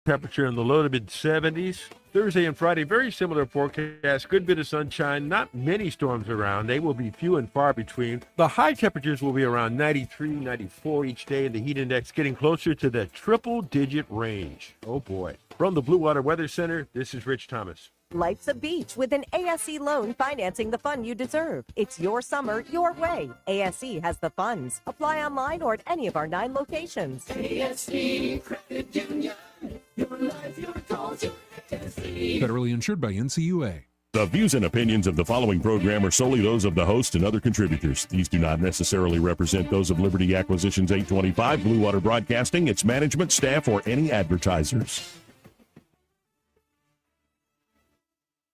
Temperature in the low to mid 70s. Thursday and Friday, very similar forecast. Good bit of sunshine, not many storms around. They will be few and far between. The high temperatures will be around 93, 94 each day, and the heat index getting closer to the triple-digit range. Oh boy. From the Blue Water Weather Center, this is Rich Thomas. Life's a beach with an ASE loan financing the fun you deserve. It's your summer, your way. ASE has the funds. Apply online or at any of our 9 locations. ASE Credit Union. Your life, your goals, your ASE. Federally insured by NCUA. The views and opinions of the following program are solely those of the host and other contributors. These do not necessarily represent those of Liberty Acquisitions 825, Blue Water Broadcasting, its management, staff, or any advertisers.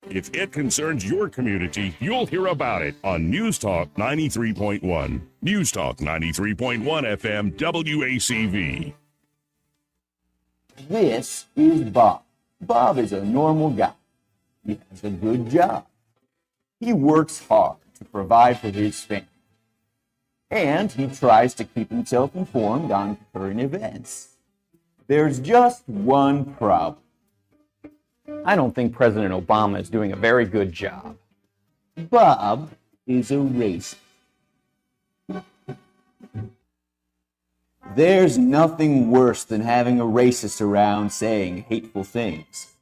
If it concerns your community, you'll hear about it on News Talk 93.1. News Talk 93.1 FM WACV. This is Bob. Bob is a normal guy. He has a good job. He works hard to provide for his family. And he tries to keep himself informed on current events. There's just one problem. I don't think President Obama is doing a very good job. Bob is a racist. There's nothing worse than having a racist around saying hateful things.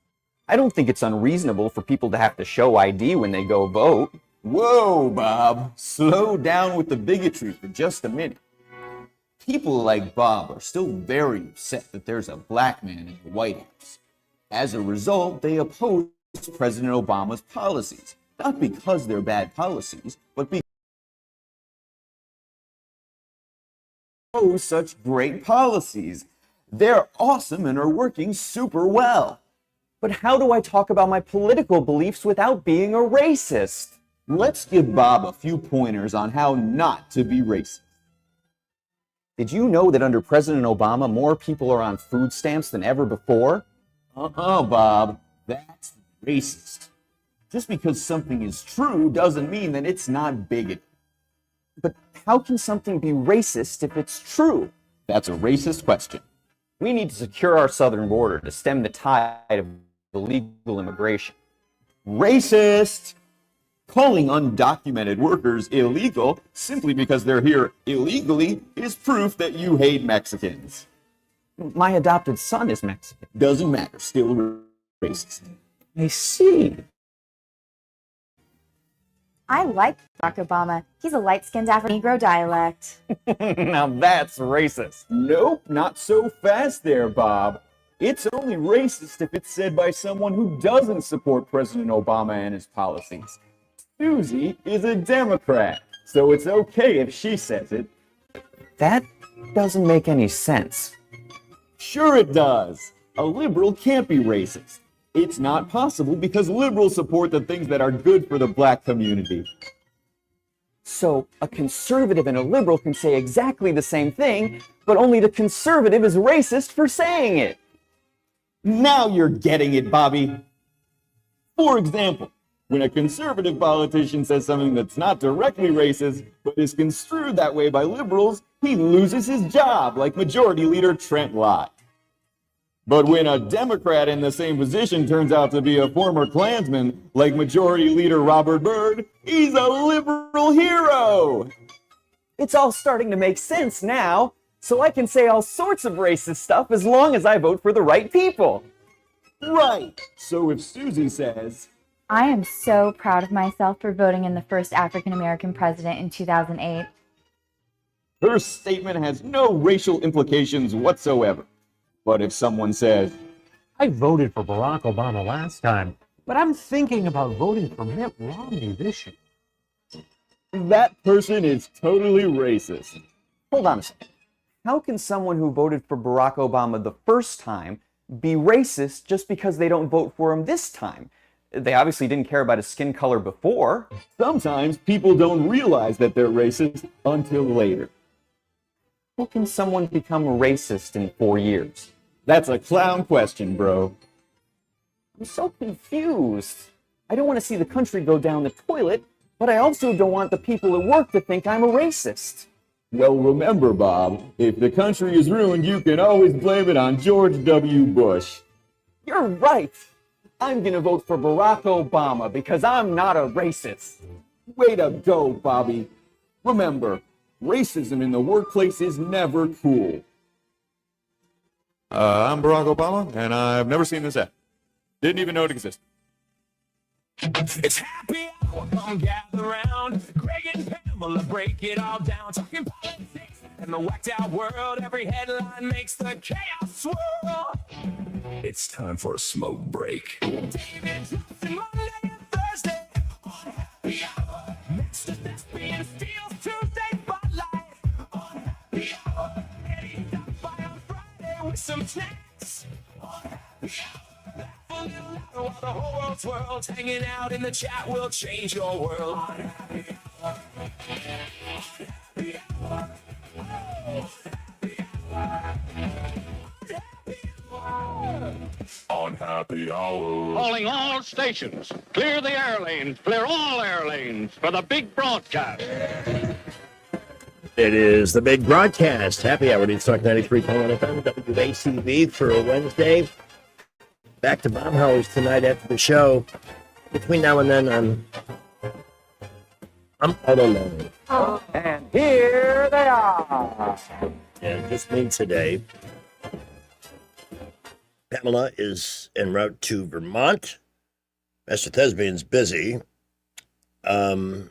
I don't think it's unreasonable for people to have to show ID when they go vote. Whoa, Bob, slow down with the bigotry for just a minute. People like Bob are still very upset that there's a black man in the White House. As a result, they oppose President Obama's policies, not because they're bad policies, but because such great policies. They're awesome and are working super well. But how do I talk about my political beliefs without being a racist? Let's give Bob a few pointers on how not to be racist. Did you know that under President Obama, more people are on food stamps than ever before? Bob, that's racist. Just because something is true doesn't mean that it's not bigoted. But how can something be racist if it's true? That's a racist question. We need to secure our southern border to stem the tide of illegal immigration. Racist! Calling undocumented workers illegal simply because they're here illegally is proof that you hate Mexicans. My adopted son is Mexican. Doesn't matter, still racist. I see. I like Barack Obama. He's a light-skinned Afro-Negro dialect. Now that's racist. Nope, not so fast there, Bob. It's only racist if it's said by someone who doesn't support President Obama and his policies. Susie is a Democrat, so it's okay if she says it. That doesn't make any sense. Sure it does. A liberal can't be racist. It's not possible because liberals support the things that are good for the black community. So a conservative and a liberal can say exactly the same thing, but only the conservative is racist for saying it. Now you're getting it, Bobby. For example, when a conservative politician says something that's not directly racist, but is construed that way by liberals, he loses his job, like Majority Leader Trent Lott. But when a Democrat in the same position turns out to be a former Klansman, like Majority Leader Robert Byrd, he's a liberal hero! It's all starting to make sense now, so I can say all sorts of racist stuff as long as I vote for the right people. Right! So if Susie says, I am so proud of myself for voting in the first African-American president in 2008. Her statement has no racial implications whatsoever. But if someone says, I voted for Barack Obama last time, but I'm thinking about voting for Mitt Romney this year, that person is totally racist. Hold on a second. How can someone who voted for Barack Obama the first time be racist just because they don't vote for him this time? They obviously didn't care about his skin color before. Sometimes people don't realize that they're racist until later. How can someone become racist in 4 years? That's a clown question, bro. I'm so confused. I don't want to see the country go down the toilet, but I also don't want the people at work to think I'm a racist. Well, remember, Bob, if the country is ruined, you can always blame it on George W. Bush. You're right. I'm gonna vote for Barack Obama because I'm not a racist. Way to go, Bobby. Remember, racism in the workplace is never cool. I'm Barack Obama, and I've never seen this app. Didn't even know it existed. It's happy hour, come gather round. Greg and Pamela break it all down. Talking politics and the whacked out world. Every headline makes the chaos swirl. It's time for a smoke break. David Johnson, Monday and Thursday on Happy Hour. Mr. Thespian steals Tuesday spotlight on Happy Hour. Eddie stops by on Friday with some snacks on Happy Hour. Laugh a little louder while the whole world swirls. Hanging out in the chat will change your world on Happy Hour. On Happy Hour. Oh, Happy Hour. On Happy Hour. Calling all stations. Clear the air lanes. Clear all air lanes for the big broadcast. It is the big broadcast. Happy Hour, News Talk 93.1 FM, WACV for a Wednesday. Back to Baumhauer's tonight after the show. Between now and then, I don't know. And here they are. Yeah, just me today. Pamela is en route to Vermont. Master Thespian's busy. Who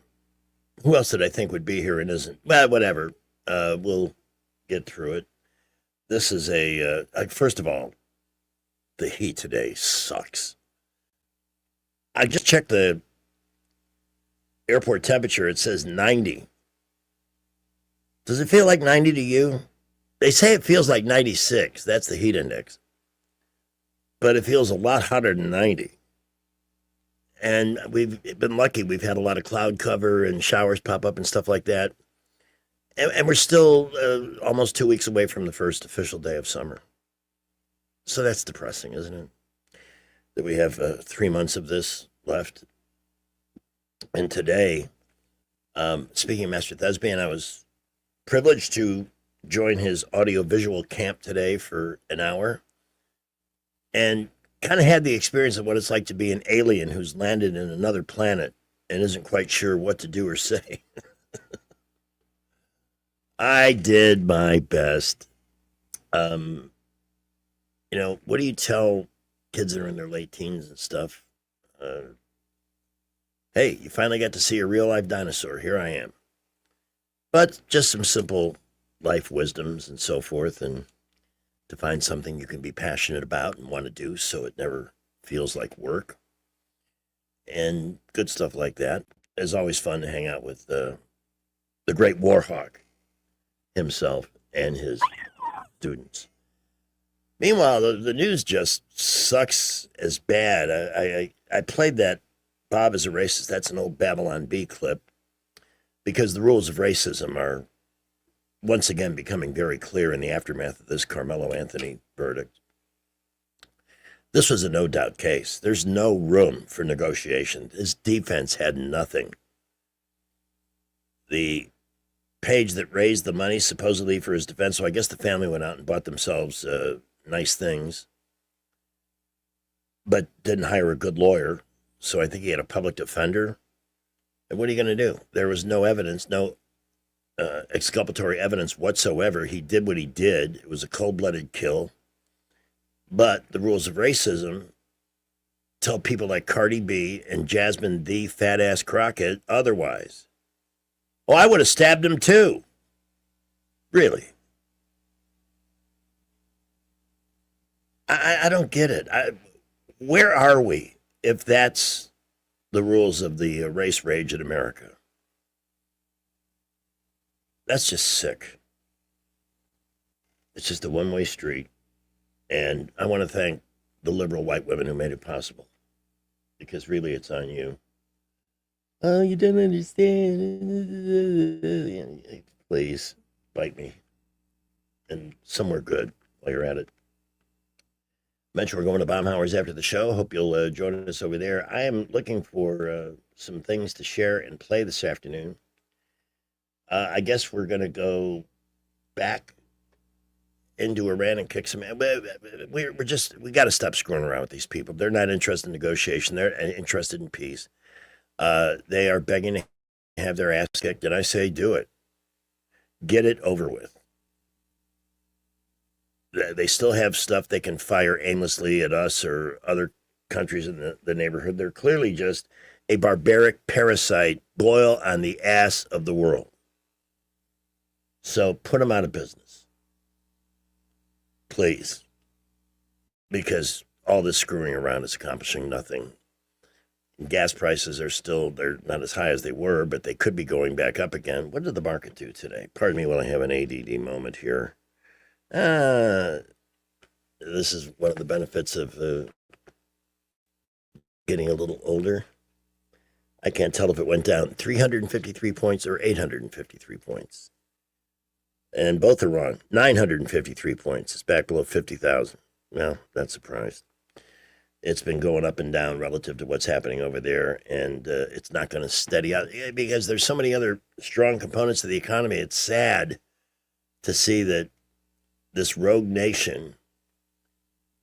else did I think would be here and isn't? Well, whatever. We'll get through it. This is first of all, the heat today sucks. I just checked the airport temperature. It says 90. Does it feel like 90 to you? They say it feels like 96. That's the heat index. But it feels a lot hotter than 90. And we've been lucky. We've had a lot of cloud cover and showers pop up and stuff like that. And we're still almost 2 weeks away from the first official day of summer. So that's depressing, isn't it? That we have 3 months of this left. And today, speaking of Master Thespian, I was privileged to join his audiovisual camp today for an hour. And kind of had the experience of what it's like to be an alien who's landed in another planet and isn't quite sure what to do or say. I did my best. What do you tell kids that are in their late teens and stuff? Hey, you finally got to see a real life dinosaur. Here I am. But just some simple life wisdoms and so forth, and to find something you can be passionate about and want to do so it never feels like work. And good stuff like that. It's always fun to hang out with the great Warhawk himself and his students. Meanwhile, the news just sucks as bad. I played that Bob is a Racist, That's an Old Babylon Bee clip, because the rules of racism are once again becoming very clear in the aftermath of this Carmelo Anthony verdict. This was a no-doubt case. There's no room for negotiation. His defense had nothing. The page that raised the money supposedly for his defense, so I guess the family went out and bought themselves nice things, but didn't hire a good lawyer, so I think he had a public defender. And what are you going to do? There was no evidence, no exculpatory evidence whatsoever. He did what he did. It was a cold-blooded kill. But the rules of racism tell people like Cardi B and Jasmine the fat-ass Crockett otherwise. Oh, I would have stabbed him too. Really? I don't get it. Where are we if that's the rules of the race rage in America? That's just sick. It's just a one-way street. And I want to thank the liberal white women who made it possible. Because really, it's on you. Oh, you don't understand. Please, bite me. And somewhere good while you're at it. Mention we're going to Baumhauer's after the show. Hope you'll join us over there. I am looking for some things to share and play this afternoon. I guess we're going to go back into Iran and kick some. We got to stop screwing around with these people. They're not interested in negotiation. They're interested in peace. They are begging to have their ass kicked, and I say do it. Get it over with. They still have stuff they can fire aimlessly at us or other countries in the neighborhood. They're clearly just a barbaric parasite boil on the ass of the world. So put them out of business. Please. Because all this screwing around is accomplishing nothing. Gas prices they're not as high as they were, but they could be going back up again. What did the market do today? Pardon me while I have an ADD moment here. This is one of the benefits of getting a little older. I can't tell if it went down 353 points or 853 points. And both are wrong. 953 points. It's back below 50,000. Well, not surprised. It's been going up and down relative to what's happening over there, and it's not going to steady out because there's so many other strong components of the economy. It's sad to see that this rogue nation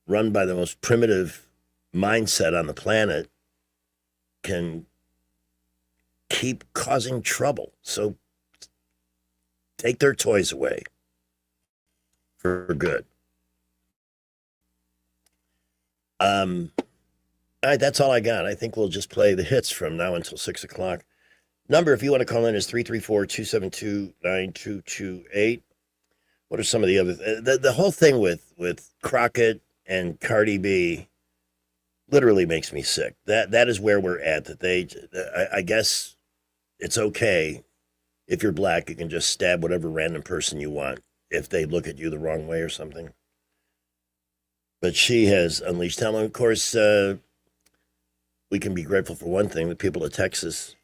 run by the most primitive mindset on the planet can keep causing trouble. So take their toys away for good. All right, that's all I got. I think we'll just play the hits from now until 6 o'clock. Number, if you want to call in, is 334-272-9228. What are some of the other the whole thing with Crockett and Cardi B literally makes me sick. That is where we're at. That I guess it's okay if you're black, you can just stab whatever random person you want if they look at you the wrong way or something. But she has unleashed hell. And of course, we can be grateful for one thing: the people of Texas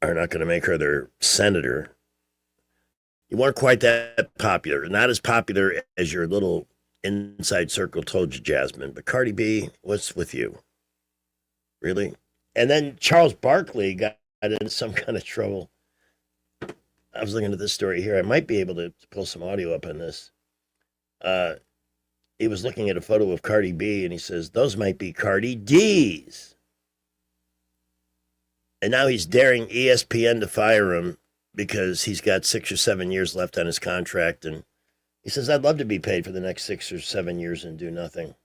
are not going to make her their senator. You weren't quite that popular, not as popular as your little inside circle told you, Jasmine. But Cardi B, what's with you? Really? And then Charles Barkley got into some kind of trouble. I was looking at this story here. I might be able to pull some audio up on this. He was looking at a photo of Cardi B, and he says, those might be Cardi D's. And now he's daring ESPN to fire him because he's got 6 or 7 years left on his contract. And he says, I'd love to be paid for the next 6 or 7 years and do nothing.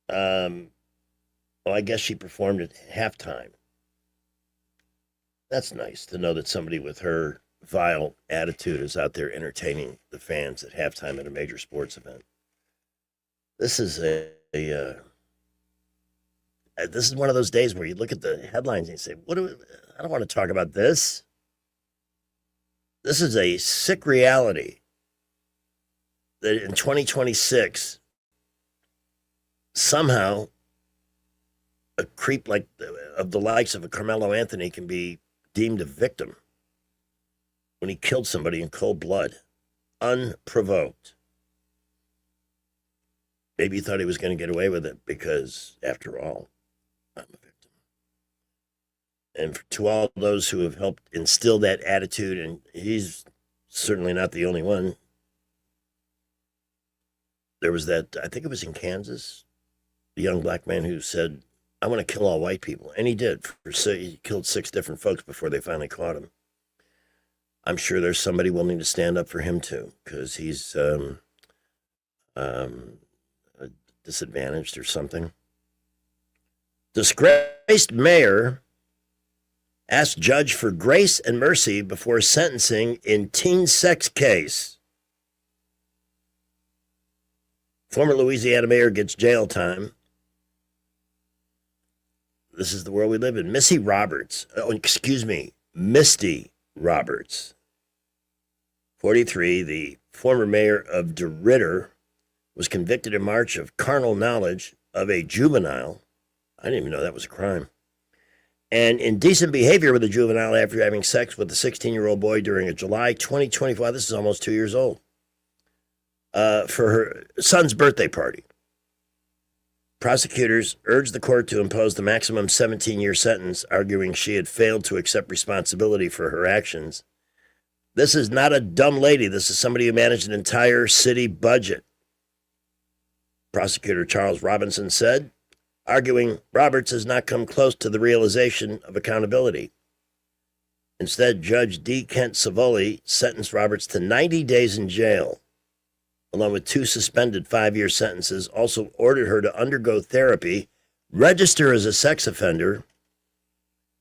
Well, I guess she performed at halftime. That's nice to know that somebody with her vile attitude is out there entertaining the fans at halftime at a major sports event. This is this is one of those days where you look at the headlines and you say, I don't want to talk about this. This is a sick reality that in 2026, somehow a creep like of the likes of a Carmelo Anthony can be deemed a victim when he killed somebody in cold blood, unprovoked. Maybe he thought he was going to get away with it because, after all, I'm a victim. And to all those who have helped instill that attitude, and he's certainly not the only one, there was that, I think it was in Kansas, the young black man who said, I want to kill all white people. And he did. He killed 6 different folks before they finally caught him. I'm sure there's somebody willing to stand up for him too, because he's disadvantaged or something. Disgraced mayor asked judge for grace and mercy before sentencing in teen sex case. Former Louisiana mayor gets jail time. This is the world we live in. Misty Roberts, 43, the former mayor of DeRidder, was convicted in March of carnal knowledge of a juvenile. I didn't even know that was a crime. And indecent behavior with a juvenile after having sex with a 16-year-old boy during a July 2024, this is almost 2 years old, for her son's birthday party. Prosecutors urged the court to impose the maximum 17-year sentence, arguing she had failed to accept responsibility for her actions. This is not a dumb lady. This is somebody who managed an entire city budget. Prosecutor Charles Robinson said, arguing Roberts has not come close to the realization of accountability. Instead, Judge D. Kent Savoli sentenced Roberts to 90 days in jail, along with 2 suspended 5-year sentences, also ordered her to undergo therapy, register as a sex offender,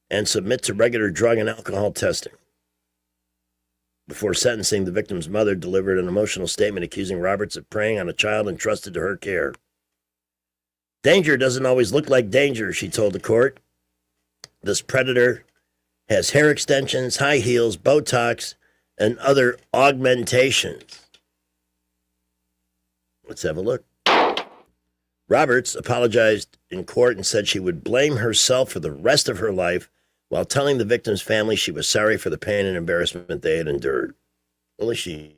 and submit to regular drug and alcohol testing. Before sentencing, the victim's mother delivered an emotional statement accusing Roberts of preying on a child entrusted to her care. Danger doesn't always look like danger, she told the court. This predator has hair extensions, high heels, Botox, and other augmentations. Let's have a look. Roberts apologized in court and said she would blame herself for the rest of her life while telling the victim's family she was sorry for the pain and embarrassment they had endured. Only she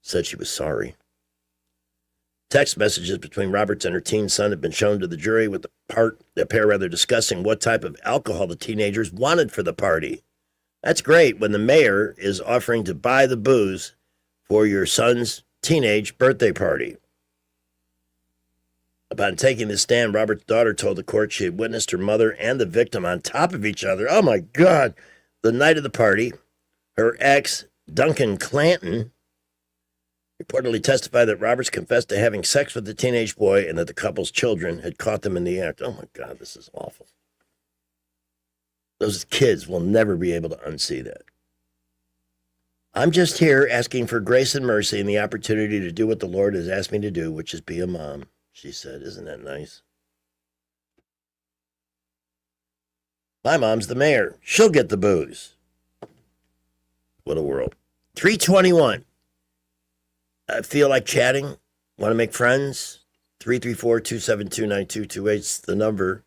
said she was sorry. Text messages between Roberts and her teen son have been shown to the jury, with the pair discussing what type of alcohol the teenagers wanted for the party. That's great when the mayor is offering to buy the booze for your son's teenage birthday party. Upon taking the stand, Robert's daughter told the court she had witnessed her mother and the victim on top of each other. Oh my God. The night of the party, her ex, Duncan Clanton, reportedly testified that Roberts confessed to having sex with the teenage boy and that the couple's children had caught them in the act. Oh my God, this is awful. Those kids will never be able to unsee that. I'm just here asking for grace and mercy and the opportunity to do what the Lord has asked me to do, which is be a mom, she said. Isn't that nice? My mom's the mayor. She'll get the booze. What a world. 321. I feel like chatting. Want to make friends? 334-272-9228 is the number.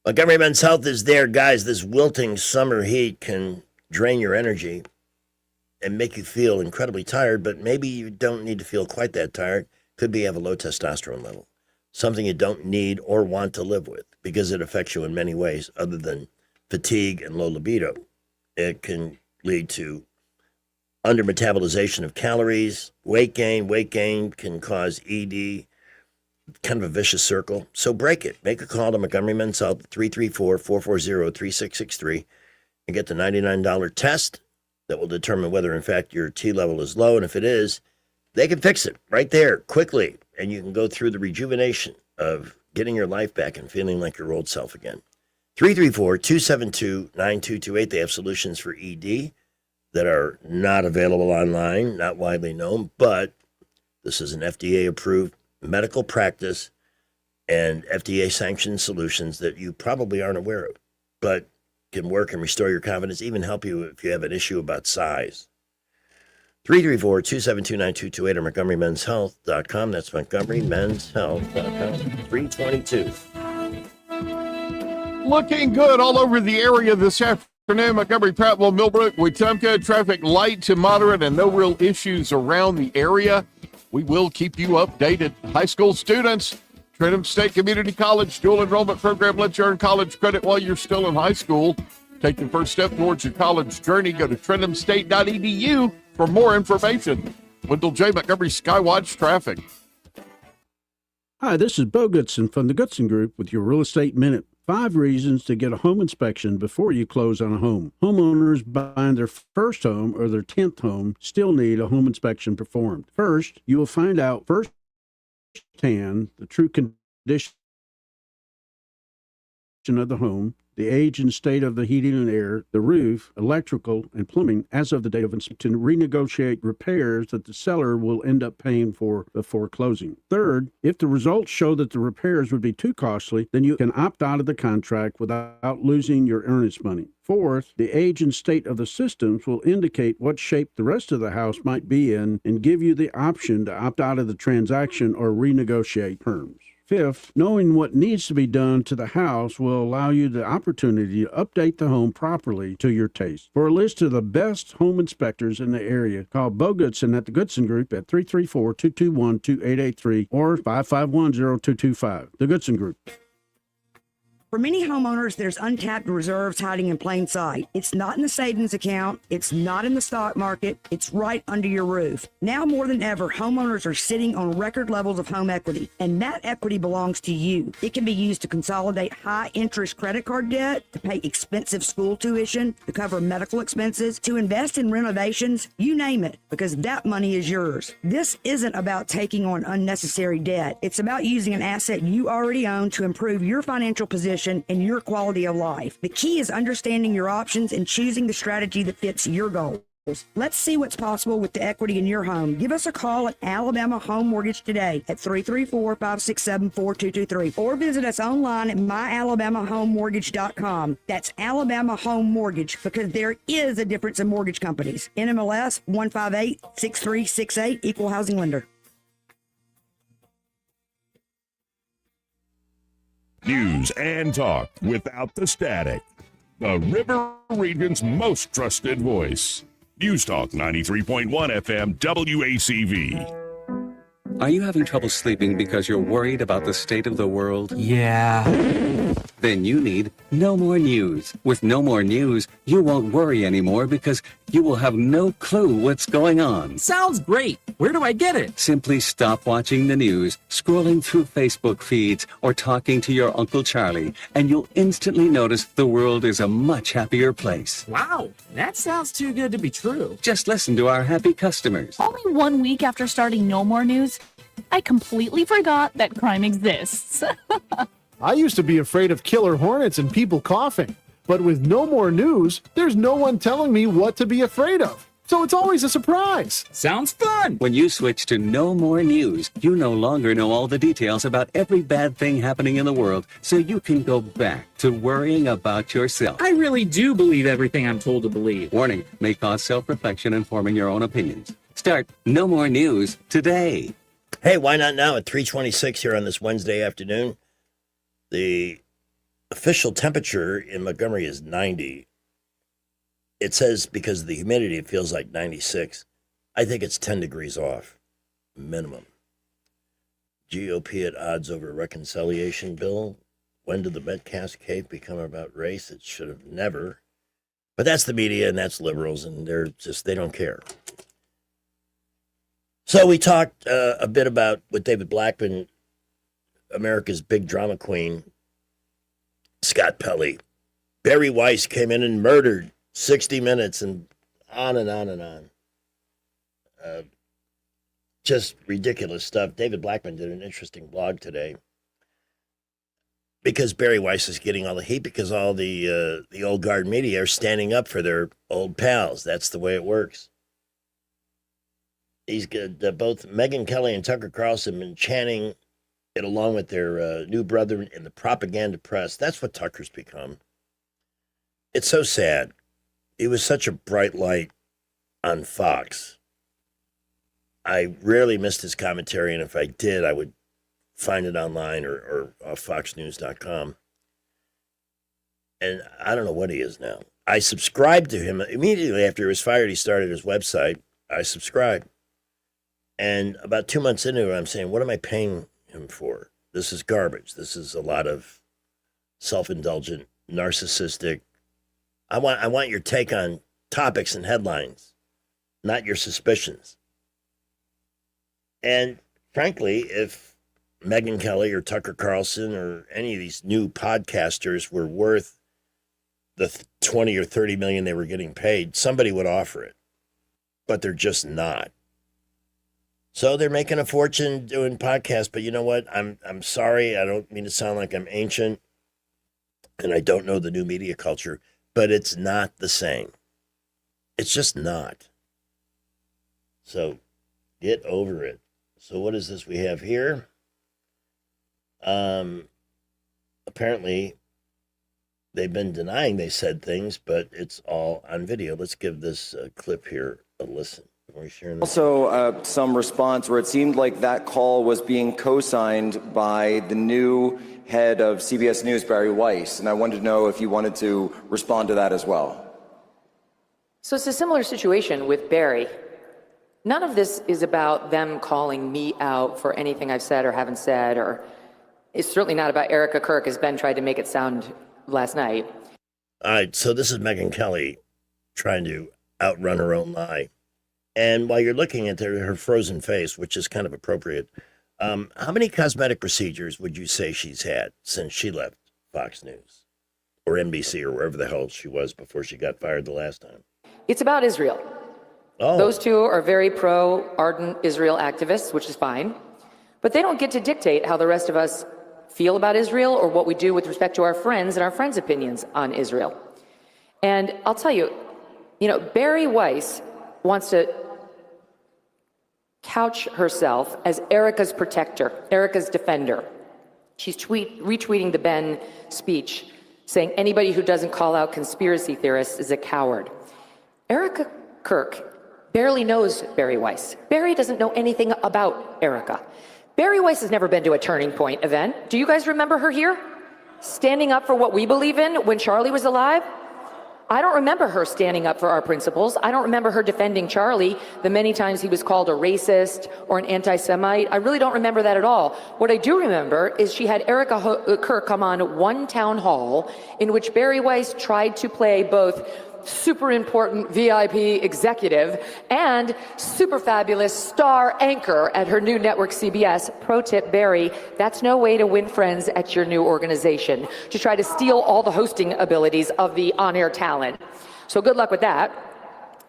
Montgomery Men's Health is there. Guys, this wilting summer heat can drain your energy and make you feel incredibly tired, but maybe you don't need to feel quite that tired. Could be you have a low testosterone level, something you don't need or want to live with because it affects you in many ways other than fatigue and low libido. It can lead to under-metabolization of calories, weight gain. Weight gain can cause ED, kind of a vicious circle. So break it. Make a call to Montgomery Men's Health, 334-440-3663, and get the $99 test that will determine whether, in fact, your T level is low. And if it is, they can fix it right there quickly. And you can go through the rejuvenation of getting your life back and feeling like your old self again. 334-272-9228. They have solutions for ED that are not available online, not widely known, but this is an FDA-approved medical practice and FDA-sanctioned solutions that you probably aren't aware of, but can work and restore your confidence, even help you if you have an issue about size. 334-272-9228 or MontgomeryMen'sHealth.com. That's MontgomeryMen'sHealth.com. 322. Looking good all over the area this afternoon. Montgomery, Prattville, Millbrook, Wetumpka, traffic light to moderate and no real issues around the area. We will keep you updated. High school students, Trenton State Community College dual enrollment program lets you earn college credit while you're still in high school. Take the first step towards your college journey. Go to TrentonState.edu for more information. Wendell J. Montgomery Skywatch Traffic. Hi, this is Bo Goodson from the Goodson Group with your Real Estate Minute. 5 reasons to get a home inspection before you close on a home. Homeowners buying their first home or their 10th home still need a home inspection performed. First, you will find out firsthand the true condition of the home, the age and state of the heating and air, the roof, electrical, and plumbing as of the date of inspection, to renegotiate repairs that the seller will end up paying for before closing. Third, if the results show that the repairs would be too costly, then you can opt out of the contract without losing your earnest money. Fourth, the age and state of the systems will indicate what shape the rest of the house might be in and give you the option to opt out of the transaction or renegotiate terms. Fifth, knowing what needs to be done to the house will allow you the opportunity to update the home properly to your taste. For a list of the best home inspectors in the area, call Bo Goodson at the Goodson Group at 334-221-2883 or 551-0225. The Goodson Group. For many homeowners, there's untapped reserves hiding in plain sight. It's not in the savings account. It's not in the stock market. It's right under your roof. Now more than ever, homeowners are sitting on record levels of home equity, and that equity belongs to you. It can be used to consolidate high-interest credit card debt, to pay expensive school tuition, to cover medical expenses, to invest in renovations, you name it, because that money is yours. This isn't about taking on unnecessary debt. It's about using an asset you already own to improve your financial position and your quality of life. The key is understanding your options and choosing the strategy that fits your goals. Let's see what's possible with the equity in your home. Give us a call at Alabama Home Mortgage today at 334-567-4223 or visit us online at myalabamahomemortgage.com. That's Alabama Home Mortgage, because there is a difference in mortgage companies. NMLS 1586368, Equal Housing Lender. News and talk without the static. The River Region's most trusted voice. News Talk 93.1 FM WACV. Are you having trouble sleeping because you're worried about the state of the world? Yeah. Then you need No More News. With No More News, you won't worry anymore because you will have no clue what's going on. Sounds great. Where do I get it? Simply stop watching the news, scrolling through Facebook feeds, or talking to your Uncle Charlie, and you'll instantly notice the world is a much happier place. Wow, that sounds too good to be true. Just listen to our happy customers. Only 1 week after starting No More News, I completely forgot that crime exists. I used to be afraid of killer hornets and people coughing, but with No More News, there's no one telling me what to be afraid of. So it's always a surprise. Sounds fun. When you switch to No More News, you no longer know all the details about every bad thing happening in the world, so you can go back to worrying about yourself. I really do believe everything I'm told to believe. Warning, may cause self-reflection and forming your own opinions. Start No More News today. Hey, why not now at 3:26 here on this Wednesday afternoon? The official temperature in Montgomery is 90. It says because of the humidity, it feels like 96. I think it's 10 degrees off, minimum. GOP at odds over reconciliation bill. When did the Metcalf case become about race? It should have never. But that's the media and that's liberals, and they don't care. So we talked a bit about with David Blackman, America's big drama queen, Scott Pelley. Barry Weiss came in and murdered 60 Minutes and on and on and on. Just ridiculous stuff. David Blackman did an interesting blog today because Barry Weiss is getting all the heat because all the old guard media are standing up for their old pals. That's the way it works. He's good. Both Megyn Kelly and Tucker Carlson been chanting it along with their new brethren in the propaganda press. That's what Tucker's become. It's so sad. He was such a bright light on Fox. I rarely missed his commentary, and if I did, I would find it online or off foxnews.com. And I don't know what he is now. I subscribed to him immediately after he was fired. He started his website. I subscribed. And about 2 months into it, I'm saying, what am I paying him for? This is garbage. This is a lot of self-indulgent, narcissistic. I want your take on topics and headlines, not your suspicions. And frankly, if Megyn Kelly or Tucker Carlson or any of these new podcasters were worth the 20 or 30 million they were getting paid, somebody would offer it. But they're just not. So they're making a fortune doing podcasts, but you know what? I'm sorry. I don't mean to sound like I'm ancient, and I don't know the new media culture, but it's not the same. It's just not. So get over it. So what is this we have here? Apparently, they've been denying they said things, but it's all on video. Let's give this clip here a listen. Also, some response where it seemed like that call was being co-signed by the new head of CBS News, Barry Weiss, and I wanted to know if you wanted to respond to that as well. So it's a similar situation with Barry. None of this is about them calling me out for anything I've said or haven't said, or It's certainly not about Erica Kirk, as Ben tried to make it sound last night. All right, so this is Megyn Kelly trying to outrun her own lie. And while you're looking at her frozen face, which is kind of appropriate, how many cosmetic procedures would you say she's had since she left Fox News or NBC or wherever the hell she was before she got fired the last time? It's about Israel. Oh. Those two are very ardent Israel activists, which is fine. But they don't get to dictate how the rest of us feel about Israel or what we do with respect to our friends and our friends' opinions on Israel. And I'll tell you, Bari Weiss wants to couch herself as Erica's protector, Erica's defender. She's retweeting the Ben speech, saying anybody who doesn't call out conspiracy theorists is a coward. Erica Kirk barely knows Bari Weiss. Bari doesn't know anything about Erica. Bari Weiss has never been to a Turning Point event. Do you guys remember her here? Standing up for what we believe in when Charlie was alive? I don't remember her standing up for our principles. I don't remember her defending Charlie the many times he was called a racist or an anti-Semite. I really don't remember that at all. What I do remember is she had Erica Kirk come on one town hall in which Bari Weiss tried to play both super important VIP executive and super fabulous star anchor at her new network CBS. Pro tip, Bari, that's no way to win friends at your new organization, to try to steal all the hosting abilities of the on-air talent. So good luck with that.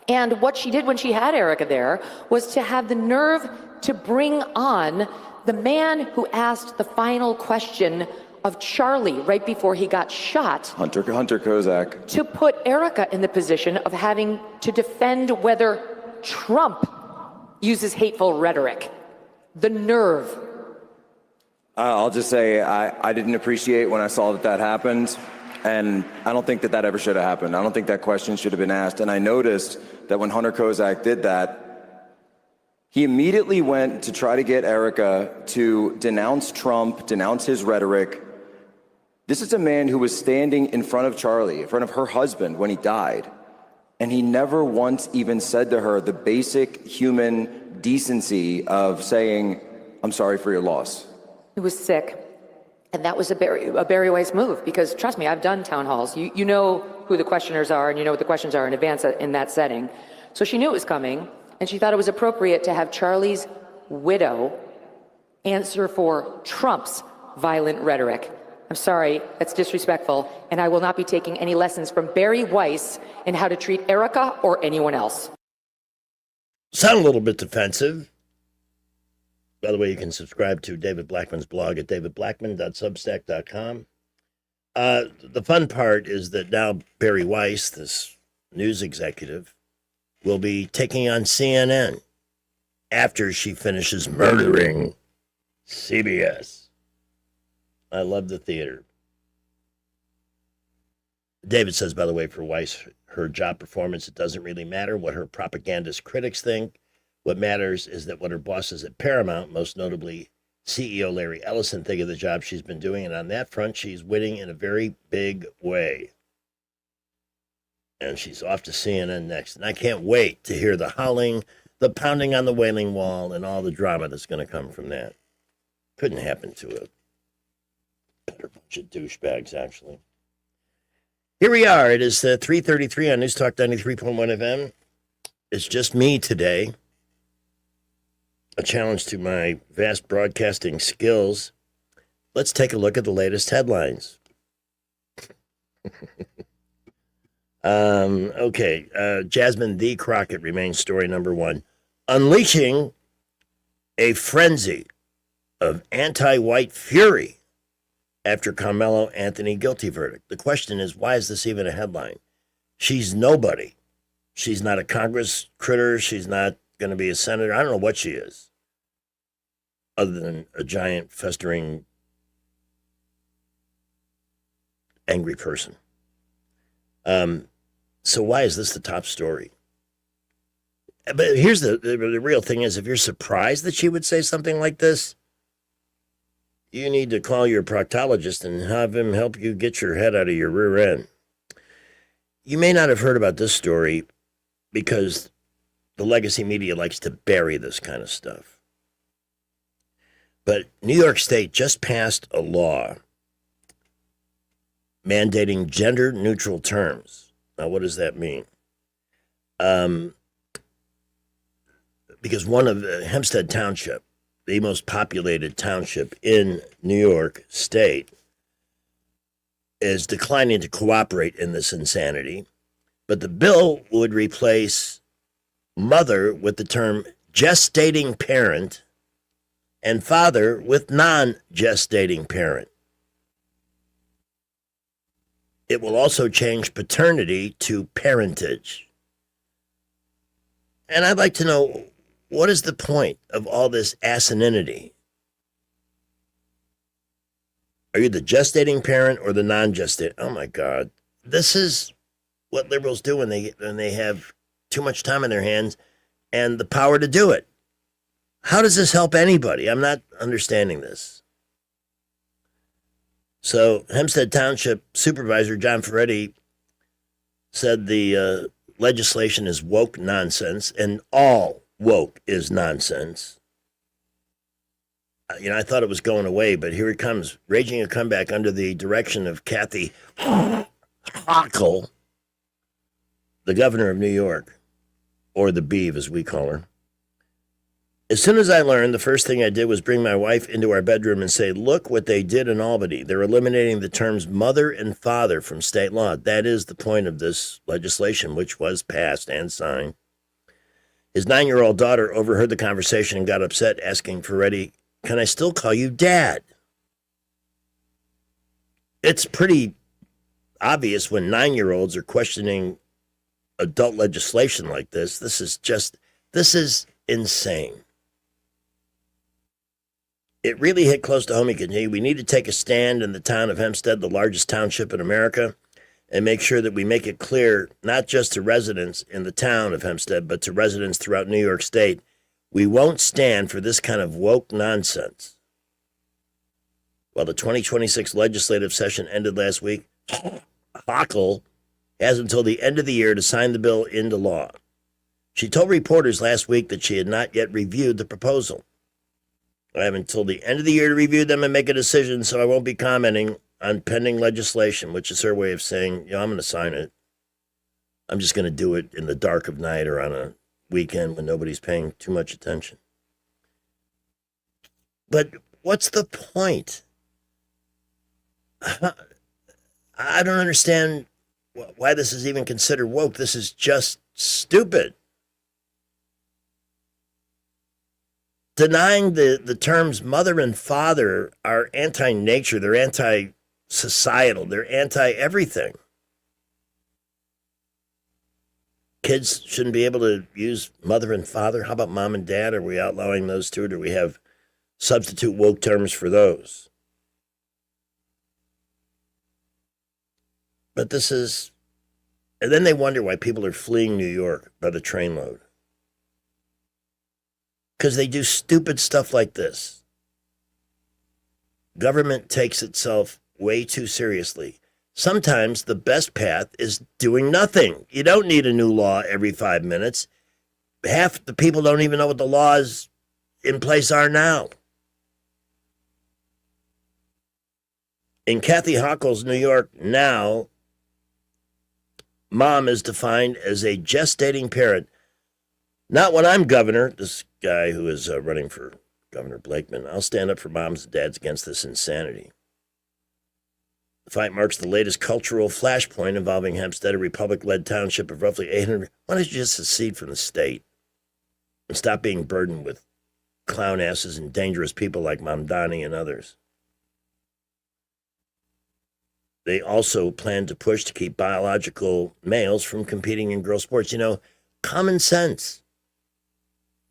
And what she did when she had Erica there was to have the nerve to bring on the man who asked the final question of Charlie right before he got shot. Hunter Kozak. To put Erica in the position of having to defend whether Trump uses hateful rhetoric. The nerve. I'll just say I didn't appreciate when I saw that happened, and I don't think that ever should have happened. I don't think that question should have been asked. And I noticed that when Hunter Kozak did that, he immediately went to try to get Erica to denounce Trump, denounce his rhetoric. This is a man who was standing in front of Charlie, in front of her husband when he died, and he never once even said to her the basic human decency of saying, "I'm sorry for your loss." He was sick, and that was a Bari Weiss move, because trust me, I've done town halls. You know who the questioners are, and you know what the questions are in advance in that setting. So she knew it was coming, and she thought it was appropriate to have Charlie's widow answer for Trump's violent rhetoric. I'm sorry, that's disrespectful, and I will not be taking any lessons from Bari Weiss in how to treat Erica or anyone else. Sound a little bit defensive. By the way, you can subscribe to David Blackman's blog at davidblackman.substack.com. The fun part is that now Bari Weiss, this news executive, will be taking on CNN after she finishes murdering CBS. I love the theater. David says, by the way, for Weiss, her job performance, it doesn't really matter what her propagandist critics think. What matters is that what her bosses at Paramount, most notably CEO Larry Ellison, think of the job she's been doing. And on that front, she's winning in a very big way. And she's off to CNN next. And I can't wait to hear the howling, the pounding on the Wailing Wall, and all the drama that's going to come from that. Couldn't happen to a better bunch of douchebags, actually. Here we are. It is 3:33 on News Talk 93.1 FM. It's just me today. A challenge to my vast broadcasting skills. Let's take a look at the latest headlines. Jasmine the Crockett remains story number one. Unleashing a frenzy of anti-white fury after Carmelo Anthony guilty verdict. The question is, why is this even a headline? She's nobody. She's not a Congress critter. She's not going to be a senator. I don't know what she is, other than a giant, festering, angry person. So why is this the top story? But here's the real thing is, if you're surprised that she would say something like this, you need to call your proctologist and have him help you get your head out of your rear end. You may not have heard about this story because the legacy media likes to bury this kind of stuff. But New York State just passed a law mandating gender-neutral terms. Now, what does that mean? Because one of Hempstead Township, the most populated township in New York State, is declining to cooperate in this insanity. But the bill would replace mother with the term gestating parent and father with non-gestating parent. It will also change paternity to parentage. And I'd like to know, what is the point of all this asininity? Are you the gestating parent or the non-gestating? Oh my God. This is what liberals do when they have too much time in their hands and the power to do it. How does this help anybody? I'm not understanding this. So Hempstead Township Supervisor John Ferretti said the legislation is woke nonsense, and all woke is nonsense. I thought it was going away, but here it comes, raging a comeback under the direction of Kathy Hochul, the governor of New York, or the Beeve as we call her. As soon as I learned, the first thing I did was bring my wife into our bedroom and say, look what they did in Albany. They're eliminating the terms mother and father from state law. That is the point of this legislation, which was passed and signed. His 9-year-old daughter overheard the conversation and got upset, asking Ferretti, can I still call you Dad? It's pretty obvious when 9-year-olds are questioning adult legislation like this. This is insane. It really hit close to home. We need to take a stand in the town of Hempstead, the largest township in America, and make sure that we make it clear, not just to residents in the town of Hempstead, but to residents throughout New York State, we won't stand for this kind of woke nonsense. While the 2026 legislative session ended last week, Hochul has until the end of the year to sign the bill into law. She told reporters last week that she had not yet reviewed the proposal. I have until the end of the year to review them and make a decision, so I won't be commenting on pending legislation, which is her way of saying, I'm going to sign it. I'm just going to do it in the dark of night or on a weekend when nobody's paying too much attention. But what's the point? I don't understand why this is even considered woke. This is just stupid. Denying the terms mother and father are anti-nature, they're anti-societal, they're anti-everything. Kids shouldn't be able to use mother and father. How about mom and dad? Are we outlawing those two, or do we have substitute woke terms for those? But this is, and then they wonder why people are fleeing New York by the trainload. Because they do stupid stuff like this. Government takes itself way too seriously. Sometimes the best path is doing nothing. You don't need a new law every 5 minutes. Half the people don't even know what the laws in place are now. In Kathy Hochul's New York now, mom is defined as a gestating parent. Not when I'm governor, this guy who is running for Governor Blakeman. I'll stand up for moms and dads against this insanity. The fight marks the latest cultural flashpoint involving Hempstead, a Republic-led township of roughly 800. Why don't you just secede from the state and stop being burdened with clown asses and dangerous people like Mamdani and others? They also plan to push to keep biological males from competing in girl sports. Common sense.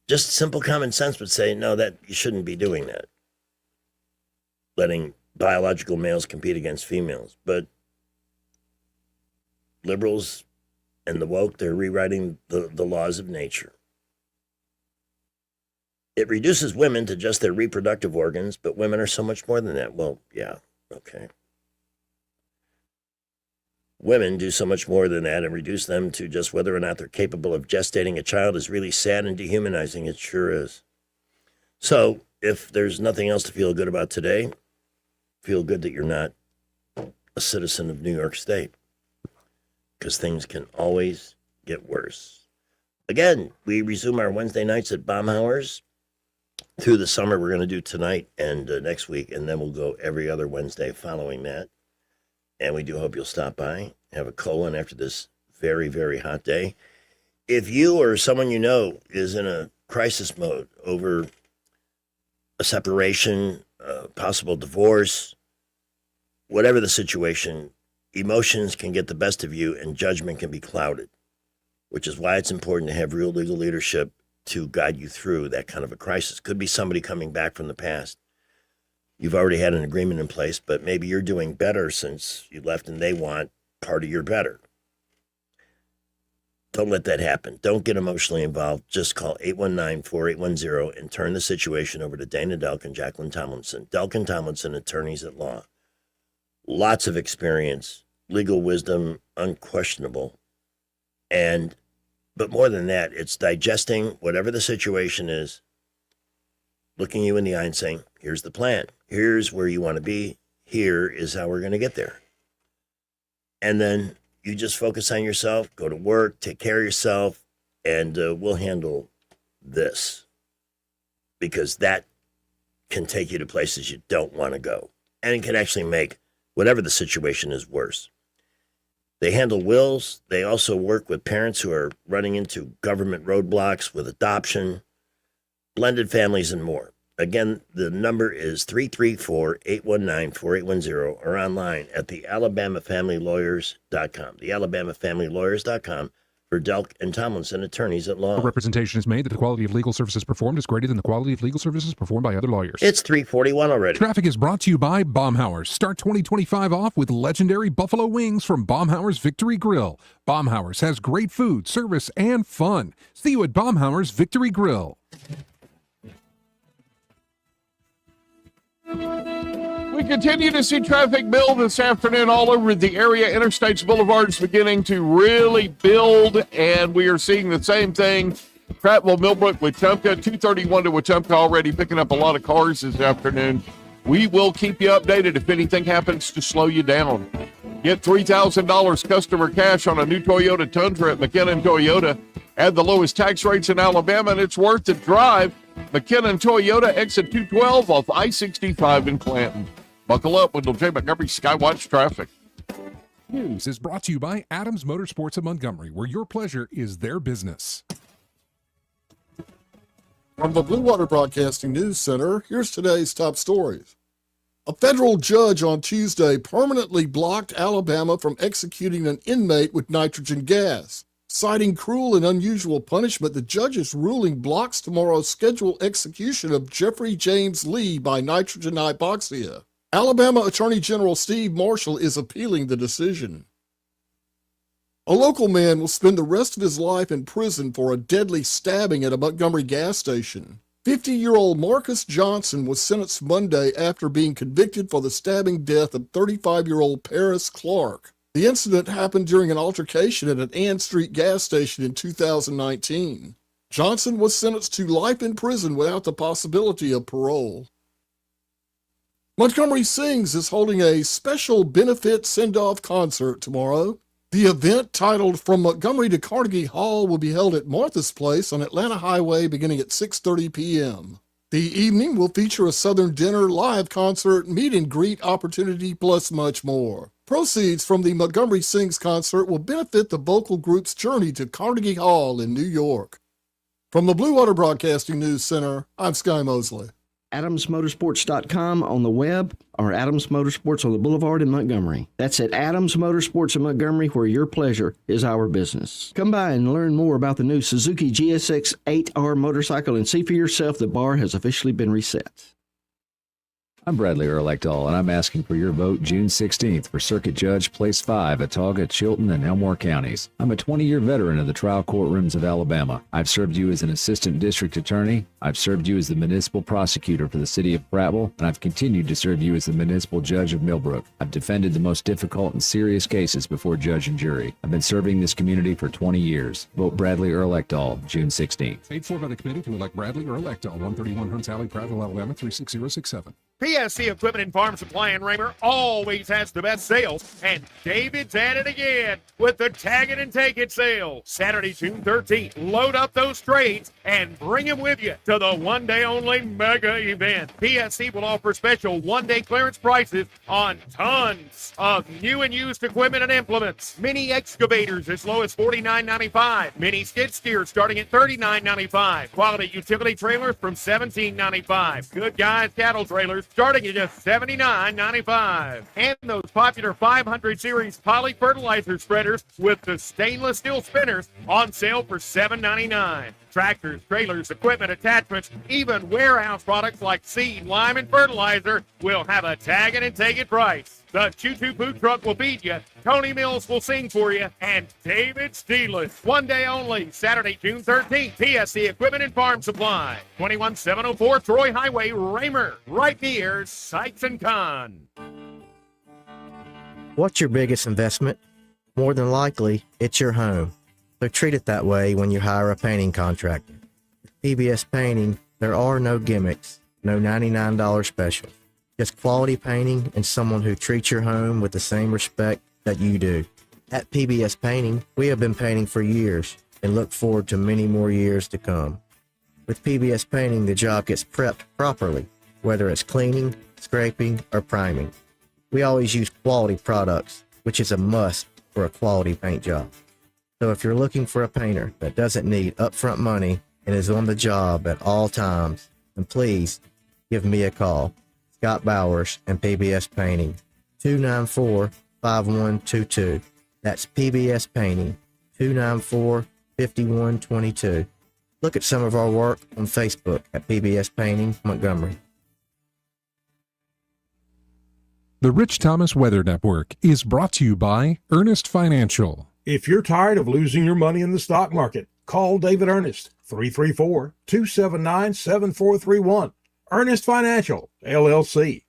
Just simple common sense would say, no, that you shouldn't be doing that. Letting biological males compete against females. But liberals and the woke, they're rewriting the laws of nature. It reduces women to just their reproductive organs, but women are so much more than that. Well, yeah, okay. Women do so much more than that, and reduce them to just whether or not they're capable of gestating a child is really sad and dehumanizing. It sure is. So if there's nothing else to feel good about today, feel good that you're not a citizen of New York State, because things can always get worse. Again, we resume our Wednesday nights at Baumhauer's. Through the summer, we're going to do tonight and next week, and then we'll go every other Wednesday following that. And we do hope you'll stop by, have a colon after this very, very hot day. If you or someone you know is in a crisis mode over a separation, possible divorce, whatever the situation, emotions can get the best of you and judgment can be clouded, which is why it's important to have real legal leadership to guide you through that kind of a crisis. Could be somebody coming back from the past. You've already had an agreement in place, but maybe you're doing better since you left and they want part of your better. Don't let that happen. Don't get emotionally involved. Just call 819-4810 and turn the situation over to Dana Delk and Jacqueline Tomlinson. Delk and Tomlinson, attorneys at law. Lots of experience, legal wisdom, unquestionable. But more than that, it's digesting whatever the situation is, looking you in the eye and saying, here's the plan. Here's where you want to be. Here is how we're going to get there. And then you just focus on yourself, go to work, take care of yourself, and we'll handle this. Because that can take you to places you don't want to go. And it can actually make whatever the situation is worse. They handle wills. They also work with parents who are running into government roadblocks with adoption, blended families, and more. Again, the number is 334-819-4810 or online at thealabamafamilylawyers.com. Thealabamafamilylawyers.com for Delk and Tomlinson, attorneys at law. A representation is made that the quality of legal services performed is greater than the quality of legal services performed by other lawyers. It's 3:41 already. Traffic is brought to you by Baumhauer's. Start 2025 off with legendary buffalo wings from Baumhauer's Victory Grill. Baumhauer's has great food, service, and fun. See you at Baumhauer's Victory Grill. We continue to see traffic build this afternoon all over the area. Interstates, boulevards beginning to really build, and we are seeing the same thing. Prattville, Millbrook, Wetumpka, 231 to Wetumpka already picking up a lot of cars this afternoon. We will keep you updated if anything happens to slow you down. Get $3,000 customer cash on a new Toyota Tundra at McKinnon Toyota. Add the lowest tax rates in Alabama, and it's worth the drive. McKinnon Toyota, exit 212 off I-65 in Clanton. Buckle up with J. Montgomery Skywatch traffic. News is brought to you by Adams Motorsports of Montgomery, where your pleasure is their business. From the Blue Water Broadcasting News Center, here's today's top stories. A federal judge on Tuesday permanently blocked Alabama from executing an inmate with nitrogen gas. Citing cruel and unusual punishment, the judge's ruling blocks tomorrow's scheduled execution of Jeffrey James Lee by nitrogen hypoxia. Alabama Attorney General Steve Marshall is appealing the decision. A local man will spend the rest of his life in prison for a deadly stabbing at a Montgomery gas station. 50-year-old Marcus Johnson was sentenced Monday after being convicted for the stabbing death of 35-year-old Paris Clark. The incident happened during an altercation at an Ann Street gas station in 2019. Johnson was sentenced to life in prison without the possibility of parole. Montgomery Sings is holding a special benefit send-off concert tomorrow. The event, titled From Montgomery to Carnegie Hall, will be held at Martha's Place on Atlanta Highway beginning at 6:30 p.m. The evening will feature a Southern dinner, live concert, meet and greet opportunity, plus much more. Proceeds from the Montgomery Sings concert will benefit the vocal group's journey to Carnegie Hall in New York. From the Blue Water Broadcasting News Center, I'm Sky Mosley. AdamsMotorsports.com on the web, or Adams Motorsports on the Boulevard in Montgomery. That's at Adams Motorsports in Montgomery, where your pleasure is our business. Come by and learn more about the new Suzuki GSX 8R motorcycle and see for yourself the bar has officially been reset. I'm Bradley Earl Ekdahl, and I'm asking for your vote June 16th for Circuit Judge Place 5 at Atauga, Chilton, and Elmore counties. I'm a 20-year veteran of the trial courtrooms of Alabama. I've served you as an assistant district attorney. I've served you as the municipal prosecutor for the city of Prattville, and I've continued to serve you as the municipal judge of Millbrook. I've defended the most difficult and serious cases before judge and jury. I've been serving this community for 20 years. Vote Bradley Earl Ekdahl, June 16th. Paid for by the committee to elect Bradley Earl Ekdahl, 131 Hunts Alley, Prattville, Alabama, 36067. PSC Equipment and Farm Supply in Raymer always has the best sales, and David's at it again with the Tag It and Take It sale. Saturday, June 13th. Load up those trades and bring them with you to the one-day-only mega event. PSC will offer special one-day clearance prices on tons of new and used equipment and implements. Mini excavators as low as $49.95. Mini skid steers starting at $39.95. Quality utility trailers from $17.95. Good Guys cattle trailers starting at just $79.95. And those popular 500 series poly fertilizer spreaders with the stainless steel spinners on sale for $7.99. Tractors, trailers, equipment, attachments, even warehouse products like seed, lime, and fertilizer will have a Tag It and Take It price. The Choo-Choo Food Truck will feed you, Tony Mills will sing for you, and David Steeless. One day only, Saturday, June 13th, PSC Equipment and Farm Supply, 21704 Troy Highway, Raymer, right near Sykes & Kahn. What's your biggest investment? More than likely, it's your home. So treat it that way when you hire a painting contractor. With PBS Painting, there are no gimmicks, no $99 specials. Just quality painting and someone who treats your home with the same respect that you do. At PBS Painting, we have been painting for years and look forward to many more years to come. With PBS Painting, the job gets prepped properly, whether it's cleaning, scraping, or priming. We always use quality products, which is a must for a quality paint job. So if you're looking for a painter that doesn't need upfront money and is on the job at all times, then please give me a call. Scott Bowers and PBS Painting, 294-5122. That's PBS Painting, 294-5122. Look at some of our work on Facebook at PBS Painting Montgomery. The Rich Thomas Weather Network is brought to you by Ernest Financial. If you're tired of losing your money in the stock market, call David Ernest, 334-279-7431. Ernest Financial, LLC.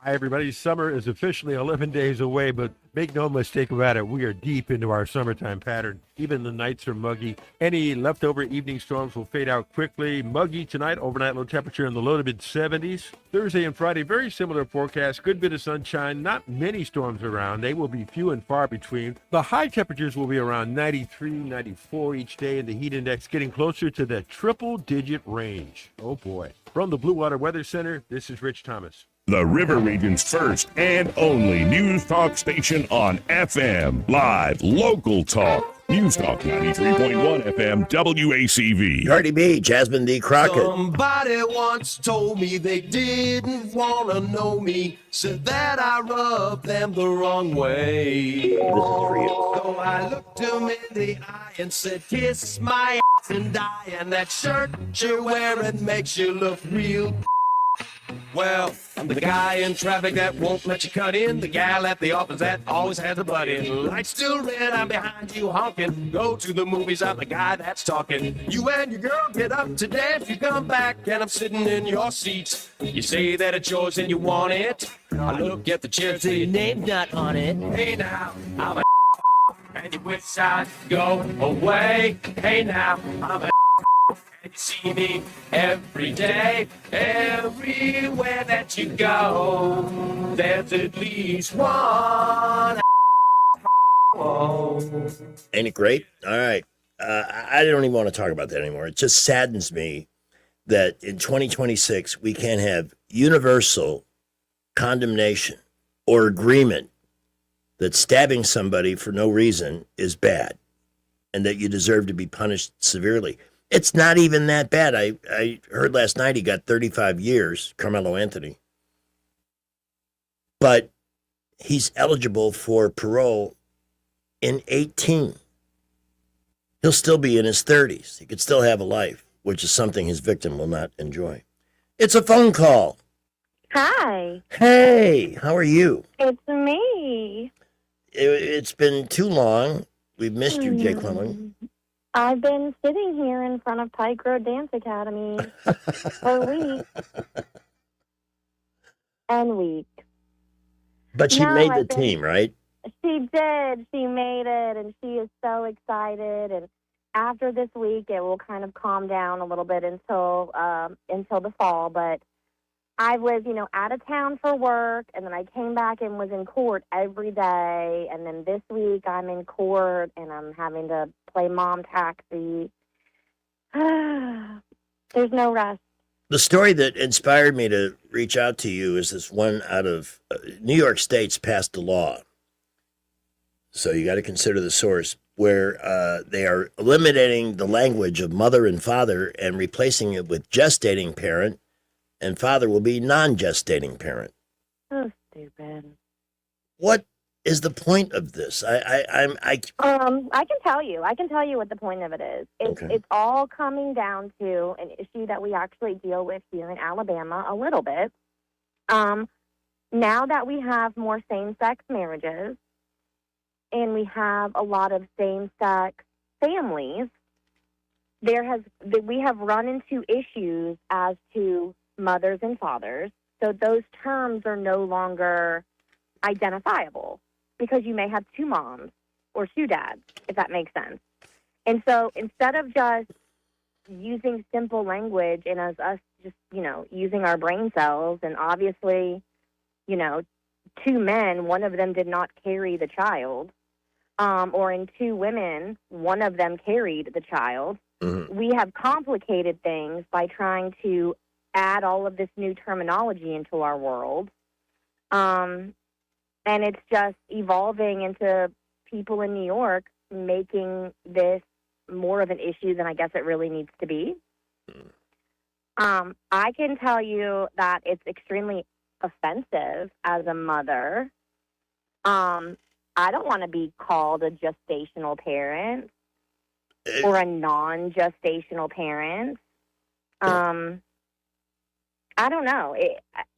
Hi, everybody. Summer is officially 11 days away, but make no mistake about it, we are deep into our summertime pattern. Even the nights are muggy. Any leftover evening storms will fade out quickly. Muggy tonight, overnight low temperature in the low to mid 70s. Thursday and Friday, very similar forecast. Good bit of sunshine, not many storms around. They will be few and far between. The high temperatures will be around 93, 94 each day, and the heat index getting closer to the triple-digit range. Oh, boy. From the Blue Water Weather Center, this is Rich Thomas. The River Region's first and only news talk station on FM. Live, local talk. News Talk 93.1 FM WACV. Cardi B, Jasmine D. Crockett. Somebody once told me they didn't want to know me, said that I rubbed them the wrong way. This is for you. So I looked him in the eye and said, kiss my ass and die, and that shirt you're wearing makes you look real. Well, I'm the guy in traffic that won't let you cut in, the gal at the office that always has a butt in. Lights still red, I'm behind you honking. Go to the movies, I'm the guy that's talking. You and your girl get up to dance, you come back and I'm sitting in your seat. You say that it's yours and you want it. I look at the chair, say your name's not on it. Hey now, I'm a and you wish I'd go away. Hey now, I'm a and you see me every day, everywhere that you go. There's at least one. Ain't it great? All right. I don't even want to talk about that anymore. It just saddens me that in 2026, we can't have universal condemnation or agreement that stabbing somebody for no reason is bad and that you deserve to be punished severely. It's not even that bad. I heard last night he got 35 years, Carmelo Anthony. But he's eligible for parole in 18. He'll still be in his 30s. He could still have a life. which is something his victim will not enjoy. It's a phone call. Hi, Hey, how are you? it's me. It's been too long. We've missed you, Jay Quinlan. I've been sitting here in front of Pike Road Dance Academy for weeks and weeks. But she No, made the I've been- team, right? She did. She made it, and she is so excited. And after this week, it will kind of calm down a little bit until the fall. But I was, out of town for work, and then I came back and was in court every day. And then this week, I'm in court, and I'm having to play mom taxi. There's no rest. The story that inspired me to reach out to you is this one out of New York State's passed a law. So you got to consider the source, where they are eliminating the language of mother and father and replacing it with gestating parent, and father will be non-gestating parent. So stupid. What is the point of this? I can tell you. I can tell you what the point of it is. It's all coming down to an issue that we actually deal with here in Alabama a little bit. Now that we have more same-sex marriages and we have a lot of same-sex families, we have run into issues as to mothers and fathers. So those terms are no longer identifiable, because you may have two moms or two dads, if that makes sense. And so instead of just using simple language and as us just, using our brain cells, and obviously, two men, one of them did not carry the child, or in two women, one of them carried the child. Mm-hmm. We have complicated things by trying to add all of this new terminology into our world. And it's just evolving into people in New York making this more of an issue than I guess it really needs to be. I can tell you that it's extremely offensive as a mother. I don't want to be called a gestational parent or a non-gestational parent. I don't know.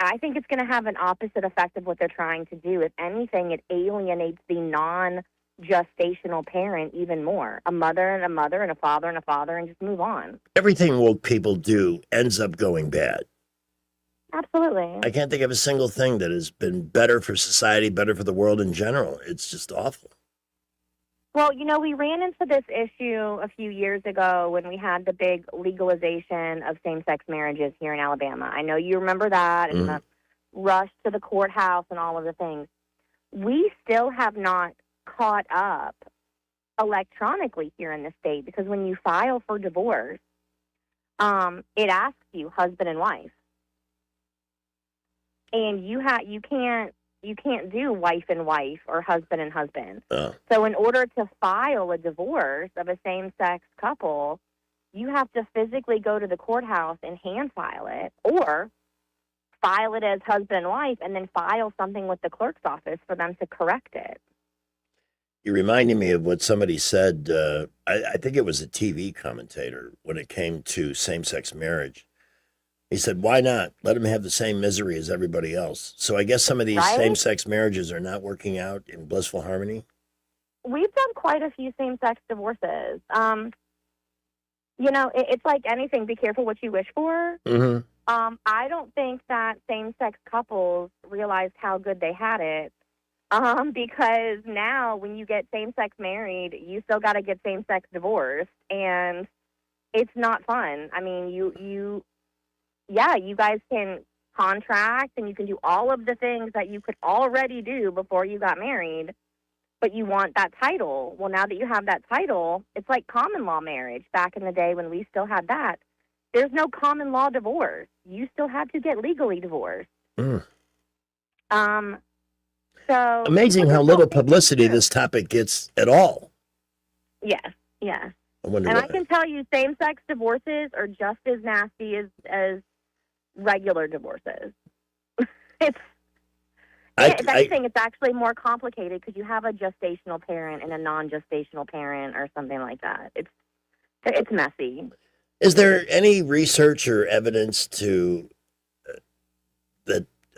I think it's going to have an opposite effect of what they're trying to do. If anything, it alienates the non-gestational parent even more. A mother and a mother and a father and a father, and just move on. Everything woke people do ends up going bad. Absolutely. I can't think of a single thing that has been better for society, better for the world in general. It's just awful. Well, we ran into this issue a few years ago when we had the big legalization of same-sex marriages here in Alabama. I know you remember that, and the rush to the courthouse and all of the things. We still have not caught up electronically here in the state, because when you file for divorce, it asks you husband and wife. And you can't do wife and wife or husband and husband. So in order to file a divorce of a same-sex couple, you have to physically go to the courthouse and hand file it, or file it as husband and wife and then file something with the clerk's office for them to correct it. You're reminding me of what somebody said. I think it was a TV commentator when it came to same-sex marriage. He said, why not? Let them have the same misery as everybody else. So I guess some of these same-sex marriages are not working out in blissful harmony. We've done quite a few same-sex divorces. It's like anything. Be careful what you wish for. Mm-hmm. I don't think that same-sex couples realized how good they had it. Because now when you get same-sex married, you still got to get same-sex divorced. And it's not fun. I mean, you guys can contract and you can do all of the things that you could already do before you got married, but you want that title. Well, now that you have that title, it's like common law marriage. Back in the day when we still had that, there's no common law divorce. You still had to get legally divorced. So amazing how little publicity this topic gets at all. Yes. I wonder And why. I can tell you same-sex divorces are just as nasty as regular divorces. If anything, it's actually more complicated because you have a gestational parent and a non-gestational parent or something like that. It's messy. Is there any research or evidence that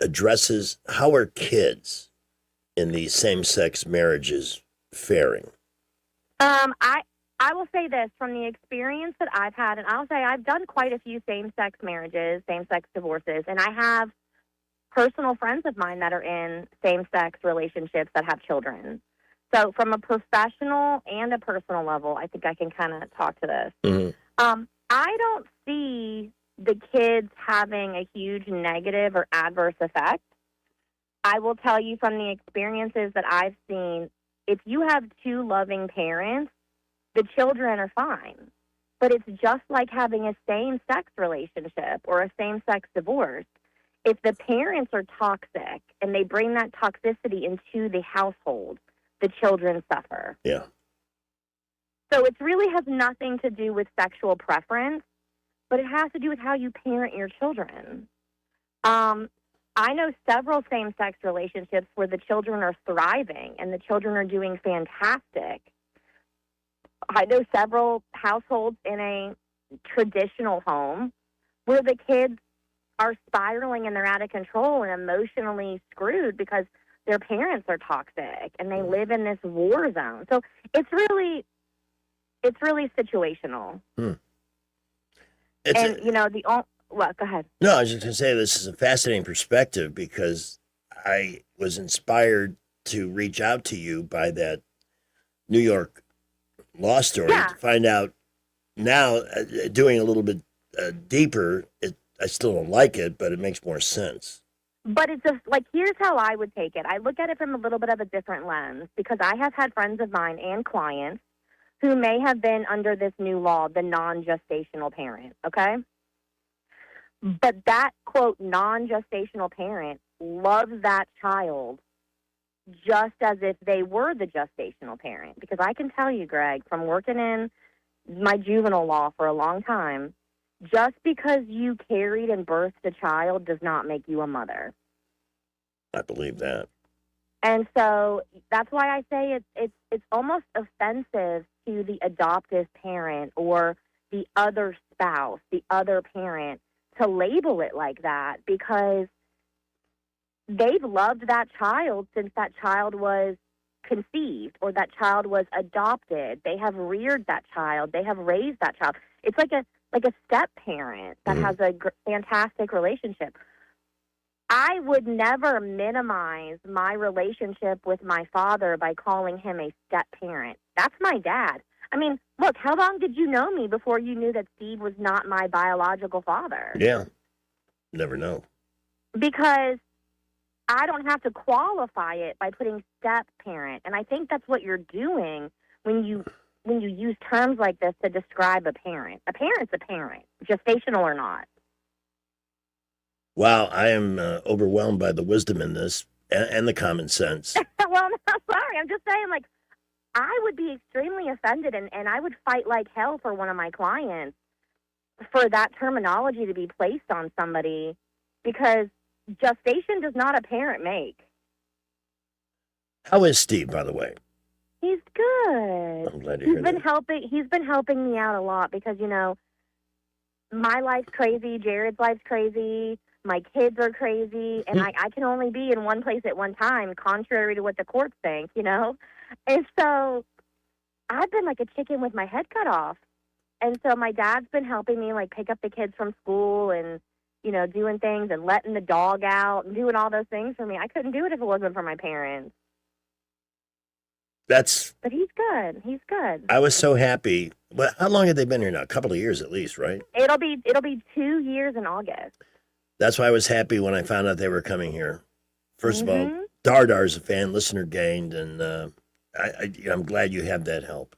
addresses how are kids in these same-sex marriages faring? I will say this from the experience that I've had, and I'll say I've done quite a few same-sex marriages, same-sex divorces, and I have personal friends of mine that are in same-sex relationships that have children. So from a professional and a personal level, I think I can kind of talk to this. Mm-hmm. I don't see the kids having a huge negative or adverse effect. I will tell you from the experiences that I've seen, if you have two loving parents, the children are fine. But it's just like having a same-sex relationship or a same-sex divorce. If the parents are toxic and they bring that toxicity into the household, the children suffer. Yeah. So it really has nothing to do with sexual preference, but it has to do with how you parent your children. I know several same-sex relationships where the children are thriving and the children are doing fantastic. I know several households in a traditional home where the kids are spiraling and they're out of control and emotionally screwed because their parents are toxic and they live in this war zone. So it's really situational. And go ahead. No, I was just going to say this is a fascinating perspective because I was inspired to reach out to you by that New York law story to find out now, doing a little bit deeper, I still don't like it, but it makes more sense. But it's here's how I would take it. I look at it from a little bit of a different lens because I have had friends of mine and clients who may have been under this new law, the non-gestational parent, okay? But that, quote, non-gestational parent loves that child just as if they were the gestational parent. Because I can tell you, Greg, from working in my juvenile law for a long time, just because you carried and birthed a child does not make you a mother. I believe that. And so that's why I say it's almost offensive to the adoptive parent or the other spouse, the other parent, to label it like that because they've loved that child since that child was conceived or that child was adopted. They have reared that child. They have raised that child. It's like a step parent that has a fantastic relationship. I would never minimize my relationship with my father by calling him a step parent. That's my dad. I mean, look, how long did you know me before you knew that Steve was not my biological father? Yeah. Never know. Because I don't have to qualify it by putting step parent. And I think that's what you're doing when you use terms like this to describe a parent. A parent's a parent, gestational or not. Wow, I am overwhelmed by the wisdom in this and the common sense. Well, I'm sorry. I'm just saying, I would be extremely offended and I would fight like hell for one of my clients for that terminology to be placed on somebody because gestation does not a parent make. How is Steve, by the way? He's good. I'm glad to hear that. He's been helping me out a lot because, my life's crazy, Jared's life's crazy, my kids are crazy, and I can only be in one place at one time, contrary to what the courts think, And so I've been like a chicken with my head cut off. And so my dad's been helping me pick up the kids from school and, doing things and letting the dog out and doing all those things for me. I couldn't do it if it wasn't for my parents. But he's good. He's good. I was so happy. Well, how long have they been here now? A couple of years at least, right? It'll be 2 years in August. That's why I was happy when I found out they were coming here. First of all, Dardar's a fan, listener gained, and I'm glad you have that help.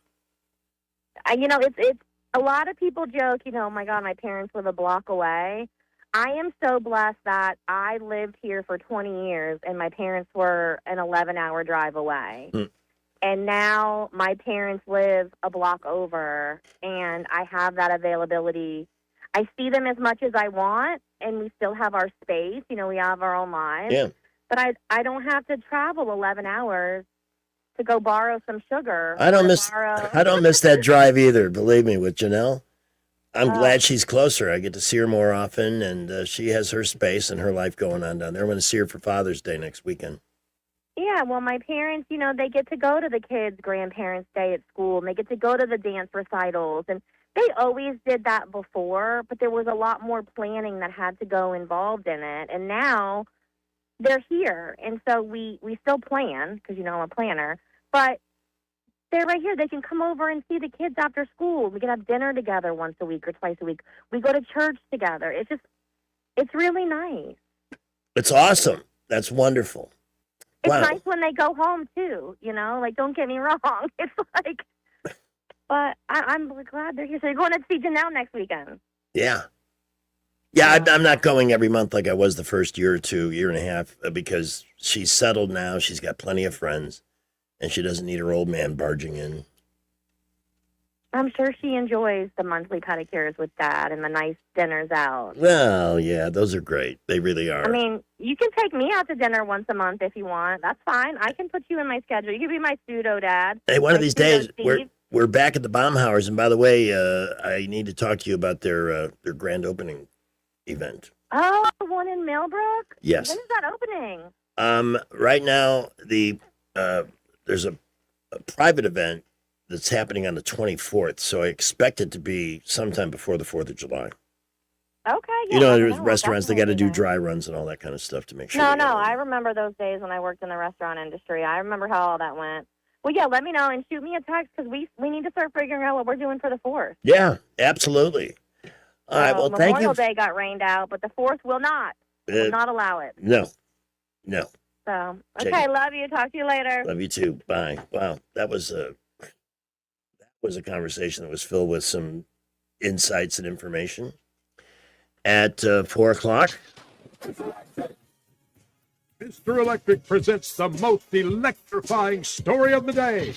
It's a lot of people joke, oh my God, my parents live a block away. I am so blessed that I lived here for 20 years and my parents were an 11-hour drive away. And now my parents live a block over and I have that availability. I see them as much as I want and we still have our space. We have our own lives. Yeah. But I don't have to travel 11 hours to go borrow some sugar. I don't miss that drive either, believe me, with Janelle. I'm glad she's closer. I get to see her more often, and she has her space and her life going on down there. I'm going to see her for Father's Day next weekend. Yeah, well, my parents, they get to go to the kids' grandparents' day at school, and they get to go to the dance recitals. And they always did that before, but there was a lot more planning that had to go involved in it. And now they're here, and so we still plan, because, I'm a planner, but they're right here. They can come over and see the kids after school. We can have dinner together once a week or twice a week. We go to church together. It's really nice. It's awesome. That's wonderful. It's Wow. nice when they go home, too, don't get me wrong. It's like, but I'm glad they're here. So you're going to see Janelle next weekend. Yeah. Yeah, I'm not going every month like I was the first year and a half, because she's settled now. She's got plenty of friends, and she doesn't need her old man barging in. I'm sure she enjoys the monthly pedicures with Dad and the nice dinners out. Well, yeah, those are great. They really are. I mean, you can take me out to dinner once a month if you want. That's fine. I can put you in my schedule. You can be my pseudo dad. Hey, one of these days, Steve. we're back at the Baumhauers, and by the way, I need to talk to you about their grand opening event. Oh, the one in Millbrook? Yes. When is that opening? Right now, there's a private event that's happening on the 24th, so I expect it to be sometime before the 4th of July. Okay, yeah. There's restaurants, they got to do dry runs and all that kind of stuff to make sure. No, I remember those days when I worked in the restaurant industry. I remember how all that went. Well, yeah, let me know and shoot me a text, because we need to start figuring out what we're doing for the 4th. Yeah, absolutely. All right, well, thank you. Memorial Day got rained out, but the 4th will not. Will not allow it. No. So, Check okay, it. love you. Talk to you later. Love you too. Bye. Wow, that was a conversation that was filled with some insights and information. At 4 o'clock, Mr. Electric presents the most electrifying story of the day.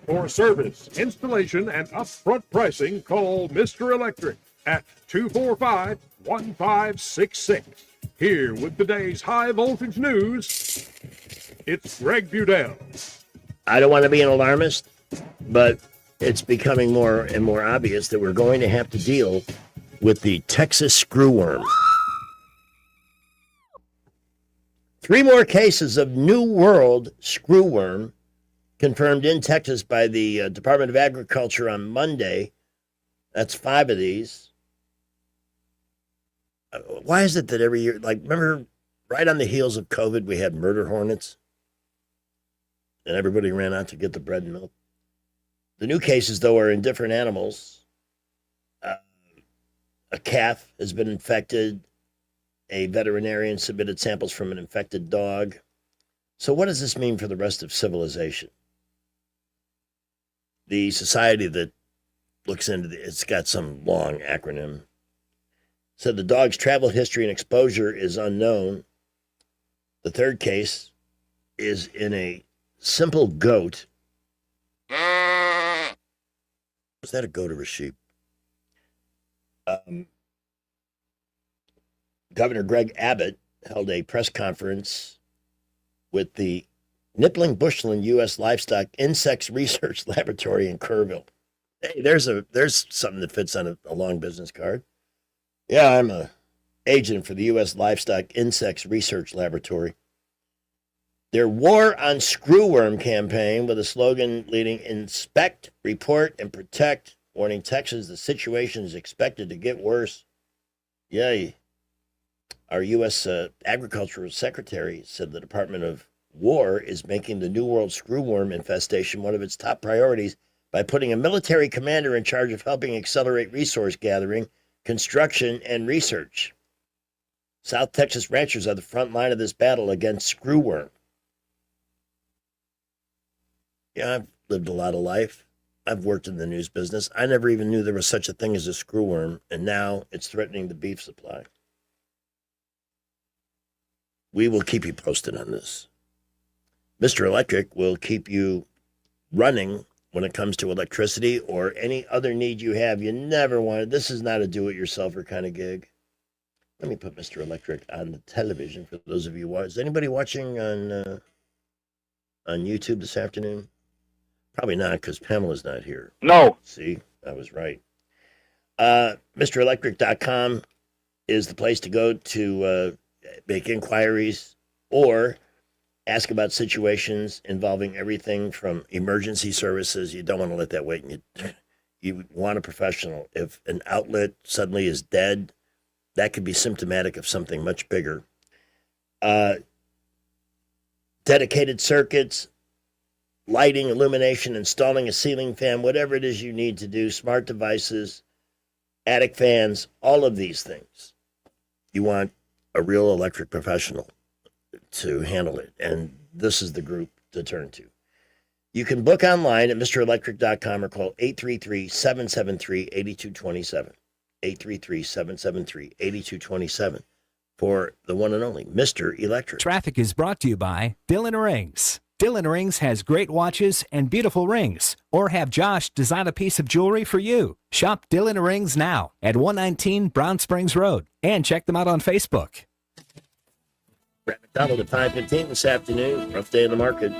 For service, installation, and upfront pricing, call Mr. Electric at 245-1566. Here with today's high voltage news, it's Greg Budell. I don't want to be an alarmist, but it's becoming more and more obvious that we're going to have to deal with the Texas screwworm. 3 more cases of New World screwworm confirmed in Texas by the Department of Agriculture on Monday. That's 5 of these. Why is it that every year, remember, right on the heels of COVID, we had murder hornets? And everybody ran out to get the bread and milk. The new cases, though, are in different animals. A calf has been infected. A veterinarian submitted samples from an infected dog. So what does this mean for the rest of civilization? The society that looks into it's got some long acronym. Said the dog's travel history and exposure is unknown. The 3rd case is in a simple goat. Was that a goat or a sheep? Governor Greg Abbott held a press conference with the Nippling-Bushland U.S. Livestock Insects Research Laboratory in Kerrville. Hey, there's something that fits on a long business card. Yeah, I'm a agent for the U.S. Livestock Insects Research Laboratory. Their War on Screwworm campaign with a slogan leading Inspect, Report, and Protect, warning Texans the situation is expected to get worse. Yay. Our U.S. Agricultural Secretary said the Department of War is making the New World screwworm infestation one of its top priorities by putting a military commander in charge of helping accelerate resource gathering, construction, and research. South Texas ranchers are the front line of this battle against screwworm. Yeah, I've lived a lot of life. I've worked in the news business. I never even knew there was such a thing as a screwworm, and now it's threatening the beef supply. We will keep you posted on this. Mr. Electric will keep you running when it comes to electricity or any other need you have. You never want this is not a do-it-yourselfer kind of gig. Let me put Mr. Electric on the television for those of you. Is anybody watching on YouTube this afternoon? Probably not, because Pamela's not here. No. See, I was right. MrElectric.com is the place to go to make inquiries or ask about situations involving everything from emergency services. You don't want to let that wait. You want a professional. If an outlet suddenly is dead, that could be symptomatic of something much bigger. Dedicated circuits, lighting, illumination, installing a ceiling fan, whatever it is you need to do, smart devices, attic fans, all of these things. You want a real electric professional to handle it, and this is the group to turn to. You can book online at MrElectric.com or call 833-773-8227. 833-773-8227 for the one and only Mr. Electric. Traffic is brought to you by Dillon Rings. Dillon Rings has great watches and beautiful rings. Or have Josh design a piece of jewelry for you. Shop Dillon Rings now at 119 Brown Springs Road and check them out on Facebook. Brad McDonald at 5:15 this afternoon. Rough day in the market.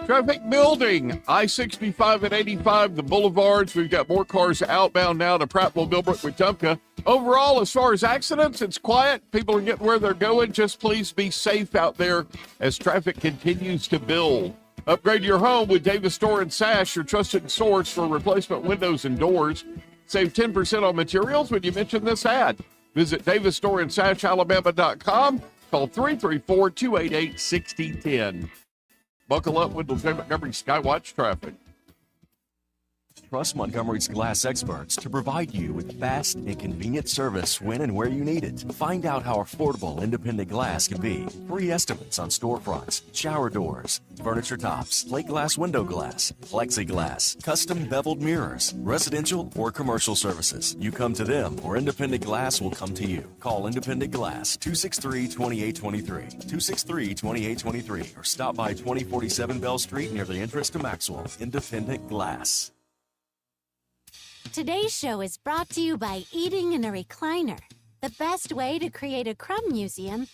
Traffic building, I-65 and 85, the boulevards. We've got more cars outbound now to Prattville, Millbrook, Wetumpka. Overall, as far as accidents, it's quiet. People are getting where they're going. Just please be safe out there as traffic continues to build. Upgrade your home with Davis Door and Sash, your trusted source for replacement windows and doors. Save 10% on materials when you mention this ad. Visit DavisDoorandSashAlabama.com. Call 334-288-6010. Buckle up with the Montgomery Skywatch traffic. Trust Montgomery's glass experts to provide you with fast and convenient service when and where you need it. Find out how affordable independent glass can be. Free estimates on storefronts, shower doors, furniture tops, plate glass window glass, plexiglass, custom beveled mirrors, residential or commercial services. You come to them or Independent Glass will come to you. Call Independent Glass 263-2823, 263-2823, or stop by 2047 Bell Street near the entrance to Maxwell. Independent Glass. Today's show is brought to you by Eating in a Recliner, the best way to create a crumb museum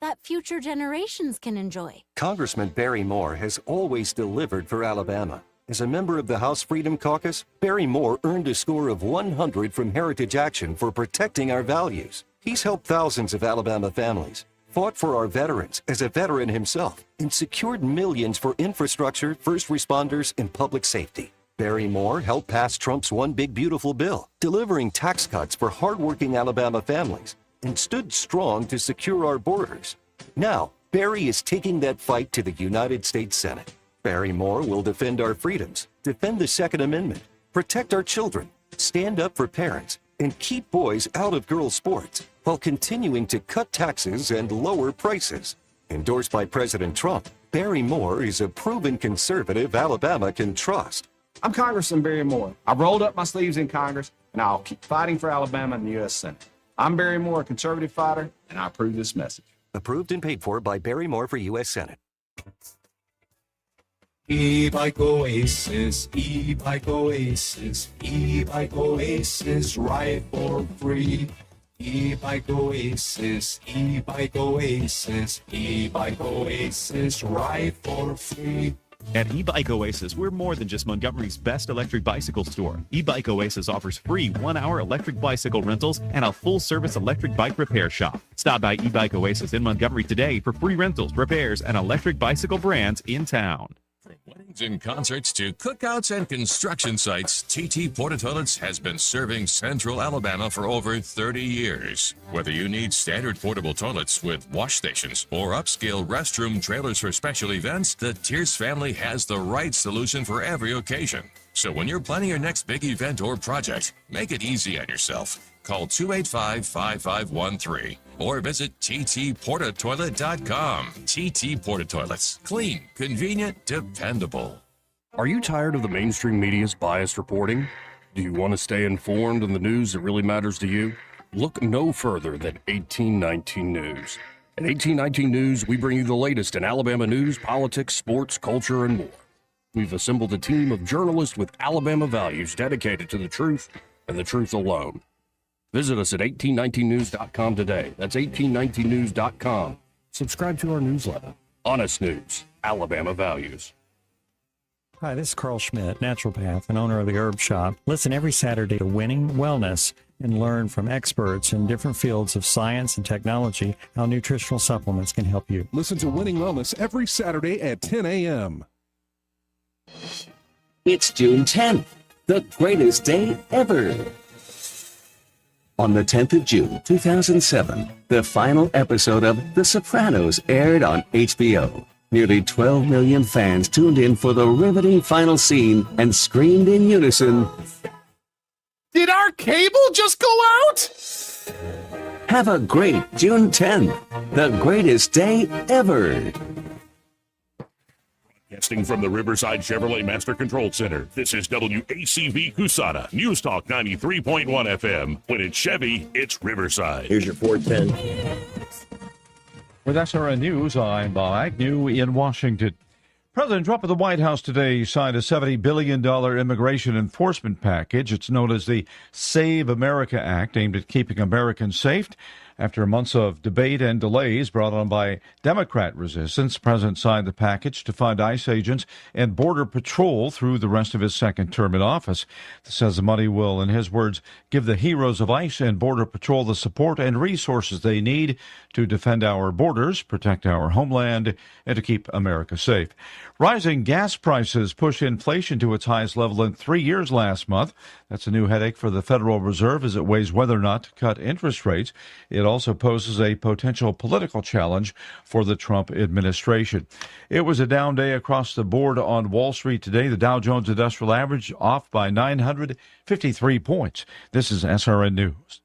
that future generations can enjoy. Congressman Barry Moore has always delivered for Alabama. As a member of the House Freedom Caucus, Barry Moore earned a score of 100 from Heritage Action for protecting our values. He's helped thousands of Alabama families, fought for our veterans as a veteran himself, and secured millions for infrastructure, first responders, and public safety. Barry Moore helped pass Trump's One Big Beautiful Bill, delivering tax cuts for hardworking Alabama families, and stood strong to secure our borders. Now, Barry is taking that fight to the United States Senate. Barry Moore will defend our freedoms, defend the Second Amendment, protect our children, stand up for parents, and keep boys out of girls' sports, while continuing to cut taxes and lower prices. Endorsed by President Trump, Barry Moore is a proven conservative Alabama can trust. I'm Congressman Barry Moore. I've rolled up my sleeves in Congress, and I'll keep fighting for Alabama in the U.S. Senate. I'm Barry Moore, a conservative fighter, and I approve this message. Approved and paid for by Barry Moore for U.S. Senate. E-Bike Oasis, E-Bike Oasis, E-Bike Oasis, ride for free. E-Bike Oasis, E-Bike Oasis, E-Bike Oasis, ride for free. At eBike Oasis, we're more than just Montgomery's best electric bicycle store. eBike Oasis offers free 1-hour electric bicycle rentals and a full-service electric bike repair shop. Stop by eBike Oasis in Montgomery today for free rentals, repairs, and electric bicycle brands in town. From weddings and concerts to cookouts and construction sites, TT Porta Toilets has been serving Central Alabama for over 30 years. Whether you need standard portable toilets with wash stations or upscale restroom trailers for special events, the Tierce family has the right solution for every occasion. So when you're planning your next big event or project, make it easy on yourself. Call 285-5513 or visit ttportatoilet.com. TT Porta Toilets. Clean, convenient, dependable. Are you tired of the mainstream media's biased reporting? Do you want to stay informed on the news that really matters to you? Look no further than 1819 News. At 1819 News, we bring you the latest in Alabama news, politics, sports, culture, and more. We've assembled a team of journalists with Alabama values dedicated to the truth and the truth alone. Visit us at 1819news.com today. That's 1819news.com. Subscribe to our newsletter. Honest News, Alabama Values. Hi, this is Carl Schmidt, naturopath and owner of the Herb Shop. Listen every Saturday to Winning Wellness and learn from experts in different fields of science and technology how nutritional supplements can help you. Listen to Winning Wellness every Saturday at 10 a.m. It's June 10th, the greatest day ever. On the 10th of June, 2007, the final episode of The Sopranos aired on HBO. Nearly 12 million fans tuned in for the riveting final scene and screamed in unison, Did our cable just go out? "Have a great June 10th, the greatest day ever." Broadcasting from the Riverside Chevrolet Master Control Center, this is WACV Cusana, News Talk 93.1 FM. When it's Chevy, it's Riverside. Here's your 410. With SRN News, I'm Bob Agnew in Washington. President Trump at the White House today signed a $70 billion immigration enforcement package. It's known as the Save America Act, aimed at keeping Americans safe. After months of debate and delays brought on by Democrat resistance, the president signed the package to fund ICE agents and Border Patrol through the rest of his second term in office. It says the money will, in his words, give the heroes of ICE and Border Patrol the support and resources they need to defend our borders, protect our homeland, and to keep America safe. Rising gas prices push inflation to its highest level in 3 years last month. That's a new headache for the Federal Reserve as it weighs whether or not to cut interest rates. It also poses a potential political challenge for the Trump administration. It was a down day across the board on Wall Street today. The Dow Jones Industrial Average off by 953 points. This is SRN News.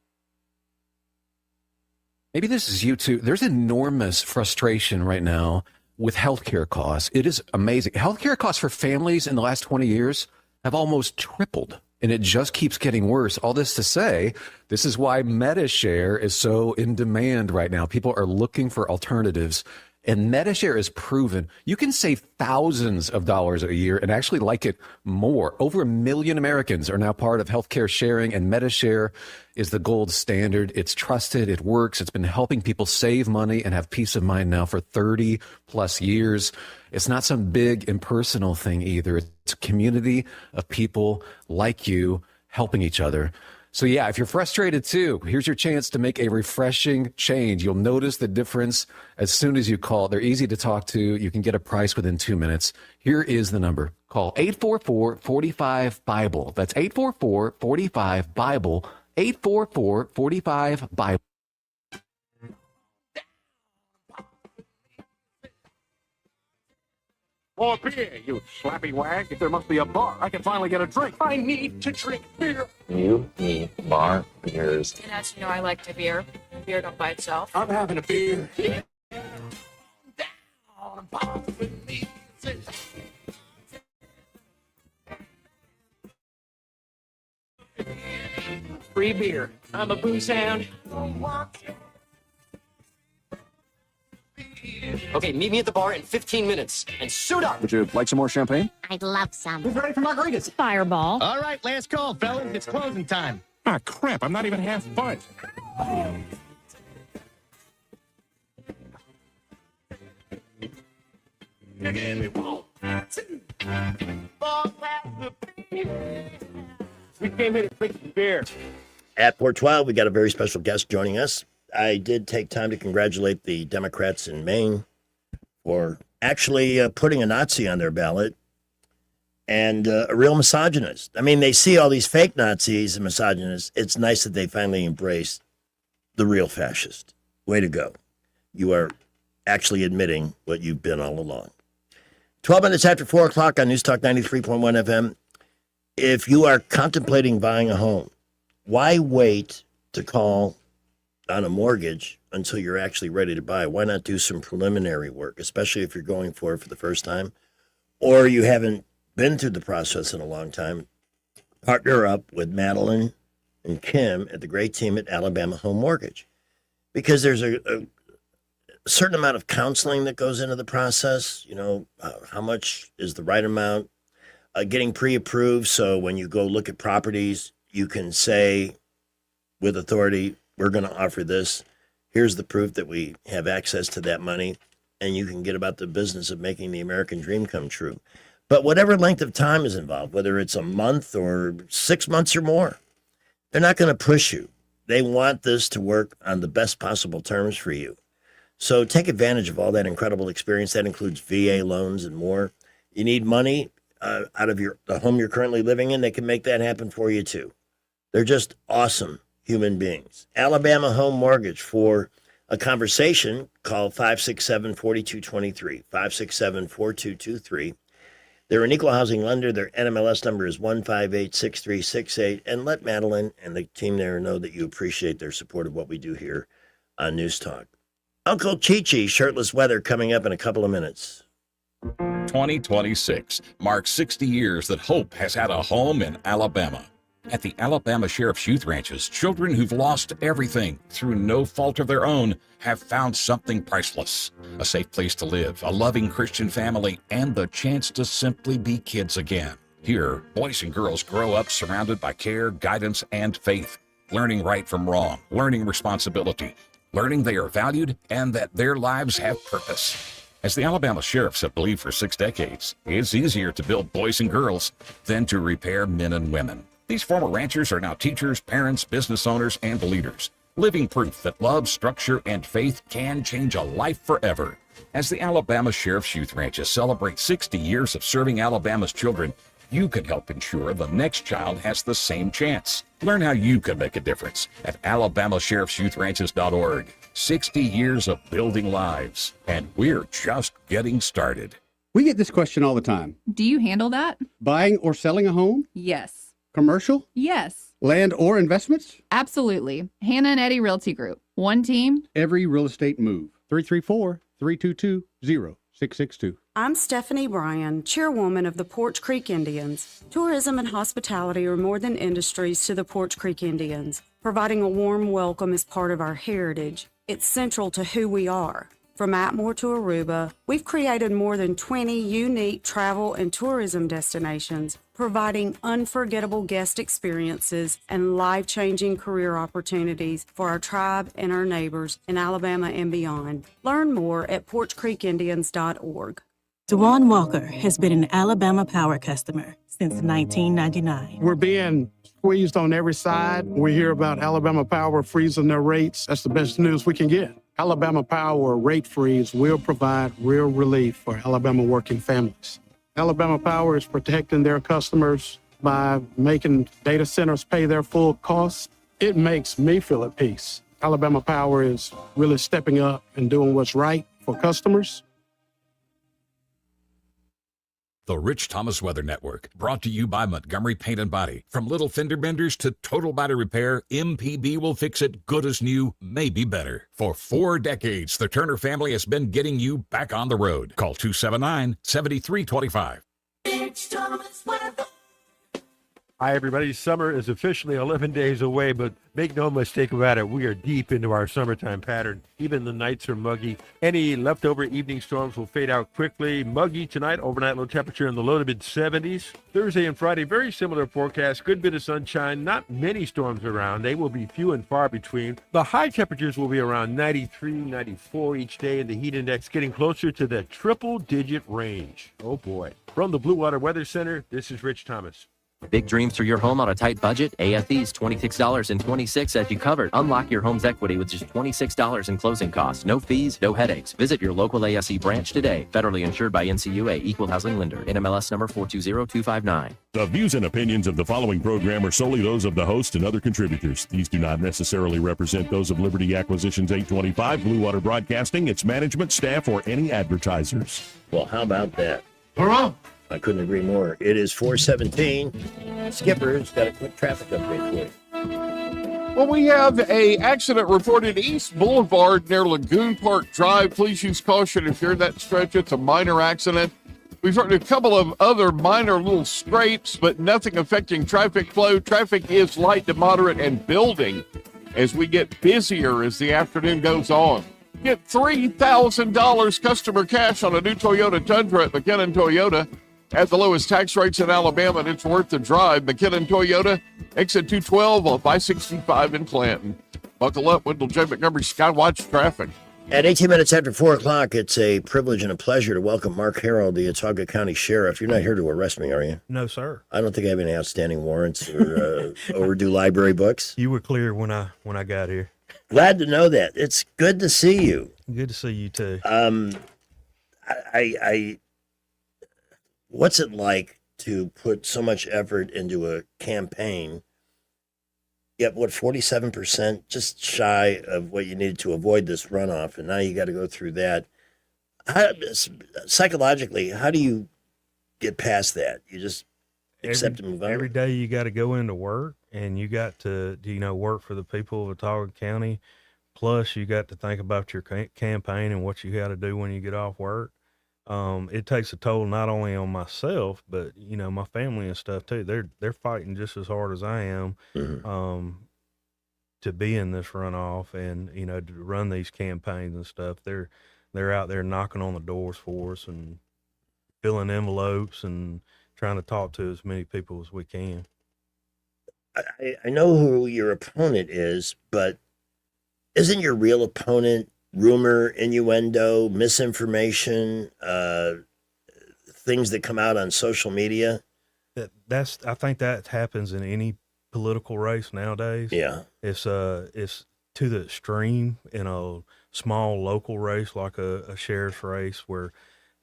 Maybe this is you too. There's enormous frustration right now with healthcare costs. It is amazing. Healthcare costs for families in the last 20 years have almost tripled, and it just keeps getting worse. All this to say, this is why MediShare is so in demand right now. People are looking for alternatives, and MediShare is proven you can save thousands of dollars a year and actually like it more. Over 1 million Americans are now part of healthcare sharing, and MediShare is the gold standard. It's trusted. It works. It's been helping people save money and have peace of mind now for 30 plus years. It's not some big impersonal thing either. It's a community of people like you helping each other. So yeah, if you're frustrated too, here's your chance to make a refreshing change. You'll notice the difference as soon as you call. They're easy to talk to. You can get a price within 2 minutes. Here is the number. Call 844-45-BIBLE. That's 844-45-BIBLE. 844-45-BIBLE. More beer, you slappy wag. If there must be a bar, I can finally get a drink. I need to drink beer. You need bar beers. And as you know, I like to beer. Beer don't by itself. I'm having a beer. Free beer. I'm a booze hound. Okay, meet me at the bar in 15 minutes and suit up. Would you like some more champagne? I'd love some. Who's ready for margaritas? Fireball. All right, last call, fellas. It's closing time. Ah, crap, I'm not even half butt. We came here to drink some beer. At 412, we got a very special guest joining us. I did take time to congratulate the Democrats in Maine for actually putting a Nazi on their ballot and a real misogynist. I mean, they see all these fake Nazis and misogynists. It's nice that they finally embrace the real fascist. Way to go. You are actually admitting what you've been all along. 12 minutes after 4 o'clock on News Talk 93.1 FM. If you are contemplating buying a home, why wait to call on a mortgage until you're actually ready to buy? Why not do some preliminary work, especially if you're going for it for the first time or you haven't been through the process in a long time? Partner up with Madeline and Kim at the great team at Alabama Home Mortgage, because there's a certain amount of counseling that goes into the process. You know, how much is the right amount? Getting pre-approved, so when you go look at properties, you can say with authority, we're going to offer this. Here's the proof that we have access to that money, and you can get about the business of making the American dream come true. But whatever length of time is involved, whether it's a month or 6 months or more, They're not going to push you. They want this to work on the best possible terms for you. So take advantage of all that incredible experience. That includes VA loans and more. You need money out of the home you're currently living in, they can make that happen for you too. They're just awesome human beings. Alabama Home Mortgage. For a conversation, call 567-4223, 567-4223. They're an equal housing lender. Their NMLS number is 1586368. And let Madeline and the team there know that you appreciate their support of what we do here on News Talk. Uncle Chi-Chi, shirtless weather, coming up in a couple of minutes. 2026 marks 60 years that hope has had a home in Alabama. At the Alabama Sheriff's Youth Ranches, children who've lost everything through no fault of their own have found something priceless. A safe place to live, a loving Christian family, and the chance to simply be kids again. Here, boys and girls grow up surrounded by care, guidance, and faith, learning right from wrong, learning responsibility, learning they are valued and that their lives have purpose. As the Alabama Sheriffs have believed for 6 decades, it's easier to build boys and girls than to repair men and women. These former ranchers are now teachers, parents, business owners, and leaders, living proof that love, structure, and faith can change a life forever. As the Alabama Sheriff's Youth Ranches celebrate 60 years of serving Alabama's children, you can help ensure the next child has the same chance. Learn how you can make a difference at alabamasheriffsyouthranches.org. 60 years of building lives, and we're just getting started. We get this question all the time. Do you handle that? Buying or selling a home? Yes. Commercial? Yes. Land or investments? Absolutely. Hannah and Eddie Realty Group. One team. Every real estate move. 334-322-0662. I'm Stephanie Bryan, chairwoman of the Porch Creek Indians. Tourism and hospitality are more than industries to the Porch Creek Indians. Providing a warm welcome is part of our heritage. It's central to who we are. From Atmore to Aruba, we've created more than 20 unique travel and tourism destinations, providing unforgettable guest experiences and life-changing career opportunities for our tribe and our neighbors in Alabama and beyond. Learn more at porchcreekindians.org. Dewan Walker has been an Alabama Power customer since 1999. We're being squeezed on every side. We hear about Alabama Power freezing their rates. That's the best news we can get. Alabama Power rate freeze will provide real relief for Alabama working families. Alabama Power is protecting their customers by making data centers pay their full costs. It makes me feel at peace. Alabama Power is really stepping up and doing what's right for customers. The Rich Thomas Weather Network, brought to you by Montgomery Paint and Body. From little fender benders to total body repair, MPB will fix it good as new, maybe better. For 4 decades, the Turner family has been getting you back on the road. Call 279-7325. Rich Thomas Weather. Hi, everybody. Summer is officially 11 days away, but make no mistake about it, we are deep into our summertime pattern. Even the nights are muggy. Any leftover evening storms will fade out quickly. Muggy tonight, overnight low temperature in the low to mid 70s. Thursday and Friday, very similar forecast. Good bit of sunshine, not many storms around. They will be few and far between. The high temperatures will be around 93, 94 each day, and the heat index getting closer to the triple-digit range. Oh, boy. From the Blue Water Weather Center, this is Rich Thomas. Big dreams for your home on a tight budget? AFE's $26.26 as you covered. Unlock your home's equity with just $26 in closing costs. No fees, no headaches. Visit your local ASE branch today. Federally insured by NCUA, Equal Housing Lender. NMLS number 420259. The views and opinions of the following program are solely those of the host and other contributors. These do not necessarily represent those of Liberty Acquisitions 825, Blue Water Broadcasting, its management, staff, or any advertisers. Well, how about that? I couldn't agree more. It is 4:17. Skipper's got a quick traffic update for you. Well, we have a accident reported East Boulevard near Lagoon Park Drive. Please use caution if you're in that stretch. It's a minor accident. We've heard a couple of other minor little scrapes, but nothing affecting traffic flow. Traffic is light to moderate and building as we get busier as the afternoon goes on. Get $3,000 customer cash on a new Toyota Tundra at McKinnon Toyota. At the lowest tax rates in Alabama, and it's worth the drive. McKinnon Toyota, exit 212 off I-65 in Clanton. Buckle up, Wendell J. Montgomery Skywatch traffic. At 18 minutes after 4 o'clock, it's a privilege and a pleasure to welcome Mark Harrell, the Watauga County Sheriff. You're not here to arrest me, are you? No, sir. I don't think I have any outstanding warrants or overdue library books. You were clear when I got here. Glad to know that. It's good to see you. Good to see you too. What's it like to put so much effort into a campaign, yet 47%, just shy of what you needed to avoid this runoff, and now you got to go through that. Psychologically, how do you get past that? You just accept and move on? Every day you got to go into work, and you got to, work for the people of Watauga County. Plus, you got to think about your campaign and what you got to do when you get off work. It takes a toll not only on myself, but my family and stuff too. They're fighting just as hard as I am to be in this runoff and to run these campaigns and stuff. They're out there knocking on the doors for us and filling envelopes and trying to talk to as many people as we can. I know who your opponent is, but isn't your real opponent rumor, innuendo, misinformation, things that come out on social media? I think that happens in any political race nowadays. Yeah. It's to the extreme in a small local race like a sheriff's race where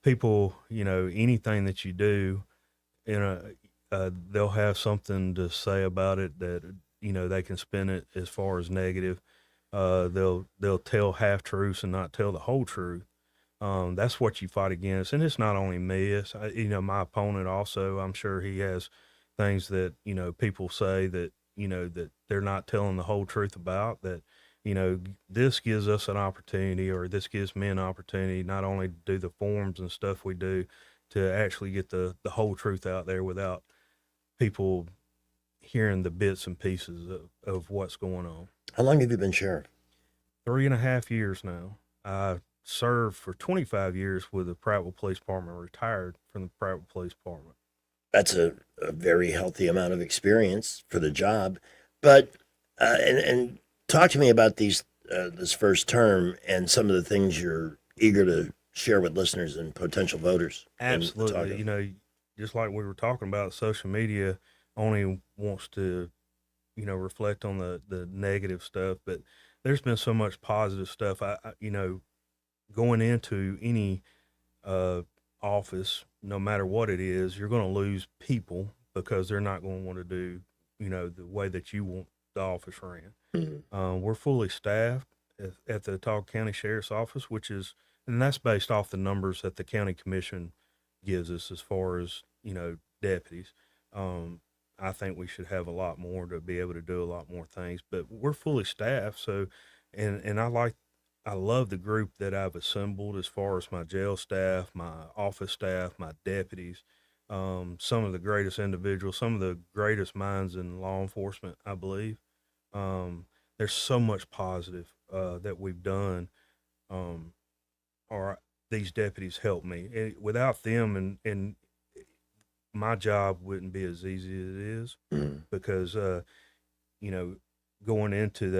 people, anything that you do, they'll have something to say about it that, they can spin it as far as negative. They'll tell half truths and not tell the whole truth. That's what you fight against. And it's not only me, it's, my opponent also, I'm sure he has things that, people say that, that they're not telling the whole truth about, that, this gives us an opportunity, or this gives me an opportunity, not only to do the forms and stuff we do, to actually get the whole truth out there without people hearing the bits and pieces of what's going on. How long have you been sheriff? 3.5 years now. I served for 25 years with the Prattville Police Department, retired from the Prattville Police Department. That's a very healthy amount of experience for the job. But, and talk to me about this first term and some of the things you're eager to share with listeners and potential voters. Absolutely. Just like we were talking about, social media only wants to, reflect on the negative stuff, but there's been so much positive stuff. I going into any office, no matter what it is, you're going to lose people because they're not going to want to do, the way that you want the office ran. Mm-hmm. We're fully staffed at the Watauga County Sheriff's Office, and that's based off the numbers that the county commission gives us as far as, deputies. I think we should have a lot more to be able to do a lot more things, but we're fully staffed. So, and I love the group that I've assembled as far as my jail staff, my office staff, my deputies, some of the greatest individuals, some of the greatest minds in law enforcement, I believe. There's so much positive that we've done. These deputies help me. Without them, and my job wouldn't be as easy as it is, because, going into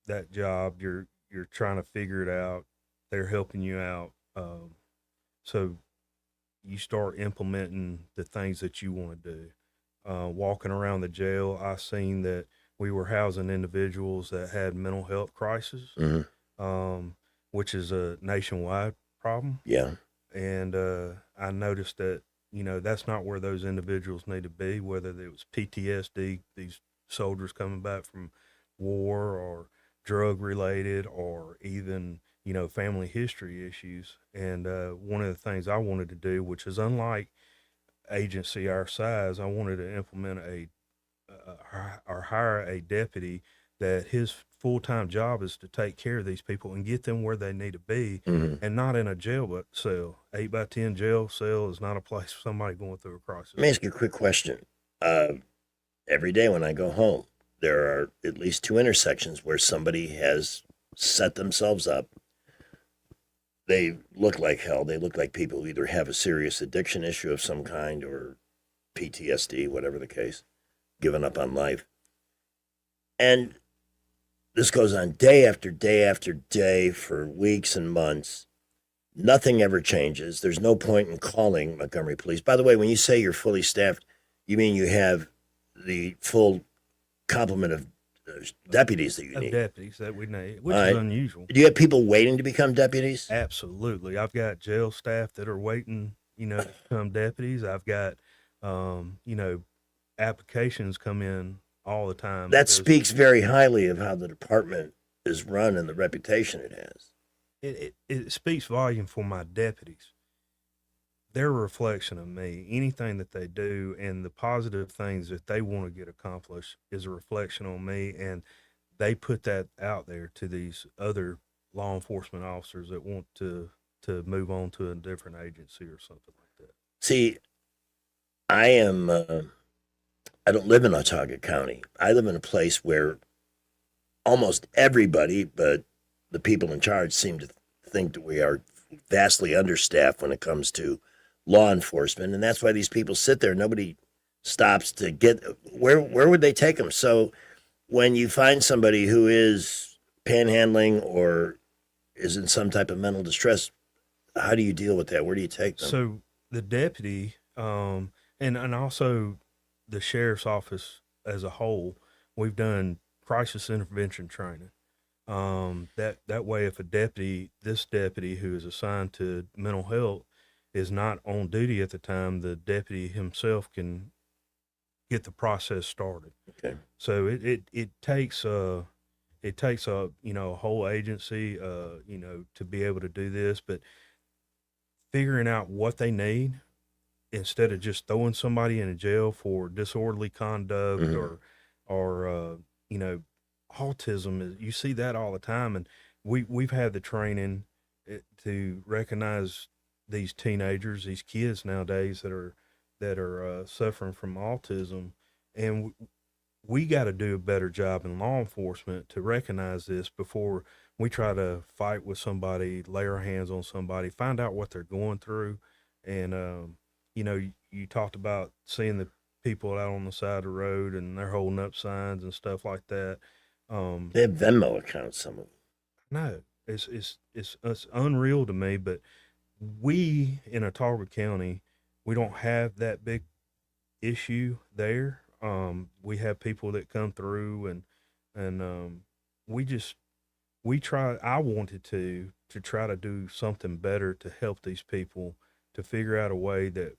that job, you're trying to figure it out. They're helping you out. So you start implementing the things that you want to do. Walking around the jail, I seen that we were housing individuals that had mental health crisis, which is a nationwide problem. Yeah. And I noticed that, that's not where those individuals need to be, whether it was PTSD, these soldiers coming back from war, or drug related, or even, family history issues. And one of the things I wanted to do, which is unlike agency our size, I wanted to implement or hire a deputy that his full-time job is to take care of these people and get them where they need to be, and not in a jail cell. 8x10 jail cell is not a place for somebody going through a crisis. Let me ask you a quick question. Every day when I go home, there are at least 2 intersections where somebody has set themselves up. They look like hell. They look like people who either have a serious addiction issue of some kind or PTSD, whatever the case, given up on life. And This goes on day after day after day for weeks and months. Nothing ever changes. There's no point in calling Montgomery Police. By the way, when you say you're fully staffed, you mean you have the full complement of deputies that you need? Deputies that we need, which is unusual. Do you have people waiting to become deputies? Absolutely. I've got jail staff that are waiting, to become deputies. I've got, applications come in all the time. That speaks very highly of how the department is run and the reputation it has. It speaks volume for my deputies. They're a reflection of me. Anything that they do and the positive things that they want to get accomplished is a reflection on me, and they put that out there to these other law enforcement officers that want to move on to a different agency or something like that. See, I don't live in Autauga County. I live in a place where almost everybody, but the people in charge, seem to think that we are vastly understaffed when it comes to law enforcement, and that's why these people sit there. Nobody stops to get where would they take them? So when you find somebody who is panhandling or is in some type of mental distress, how do you deal with that? Where do you take them? So the deputy, and also the sheriff's office as a whole, we've done crisis intervention training. That way, if this deputy who is assigned to mental health is not on duty at the time, the deputy himself can get the process started. Okay. So it takes a whole agency to be able to do this, but figuring out what they need instead of just throwing somebody in a jail for disorderly conduct or autism. You see that all the time, and we've had the training to recognize these teenagers, these kids nowadays that are suffering from autism, and we got to do a better job in law enforcement to recognize this before we try to fight with somebody, lay our hands on somebody, find out what they're going through. And you talked about seeing the people out on the side of the road and they're holding up signs and stuff like that. They have Venmo accounts, some of them. No, it's unreal to me, but we in Autauga County, we don't have that big issue there. We have people that come through and we try. I wanted to try to do something better to help these people to figure out a way that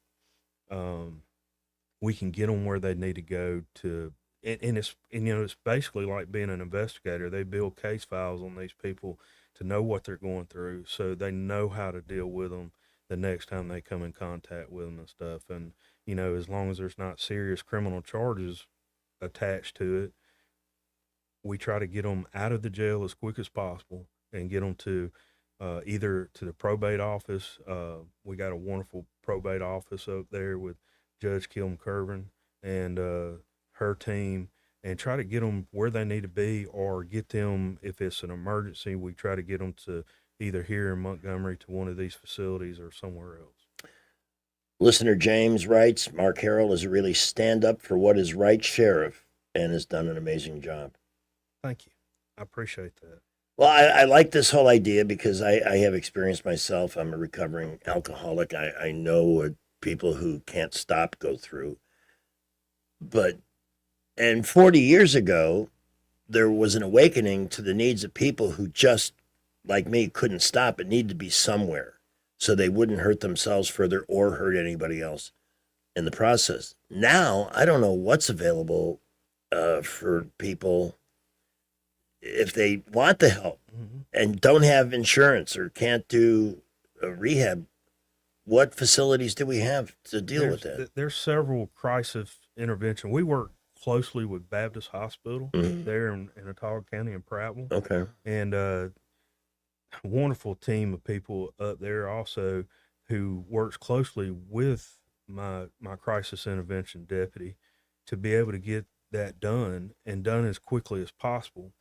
we can get them where they need to go to. And it's basically like being an investigator. They build case files on these people to know what they're going through, so they know how to deal with them the next time they come in contact with them and stuff. And as long as there's not serious criminal charges attached to it, we try to get them out of the jail as quick as possible and get them to either to the probate office. We got a wonderful probate office up there with Judge Kilm Curvin and her team, and try to get them where they need to be, or get them, if it's an emergency, we try to get them to either here in Montgomery to one of these facilities or somewhere else. Listener James writes, Mark Harrell is a really stand up for what is right sheriff and has done an amazing job. Thank you. I appreciate that. Well, I like this whole idea because I have experience myself. I'm a recovering alcoholic. I know what people who can't stop go through. And 40 years ago, there was an awakening to the needs of people who just, like me, couldn't stop. It needed to be somewhere so they wouldn't hurt themselves further or hurt anybody else in the process. Now, I don't know what's available for people if they want the help and don't have insurance or can't do a rehab. What facilities do we have to deal with that? There's several crisis intervention. We work closely with Baptist Hospital there in Autauga County in Prattville. Okay. And a wonderful team of people up there also who works closely with my crisis intervention deputy to be able to get that done and done as quickly as possible.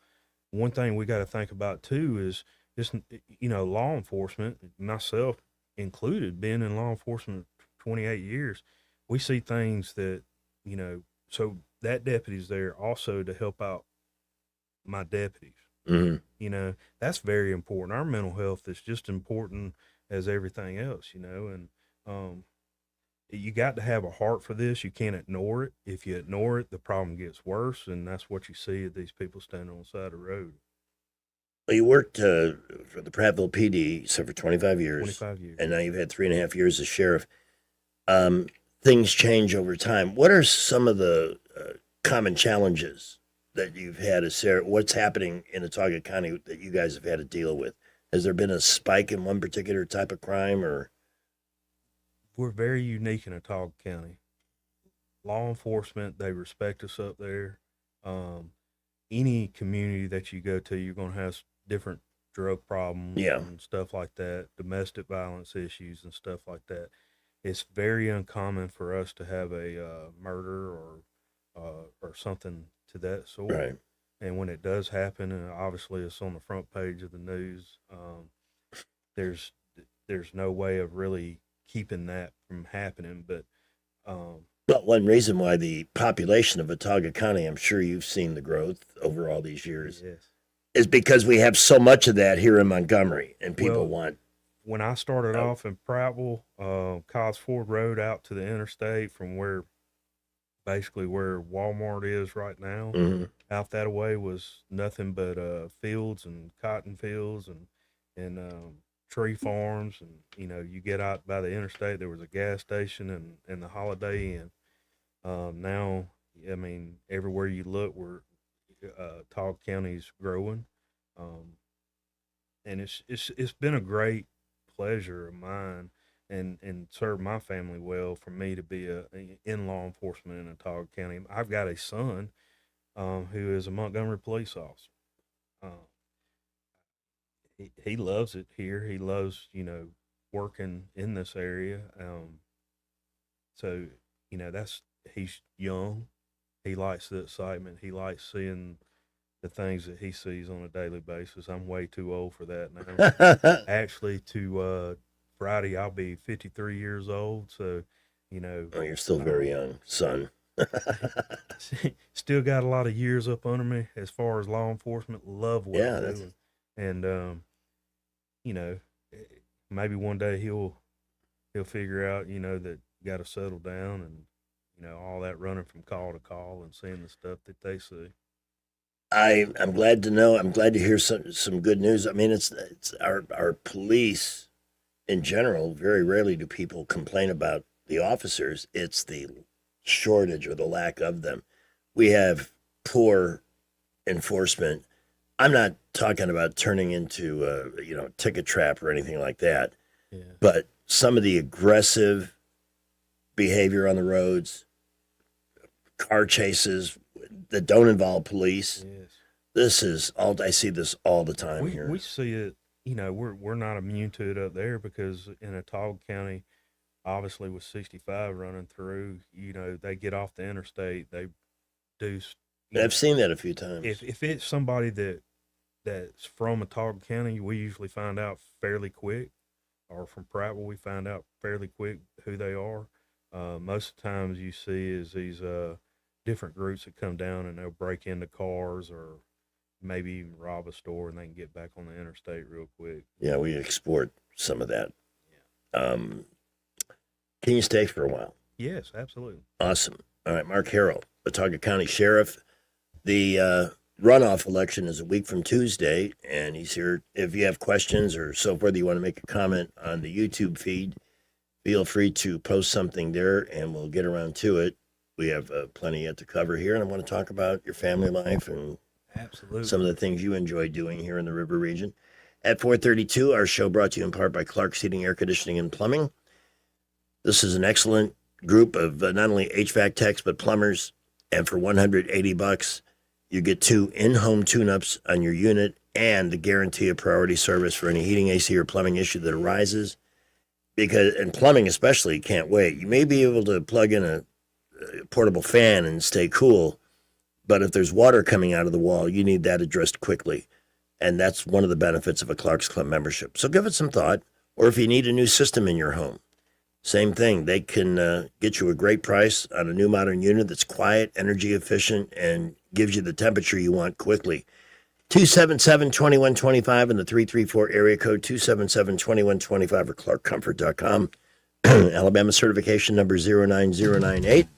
One thing we got to think about too is just, law enforcement, myself included, being in law enforcement 28 years, we see things that, so that deputy's there also to help out my deputies. Mhm. You know, that's very important. Our mental health is just important as everything else, you know, and you got to have a heart for this. You can't ignore it. If you ignore it, the problem gets worse, and that's what you see of these people standing on the side of the road. Well, you worked for the Prattville PD, so for 25 years. 25 years. And now you've had 3.5 years as sheriff. Things change over time. What are some of the common challenges that you've had as sheriff? What's happening in Autauga County that you guys have had to deal with? Has there been a spike in one particular type of crime, or? We're very unique in Autauga County. Law enforcement, they respect us up there. Any community that you go to, you're going to have different drug problems and stuff like that, domestic violence issues and stuff like that. It's very uncommon for us to have a murder or something to that sort. Right. And when it does happen, and obviously it's on the front page of the news, there's no way of really keeping that from happening. But one reason why the population of Autauga County, I'm sure you've seen the growth over all these years, is because we have so much of that here in Montgomery, and people want. When I started off in Prattville, Cos Ford Road out to the interstate from where Walmart is right now, out that way was nothing but fields and cotton fields and tree farms. And, you know, you get out by the interstate, there was a gas station and the Holiday Inn. Now, I mean, everywhere you look, Autauga County's growing. And it's been a great pleasure of mine and served my family well for me to be in law enforcement in Autauga County. I've got a son who is a Montgomery police officer. He loves it here. He loves, you know, working in this area. So, you know, he's young. He likes the excitement. He likes seeing the things that he sees on a daily basis. I'm way too old for that now. Actually, Friday, I'll be 53 years old. So, you know. Oh, you're still very young, son. Still got a lot of years up under me as far as law enforcement. Love what I'm doing. And, you know, maybe one day he'll figure out, you know, that you got to settle down and, you know, all that running from call to call and seeing the stuff that they see. I'm glad to know. I'm glad to hear some good news. I mean, it's our police in general. Very rarely do people complain about the officers. It's the shortage or the lack of them. We have poor enforcement. I'm not talking about turning into a ticket trap or anything like that. Yeah. But some of the aggressive behavior on the roads, car chases that don't involve police. Yes. This is all. I see this all the time here. We see it. You know, we're not immune to it up there because in Autauga County, obviously with 65 running through, you know, they get off the interstate. They do. I've seen that a few times. If it's somebody that's from Autauga County, we usually find out fairly quick, or from Prattville, we find out fairly quick who they are. Most of the times you see is these different groups that come down and they'll break into cars or maybe even rob a store and they can get back on the interstate real quick. Yeah, we export some of that. Yeah. Can you stay for a while? Yes, absolutely. Awesome. All right, Mark Harrell, Autauga County Sheriff. The runoff election is a week from Tuesday, and he's here. If you have questions or so forth, you want to make a comment on the YouTube feed, feel free to post something there, and we'll get around to it. We have plenty yet to cover here, and I want to talk about your family life and some of the things you enjoy doing here in the River Region. At 4:32, our show brought to you in part by Clark's Heating, Air Conditioning, and Plumbing. This is an excellent group of not only HVAC techs, but plumbers, and for $180, you get 2 in-home tune-ups on your unit and the guarantee of priority service for any heating, AC, or plumbing issue that arises. And plumbing especially can't wait. You may be able to plug in a portable fan and stay cool, but if there's water coming out of the wall, you need that addressed quickly. And that's one of the benefits of a Clark's Club membership. So give it some thought. Or if you need a new system in your home, same thing. They can get you a great price on a new modern unit that's quiet, energy efficient, and gives you the temperature you want quickly. 277-2125 and the 334 area code 277-2125 or clarkcomfort.com. Alabama certification number 09098.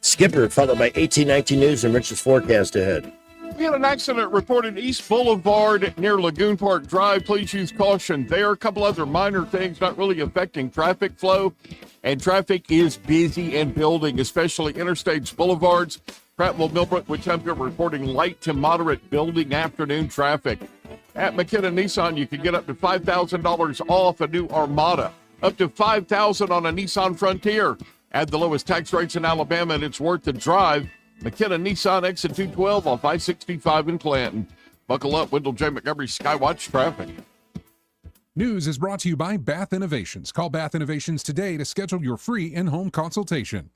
Skipper, followed by 1819 News and Rich's forecast ahead. We had an accident reported East Boulevard near Lagoon Park Drive. Please use caution there. A couple other minor things not really affecting traffic flow. And traffic is busy and building, especially interstates, boulevards. Prattville, Millbrook, Wetumpka reporting light to moderate building afternoon traffic. At McKenna Nissan, you can get up to $5,000 off a new Armada. Up to $5,000 on a Nissan Frontier. Add the lowest tax rates in Alabama, and it's worth the drive. McKenna Nissan exit 212 off I-65 in Clanton. Buckle up, Wendell J. Montgomery Skywatch traffic. News is brought to you by Bath Innovations. Call Bath Innovations today to schedule your free in-home consultation.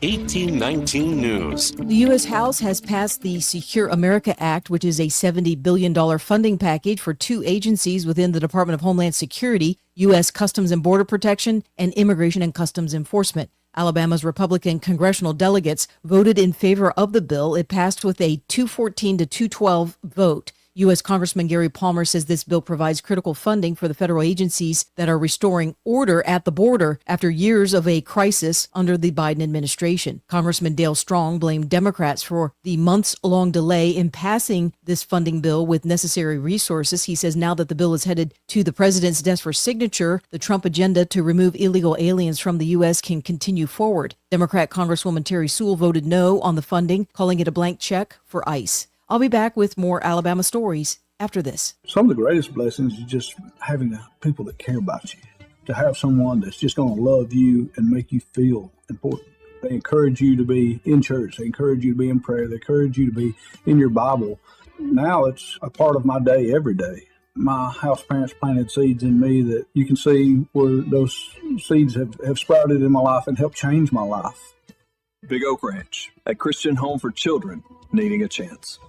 1819 News. The U.S. House has passed the Secure America Act, which is a $70 billion funding package for two agencies within the Department of Homeland Security, U.S. Customs and Border Protection, and Immigration and Customs Enforcement. Alabama's Republican congressional delegates voted in favor of the bill. It passed with a 214 to 212 vote. U.S. Congressman Gary Palmer says this bill provides critical funding for the federal agencies that are restoring order at the border after years of a crisis under the Biden administration. Congressman Dale Strong blamed Democrats for the months-long delay in passing this funding bill with necessary resources. He says now that the bill is headed to the president's desk for signature, the Trump agenda to remove illegal aliens from the U.S. can continue forward. Democrat Congresswoman Terry Sewell voted no on the funding, calling it a blank check for ICE. I'll be back with more Alabama stories after this. Some of the greatest blessings is just having people that care about you, to have someone that's just going to love you and make you feel important. They encourage you to be in church. They encourage you to be in prayer. They encourage you to be in your Bible. Now it's a part of my day every day. My house parents planted seeds in me that you can see where those seeds have sprouted in my life and helped change my life. Big Oak Ranch, a Christian home for children needing a chance.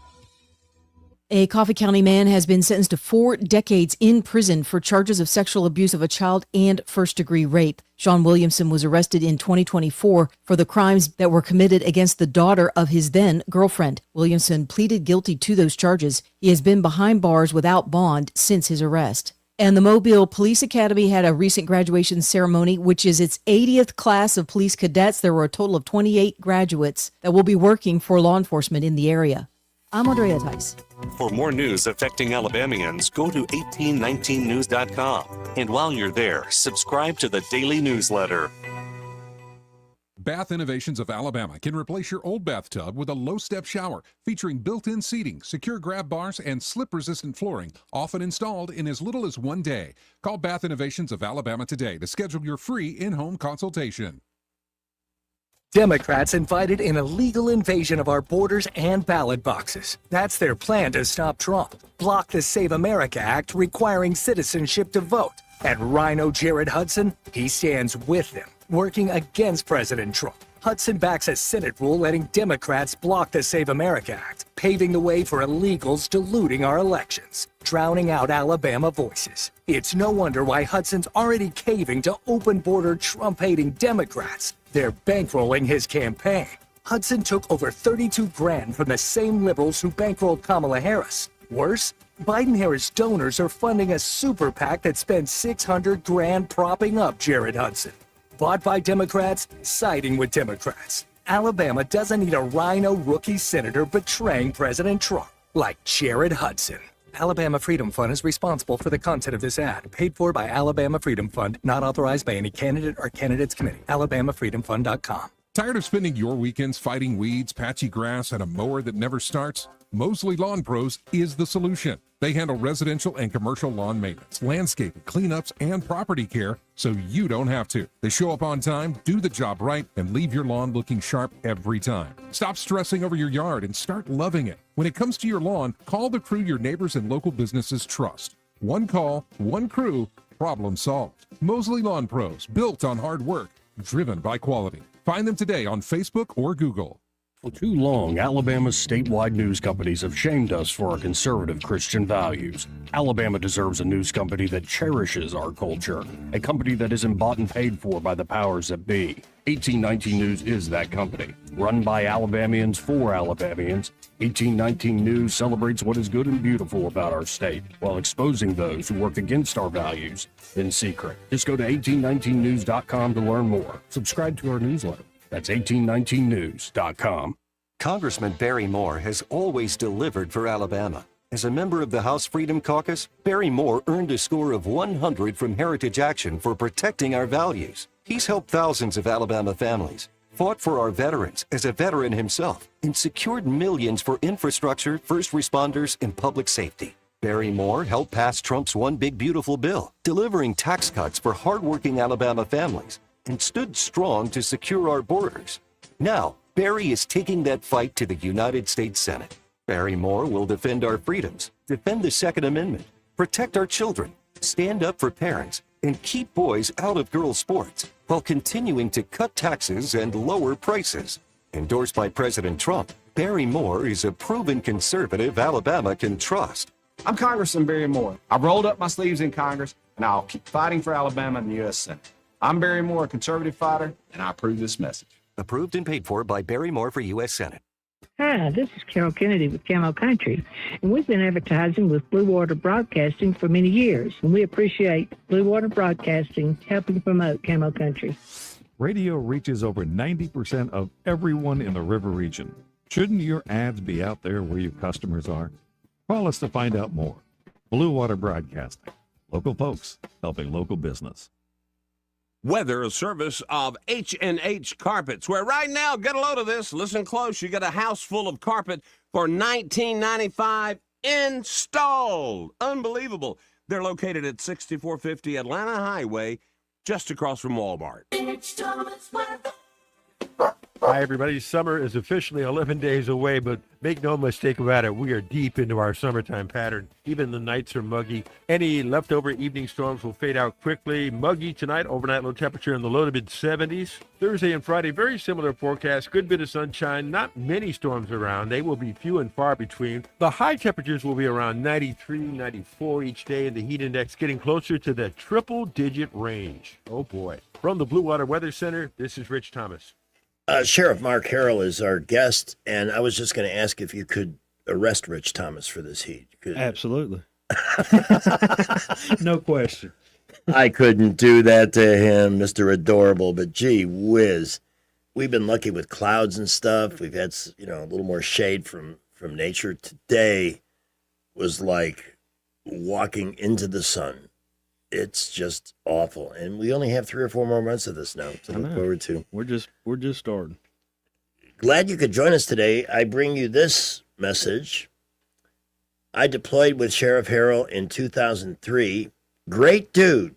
A Coffee County man has been sentenced to 4 decades in prison for charges of sexual abuse of a child and first-degree rape. Sean Williamson was arrested in 2024 for the crimes that were committed against the daughter of his then-girlfriend. Williamson pleaded guilty to those charges. He has been behind bars without bond since his arrest. And the Mobile Police Academy had a recent graduation ceremony, which is its 80th class of police cadets. There were a total of 28 graduates that will be working for law enforcement in the area. I'm Andrea Tice. For more news affecting Alabamians, go to 1819news.com. And while you're there, subscribe to the daily newsletter. Bath Innovations of Alabama can replace your old bathtub with a low-step shower featuring built-in seating, secure grab bars, and slip-resistant flooring, often installed in as little as 1 day. Call Bath Innovations of Alabama today to schedule your free in-home consultation. Democrats invited an illegal invasion of our borders and ballot boxes. That's their plan to stop Trump. Block the Save America Act requiring citizenship to vote. And Rhino Jared Hudson, he stands with them, working against President Trump. Hudson backs a Senate rule letting Democrats block the Save America Act, paving the way for illegals diluting our elections, drowning out Alabama voices. It's no wonder why Hudson's already caving to open-border Trump-hating Democrats. They're bankrolling his campaign. Hudson took over $32 grand from the same liberals who bankrolled Kamala Harris. Worse, Biden-Harris donors are funding a super PAC that spent $600 grand propping up Jared Hudson. Bought by Democrats, siding with Democrats. Alabama doesn't need a rhino rookie senator betraying President Trump like Jared Hudson. Alabama Freedom Fund is responsible for the content of this ad, paid for by Alabama Freedom Fund, not authorized by any candidate or candidates committee. AlabamaFreedomFund.com. Tired of spending your weekends fighting weeds, patchy grass, and a mower that never starts? Mosley Lawn Pros is the solution. They handle residential and commercial lawn maintenance, landscaping, cleanups, and property care so you don't have to. They show up on time, do the job right, and leave your lawn looking sharp every time. Stop stressing over your yard and start loving it. When it comes to your lawn, call the crew your neighbors and local businesses trust. One call, one crew, problem solved. Mosley Lawn Pros, built on hard work, driven by quality. Find them today on Facebook or Google. For too long, Alabama's statewide news companies have shamed us for our conservative Christian values. Alabama deserves a news company that cherishes our culture, a company that isn't bought and paid for by the powers that be. 1819 News is that company. Run by Alabamians for Alabamians, 1819 News celebrates what is good and beautiful about our state, while exposing those who work against our values in secret. Just go to 1819news.com to learn more. Subscribe to our newsletter. That's 1819news.com. Congressman Barry Moore has always delivered for Alabama. As a member of the House Freedom Caucus, Barry Moore earned a score of 100 from Heritage Action for protecting our values. He's helped thousands of Alabama families, fought for our veterans as a veteran himself, and secured millions for infrastructure, first responders, and public safety. Barry Moore helped pass Trump's One Big Beautiful Bill, delivering tax cuts for hardworking Alabama families, and stood strong to secure our borders. Now, Barry is taking that fight to the United States Senate. Barry Moore will defend our freedoms, defend the Second Amendment, protect our children, stand up for parents, and keep boys out of girls' sports, while continuing to cut taxes and lower prices. Endorsed by President Trump, Barry Moore is a proven conservative Alabama can trust. I'm Congressman Barry Moore. I've rolled up my sleeves in Congress, and I'll keep fighting for Alabama in the U.S. Senate. I'm Barry Moore, a conservative fighter, and I approve this message. Approved and paid for by Barry Moore for U.S. Senate. Hi, this is Carol Kennedy with Camo Country, and we've been advertising with Blue Water Broadcasting for many years, and we appreciate Blue Water Broadcasting helping promote Camo Country. Radio reaches over 90% of everyone in the river region. Shouldn't your ads be out there where your customers are? Call us to find out more. Blue Water Broadcasting. Local folks helping local business. Weather, a service of H&H Carpets, where right now, get a load of this, listen close, you get a house full of carpet for $19.95 installed. Unbelievable. They're located at 6450 Atlanta Highway, just across from Walmart. Hi, everybody. Summer is officially 11 days away, but make no mistake about it, we are deep into our summertime pattern. Even the nights are muggy. Any leftover evening storms will fade out quickly. Muggy tonight, overnight low temperature in the low to mid 70s. Thursday and Friday, very similar forecast. Good bit of sunshine, not many storms around. They will be few and far between. The high temperatures will be around 93, 94 each day, and the heat index getting closer to the triple-digit range. Oh, boy. From the Blue Water Weather Center, this is Rich Thomas. Sheriff Mark Harrell is our guest, and I was just going to ask if you could arrest Rich Thomas for this heat. Absolutely. No question. I couldn't do that to him, Mr. Adorable, but gee whiz. We've been lucky with clouds and stuff. We've had, a little more shade from nature. Today was like walking into the sun. It's just awful, and we only have 3 or 4 more months of this now to look forward to. We're just starting. Glad you could join us today. I bring you this message. I deployed with Sheriff Harrell in 2003. Great dude.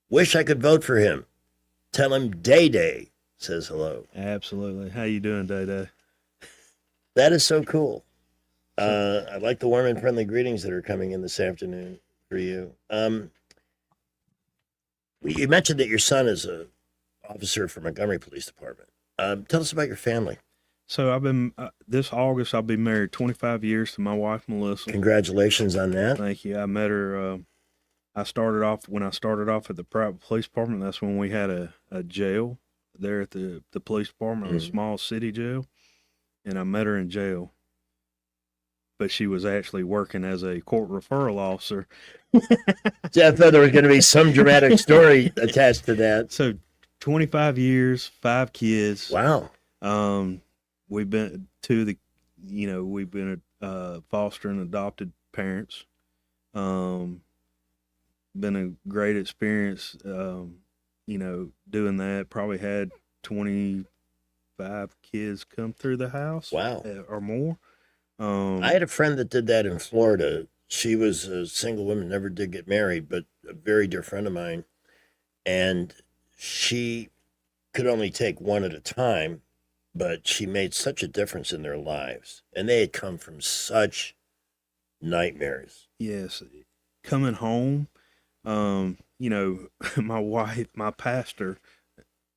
Wish I could vote for him. Tell him Day Day says hello. Absolutely. How you doing, Day Day? That is so cool. I like the warm and friendly greetings that are coming in this afternoon for you. You mentioned that your son is an officer for Montgomery Police Department. Tell us about your family. So I've been, this August, I'll be married 25 years to my wife, Melissa. Congratulations on that. Thank you. I met her, when I started off at the private police department. That's when we had a jail there at the police department, a small city jail. And I met her in jail. But she was actually working as a court referral officer. I thought there was going to be some dramatic story attached to that. So 25 years, 5 kids. Wow. We've been we've been foster and adopted parents. Been a great experience, doing that. Probably had 25 kids come through the house. Wow. Or more. I had a friend that did that in Florida. She was a single woman, never did get married, but a very dear friend of mine. And she could only take one at a time, but she made such a difference in their lives. And they had come from such nightmares. Yes. Coming home, my pastor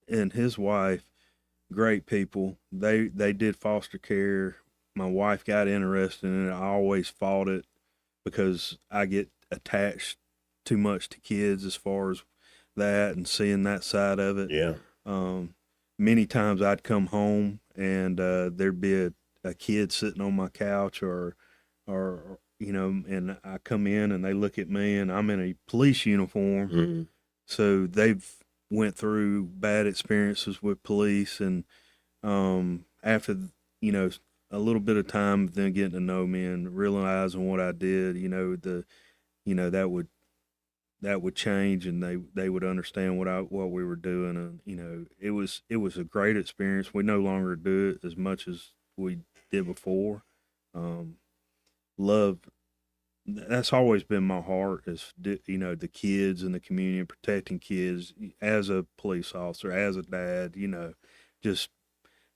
and his wife, great people. They did foster care. My wife got interested in it. I always fought it because I get attached too much to kids as far as that and seeing that side of it. Yeah. Many times I'd come home and there'd be a kid sitting on my couch or you know, and I come in and they look at me and I'm in a police uniform. Mm-hmm. So they've went through bad experiences with police, and after, you know, a little bit of time of them getting to know me and realizing what I did, you know, that would change, and they would understand what we were doing, and you know, it was a great experience. We no longer do it as much as we did before. Love, that's always been my heart, is, you know, the kids and the community and protecting kids as a police officer, as a dad, you know, just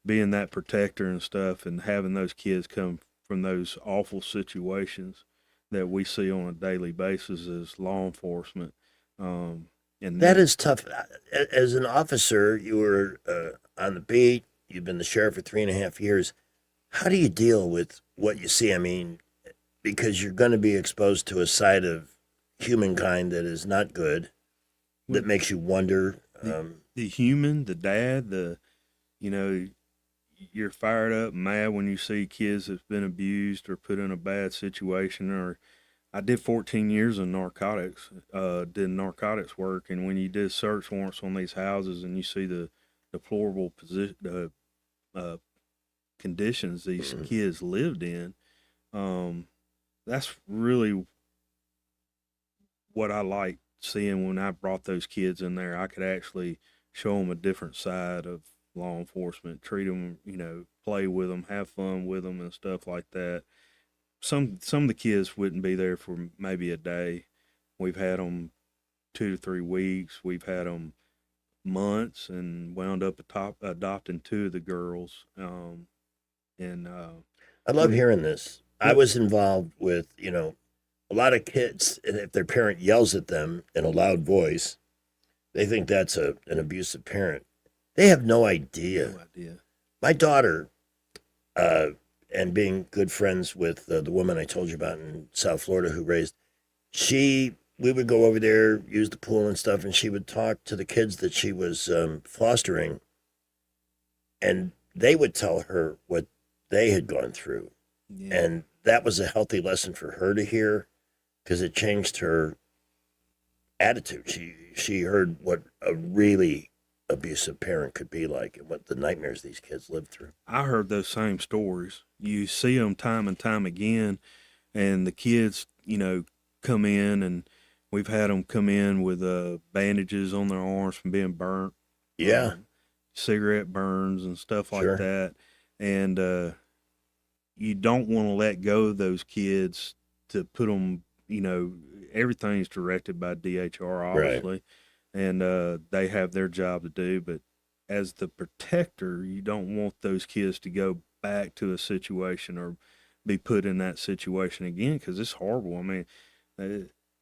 being that protector and stuff, and having those kids come from those awful situations that we see on a daily basis as law enforcement. And that is tough. As an officer, you were on the beat, you've been the sheriff for 3.5 years. How do you deal with what you see? I mean, because you're going to be exposed to a side of humankind that is not good, that makes you wonder. The human, the dad, you know, you're fired up, mad when you see kids that's been abused or put in a bad situation. Or I did 14 years in narcotics, did narcotics work, and when you did search warrants on these houses and you see the deplorable conditions these kids lived in, that's really what I like seeing. When I brought those kids in there, I could actually show them a different side of law enforcement, treat them, you know, play with them, have fun with them and stuff like that. Some of the kids wouldn't be there for maybe a day. We've had them 2 to 3 weeks. We've had them months, and wound up adopting 2 of the girls. I love hearing this. I was involved with, you know, a lot of kids, and if their parent yells at them in a loud voice, they think that's an abusive parent. They have no idea. No idea. My daughter, and being good friends with the woman I told you about in South Florida who raised, we would go over there, use the pool and stuff, and she would talk to the kids that she was fostering, and they would tell her what they had gone through. Yeah. And that was a healthy lesson for her to hear, because it changed her attitude. She heard what a really abusive parent could be like and what the nightmares these kids lived through. I heard those same stories. You see them time and time again, and the kids, you know, come in, and we've had them come in with bandages on their arms from being burnt. Yeah. Cigarette burns and stuff like Sure. that. And you don't want to let go of those kids to put them, you know, everything's directed by DHR, obviously. Right. And they have their job to do. But as the protector, you don't want those kids to go back to a situation or be put in that situation again, because it's horrible. I mean,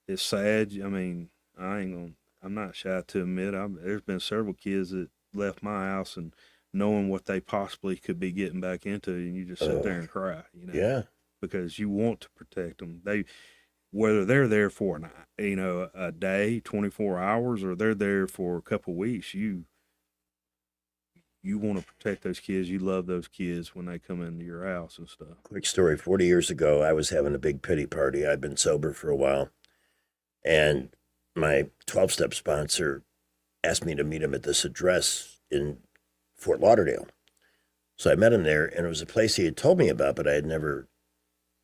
it's sad. I mean, I'm not shy to admit, there's been several kids that left my house and knowing what they possibly could be getting back into, and you just sit there and cry, you know. Yeah. Because you want to protect them. Whether they're there for a day, 24 hours, or they're there for a couple of weeks, you want to protect those kids. You love those kids when they come into your house and stuff. Quick story. 40 years ago, I was having a big pity party. I'd been sober for a while, and my 12-step sponsor asked me to meet him at this address in Fort Lauderdale. So I met him there, and it was a place he had told me about, but I had never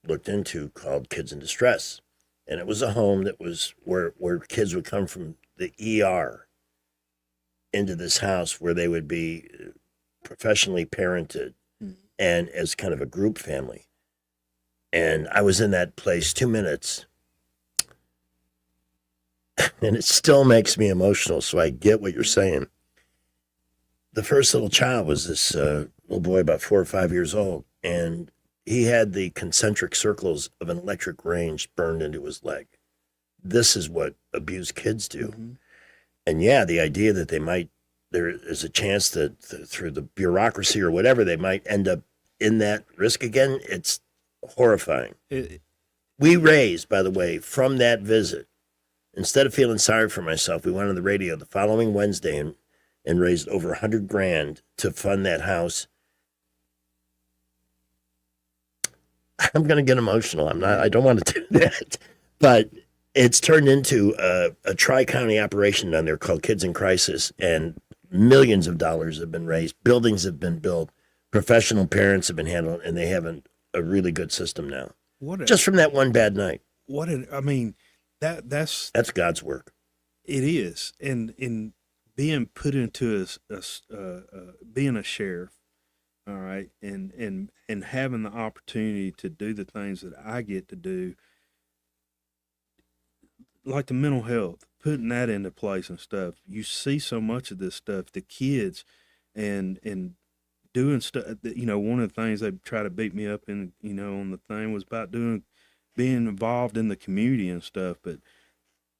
looked into, called Kids in Distress. And it was a home that was where kids would come from the ER into this house where they would be professionally parented and as kind of a group family. And I was in that place 2 minutes, and it still makes me emotional, so I get what you're saying. The first little child was this little boy about 4 or 5 years old, and he had the concentric circles of an electric range burned into his leg. This is what abused kids do. Mm-hmm. And yeah, the idea that there is a chance that through the bureaucracy or whatever, they might end up in that risk again. It's horrifying. We raised, by the way, from that visit, instead of feeling sorry for myself, we went on the radio the following Wednesday and raised over $100,000 to fund that house. I'm going to get emotional. I don't want to do that, but it's turned into a tri-county operation down there called Kids in Crisis, and millions of dollars have been raised. Buildings have been built. Professional parents have been handled, and they have a really good system now. Just from that one bad night. That's God's work. It is, and in being put into being a sheriff, all right, and having the opportunity to do the things that I get to do, like the mental health, putting that into place and stuff. You see so much of this stuff, the kids, and doing stuff. One of the things they try to beat me up in, on the thing was about being involved in the community and stuff. But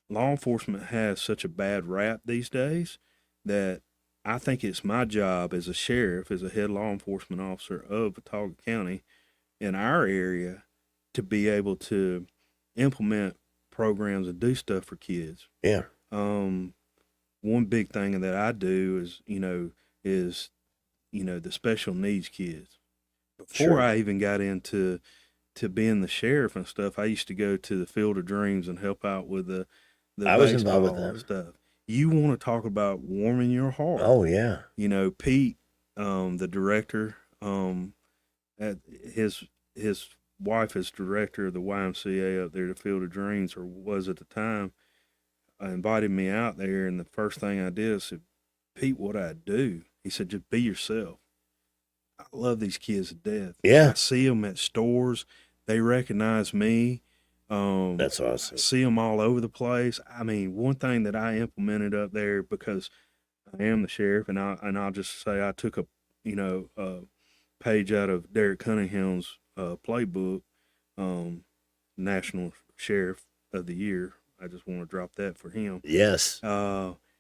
law enforcement has such a bad rap these days that I think it's my job as a sheriff, as a head law enforcement officer of Watauga County in our area, to be able to implement programs and do stuff for kids. Yeah. One big thing that I do is the special needs kids. Before I even got into being the sheriff and stuff, I used to go to the Field of Dreams and help out with the I was involved with baseball and that stuff. You want to talk about warming your heart? Oh yeah. Pete, the director, at his wife is director of the YMCA up there, the Field of Dreams, or was at the time. Invited me out there, and the first thing I did, I said, Pete, what I do? He said, just be yourself. I love these kids to death. Yeah. I see them at stores. They recognize me. That's awesome. I see them all over the place. One thing that I implemented up there, because I am the sheriff, and I'll just say I took a page out of Derek Cunningham's playbook, National Sheriff of the Year. I just want to drop that for him. Yes.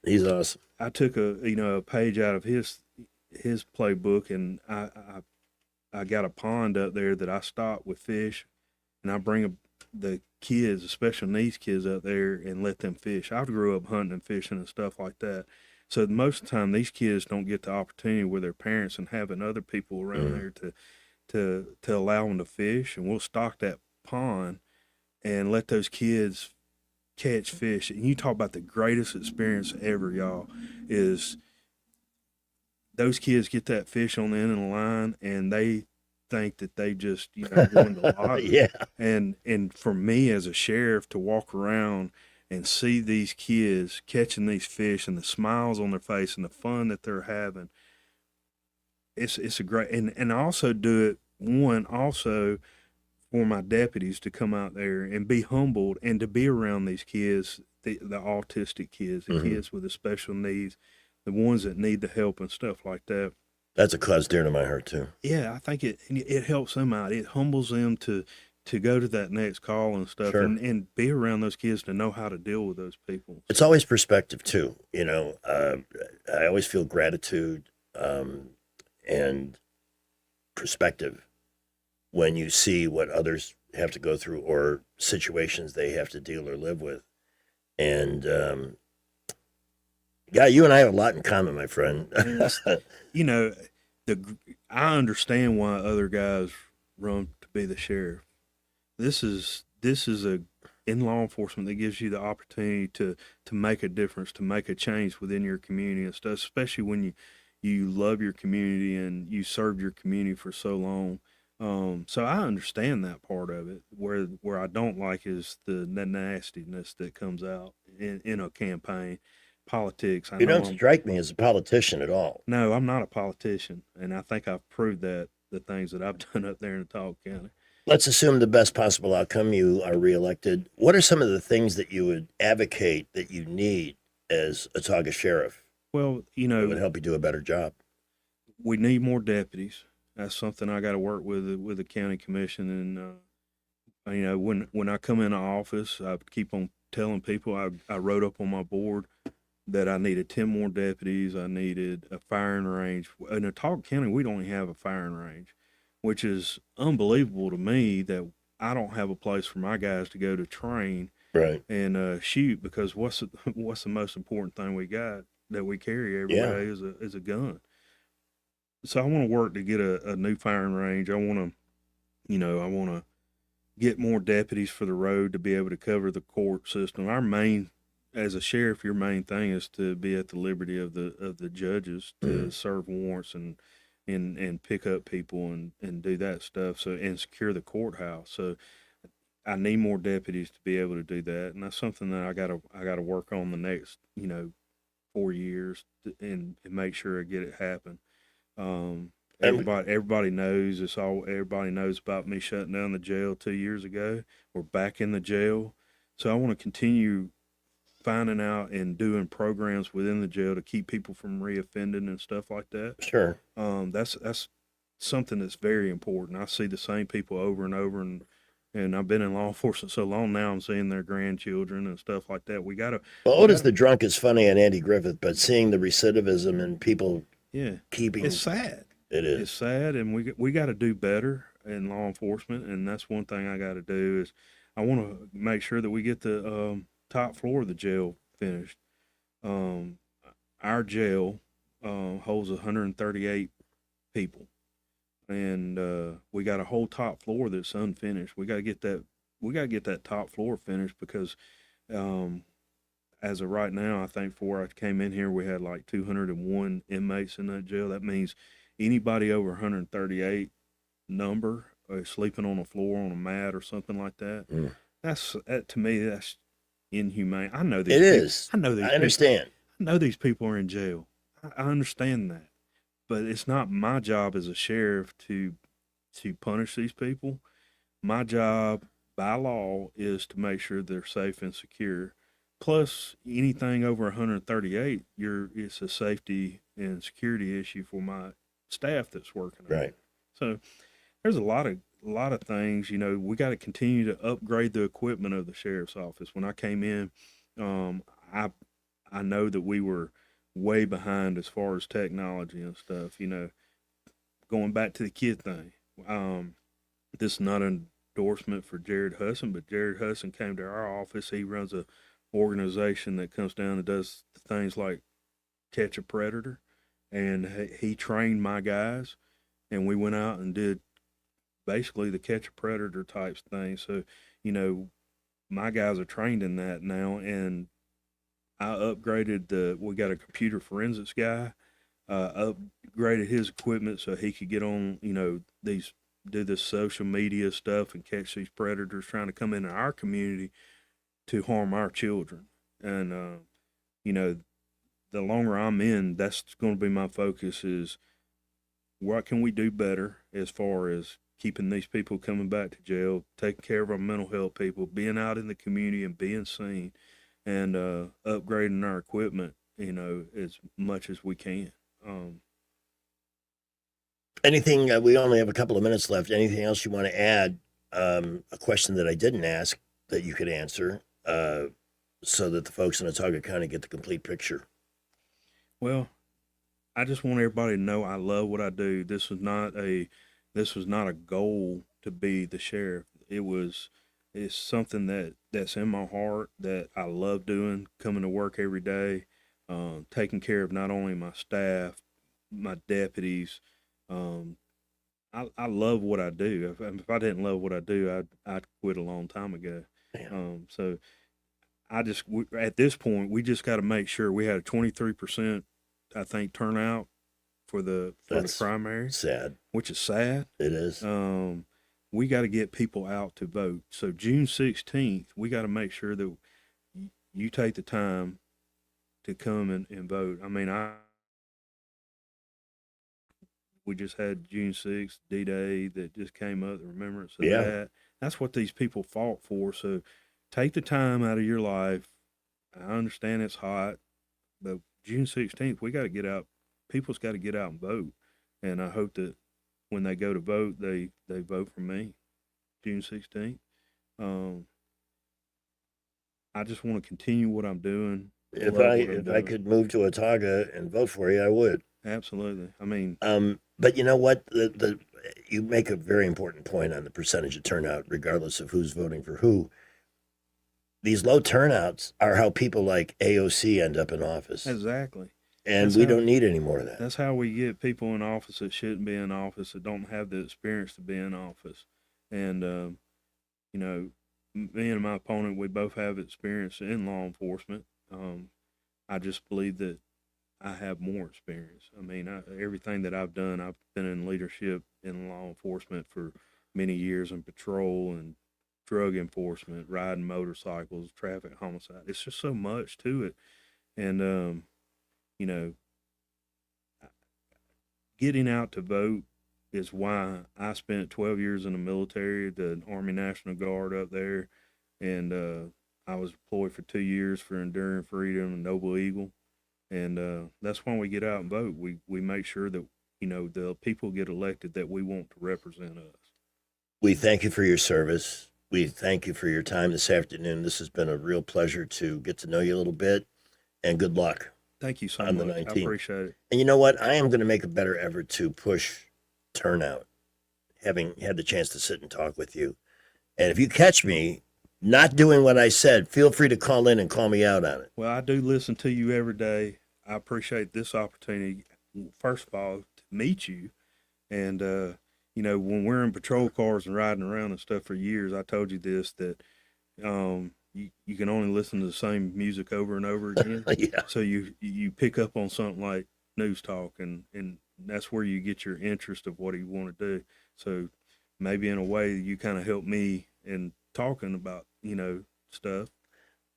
He's awesome. I took a page out of his playbook, and I got a pond up there that I stock with fish, and I bring the kids, the special needs kids, up there and let them fish. I grew up hunting and fishing and stuff like that. So most of the time, these kids don't get the opportunity with their parents and having other people around there to allow them to fish. And we'll stock that pond and let those kids catch fish. And you talk about the greatest experience ever, y'all, is those kids get that fish on the end of the line, and they think that they just won the lottery. Yeah. And for me as a sheriff to walk around and see these kids catching these fish and the smiles on their face and the fun that they're having, it's a great, and I also do it also for my deputies to come out there and be humbled and to be around these kids, the autistic kids, the kids with the special needs, the ones that need the help and stuff like that. That's a cause dear to my heart too. Yeah, I think it helps them out. It humbles them to go to that next call and stuff, and be around those kids to know how to deal with those people. It's always perspective too. I always feel gratitude and perspective when you see what others have to go through or situations they have to deal or live with. And yeah, you and I have a lot in common, my friend. I understand why other guys run to be the sheriff. This is in law enforcement that gives you the opportunity to make a difference, to make a change within your community and stuff, especially when you love your community and you served your community for so long. So I understand that part of it. Where I don't like is the nastiness that comes out in a campaign. Politics. You don't strike me as a politician at all. No, I'm not a politician, and I think I've proved that the things that I've done up there in Watauga County. Let's assume the best possible outcome, you are reelected. What are some of the things that you would advocate that you need as a Watauga sheriff? Well, it would help you do a better job. We need more deputies. That's something I got to work with the county commission, and when I come into office, I keep on telling people. I wrote up on my board that I needed 10 more deputies. I needed a firing range. In Autauga County, we don't even have a firing range, which is unbelievable to me that I don't have a place for my guys to go to train and shoot, because what's the most important thing we got that we carry every day is a gun. So I want to work to get a new firing range. I want to get more deputies for the road to be able to cover the court system. As a sheriff, your main thing is to be at the liberty of the judges to serve warrants and pick up people and do that stuff. So, and secure the courthouse. So I need more deputies to be able to do that. And that's something that I gotta work on the next, 4 years and make sure I get it happen. Everybody knows everybody knows about me shutting down the jail 2 years ago. We're back in the jail. So I want to continue finding out and doing programs within the jail to keep people from reoffending and stuff like that. Sure. That's something that's very important. I see the same people over and over, and I've been in law enforcement so long now, I'm seeing their grandchildren and stuff like that. Well, Otis the Drunk is funny on Andy Griffith, but seeing the recidivism and people keeping... It's sad. It is. It's sad, and we got to do better in law enforcement, and that's one thing I got to do is I want to make sure that we get the top floor of the jail finished. Our jail holds 138 people, and we got a whole top floor that's unfinished. We got to get that top floor finished because as of right now, I think before I came in here, we had like 201 inmates in that jail. That means anybody over 138 number sleeping on the floor on a mat or something like that. To me, that's inhumane. I know these. It is. I know these. I understand. I know these people are in jail. I understand that, but it's not my job as a sheriff to punish these people. My job by law is to make sure they're safe and secure. Plus, anything over 138, it's a safety and security issue for my staff that's working. Right. So there's a lot of things, we got to continue to upgrade the equipment of the sheriff's office. When I came in, I know that we were way behind as far as technology and stuff, going back to the kid thing. This is not an endorsement for Jared Hudson, but Jared Hudson came to our office. He runs a organization that comes down and does things like catch a predator, and he trained my guys, and we went out and did basically the catch a predator types thing. So, my guys are trained in that now, and I upgraded we got a computer forensics guy, upgraded his equipment so he could get on, do this social media stuff and catch these predators trying to come into our community to harm our children. And, the longer I'm in, that's going to be my focus is what can we do better as far as keeping these people coming back to jail, taking care of our mental health people, being out in the community and being seen, and upgrading our equipment, as much as we can. Anything, we only have a couple of minutes left. Anything else you want to add? A question that I didn't ask that you could answer so that the folks in Autauga County get the complete picture. Well, I just want everybody to know I love what I do. This was not a goal to be the sheriff. It's something that's in my heart that I love doing, coming to work every day, taking care of not only my staff, my deputies. I love what I do. If I didn't love what I do, I'd quit a long time ago. So at this point, we just got to make sure we had a 23%, I think, turnout for the primary. Sad. Which is sad. It is. We got to get people out to vote. So June 16th, we got to make sure that you take the time to come and vote. I mean, we just had June 6th, D-Day that just came up, the remembrance of that. That's what these people fought for. So take the time out of your life. I understand it's hot, but June 16th, we got to get out. People's got to get out and vote. And I hope that when they go to vote, they vote for me, June 16th. I just want to continue what I'm doing. If love I what I'm if I doing. could move to Otaga and vote for you, I would. Absolutely. I mean, But you know what? You make a very important point on the percentage of turnout, regardless of who's voting for who. These low turnouts are how people like AOC end up in office. exactly. And That's we how- don't need any more of that. That's how we get people in office that shouldn't be in office, that don't have the experience to be in office. And, you know, me and my opponent, we both have experience in law enforcement. I just believe that I have more experience. I mean, everything that I've done, I've been in leadership in law enforcement for many years in patrol and drug enforcement, riding motorcycles, traffic homicide. It's just so much to it. And, you know, getting out to vote is why I spent 12 years in the military, the Army National Guard up there. And I was deployed for 2 years for Enduring Freedom and Noble Eagle. And that's why we get out and vote. We make sure that, you know, the people get elected that we want to represent us. We thank you for your service. We thank you for your time this afternoon. This has been a real pleasure to get to know you a little bit, and good luck. Thank you so on much. the 19th. I appreciate it. And you know what? I am going to make a better effort to push turnout, having had the chance to sit and talk with you. And if you catch me not doing what I said, feel free to call in and call me out on it. Well, I do listen to you every day. I appreciate this opportunity, first of all, to meet you. And, you know, when we're in patrol cars and riding around and stuff for years, I told you this, that you can only listen to the same music over and over again. Yeah. So you pick up on something like news talk, and that's where you get your interest of what you want to do. So maybe in a way you kind of help me in talking about, you know, stuff.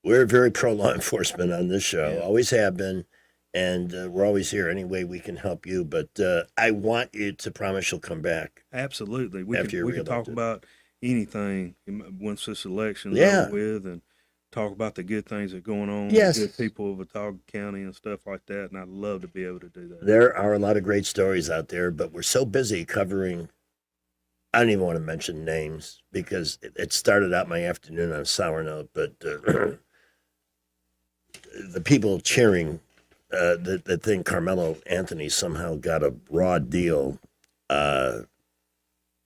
We're very pro law enforcement on this show, always have been. And we're always here any way we can help you. But I want you to promise you'll come back. Absolutely. We After can you're talk reelected. about anything once this election's Yeah. over with, and talk about the good things that are going on Yes. with good people of Otaga County and stuff like that. And I'd love to be able to do that. There are a lot of great stories out there, but we're so busy covering. I don't even want to mention names because it started out my afternoon on a sour note, but the people cheering that think Carmelo Anthony somehow got a raw deal,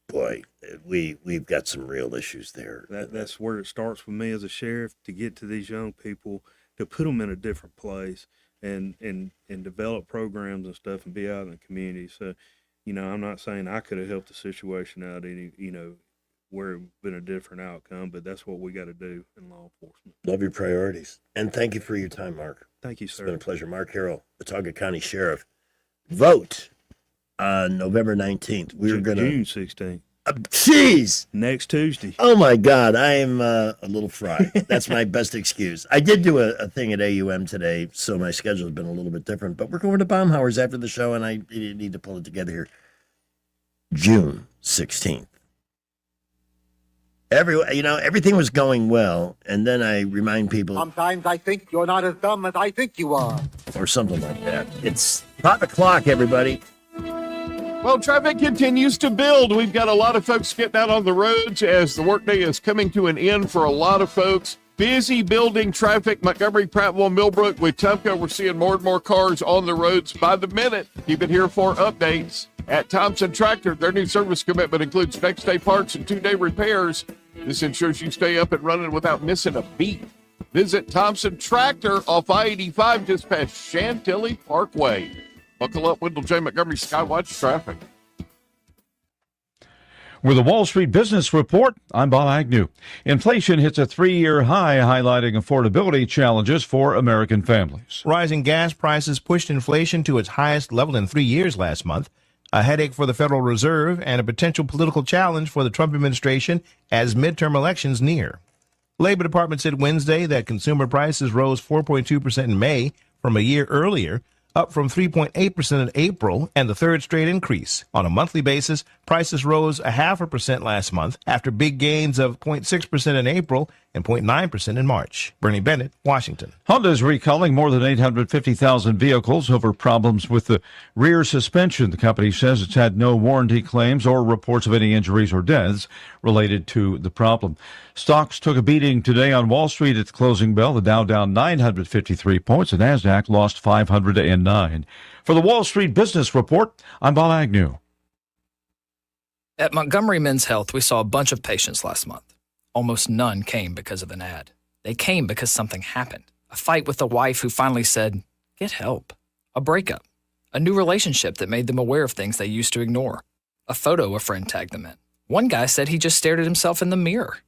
boy, we've got some real issues there. That's where it starts with me as a sheriff, to get to these young people, to put them in a different place and develop programs and stuff and be out in the community. So, you know, I'm not saying I could have helped the situation out any, you know, where it been a different outcome, but that's what we got to do in law enforcement. Love your priorities. And thank you for your time, Mark. Thank you, It's sir. been a pleasure. Mark Harrell, Otaga County Sheriff. Vote on November 19th. We're going to. June 16th. Jeez. Next Tuesday. Oh my God, I am a little fried. That's my best excuse. I did do a thing at AUM today, so my schedule has been a little bit different. But we're going to Baumhauer's after the show, and I need to pull it together here. June 16th. Everything was going well, and then I remind people, Sometimes I think you're not as dumb as I think you are. or something like that. It's pop the clock, everybody. Well, traffic continues to build. We've got a lot of folks getting out on the roads as the workday is coming to an end for a lot of folks. Busy building traffic, Montgomery, Prattville, Millbrook, Wetumpka. We're seeing more and more cars on the roads by the minute. Keep it here for updates. At Thompson Tractor, their new service commitment includes next-day parts and 2-day repairs. This ensures you stay up and running without missing a beat. Visit Thompson Tractor off I-85 just past Chantilly Parkway. Buckle up, Wendell J. Montgomery Skywatch traffic. With the Wall Street Business Report, I'm Bob Agnew. Inflation hits a 3-year high, highlighting affordability challenges for American families. Rising gas prices pushed inflation to its highest level in 3 years last month, a headache for the Federal Reserve and a potential political challenge for the Trump administration as midterm elections near. Labor Department said Wednesday that consumer prices rose 4.2% in May from a year earlier, up from 3.8% in April and the third straight increase. On a monthly basis, prices rose 0.5% last month after big gains of 0.6% in April and 0.9% in March. Bernie Bennett, Washington. Honda is recalling more than 850,000 vehicles over problems with the rear suspension. The company says it's had no warranty claims or reports of any injuries or deaths related to the problem. Stocks took a beating today on Wall Street at the closing bell. The Dow down 953 points. The Nasdaq lost 509. For the Wall Street Business Report, I'm Bob Agnew. At Montgomery Men's Health, we saw a bunch of patients last month. Almost none came because of an ad. They came because something happened. A fight with a wife who finally said, "Get help." A breakup. A new relationship that made them aware of things they used to ignore. A photo a friend tagged them in. One guy said he just stared at himself in the mirror.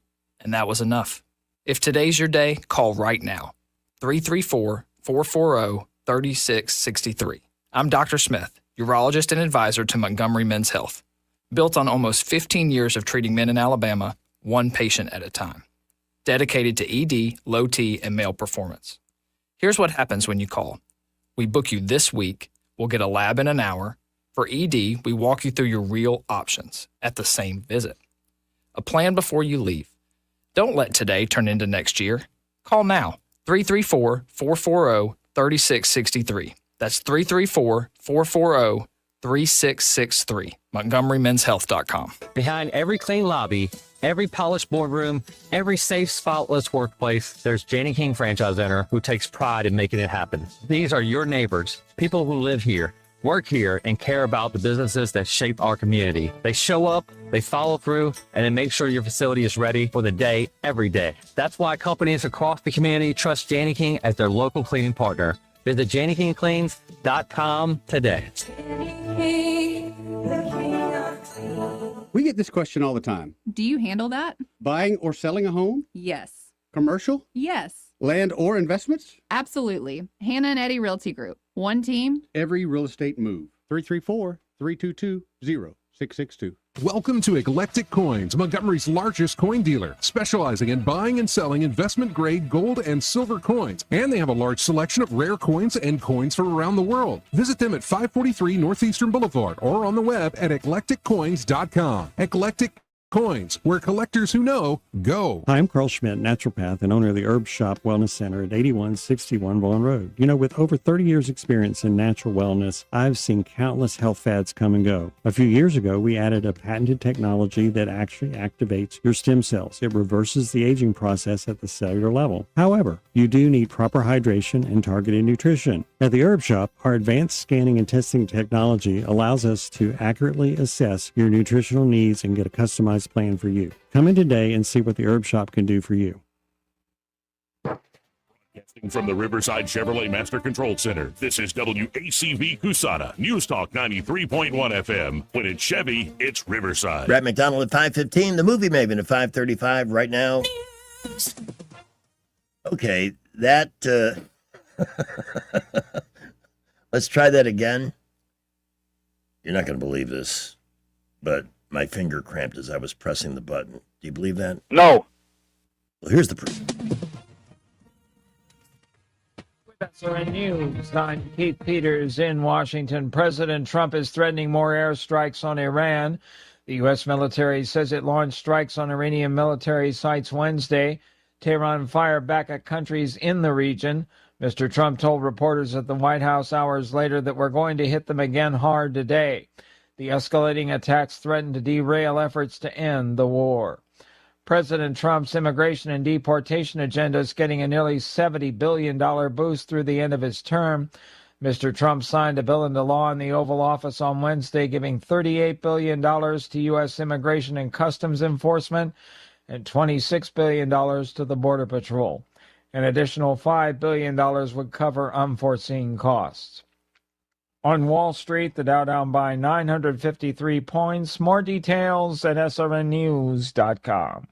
And that was enough. If today's your day, call right now. 334-440-3663. I'm Dr. Smith, urologist and advisor to Montgomery Men's Health. Built on almost 15 years of treating men in Alabama, one patient at a time. Dedicated to ED, low T, and male performance. Here's what happens when you call. We book you this week. We'll get a lab in an hour. For ED, we walk you through your real options at the same visit. A plan before you leave. Don't let today turn into next year. Call now. 334-440-3663. That's 334-440-3663. MontgomeryMen'sHealth.com. Behind every clean lobby, every polished boardroom, every safe, spotless workplace, there's Janney King Franchise Center, who takes pride in making it happen. These are your neighbors, people who live here, work here, and care about the businesses that shape our community. They show up, they follow through, and they make sure your facility is ready for the day, every day. That's why companies across the community trust Janney King as their local cleaning partner. Visit JanneyKingCleans.com today. We get this question all the time. Do you handle that? Buying or selling a home? Yes. Commercial? Yes. Land or investments? Absolutely. Hannah and Eddie Realty Group. One team. Every real estate move. 334-322-0662. Welcome to Eclectic Coins, Montgomery's largest coin dealer, specializing in buying and selling investment-grade gold and silver coins. And they have a large selection of rare coins and coins from around the world. Visit them at 543 Northeastern Boulevard or on the web at eclecticcoins.com. Eclectic Coins, where collectors who know go. Hi, I'm Carl Schmidt, naturopath and owner of the Herb Shop Wellness Center at 8161 Vaughan Road. You know, with over 30 years experience in natural wellness, I've seen countless health fads come and go. A few years ago, we added a patented technology that actually activates your stem cells. It reverses the aging process at the cellular level. However, you do need proper hydration and targeted nutrition. At the Herb Shop, our advanced scanning and testing technology allows us to accurately assess your nutritional needs and get a customized plan for you. Come in today and see what the Herb Shop can do for you. Broadcasting from the Riverside Chevrolet Master Control Center, this is WACV Cusana, News Talk 93.1 FM. When it's Chevy, it's Riverside. Brad McDonald at 5:15, the Movie Maven at 5:35 right now. Okay, that, let's try that again. You're not going to believe this, but my finger cramped as I was pressing the button. Do you believe that? No. Well, here's the proof. SRN News. I'm Keith Peters in Washington. President Trump is threatening more airstrikes on Iran. The U.S. military says it launched strikes on Iranian military sites Wednesday. Tehran fired back at countries in the region. Mr. Trump told reporters at the White House hours later that we're going to hit them again hard today. The escalating attacks threaten to derail efforts to end the war. President Trump's immigration and deportation agenda is getting a nearly $70 billion boost through the end of his term. Mr. Trump signed a bill into law in the Oval Office on Wednesday, giving $38 billion to U.S. Immigration and Customs Enforcement and $26 billion to the Border Patrol. An additional $5 billion would cover unforeseen costs. On Wall Street, the Dow down by 953 points. More details at srnnews.com.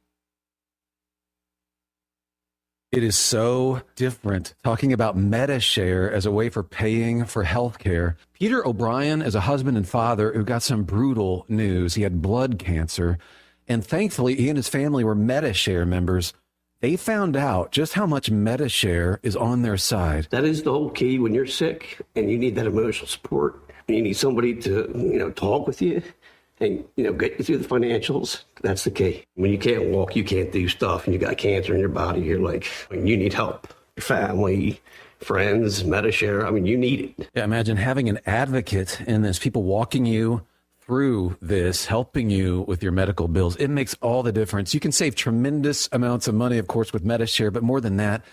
It is so different talking about MediShare as a way for paying for health care. Peter O'Brien is a husband and father who got some brutal news. He had blood cancer, and thankfully he and his family were MediShare members. They found out just how much MediShare is on their side. That is the whole key when you're sick and you need that emotional support. And you need somebody to, talk with you and, get you through the financials. That's the key. When you can't walk, you can't do stuff, and you got cancer in your body, you're like, you need help. Your family, friends, MediShare, you need it. Yeah, imagine having an advocate in this, people walking you through this, helping you with your medical bills. It makes all the difference. You can save tremendous amounts of money, of course, with MediShare, but more than that,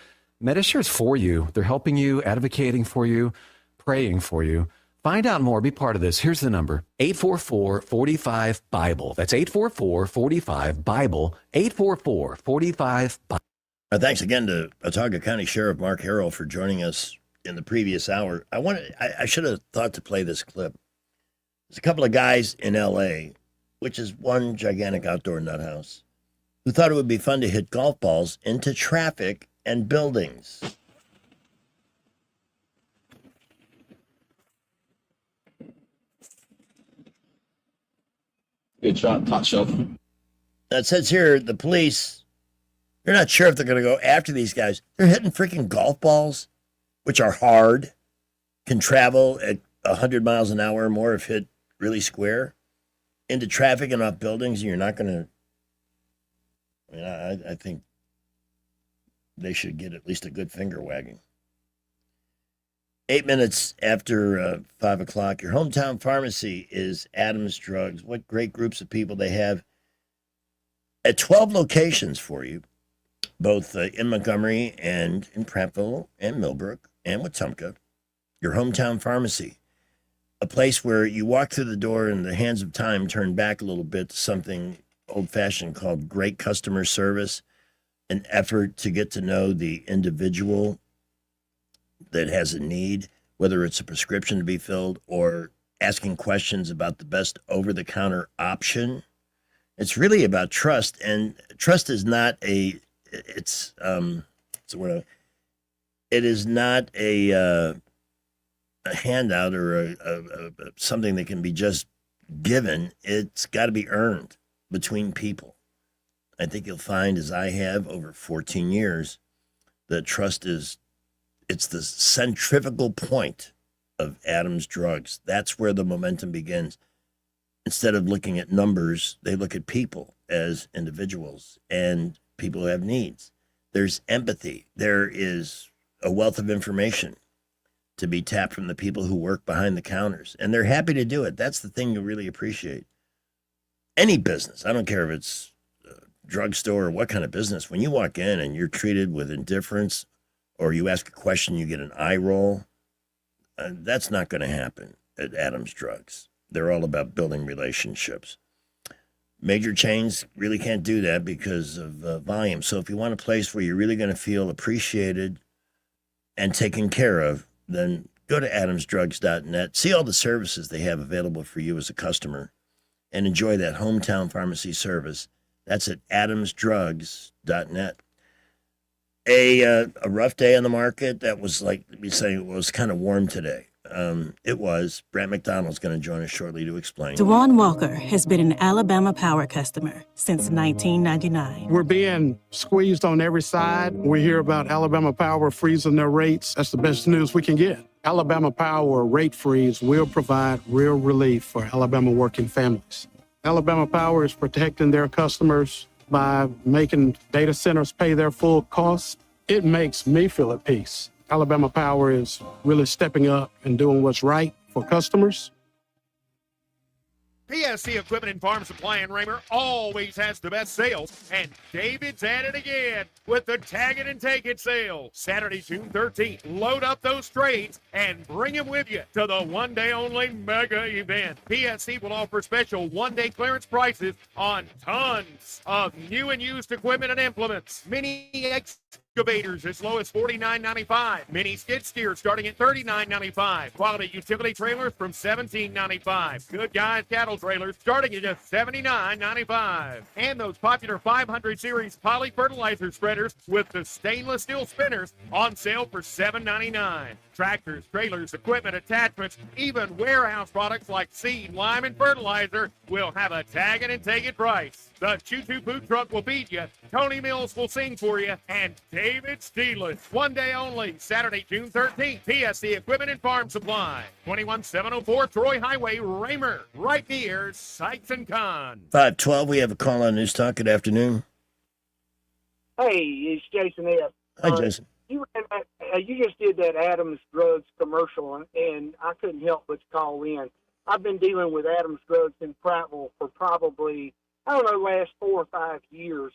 MediShare is for you. They're helping you, advocating for you, praying for you. Find out more. Be part of this. Here's the number, 844-45-BIBLE. That's 844-45-BIBLE, 844-45-BIBLE. Thanks again to Watauga County Sheriff Mark Harrell for joining us in the previous hour. I should have thought to play this clip. There's a couple of guys in L.A., which is one gigantic outdoor nut house, who thought it would be fun to hit golf balls into traffic and buildings. Good shot, top shelf. That says here, the police, they're not sure if they're going to go after these guys. They're hitting freaking golf balls, which are hard, can travel at 100 miles an hour or more if hit really square, into traffic and off buildings, and you're not going to... I think they should get at least a good finger wagging. 8 minutes after 5 o'clock, your hometown pharmacy is Adams Drugs. What great groups of people they have at 12 locations for you, both in Montgomery and in Prattville and Millbrook and Wetumpka. Your hometown pharmacy, a place where you walk through the door and the hands of time turn back a little bit to something old-fashioned called great customer service, an effort to get to know the individual that has a need, whether it's a prescription to be filled or asking questions about the best over-the-counter option. It's really about trust, and trust is not it is not a handout or something that can be just given. It's got to be earned between people. I think you'll find, as I have over 14 years, that trust it's the centrifugal point of Adams Drugs. That's where the momentum begins. Instead of looking at numbers, they look at people as individuals and people who have needs. There's empathy. There is a wealth of information to be tapped from the people who work behind the counters. And they're happy to do it. That's the thing you really appreciate. Any business, I don't care if it's a drugstore or what kind of business, when you walk in and you're treated with indifference or you ask a question, you get an eye roll, that's not going to happen at Adams Drugs. They're all about building relationships. Major chains really can't do that because of volume. So if you want a place where you're really going to feel appreciated and taken care of, then go to adamsdrugs.net, see all the services they have available for you as a customer, and enjoy that hometown pharmacy service. That's at adamsdrugs.net. A rough day on the market. That was like me saying it was kind of warm today. It was. Brant McDonald's going to join us shortly to explain. DeJuan Walker has been an Alabama Power customer since 1999. We're being squeezed on every side. We hear about Alabama Power freezing their rates. That's the best news we can get. Alabama Power rate freeze will provide real relief for Alabama working families. Alabama Power is protecting their customers by making data centers pay their full costs. It makes me feel at peace. Alabama Power is really stepping up and doing what's right for customers. PSC Equipment and Farm Supply in Raymer always has the best sales, and David's at it again with the Tag It and Take It sale. Saturday, June 13th, load up those trades and bring them with you to the one-day-only mega event. PSC will offer special one-day clearance prices on tons of new and used equipment and implements. Mini excavators as low as $49.95. Mini skid steers starting at $39.95. Quality utility trailers from $17.95. Good Guys cattle trailers starting at just $79.95. And those popular 500 series poly fertilizer spreaders with the stainless steel spinners on sale for $7.99. Tractors, trailers, equipment, attachments, even warehouse products like seed, lime, and fertilizer will have a tag it and take it price. The Choo-Choo Food Truck will feed you, Tony Mills will sing for you, and David Steeless. One day only, Saturday, June 13th, PSC Equipment and Farm Supply, 21704 Troy Highway, Raymer, right near Sights and Con. 512, we have a call on News Talk. Good afternoon. Hey, it's Jason F. Hi, Jason. You just did that Adams Drugs commercial, and I couldn't help but call in. I've been dealing with Adams Drugs in Prattville for probably, last 4 or 5 years.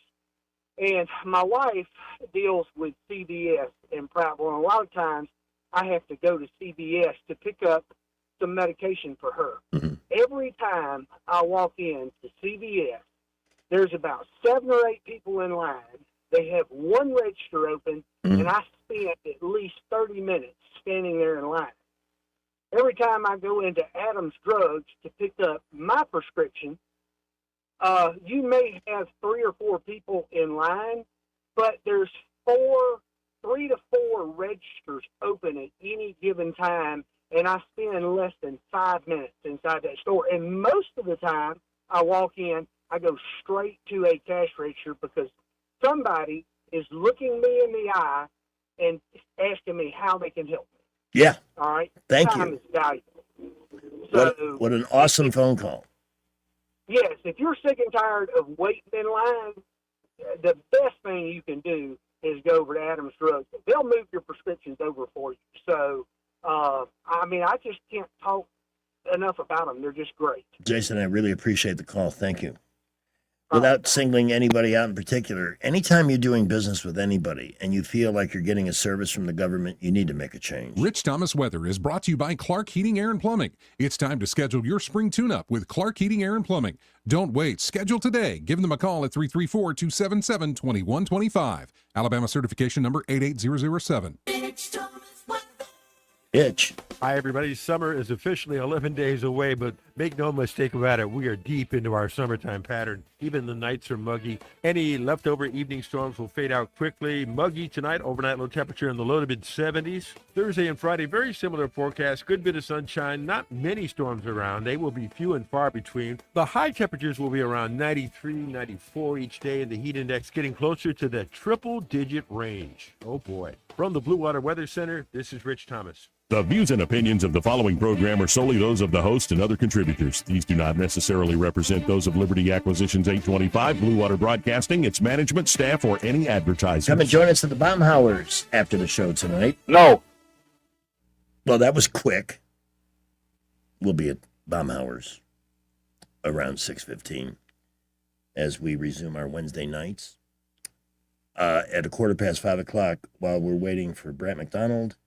And my wife deals with CVS in Prattville, and a lot of times I have to go to CVS to pick up some medication for her. Every time I walk in to CVS, there's about 7 or 8 people in line. They have one register open, and I spend at least 30 minutes standing there in line. Every time I go into Adams Drugs to pick up my prescription, you may have 3 or 4 people in line, but there's 3 to 4 registers open at any given time, and I spend less than 5 minutes inside that store. And most of the time I walk in, I go straight to a cash register because somebody is looking me in the eye and asking me how they can help me. Yeah. All right? Thank Time you. is valuable. So, What an awesome phone call. yes, if you're sick and tired of waiting in line, the best thing you can do is go over to Adams Drugs. They'll move your prescriptions over for you. So, I just can't talk enough about them. They're just great. Jason, I really appreciate the call. Thank you. Without singling anybody out in particular, anytime you're doing business with anybody and you feel like you're getting a service from the government, you need to make a change. Rich Thomas Weather is brought to you by Clark Heating, Air and Plumbing. It's time to schedule your spring tune-up with Clark Heating, Air and Plumbing. Don't wait. Schedule today. Give them a call at 334-277-2125. Alabama certification number 88007. Itch. Hi, everybody. Summer is officially 11 days away, but make no mistake about it, we are deep into our summertime pattern. Even the nights are muggy. Any leftover evening storms will fade out quickly. Muggy tonight, overnight low temperature in the low to mid 70s. Thursday and Friday, very similar forecast. Good bit of sunshine, not many storms around. They will be few and far between. The high temperatures will be around 93, 94 each day, and the heat index getting closer to the triple-digit range. Oh, boy. From the Blue Water Weather Center, this is Rich Thomas. The views and opinions of the following program are solely those of the host and other contributors. These do not necessarily represent those of Liberty Acquisitions 825, Blue Water Broadcasting, its management, staff, or any advertisers. Come and join us at the Baumhauers after the show tonight. No. Well, that was quick. We'll be at Baumhauers around 6:15 as we resume our Wednesday nights. At 5:15, while we're waiting for Brett McDonald,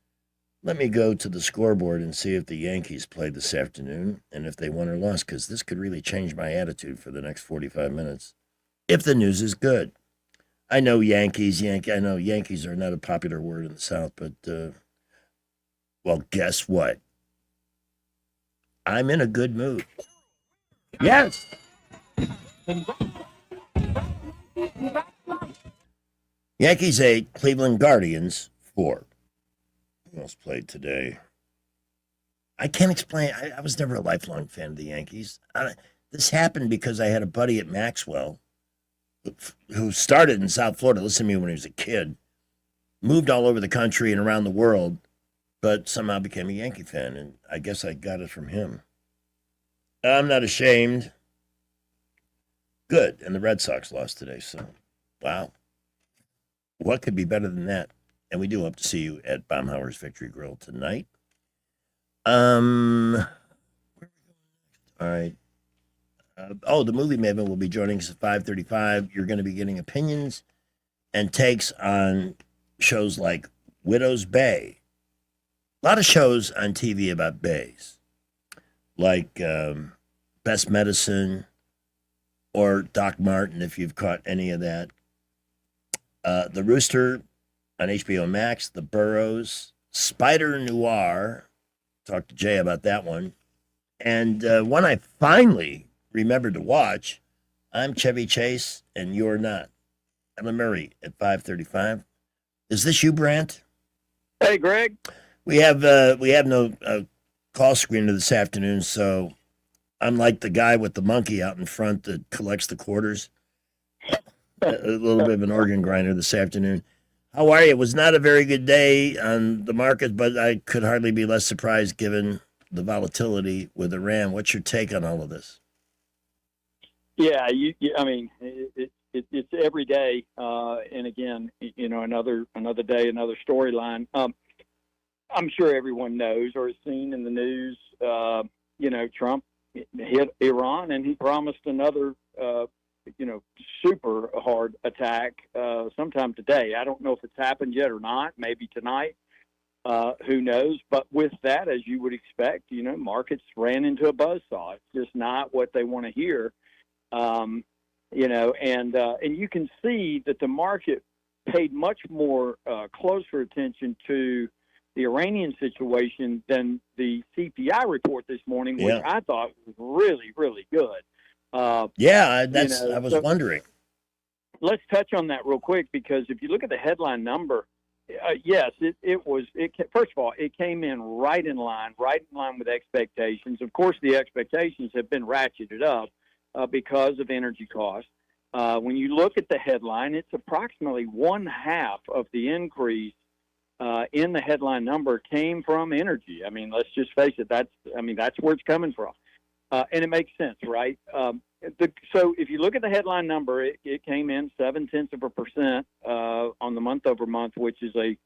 let me go to the scoreboard and see if the Yankees played this afternoon and if they won or lost, because this could really change my attitude for the next 45 minutes. If the news is good. I know Yankees are not a popular word in the South, but, well, guess what? I'm in a good mood. Yes! Yankees 8, Cleveland Guardians 4. Who else played today? I can't explain. I was never a lifelong fan of the Yankees. This happened because I had a buddy at Maxwell who started in South Florida, listened to me when he was a kid, moved all over the country and around the world, but somehow became a Yankee fan, and I guess I got it from him. I'm not ashamed. Good, and the Red Sox lost today, so wow. What could be better than that? And we do hope to see you at Baumhauer's Victory Grill tonight. All right. The Movie Maven will be joining us at 5:35. You're going to be getting opinions and takes on shows like Widow's Bay. A lot of shows on TV about bays, like Best Medicine or Doc Martin, if you've caught any of that. The Rooster on HBO Max, The Burrows, Spider Noir. Talked to Jay about that one. And one I finally remembered to watch, I'm Chevy Chase and You're Not. Ellen Murray at 5:35. Is this you, Brant? Hey, Greg. We have no call screener this afternoon, so I'm like the guy with the monkey out in front that collects the quarters. A little bit of an organ grinder this afternoon. How are you? It was not a very good day on the market, but I could hardly be less surprised given the volatility with Iran. What's your take on all of this? Yeah, I mean, it's every day, and again, another day, another storyline. I'm sure everyone knows or has seen in the news. Trump hit Iran, and he promised another, super hard attack sometime today. I don't know if it's happened yet or not. Maybe tonight. Who knows? But with that, as you would expect, markets ran into a buzzsaw. It's just not what they want to hear. And you can see that the market paid much more closer attention to the Iranian situation than the CPI report this morning, which I thought was really, really good. I was wondering. Let's touch on that real quick, because if you look at the headline number, yes, first of all, it came in right in line with expectations. Of course, the expectations have been ratcheted up because of energy costs. When you look at the headline, it's approximately 1/2 of the increase in the headline number came from energy. I mean, let's just face it. That's where it's coming from. And it makes sense, right? So if you look at the headline number, it came in 0.7% on the month-over-month, which is a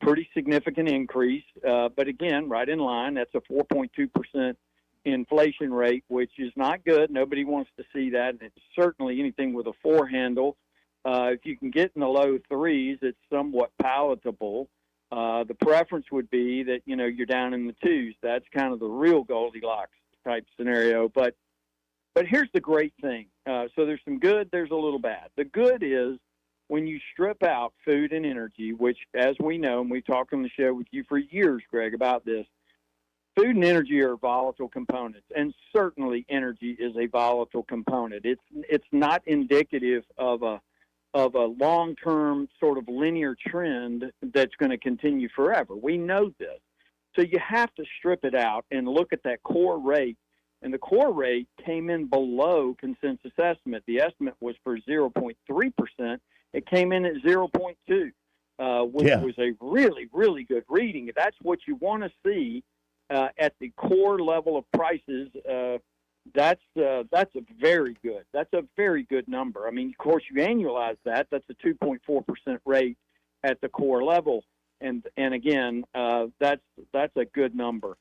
pretty significant increase. But again, right in line, that's a 4.2% inflation rate, which is not good. Nobody wants to see that. And it's certainly anything with a 4 handle. If you can get in the low 3s, it's somewhat palatable. The preference would be that, you're down in the 2s. That's kind of the real Goldilocks type scenario. But here's the great thing. So there's some good, there's a little bad. The good is when you strip out food and energy, which, as we know, and we talked on the show with you for years, Greg, about this, food and energy are volatile components, and certainly energy is a volatile component. It's not indicative of a long-term sort of linear trend that's going to continue forever. We know this. So you have to strip it out and look at that core rate. And the core rate came in below consensus estimate. The estimate was for 0.3%. It came in at 0.2, which was a really, really good reading. That's what you want to see at the core level of prices. That's a very good. That's a very good number. I mean, of course, you annualize that. That's a 2.4% rate at the core level, and again, that's a good number.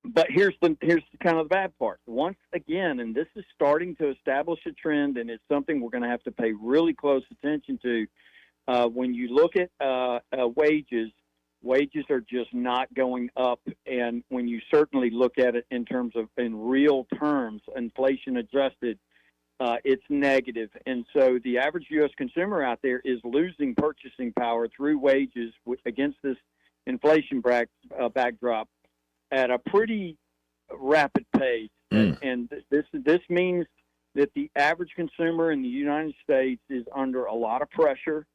But here's kind of the bad part. Once again, and this is starting to establish a trend, and it's something we're going to have to pay really close attention to. When you look at wages are just not going up, and when you certainly look at it in real terms, inflation adjusted, it's negative. And so the average U.S. consumer out there is losing purchasing power through wages against this inflation backdrop at a pretty rapid pace. And this means that the average consumer in the United States is under a lot of pressure.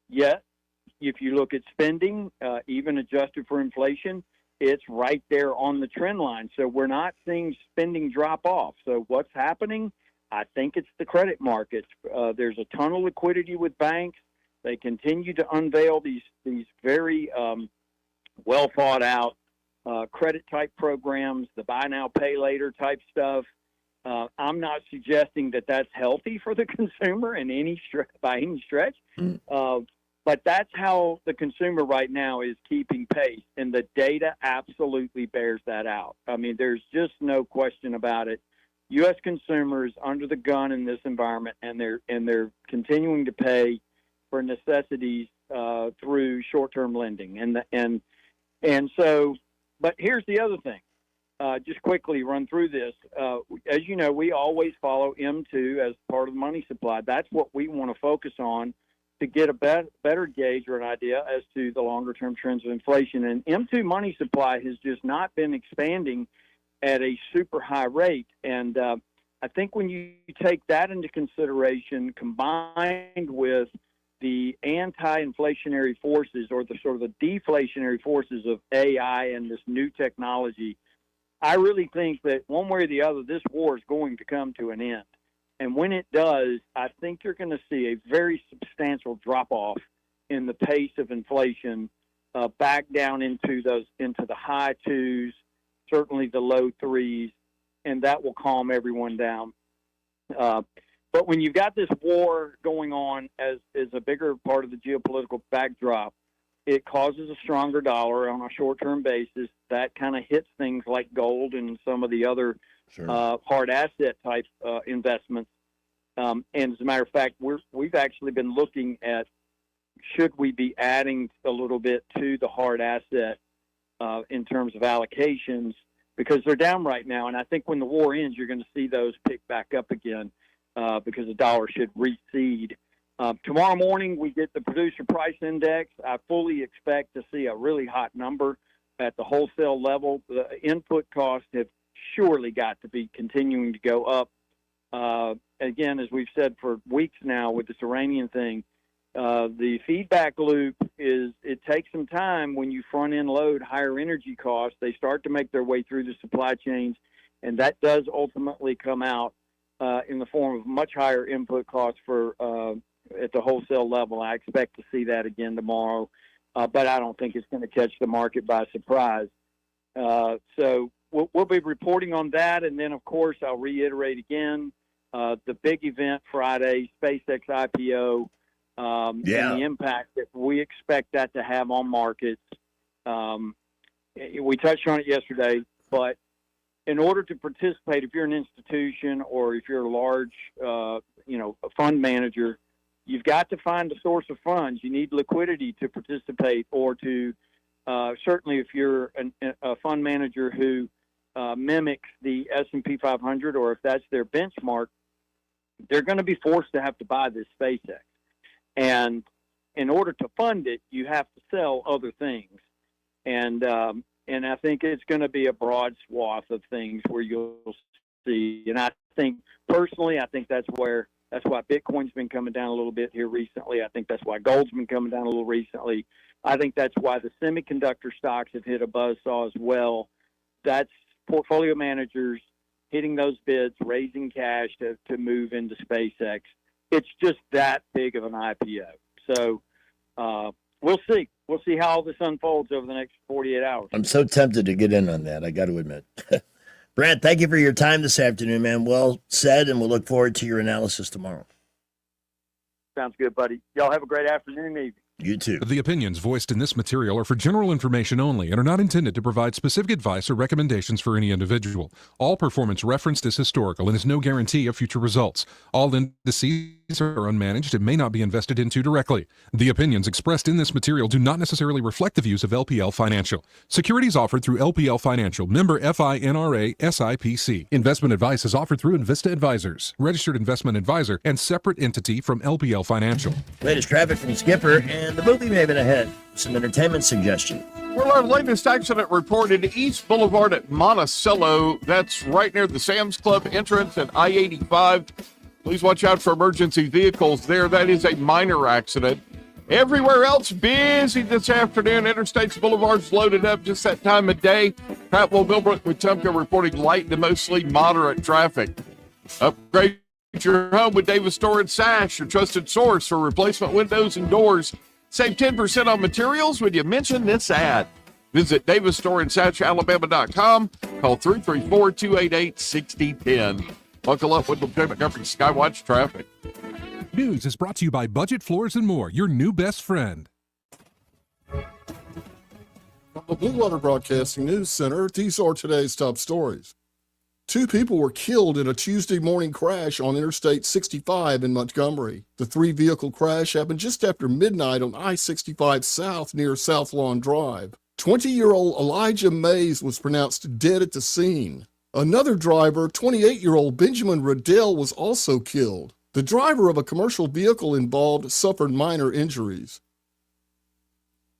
Yet, if you look at spending, even adjusted for inflation, it's right there on the trend line. So we're not seeing spending drop off. So what's happening? I think it's the credit markets. There's a ton of liquidity with banks. They continue to unveil these very well thought out credit type programs, the buy now, pay later type stuff. I'm not suggesting that that's healthy for the consumer by any stretch. But that's how the consumer right now is keeping pace, and the data absolutely bears that out. I mean, there's just no question about it. U.S. consumers under the gun in this environment, and they're continuing to pay for necessities through short-term lending, and so. But here's the other thing. Just quickly run through this. As you know, we always follow M2 as part of the money supply. That's what we want to focus on to get a better gauge or an idea as to the longer-term trends of inflation. And M2 money supply has just not been expanding at a super high rate. And I think when you take that into consideration, combined with the anti-inflationary forces or the sort of the deflationary forces of AI and this new technology, I really think that one way or the other, this war is going to come to an end. And when it does, I think you're going to see a very substantial drop-off in the pace of inflation back down into the high twos, certainly the low threes, and that will calm everyone down. But when you've got this war going on as a bigger part of the geopolitical backdrop, it causes a stronger dollar on a short-term basis. That kind of hits things like gold and some of the other hard asset type investments. And as a matter of fact, we've actually been looking at should we be adding a little bit to the hard asset in terms of allocations, because they're down right now. And I think when the war ends, you're going to see those pick back up again because the dollar should recede. Tomorrow morning, we get the producer price index. I fully expect to see a really hot number at the wholesale level. The input costs have surely got to be continuing to go up. Again, as we've said for weeks now with this Iranian thing, the feedback loop is it takes some time when you front end load higher energy costs. They start to make their way through the supply chains, and that does ultimately come out in the form of much higher input costs for at the wholesale level. I expect to see that again tomorrow, but I don't think it's going to catch the market by surprise. So we'll be reporting on that, and then, of course, I'll reiterate again, the big event Friday, SpaceX IPO, and the impact that we expect that to have on markets. We touched on it yesterday, but in order to participate, if you're an institution or if you're a large, a fund manager, you've got to find a source of funds. You need liquidity to participate, or to certainly if you're a fund manager who mimics the S&P 500, or if that's their benchmark, they're going to be forced to have to buy this SpaceX. And in order to fund it, you have to sell other things. And I think it's going to be a broad swath of things where you'll see. And I think personally, that's why Bitcoin's been coming down a little bit here recently. I think that's why gold's been coming down a little recently. I think that's why the semiconductor stocks have hit a buzzsaw as well. That's portfolio managers hitting those bids, raising cash to move into SpaceX. It's just that big of an IPO. So we'll see. We'll see how all this unfolds over the next 48 hours. I'm so tempted to get in on that, I got to admit. Brant, thank you for your time this afternoon, man. Well said, and we'll look forward to your analysis tomorrow. Sounds good, buddy. Y'all have a great afternoon and evening. You too. The opinions voiced in this material are for general information only and are not intended to provide specific advice or recommendations for any individual. All performance referenced is historical and is no guarantee of future results. All indices are unmanaged and may not be invested into directly. The opinions expressed in this material do not necessarily reflect the views of LPL Financial. Securities offered through LPL Financial, member FINRA SIPC. Investment advice is offered through Invista Advisors, registered investment advisor, and separate entity from LPL Financial. Latest traffic from Skipper and the movie Maven ahead. Some entertainment suggestion. Well, our latest accident reported East Boulevard at Monticello. That's right near the Sam's Club entrance at I-85. Please watch out for emergency vehicles there. That is a minor accident. Everywhere else, busy this afternoon. Interstates, boulevards loaded up just that time of day. Prattville, Millbrook, Wetumpka reporting light to mostly moderate traffic. Upgrade your home with Davis Door and Sash, your trusted source for replacement windows and doors. Save 10% on materials when you mention this ad. Visit DavisStoreandSashAlabama.com. Call 334-288-6010. Buckle up with the Montgomery Skywatch traffic. News is brought to you by Budget Floors and More, your new best friend. From the Blue Water Broadcasting News Center, these are today's top stories. 2 people were killed in a Tuesday morning crash on Interstate 65 in Montgomery. The 3-vehicle crash happened just after midnight on I-65 South near South Lawn Drive. 20-year-old Elijah Mays was pronounced dead at the scene. Another driver, 28-year-old Benjamin Riddell, was also killed. The driver of a commercial vehicle involved suffered minor injuries.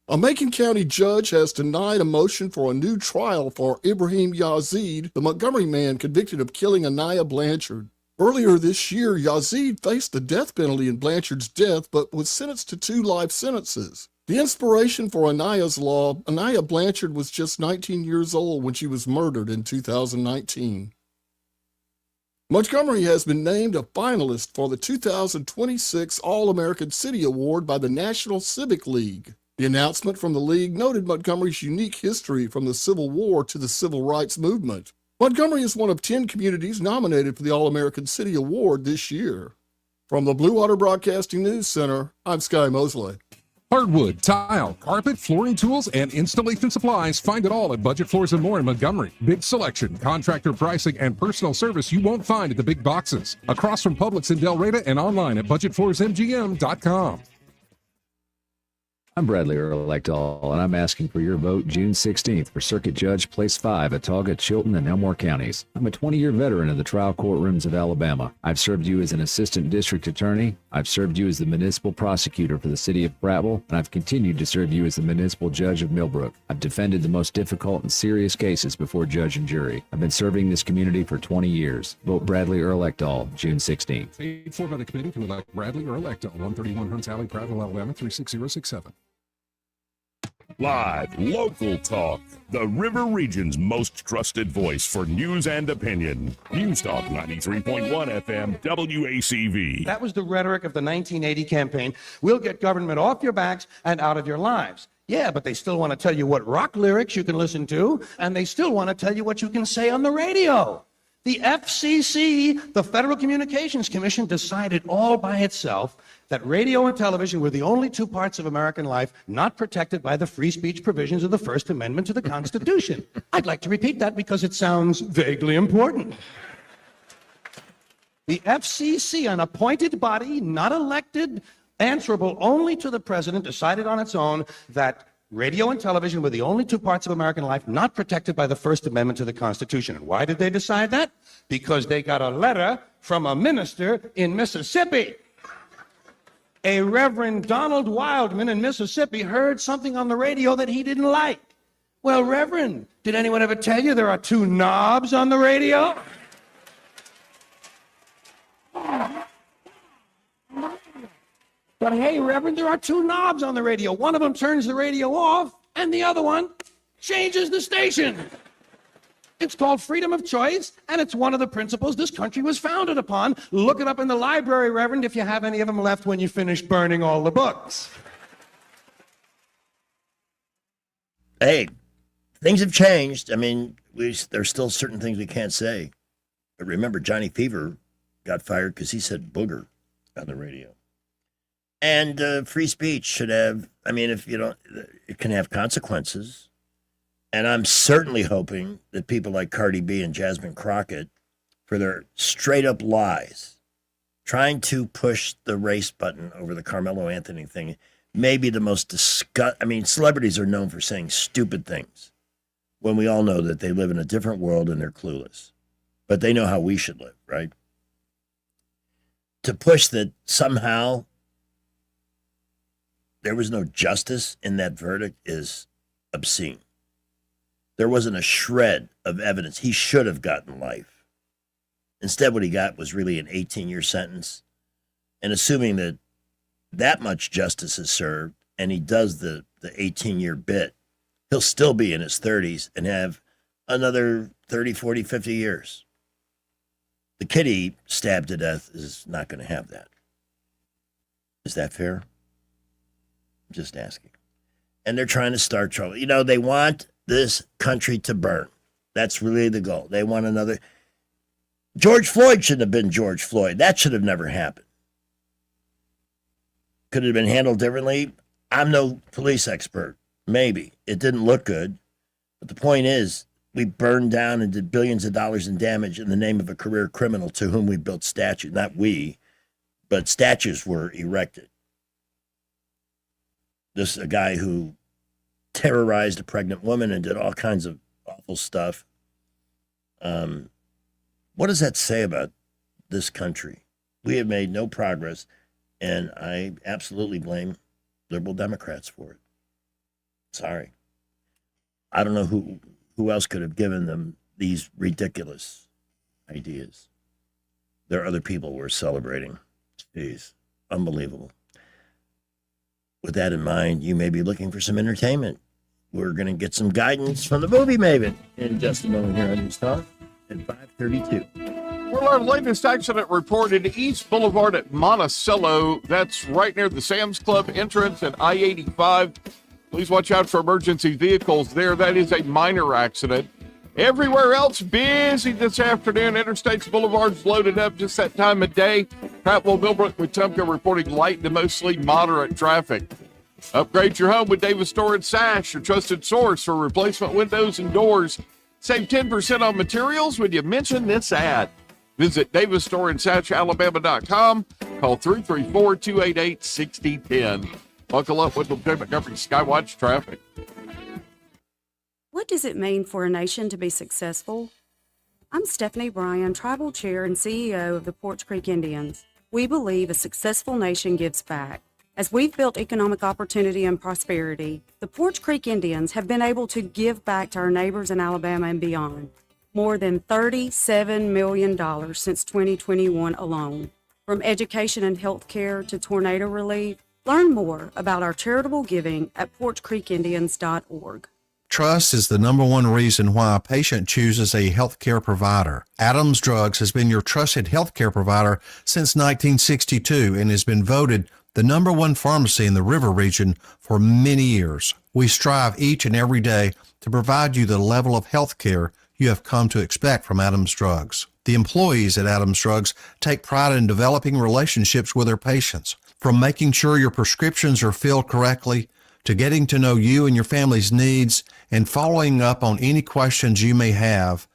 A Macon County judge has denied a motion for a new trial for Ibrahim Yazid, the Montgomery man convicted of killing Anaya Blanchard. Earlier this year, Yazid faced the death penalty in Blanchard's death, but was sentenced to 2 life sentences. The inspiration for Anaya's law, Anaya Blanchard was just 19 years old when she was murdered in 2019. Montgomery has been named a finalist for the 2026 All-American City Award by the National Civic League. The announcement from the league noted Montgomery's unique history from the Civil War to the Civil Rights Movement. Montgomery is one of 10 communities nominated for the All-American City Award this year. From the Blue Water Broadcasting News Center, I'm Sky Mosley. Hardwood, tile, carpet, flooring tools, and installation supplies. Find it all at Budget Floors and More in Montgomery. Big selection, contractor pricing, and personal service you won't find at the big boxes. Across from Publix in Del Reyta and online at budgetfloorsmgm.com. I'm Bradley Earl Electall, and I'm asking for your vote June 16th for Circuit Judge Place 5 at Talga, Chilton, and Elmore counties. I'm a 20-year veteran of the trial courtrooms of Alabama. I've served you as an assistant district attorney. I've served you as the municipal prosecutor for the city of Prattville, and I've continued to serve you as the municipal judge of Millbrook. I've defended the most difficult and serious cases before judge and jury. I've been serving this community for 20 years. Vote Bradley Earl Electall, June 16th. Paid for by the committee to elect Bradley Earl Electall, 131 Hunts Alley, Prattville, Alabama, 36067. Live, local talk. The River Region's most trusted voice for news and opinion. News Talk 93.1 FM, WACV. That was the rhetoric of the 1980 campaign. We'll get government off your backs and out of your lives. Yeah, but they still want to tell you what rock lyrics you can listen to, and they still want to tell you what you can say on the radio. The FCC, the Federal Communications Commission, decided all by itself that radio and television were the only 2 parts of American life not protected by the free speech provisions of the First Amendment to the Constitution. I'd like to repeat that because it sounds vaguely important. The FCC, an appointed body, not elected, answerable only to the president, decided on its own that radio and television were the only 2 parts of American life not protected by the First Amendment to the Constitution. And why did they decide that? Because they got a letter from a minister in Mississippi. A Reverend Donald Wildman in Mississippi heard something on the radio that he didn't like. Well, Reverend, did anyone ever tell you there are 2 knobs on the radio? But hey, Reverend, there are 2 knobs on the radio. One of them turns the radio off, and the other one changes the station. It's called freedom of choice, and it's one of the principles this country was founded upon. Look it up in the library, Reverend, if you have any of them left when you finish burning all the books. Hey, things have changed. I mean, there's still certain things we can't say. But remember, Johnny Fever got fired because he said booger on the radio. And free speech should have, I mean, if you don't, it can have consequences. And I'm certainly hoping that people like Cardi B and Jasmine Crockett, for their straight up lies, trying to push the race button over the Carmelo Anthony thing, may be the most I mean, celebrities are known for saying stupid things when we all know that they live in a different world and they're clueless. But they know how we should live, right? To push that somehow there was no justice in that verdict is obscene. There wasn't a shred of evidence. He should have gotten life. Instead, what he got was really an 18-year sentence. And assuming that that much justice is served and he does the 18-year bit, he'll still be in his 30s and have another 30, 40, 50 years. The kid he stabbed to death is not going to have that. Is that fair? I'm just asking. And they're trying to start trouble. You know, they want this country to burn. That's really the goal. They want another. George Floyd shouldn't have been George Floyd. That should have never happened. Could it have been handled differently? I'm no police expert. Maybe. It didn't look good. But the point is, we burned down and did billions of dollars in damage in the name of a career criminal to whom we built statues. Not we, but statues were erected. This is a guy who terrorized a pregnant woman and did all kinds of awful stuff. What does that say about this country? We have made no progress, and I absolutely blame liberal Democrats for it. Sorry. I don't know who else could have given them these ridiculous ideas. There are other people we're celebrating. Jeez, unbelievable. With that in mind, you may be looking for some entertainment. We're going to get some guidance from the movie maven in just a moment here on News Talk at 5:32. Well, our latest accident report in East Boulevard at Monticello. That's right near the Sam's Club entrance at I-85. Please watch out for emergency vehicles there. That is a minor accident. Everywhere else, busy this afternoon. Interstates, Boulevard's loaded up just that time of day. Prattville, Millbrook, Wetumpka reporting light to mostly moderate traffic. Upgrade your home with Davis Store and Sash, your trusted source for replacement windows and doors. Save 10% on materials when you mention this ad. Visit DavisStoreandSashAlabama.com. Call 334-288-6010. Buckle up with Montgomery Skywatch traffic. What does it mean for a nation to be successful? I'm Stephanie Bryan, Tribal Chair and CEO of the Porch Creek Indians. We believe a successful nation gives back. As we've built economic opportunity and prosperity, the Porch Creek Indians have been able to give back to our neighbors in Alabama and beyond. More than $37 million since 2021 alone. From education and health care to tornado relief, learn more about our charitable giving at porchcreekindians.org. Trust is the number one reason why a patient chooses a healthcare provider. Adams Drugs has been your trusted healthcare provider since 1962 and has been voted the number one pharmacy in the River region for many years. We strive each and every day to provide you the level of healthcare you have come to expect from Adams Drugs. The employees at Adams Drugs take pride in developing relationships with their patients, from making sure your prescriptions are filled correctly to getting to know you and your family's needs and following up on any questions you may have.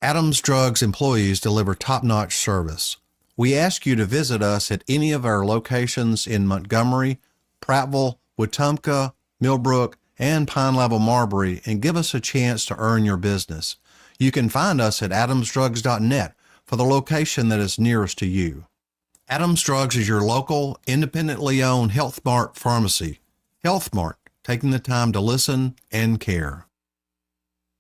Adams Drugs employees deliver top-notch service. We ask you to visit us at any of our locations in Montgomery, Prattville, Wetumpka, Millbrook, and Pine Level Marbury and give us a chance to earn your business. You can find us at adamsdrugs.net for the location that is nearest to you. Adams Drugs is your local, independently owned Health Mart pharmacy. Health Mart, taking the time to listen and care.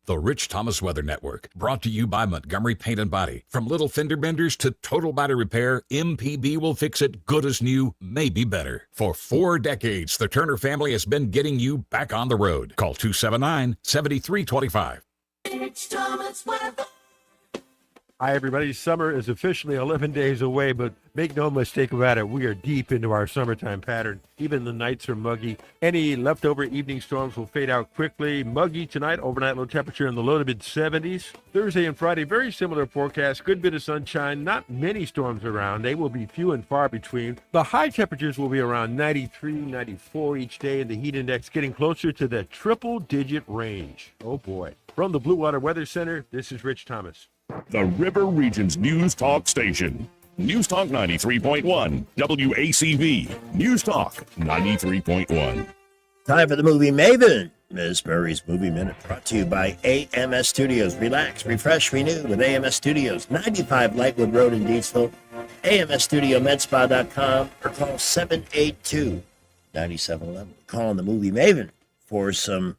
The Rich Thomas Weather Network, brought to you by Montgomery Paint and Body. From little fender benders to total body repair, MPB will fix it good as new, maybe better. For 4 decades, the Turner family has been getting you back on the road. Call 279-7325. Rich Thomas Weather. Hi, everybody. Summer is officially 11 days away, but make no mistake about it, we are deep into our summertime pattern. Even the nights are muggy. Any leftover evening storms will fade out quickly. Muggy tonight, overnight low temperature in the low to mid 70s. Thursday and Friday, very similar forecast. Good bit of sunshine, not many storms around. They will be few and far between. The high temperatures will be around 93, 94 each day, and the heat index getting closer to the triple-digit range. Oh, boy. From the Blue Water Weather Center, this is Rich Thomas. The River Region's News Talk station. News Talk 93.1, WACV. News Talk 93.1. Time for the Movie Maven. Ms. Murray's Movie Minute, brought to you by AMS Studios. Relax, refresh, renew with AMS Studios, 95 Lightwood Road in Deansville. AMSStudioMedSpa.com or call 782-9711. Call on the Movie Maven for some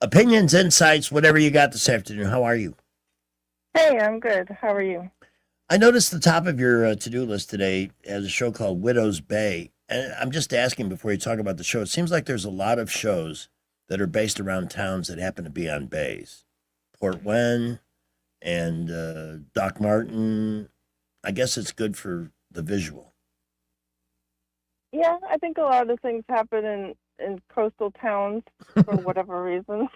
opinions, insights, whatever you got this afternoon. How are you? Hey, I'm good. How are you? I noticed the top of your to-do list today has a show called Widow's Bay. And I'm just asking before you talk about the show, it seems like there's a lot of shows that are based around towns that happen to be on bays. Port Wren and Doc Martin. I guess it's good for the visual. Yeah, I think a lot of the things happen in coastal towns for whatever reason.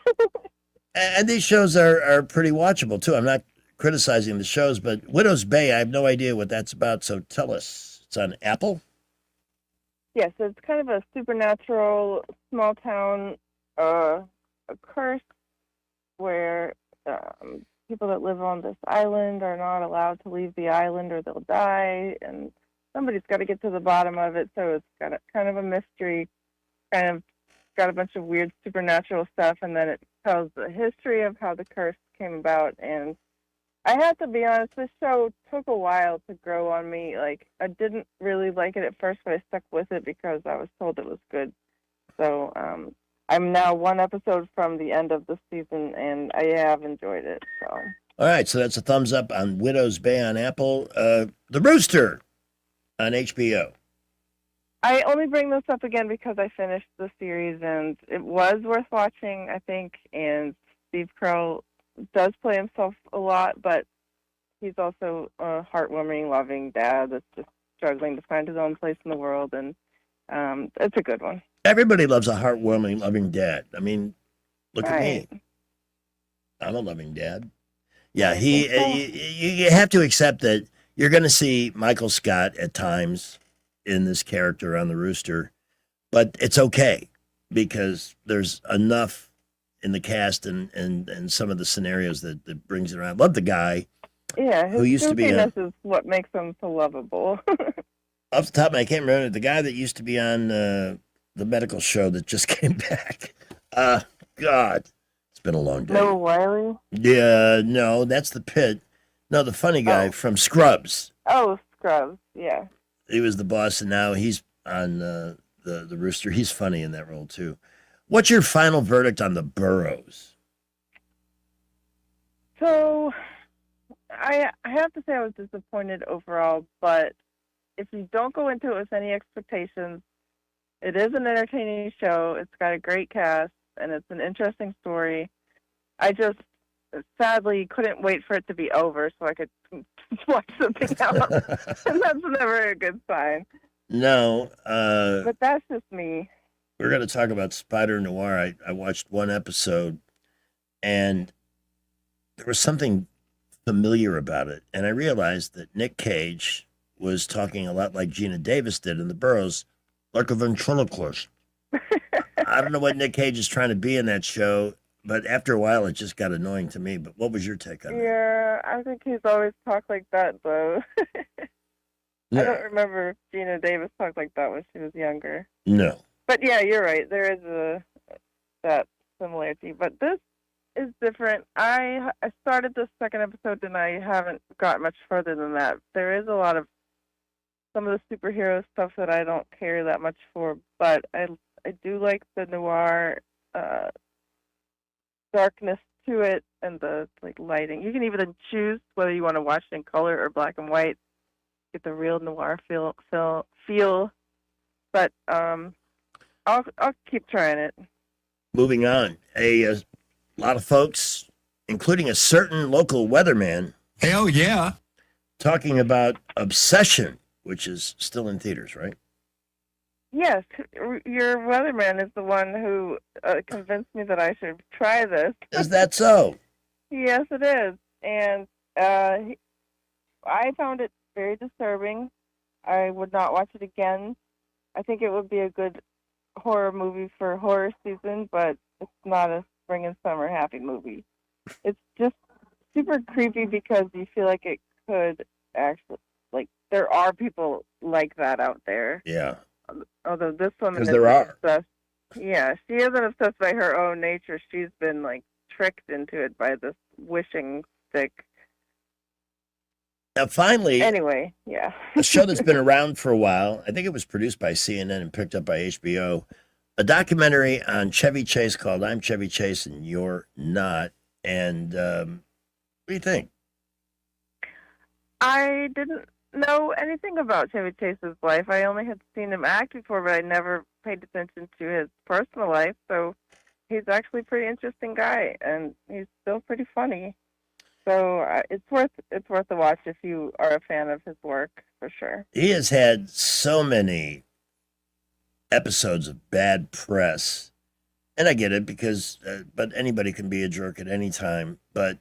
And these shows are pretty watchable, too. I'm not criticizing the shows, but Widow's Bay, I have no idea what that's about, so tell us. It's on Apple? Yes, it's kind of a supernatural, small town, a curse where people that live on this island are not allowed to leave the island or they'll die, and somebody's got to get to the bottom of it, so it's got kind of a mystery, kind of got a bunch of weird supernatural stuff, and then it tells the history of how the curse came about and I have to be honest, this show took a while to grow on me. Like, I didn't really like it at first, but I stuck with it because I was told it was good. So, I'm now one episode from the end of the season, and I have enjoyed it. So, All right, so that's a thumbs up on Widow's Bay on Apple. The Rooster on HBO. I only bring this up again because I finished the series, and it was worth watching, I think. And Steve Carell does play himself a lot, but he's also a heartwarming, loving dad that's just struggling to find his own place in the world, and it's a good one. Everybody loves a heartwarming, loving dad. I mean, look at Right. me. I'm a loving dad. Yeah, you have to accept that you're going to see Michael Scott at times in this character on the Rooster, but it's okay because there's enough in the cast and some of the scenarios that brings it around. Love the guy. Yeah, his Who used to be a- goofiness is what makes him so lovable. Off the top of my head, I can't remember the guy that used to be on the medical show that just came back. God, it's been a long day. Noah Wiley? Yeah, no, that's the Pit. No, the funny guy from Scrubs. Oh, Scrubs, yeah. He was the boss, and now he's on the Rooster. He's funny in that role too. What's your final verdict on the Burrows? So, I have to say I was disappointed overall, but if you don't go into it with any expectations, it is an entertaining show. It's got a great cast, and it's an interesting story. I just sadly couldn't wait for it to be over so I could watch something else. And that's never a good sign. No, But that's just me. we're going to talk about Spider Noir. I watched one episode, and there was something familiar about it, and I realized that Nick Cage was talking a lot like Gina Davis did in The Burrows, like a ventriloquist. I don't know what Nick Cage is trying to be in that show, but after a while, it just got annoying to me. But what was your take on it? Yeah, I think he's always talked like that, though. I don't remember if Gina Davis talked like that when she was younger. No. But yeah, you're right. There is that similarity. But this is different. I started the second episode and I haven't got much further than that. There is a lot of some of the superhero stuff that I don't care that much for, but I do like the noir darkness to it and the lighting. You can even choose whether you want to watch it in color or black and white. Get the real noir feel. But I'll keep trying it. Moving on, a lot of folks, including a certain local weatherman. Hell yeah. Talking about Obsession, which is still in theaters, right? Yes, your weatherman is the one who convinced me that I should try this. Is that so? Yes, it is. And I found it very disturbing. I would not watch it again. I think it would be a good horror movie for horror season, but it's not a spring and summer happy movie. It's just super creepy because you feel like it could actually, there are people like that out there. Yeah. Although this woman 'Cause is there are. obsessed. Yeah, she isn't obsessed by her own nature. She's been tricked into it by this wishing stick. Now, finally, Anyway, yeah. a show that's been around for a while. I think it was produced by CNN and picked up by HBO. A documentary on Chevy Chase called "I'm Chevy Chase and You're Not." And what do you think? I didn't know anything about Chevy Chase's life. I only had seen him act before, but I never paid attention to his personal life. So he's actually a pretty interesting guy, and he's still pretty funny. So it's worth a watch if you are a fan of his work, for sure. He has had so many episodes of bad press, and I get it because, but anybody can be a jerk at any time. But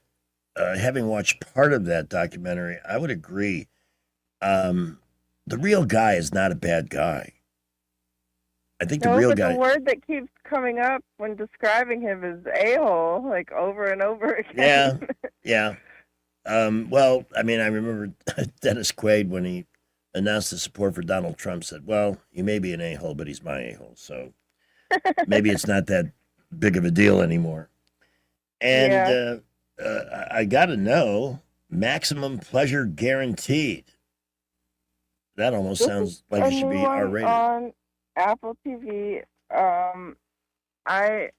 having watched part of that documentary, I would agree. The real guy is not a bad guy. I think the real but guy. the word that keeps coming up when describing him is a-hole, over and over again. Yeah. Well, I mean, I remember Dennis Quaid when he announced his support for Donald Trump said, well, he may be an a-hole, but he's my a-hole. So maybe it's not that big of a deal anymore. And I got to know, Maximum Pleasure Guaranteed. That almost This sounds is like a it should new be one R-rated. on Apple TV. I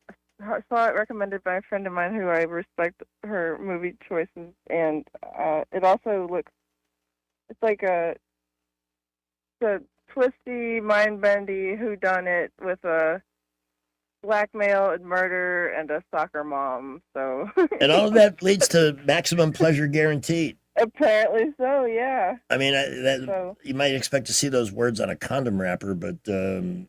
saw it recommended by a friend of mine who I respect her movie choices, and it also looks. It's like a twisty, mind-bendy whodunit with a blackmail and murder and a soccer mom. So And all of that leads to Maximum Pleasure Guaranteed. apparently so, yeah. I mean, you might expect to see those words on a condom wrapper, but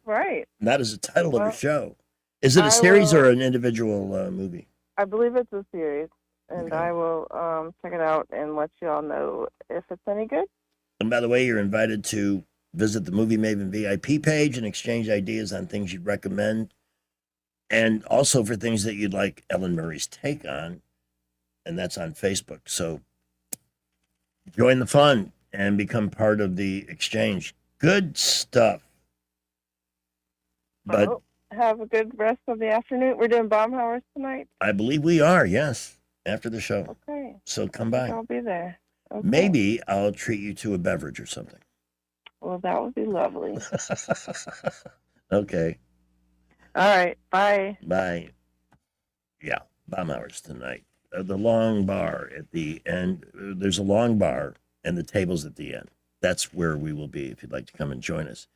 Right. not as a title of Well, a show. Is it a I series will- or an individual movie? I believe it's a series, and I will check it out and let you all know if it's any good. And by the way, you're invited to visit the Movie Maven VIP page and exchange ideas on things you'd recommend, and also for things that you'd like Ellen Murray's take on, and that's on Facebook. So join the fun and become part of the exchange. Good stuff. But Well, have a good rest of the afternoon. We're doing Baumhauer's tonight. I believe we are, yes, after the show. Okay. So come by. I'll be there. Okay. Maybe I'll treat you to a beverage or something. Well, that would be lovely. Okay. All right. Bye. Bye. Yeah, Baumhauer's tonight. The long bar at the end. There's a long bar and the tables at the end. That's where we will be if you'd like to come and join us.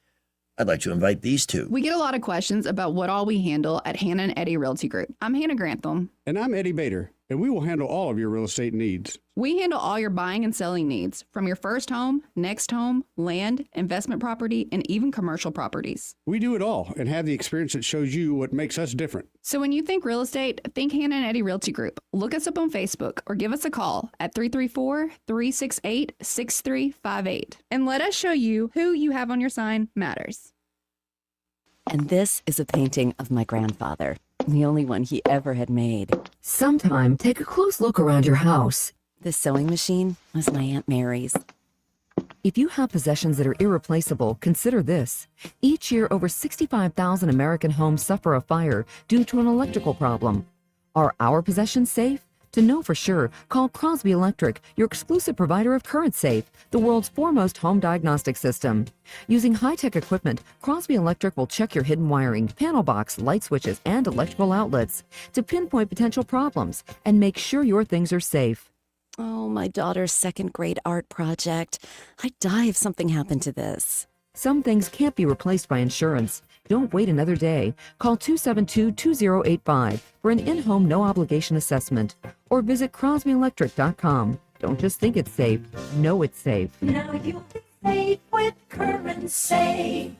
I'd like to invite these two. We get a lot of questions about what all we handle at Hannah and Eddie Realty Group. I'm Hannah Grantham. And I'm Eddie Bader, and we will handle all of your real estate needs. We handle all your buying and selling needs, from your first home, next home, land, investment property, and even commercial properties. We do it all and have the experience that shows you what makes us different. So when you think real estate, think Hannah and Eddie Realty Group. Look us up on Facebook or give us a call at 334-368-6358. And let us show you who you have on your sign matters. And this is a painting of my grandfather, the only one he ever had made. Sometime, take a close look around your house. This sewing machine was my Aunt Mary's. If you have possessions that are irreplaceable, consider this. Each year, over 65,000 American homes suffer a fire due to an electrical problem. Are our possessions safe? To know for sure, call Crosby Electric, your exclusive provider of Current Safe, the world's foremost home diagnostic system. Using high-tech equipment, Crosby Electric will check your hidden wiring, panel box, light switches, and electrical outlets to pinpoint potential problems and make sure your things are safe. Oh, my daughter's second grade art project. I'd die if something happened to this. Some things can't be replaced by insurance. Don't wait another day. Call 272-2085 for an in-home no-obligation assessment or visit crosbyelectric.com. Don't just think it's safe. Know it's safe. Now you'll be safe with Current Safe.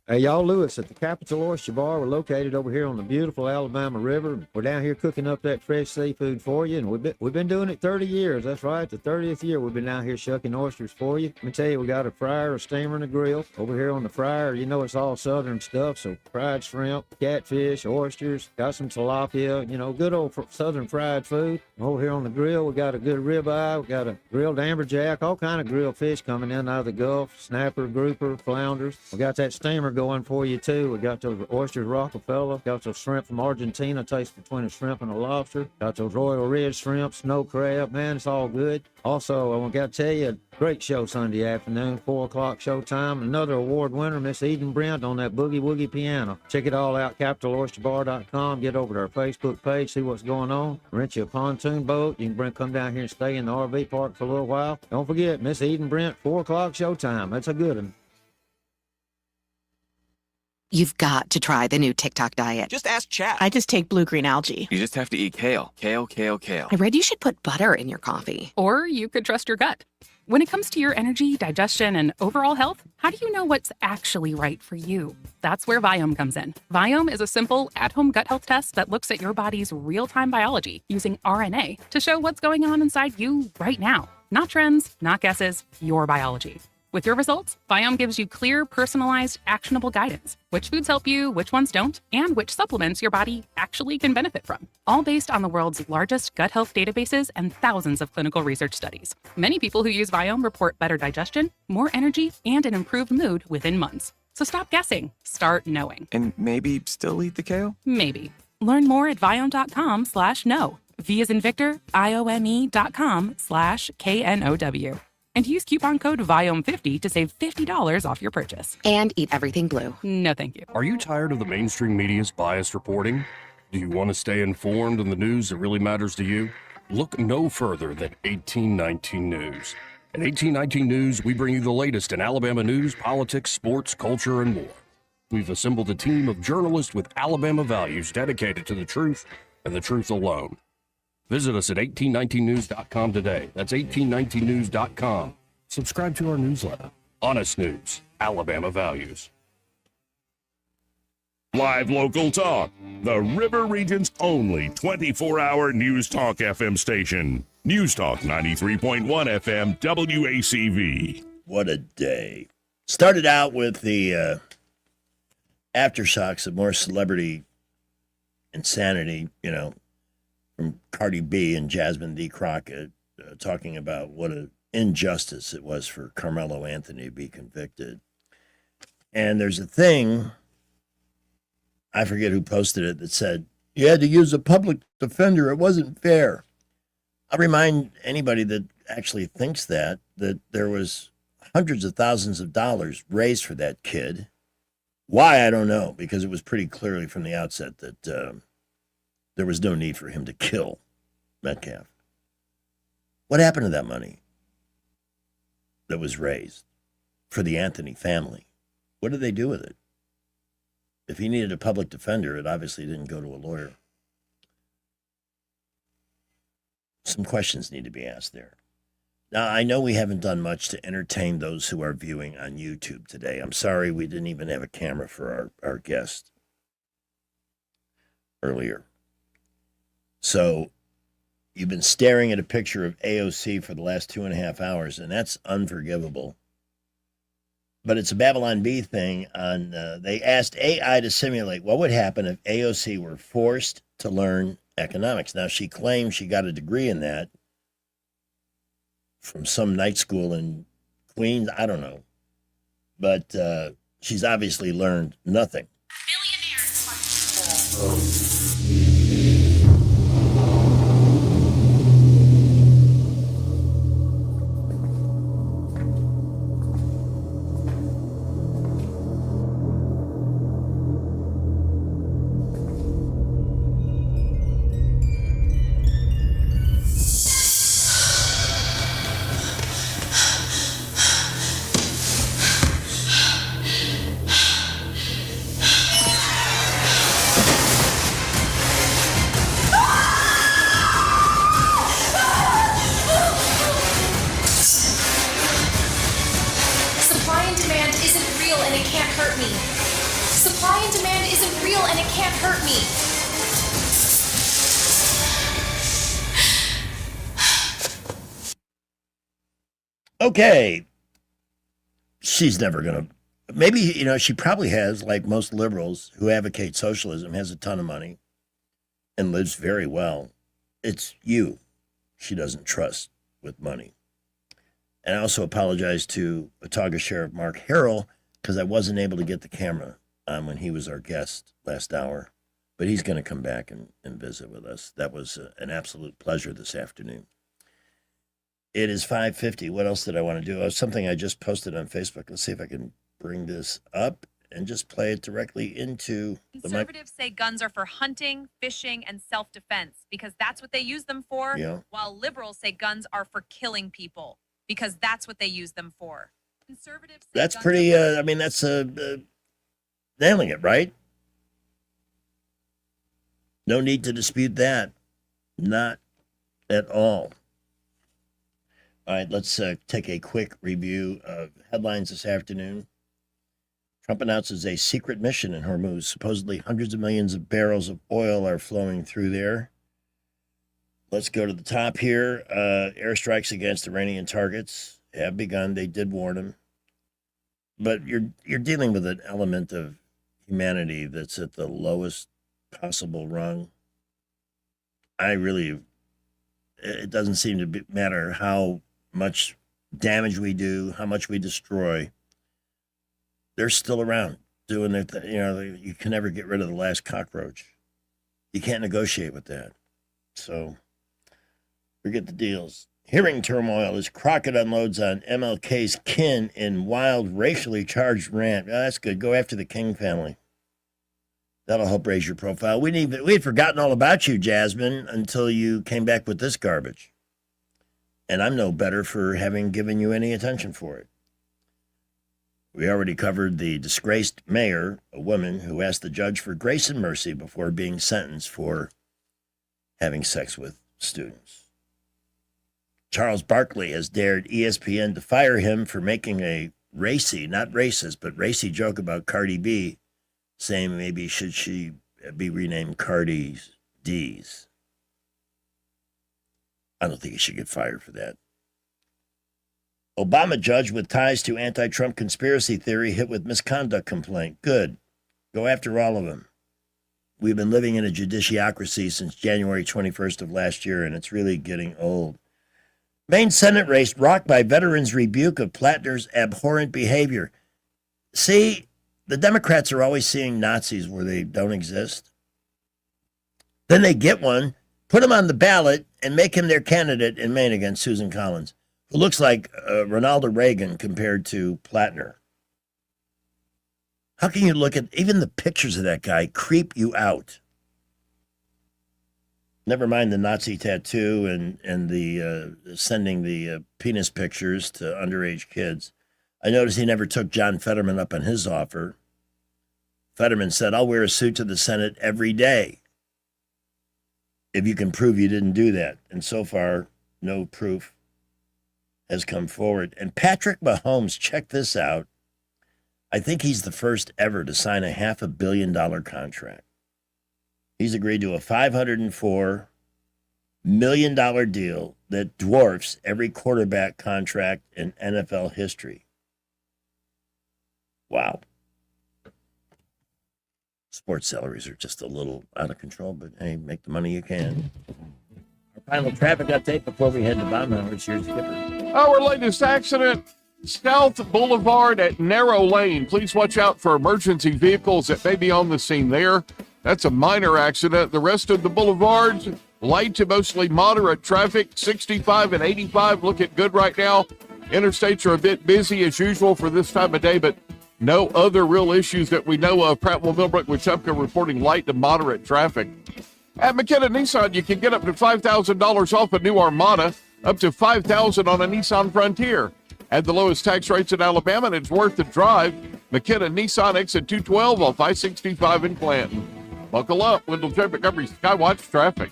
Hey, y'all, Lewis at the Capital Oyster Bar. We're located over here on the beautiful Alabama River. We're down here cooking up that fresh seafood for you, and we've been doing it 30 years. That's right, the 30th year we've been down here shucking oysters for you. Let me tell you, we got a fryer, a steamer, and a grill. Over here on the fryer, you know it's all southern stuff, so fried shrimp, catfish, oysters, got some tilapia, good old southern fried food. Over here on the grill, we got a good ribeye, we got a grilled amberjack, all kind of grilled fish coming in out of the Gulf, snapper, grouper, flounders. We got that steamer going for you too. We got those oysters Rockefeller, got those shrimp from Argentina, taste between a shrimp and a lobster, got those Royal Ridge shrimp, snow crab, man, it's all good. Also, I got to tell you, a great show Sunday afternoon, 4 o'clock showtime. Another award winner, Miss Eden Brent, on that boogie woogie piano. Check it all out, CapitalOysterBar.com. Get over to our Facebook page, see what's going on. Rent you a pontoon boat. You can come down here and stay in the RV park for a little while. Don't forget, Miss Eden Brent, 4 o'clock showtime. That's a good one. You've got to try the new TikTok diet. Just ask Chat. I just take blue-green algae. You just have to eat kale. Kale, kale, kale. I read you should put butter in your coffee. Or you could trust your gut. When it comes to your energy, digestion, and overall health, how do you know what's actually right for you? That's where Viome comes in. Viome is a simple, at-home gut health test that looks at your body's real-time biology using RNA to show what's going on inside you right now. Not trends, not guesses, your biology. With your results, Viome gives you clear, personalized, actionable guidance. Which foods help you, which ones don't, and which supplements your body actually can benefit from. All based on the world's largest gut health databases and thousands of clinical research studies. Many people who use Viome report better digestion, more energy, and an improved mood within months. So stop guessing. Start knowing. And maybe still eat the kale? Maybe. Learn more at Viome.com/know. V as in Victor, IOME.com/KNOW. And use coupon code VIOME50 to save $50 off your purchase. And eat everything blue. No, thank you. Are you tired of the mainstream media's biased reporting? Do you want to stay informed on the news that really matters to you? Look no further than 1819 News. At 1819 News, we bring you the latest in Alabama news, politics, sports, culture, and more. We've assembled a team of journalists with Alabama values dedicated to the truth and the truth alone. Visit us at 1819news.com today. That's 1819news.com. Subscribe to our newsletter. Honest News, Alabama Values. Live local talk. The River Region's only 24-hour News Talk FM station. News Talk 93.1 FM WACV. What a day. Started out with the aftershocks of more celebrity insanity, from Cardi B and Jasmine D. Crockett, talking about what an injustice it was for Carmelo Anthony to be convicted. And there's a thing, I forget who posted it, that said, you had to use a public defender. It wasn't fair. I'll remind anybody that actually thinks that there was hundreds of thousands of dollars raised for that kid. Why, I don't know, because it was pretty clearly from the outset that there was no need for him to kill Metcalf. What happened to that money that was raised for the Anthony family? What did they do with it? If he needed a public defender, it obviously didn't go to a lawyer. Some questions need to be asked there. Now, I know we haven't done much to entertain those who are viewing on YouTube today. I'm sorry we didn't even have a camera for our guest earlier. So you've been staring at a picture of AOC for the last 2.5 hours, and that's unforgivable. But it's a Babylon Bee thing. They asked AI to simulate what would happen if AOC were forced to learn economics. Now, she claims she got a degree in that from some night school in Queens. I don't know. But she's obviously learned nothing. Okay, she's never going to, maybe, she probably has, like most liberals who advocate socialism, has a ton of money and lives very well. It's you she doesn't trust with money. And I also apologize to Watauga Sheriff Mark Harrell because I wasn't able to get the camera on when he was our guest last hour, but he's going to come back and visit with us. That was an absolute pleasure this afternoon. It is 5:50. What else did I want to do? Something I just posted on Facebook. Let's see if I can bring this up and just play it directly into the mic. Conservatives say guns are for hunting, fishing, and self-defense because that's what they use them for, while liberals say guns are for killing people because that's what they use them for. Conservatives say that's pretty, that's nailing it, right? No need to dispute that. Not at all. All right, let's take a quick review of headlines this afternoon. Trump announces a secret mission in Hormuz. Supposedly hundreds of millions of barrels of oil are flowing through there. Let's go to the top here. Airstrikes against Iranian targets have begun. They did warn them. But you're dealing with an element of humanity that's at the lowest possible rung. It doesn't seem to matter how much damage we do, how much we destroy. They're still around doing their thing. You can never get rid of the last cockroach. You can't negotiate with that. So Forget the deals. Hearing turmoil as Crockett unloads on MLK's kin in wild, racially charged rant. Oh, that's good. Go after the King family. That'll help raise your profile. We'd forgotten all about you, Jasmine, until you came back with this garbage. And I'm no better for having given you any attention for it. We already covered the disgraced mayor, a woman who asked the judge for grace and mercy before being sentenced for having sex with students. Charles Barkley has dared ESPN to fire him for making a racy, not racist, but racy joke about Cardi B, saying maybe should she be renamed Cardi D's. I don't think he should get fired for that. Obama judge with ties to anti-Trump conspiracy theory hit with misconduct complaint. Good. Go after all of them. We've been living in a judiciocracy since January 21st of last year, and it's really getting old. Maine Senate race rocked by veterans' rebuke of Plattner's abhorrent behavior. See, the Democrats are always seeing Nazis where they don't exist. Then they get one, put him on the ballot, and make him their candidate in Maine against Susan Collins, who looks like Ronald Reagan compared to Plattner. How can you look at even the pictures of that guy creep you out? Never mind the Nazi tattoo and the sending the penis pictures to underage kids. I noticed he never took John Fetterman up on his offer. Fetterman said, I'll wear a suit to the Senate every day if you can prove you didn't do that. And so far, no proof has come forward. And Patrick Mahomes, check this out. I think he's the first ever to sign a $500 million contract. He's agreed to a $504 million deal that dwarfs every quarterback contract in NFL history. Wow. Sports salaries are just a little out of control, but hey, make the money you can. Our final traffic update before we head to Baumhower's. Here's Skipper. Our latest accident, South Boulevard at Narrow Lane. Please watch out for emergency vehicles that may be on the scene there. That's a minor accident. The rest of the boulevards, light to mostly moderate traffic. 65 and 85 looking good right now. Interstates are a bit busy as usual for this time of day, but no other real issues that we know of. Prattville, Millbrook, Wetumpka reporting light to moderate traffic. At McKenna Nissan, you can get up to $5,000 off a new Armada, up to $5,000 on a Nissan Frontier. At the lowest tax rates in Alabama, and it's worth the drive. McKenna Nissan exit 212 off I-65 in Clanton. Buckle up. Wendell J. Montgomery Skywatch traffic.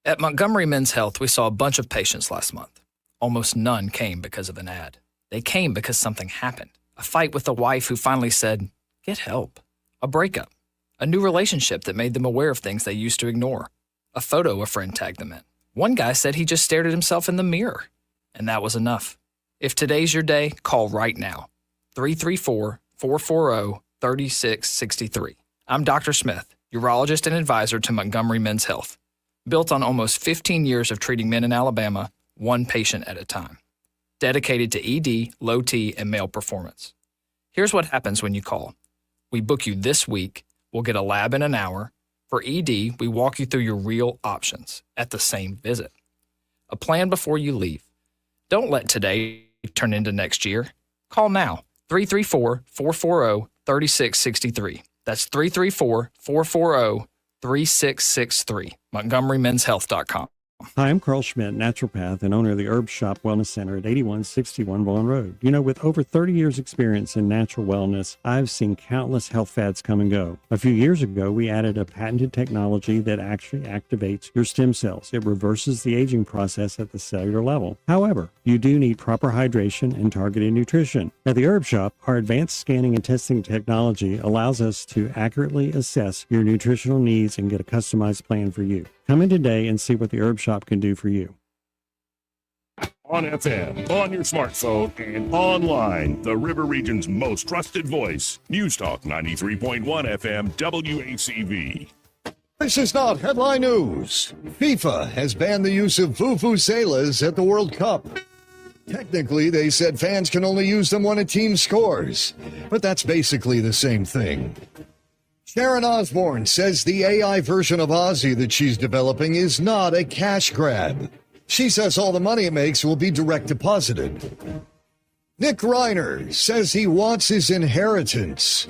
At Montgomery Men's Health, we saw a bunch of patients last month. Almost none came because of an ad. They came because something happened. A fight with a wife who finally said, get help. A breakup. A new relationship that made them aware of things they used to ignore. A photo a friend tagged them in. One guy said he just stared at himself in the mirror. And that was enough. If today's your day, call right now. 334-440-3663. I'm Dr. Smith, urologist and advisor to Montgomery Men's Health. Built on almost 15 years of treating men in Alabama, one patient at a time. Dedicated to ED, low T, and male performance. Here's what happens when you call. We book you this week. We'll get a lab in an hour. For ED, we walk you through your real options at the same visit. A plan before you leave. Don't let today turn into next year. Call now. 334-440-3663. That's 334-440-3663. MontgomeryMen'sHealth.com. Hi, I'm Carl Schmidt, naturopath and owner of the Herb Shop Wellness Center at 8161 Vaughan Road. You know, with over 30 years experience in natural wellness, I've seen countless health fads come and go. A few years ago, we added a patented technology that actually activates your stem cells. It reverses the aging process at the cellular level. However, you do need proper hydration and targeted nutrition. At the Herb Shop, our advanced scanning and testing technology allows us to accurately assess your nutritional needs and get a customized plan for you. Come in today and see what the Herb Shop can do for you. On FM, on your smartphone, and online, the River Region's most trusted voice. News Talk 93.1 FM WACV. This is not headline news. FIFA has banned the use of vuvuzelas at the World Cup. Technically, they said fans can only use them when a team scores, but that's basically the same thing. Sharon Osbourne says the AI version of Ozzy that she's developing is not a cash grab. She says all the money it makes will be direct deposited. Nick Reiner says he wants his inheritance.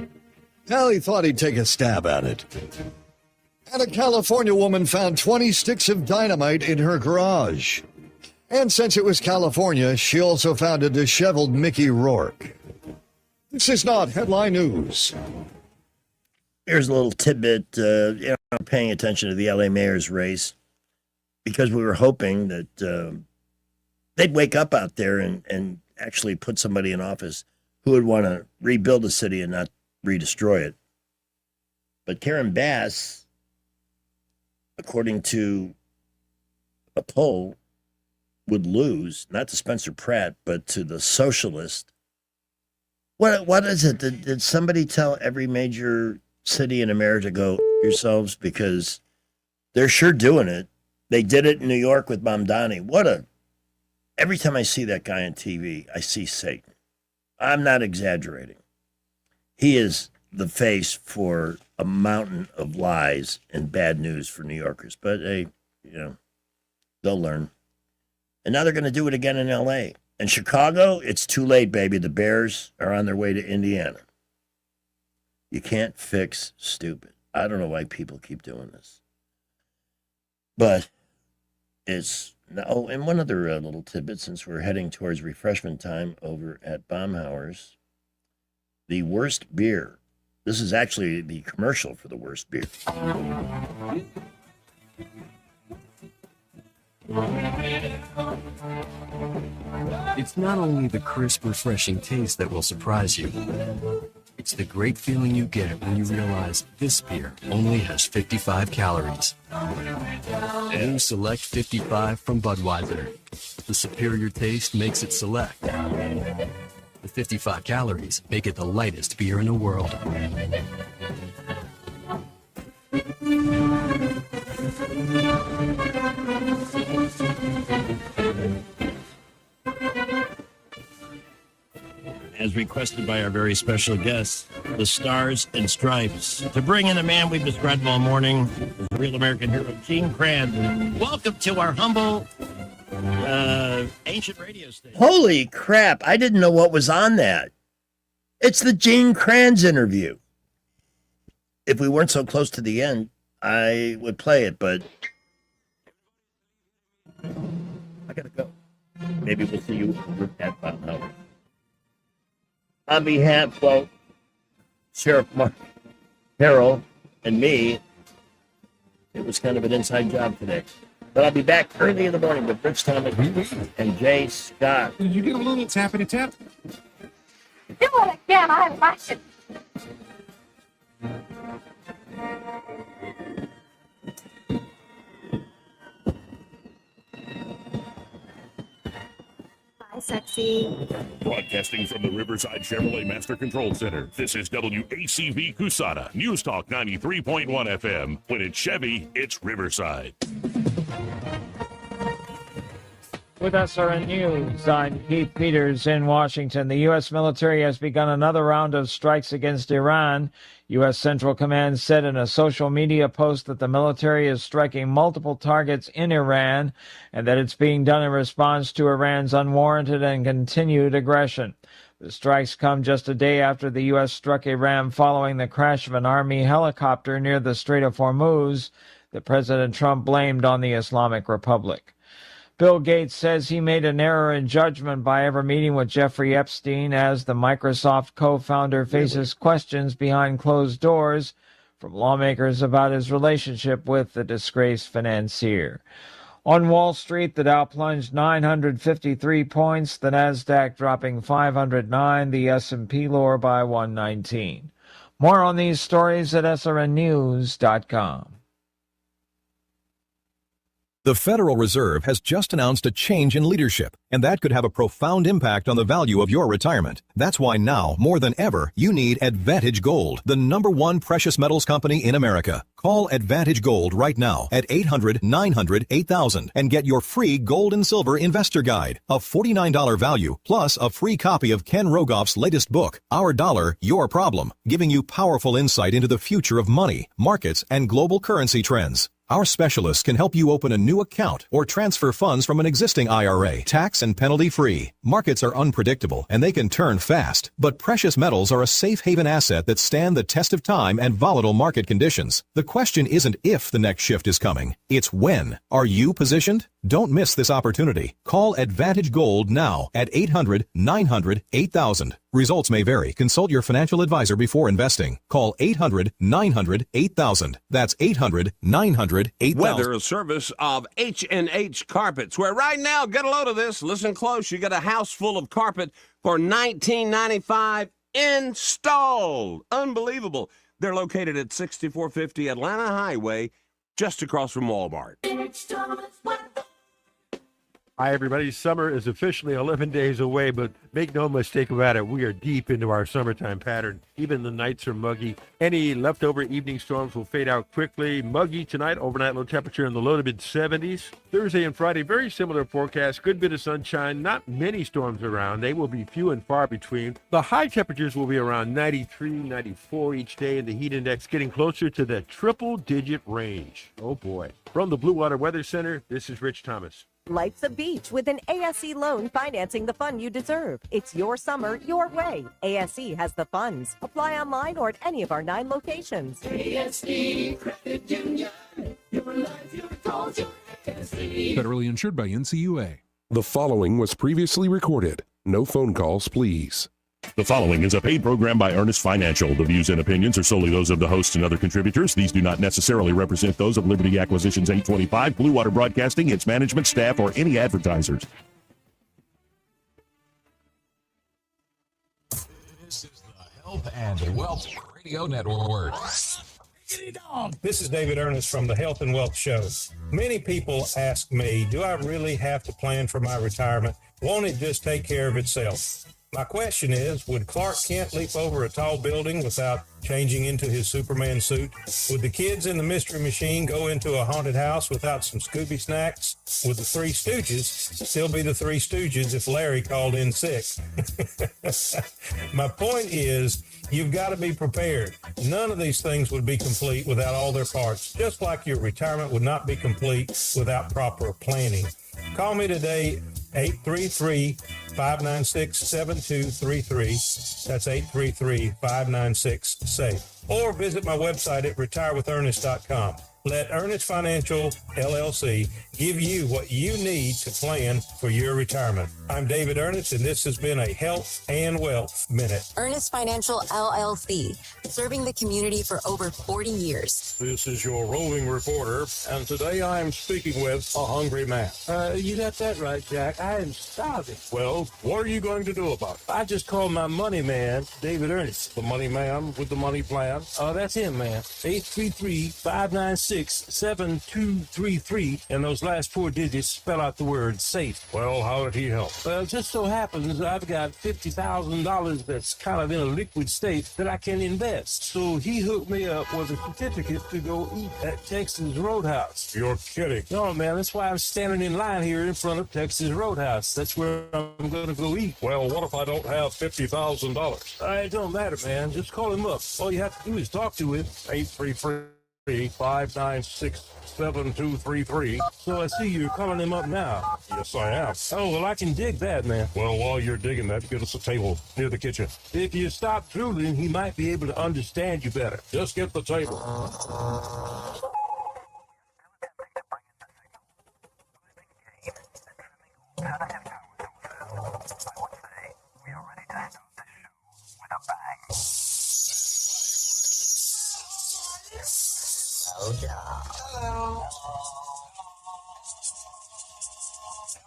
Well, he thought he'd take a stab at it. And a California woman found 20 sticks of dynamite in her garage. And since it was California, she also found a disheveled Mickey Rourke. This is not headline news. Here's a little tidbit. I'm paying attention to the LA mayor's race because we were hoping that they'd wake up out there and actually put somebody in office who would want to rebuild the city and not redestroy it. But Karen Bass, according to a poll, would lose, not to Spencer Pratt, but to the socialist. What is it? Did somebody tell every major city in America to go yourselves? Because they're sure doing it. They did it in New York with Mamdani. Every time I see that guy on TV, I see Satan. I'm not exaggerating. He is the face for a mountain of lies and bad news for New Yorkers. But hey, they'll learn. And now they're going to do it again in L.A. In Chicago, it's too late, baby. The Bears are on their way to Indiana. You can't fix stupid. I don't know why people keep doing this. But it's... Oh, and one other little tidbit, since we're heading towards refreshment time over at Baumhauer's. The worst beer. This is actually the commercial for the worst beer. It's not only the crisp, refreshing taste that will surprise you. It's the great feeling you get when you realize this beer only has 55 calories. New Select 55 from Budweiser. The superior taste makes it select. The 55 calories make it the lightest beer in the world. As requested by our very special guest, the Stars and Stripes, to bring in a man we've described all morning as a real American hero, Gene Kranz. Welcome to our humble, ancient radio station. Holy crap, I didn't know what was on that. It's the Gene Kranz interview. If we weren't so close to the end, I would play it, but I gotta go. Maybe we'll see you at Baumhauer. On behalf of Sheriff Mark Carroll and me, it was kind of an inside job today. But I'll be back early in the morning with Rich Thomas and Jay Scott. Did you get a little tappity tap? Do it again. I like it. Hi, sexy. Broadcasting from the Riverside Chevrolet Master Control Center, this is WACV Cusana, News Talk 93.1 FM. When it's Chevy, it's Riverside. With SRN News, I'm Keith Peters in Washington. The U.S. military has begun another round of strikes against Iran. U.S. Central Command said in a social media post that the military is striking multiple targets in Iran and that it's being done in response to Iran's unwarranted and continued aggression. The strikes come just a day after the U.S. struck Iran following the crash of an Army helicopter near the Strait of Hormuz that President Trump blamed on the Islamic Republic. Bill Gates says he made an error in judgment by ever meeting with Jeffrey Epstein as the Microsoft co-founder faces questions behind closed doors from lawmakers about his relationship with the disgraced financier. On Wall Street, the Dow plunged 953 points, the Nasdaq dropping 509, the S&P lower by 119. More on these stories at srnnews.com. The Federal Reserve has just announced a change in leadership, and that could have a profound impact on the value of your retirement. That's why now, more than ever, you need Advantage Gold, the #1 precious metals company in America. Call Advantage Gold right now at 800-900-8000 and get your free gold and silver investor guide, a $49 value, plus a free copy of Ken Rogoff's latest book, Our Dollar, Your Problem, giving you powerful insight into the future of money, markets, and global currency trends. Our specialists can help you open a new account or transfer funds from an existing IRA, tax and penalty free. Markets are unpredictable and they can turn fast, but precious metals are a safe haven asset that stand the test of time and volatile market conditions. The question isn't if the next shift is coming, it's when. Are you positioned? Don't miss this opportunity. Call Advantage Gold now at 800-900-8000. Results may vary. Consult your financial advisor before investing. Call 800-900-8000. That's 800-900-8000. Weather, a service of H&H Carpets, where right now, get a load of this, listen close, you get a house full of carpet for $19.95 installed. Unbelievable. They're located at 6450 Atlanta Highway, just across from Walmart. Hi, everybody. Summer is officially 11 days away, but make no mistake about it, we are deep into our summertime pattern. Even the nights are muggy. Any leftover evening storms will fade out quickly. Muggy tonight, overnight low temperature in the low to mid 70s. Thursday and Friday, very similar forecast. Good bit of sunshine, not many storms around. They will be few and far between. The high temperatures will be around 93, 94 each day, and the heat index getting closer to the triple-digit range. Oh, boy. From the Blue Water Weather Center, this is Rich Thomas. Life's a beach with an ASE loan financing the fun you deserve. It's your summer, your way. ASE has the funds. Apply online or at any of our 9 locations. ASE Credit Union. Your life, your goals, your ASE. Federally insured by NCUA. The following was previously recorded. No phone calls, please. The following is a paid program by Ernest Financial. The views and opinions are solely those of the host and other contributors. These do not necessarily represent those of Liberty Acquisitions 825, Blue Water Broadcasting, its management, staff, or any advertisers. This is the Health and Wealth Radio Network. This is David Ernest from the Health and Wealth Show. Many people ask me, do I really have to plan for my retirement? Won't it just take care of itself? My question is, would Clark Kent leap over a tall building without changing into his Superman suit? Would the kids in the Mystery Machine go into a haunted house without some Scooby snacks? Would the Three Stooges still be the Three Stooges if Larry called in sick? My point is, you've got to be prepared. None of these things would be complete without all their parts, just like your retirement would not be complete without proper planning. Call me today, 833-596-7233. That's 833-596-SAFE. Or visit my website at retirewithernest.com. Let Ernest Financial, LLC, give you what you need to plan for your retirement. I'm David Ernest, and this has been a Health and Wealth Minute. Ernest Financial, LLC, serving the community for over 40 years. This is your roving reporter, and today I am speaking with a hungry man. You got that right, Jack. I am starving. Well, what are you going to do about it? I just called my money man, David Ernest. The money man with the money plan? Oh, that's him, man. 833-596-7233, and those last 4 digits spell out the word SAFE. Well, how did he help? Well, it just so happens I've got $50,000 that's kind of in a liquid state that I can invest. So he hooked me up with a certificate to go eat at Texas Roadhouse. You're kidding. No, man, that's why I'm standing in line here in front of Texas Roadhouse. That's where I'm going to go eat. Well, what if I don't have $50,000? It don't matter, man. Just call him up. All you have to do is talk to him. 833-596-7233. So I see you're calling him up now. Yes, I am. Oh, well, I can dig that, man. Well, while you're digging that, get us a table near the kitchen. If you stop drooling, he might be able to understand you better. Just get the table. Hello.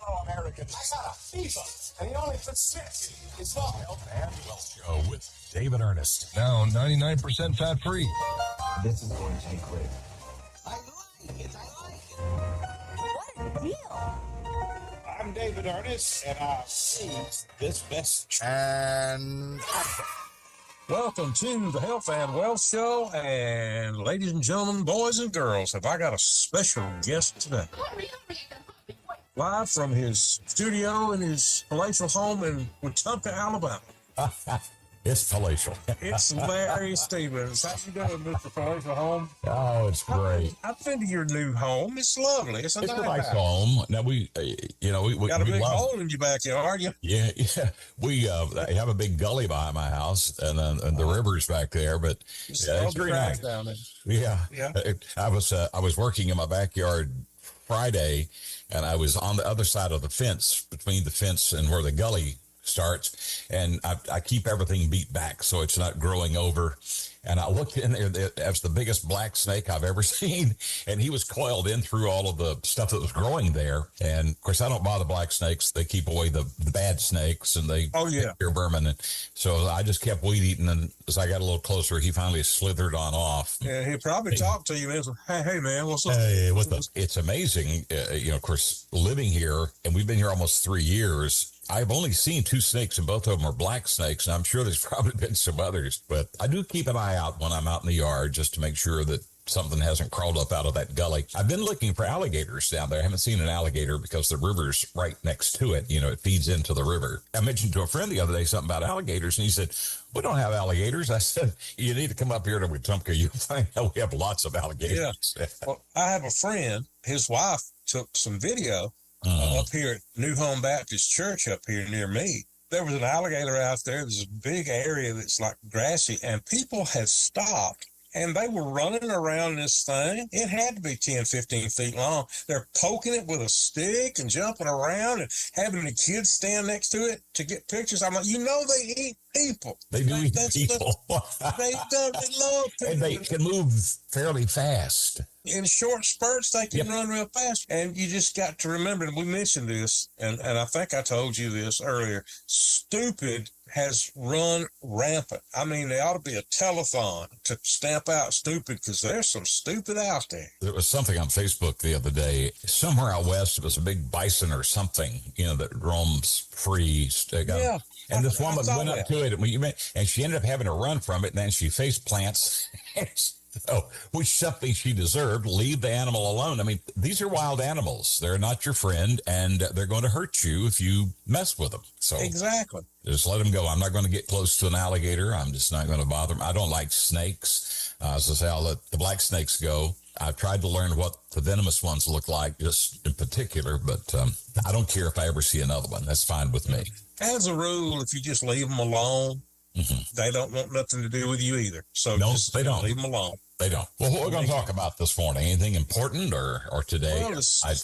Hello, American. I got a fever, and he only fits 6. It's not Health and Wealth Show with David Ernest. Now 99% fat free. This is going to be quick. I like it. What deal? I'm David Ernest, and I see this message. And welcome to the Health and Wealth Show. And ladies and gentlemen, boys and girls, have I got a special guest today? Live from his studio in his palatial home in Wetumpka, Alabama. It's palatial. It's Larry Stevens. How you doing, Mr. Palatial Home? Oh, it's great. I've been to your new home. It's lovely. It's a nice home. Now we got a big love, hole in your backyard. Yeah. We have a big gully behind my house, and the river's back there. But it's very nice down there. Yeah. I was working in my backyard Friday, and I was on the other side of the fence, between the fence and where the gully starts, and I keep everything beat back so it's not growing over. And I looked in there, it was the biggest black snake I've ever seen, and he was coiled in through all of the stuff that was growing there. And of course, I don't bother black snakes; they keep away the bad snakes, and they ear vermin. And so I just kept weed eating, and as I got a little closer, he finally slithered on off. Yeah, he probably talked to you and said, "Hey, man, what's up?" Hey, what's up? It's amazing, of course, living here, and we've been here almost 3 years. I've only seen 2 snakes, and both of them are black snakes, and I'm sure there's probably been some others, but I do keep an eye out when I'm out in the yard just to make sure that something hasn't crawled up out of that gully. I've been looking for alligators down there. I haven't seen an alligator because the river's right next to it. It feeds into the river. I mentioned to a friend the other day something about alligators, and he said, "We don't have alligators." I said, "You need to come up here to Wetumpka. You'll find out we have lots of alligators." Yeah. Well, I have a friend, his wife took some video up here at New Home Baptist Church up here near me. There was an alligator out there. There's a big area that's like grassy, and people had stopped, and they were running around this thing. It had to be 10, 15 feet long. They're poking it with a stick and jumping around and having the kids stand next to it to get pictures. I'm like, they eat people. They do eat people. They love people. And they can move fairly fast. In short spurts, they can run real fast. And you just got to remember, and we mentioned this, and I think I told you this earlier, stupid has run rampant. I mean, there ought to be a telethon to stamp out stupid, because there's some stupid out there. There was something on Facebook the other day. Somewhere out west, it was a big bison or something, that roams free. Yeah. And this woman went up to it, and she ended up having to run from it, and then she face plants. So, which something she deserved. Leave the animal alone. I mean, these are wild animals. They're not your friend, and they're going to hurt you if you mess with them. So exactly. Just let them go. I'm not going to get close to an alligator. I'm just not going to bother them. I don't like snakes. As I say, I'll let the black snakes go. I've tried to learn what the venomous ones look like, just in particular, but I don't care if I ever see another one. That's fine with me. As a rule, if you just leave them alone, they don't want nothing to do with you either. So no, just they don't. Leave them alone. They don't. Well, what are we going to talk about this morning? Anything important or today? Well, I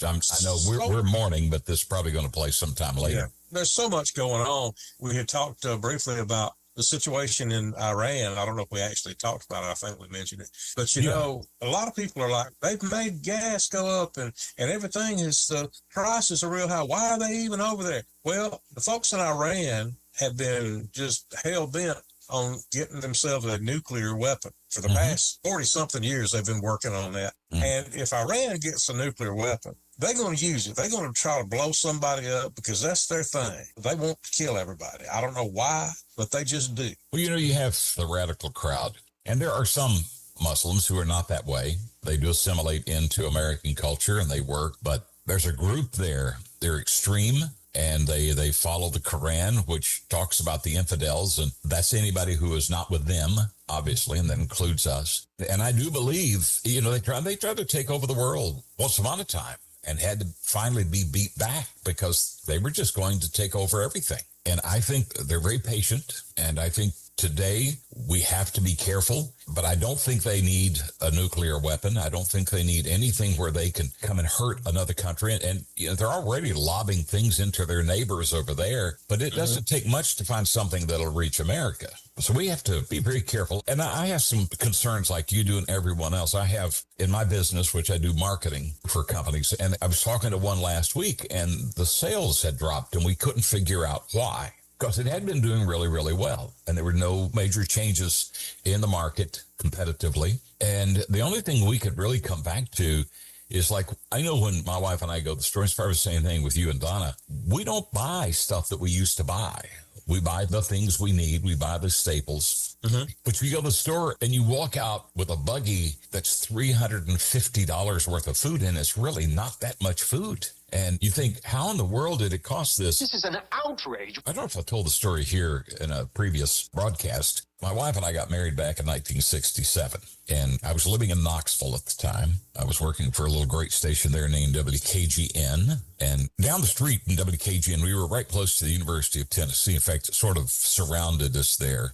know we're morning, but this is probably going to play sometime later. Yeah. There's so much going on. We had talked briefly about the situation in Iran. I don't know if we actually talked about it. I think we mentioned it. But, a lot of people are like, they've made gas go up and everything is, the prices are real high. Why are they even over there? Well, the folks in Iran have been just hell-bent on getting themselves a nuclear weapon. For the past 40-something years, they've been working on that. And if Iran gets a nuclear weapon, they're going to use it. They're going to try to blow somebody up because that's their thing. They want to kill everybody. I don't know why, but they just do. Well, you have the radical crowd, and there are some Muslims who are not that way. They do assimilate into American culture, and they work, but there's a group there. They're extreme. And they follow the Quran, which talks about the infidels, and that's anybody who is not with them, obviously, and that includes us. And I do believe, they tried to take over the world once upon a time and had to finally be beat back because they were just going to take over everything. And I think they're very patient, and I think today we have to be careful, but I don't think they need a nuclear weapon. I don't think they need anything where they can come and hurt another country. And they're already lobbing things into their neighbors over there, but it doesn't take much to find something that'll reach America. So we have to be very careful. And I have some concerns like you do and everyone else. I have in my business, which I do marketing for companies, and I was talking to one last week, and the sales had dropped, and we couldn't figure out why. Because it had been doing really, really well, and there were no major changes in the market competitively. And the only thing we could really come back to is like, I know when my wife and I go to the store, it's probably the same thing with you and Donna. We don't buy stuff that we used to buy. We buy the things we need. We buy the staples. But you go to the store and you walk out with a buggy that's $350 worth of food, and it's really not that much food. And you think, how in the world did it cost this? This is an outrage. I don't know if I told the story here in a previous broadcast. My wife and I got married back in 1967, and I was living in Knoxville at the time. I was working for a little great station there named WKGN, and down the street in WKGN, we were right close to the University of Tennessee. In fact, it sort of surrounded us there.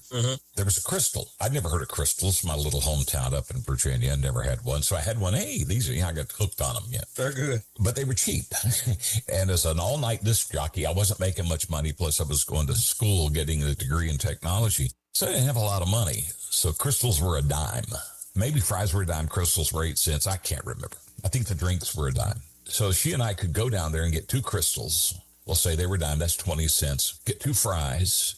There was a Crystal. I'd never heard of Crystals. My little hometown up in Virginia, I never had one. So I had one. Hey, these are, I got hooked on them. Yeah, They're good. but they were cheap. And as an all-night disc jockey, I wasn't making much money. Plus, I was going to school getting a degree in technology. So I didn't have a lot of money. So Crystals were a dime. Maybe fries were a dime. Crystals were 8 cents. I can't remember. I think the drinks were a dime. So she and I could go down there and get 2 Crystals. We'll say they were a dime. That's 20 cents. Get 2 fries.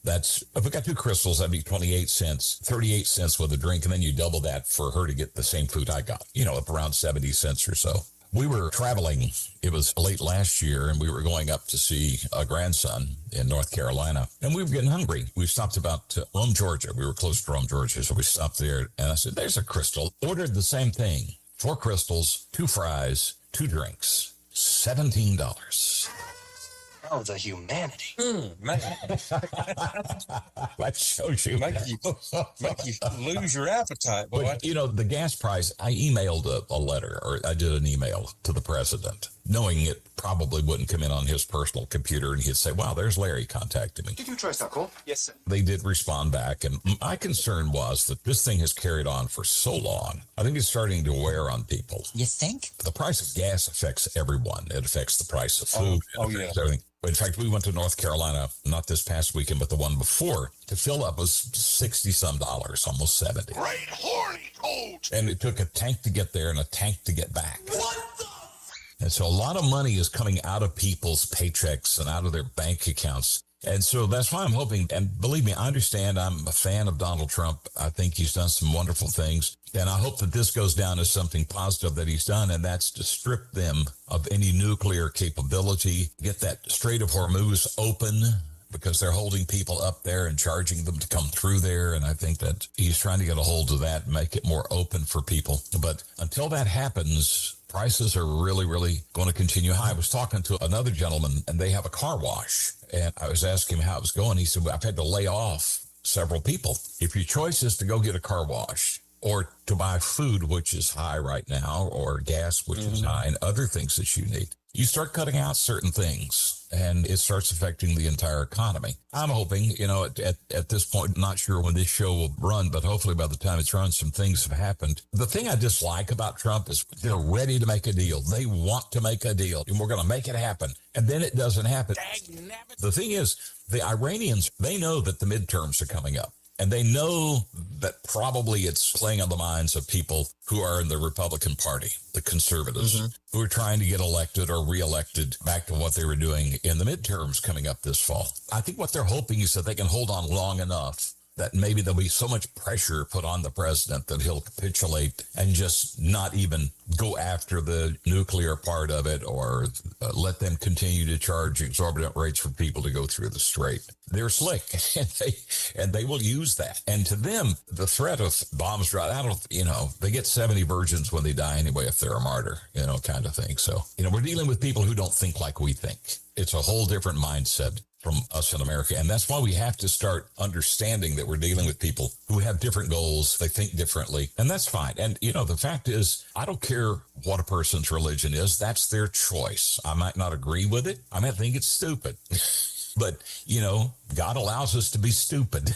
That's, if we got 2 Crystals, that'd be 28 cents, 38 cents with a drink. And then you double that for her to get the same food I got, up around 70 cents or so. We were traveling. It was late last year, and we were going up to see a grandson in North Carolina, and we were getting hungry. We stopped about Rome, Georgia. We were close to Rome, Georgia, so we stopped there, and I said, there's a Crystal. Ordered the same thing, 4 Crystals, 2 fries, 2 drinks, $17. Oh, the humanity. Man. That shows you. Make you lose your appetite, boy. But, the gas price, I emailed a letter, or I did an email to the president, knowing it probably wouldn't come in on his personal computer, and he'd say, wow, there's Larry contacting me. Did you trust that call? Yes, sir. They did respond back, and my concern was that this thing has carried on for so long. I think it's starting to wear on people. You think? The price of gas affects everyone. It affects the price of food. Oh, it affects yeah. everything. In fact, we went to North Carolina, not this past weekend, but the one before. To fill up was $60-some, almost 70. Great horny cold. And it took a tank to get there and a tank to get back. What the? And so a lot of money is coming out of people's paychecks and out of their bank accounts. And so that's why I'm hoping, and believe me, I understand I'm a fan of Donald Trump. I think he's done some wonderful things. And I hope that this goes down as something positive that he's done, and that's to strip them of any nuclear capability, get that Strait of Hormuz open, because they're holding people up there and charging them to come through there. And I think that he's trying to get a hold of that and make it more open for people. But until that happens, prices are really, really going to continue high. I was talking to another gentleman, and they have a car wash. And I was asking him how it was going. He said, well, I've had to lay off several people. If your choice is to go get a car wash or to buy food, which is high right now, or gas, which is high, and other things that you need, you start cutting out certain things, and it starts affecting the entire economy. I'm hoping, at this point, not sure when this show will run, but hopefully by the time it's run, some things have happened. The thing I dislike about Trump is they're ready to make a deal. They want to make a deal, and we're going to make it happen. And then it doesn't happen. The thing is, the Iranians, they know that the midterms are coming up. And they know that probably it's playing on the minds of people who are in the Republican Party, the conservatives, who are trying to get elected or reelected back to what they were doing in the midterms coming up this fall. I think what they're hoping is that they can hold on long enough that maybe there'll be so much pressure put on the president that he'll capitulate and just not even go after the nuclear part of it, or let them continue to charge exorbitant rates for people to go through the strait. They're slick, and they will use that. And to them, the threat of bombs drop, they get 70 virgins when they die anyway if they're a martyr, kind of thing. So, we're dealing with people who don't think like we think. It's a whole different mindset from us in America. And that's why we have to start understanding that we're dealing with people who have different goals. They think differently, and that's fine. And, the fact is, I don't care what a person's religion is. That's their choice. I might not agree with it. I might think it's stupid. But, God allows us to be stupid.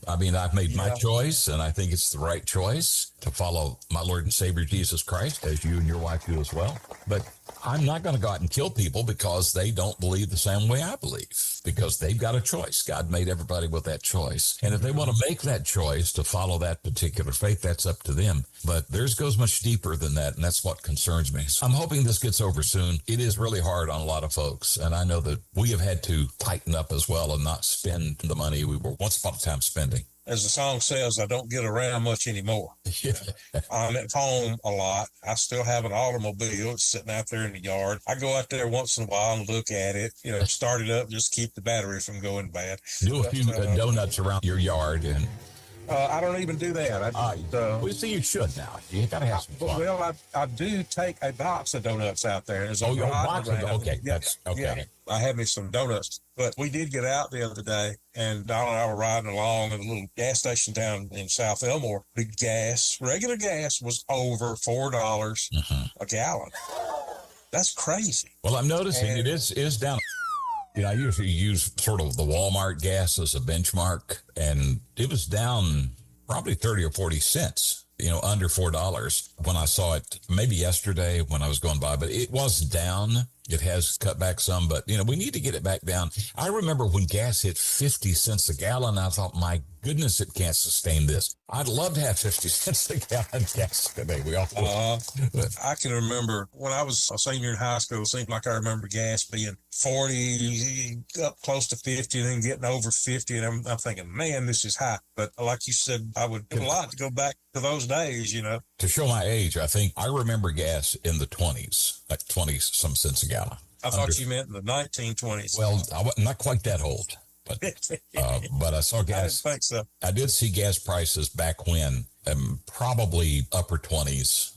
I've made my choice, and I think it's the right choice to follow my Lord and Savior Jesus Christ, as you and your wife do as well. But I'm not going to go out and kill people because they don't believe the same way I believe, because they've got a choice. God made everybody with that choice. And if they want to make that choice to follow that particular faith, that's up to them. But theirs goes much deeper than that, and that's what concerns me. So I'm hoping this gets over soon. It is really hard on a lot of folks, and I know that we have had to tighten up as well and not spend the money we were once upon a time spending. as the song says, I don't get around much anymore. I'm at home a lot. I still have an automobile. It's sitting out there in the yard. I go out there once in a while and look at it, start it up, just keep the battery from going bad. Do a few donuts around your yard and... I don't even do that. We see you should now. You got to have some fun. Well, I do take a box of donuts out there. Your box of okay. Yeah, that's okay. Yeah, I have me some donuts. But we did get out the other day, and Donald and I were riding along at a little gas station down in South Elmore. The gas, regular gas, was over $4 a gallon. That's crazy. Well, I'm noticing it is down. I usually use sort of the Walmart gas as a benchmark, and it was down probably 30 or 40 cents, under $4 when I saw it maybe yesterday when I was going by, but it was down. It has cut back some, but, we need to get it back down. I remember when gas hit 50 cents a gallon, I thought, my goodness, it can't sustain this. I'd love to have 50 cents a gallon gas today. We all I can remember when I was a senior in high school, it seemed like I remember gas being 40, up close to 50, and then getting over 50. And I'm thinking, man, this is high. But like you said, I would do a lot to go back to those days, To show my age, I think I remember gas in the 20s, like 20 some cents a gallon. I thought you meant in the 1920s. Well, I wasn't not quite that old. But I saw gas. I didn't think so. I did see gas prices back when, probably upper 20s,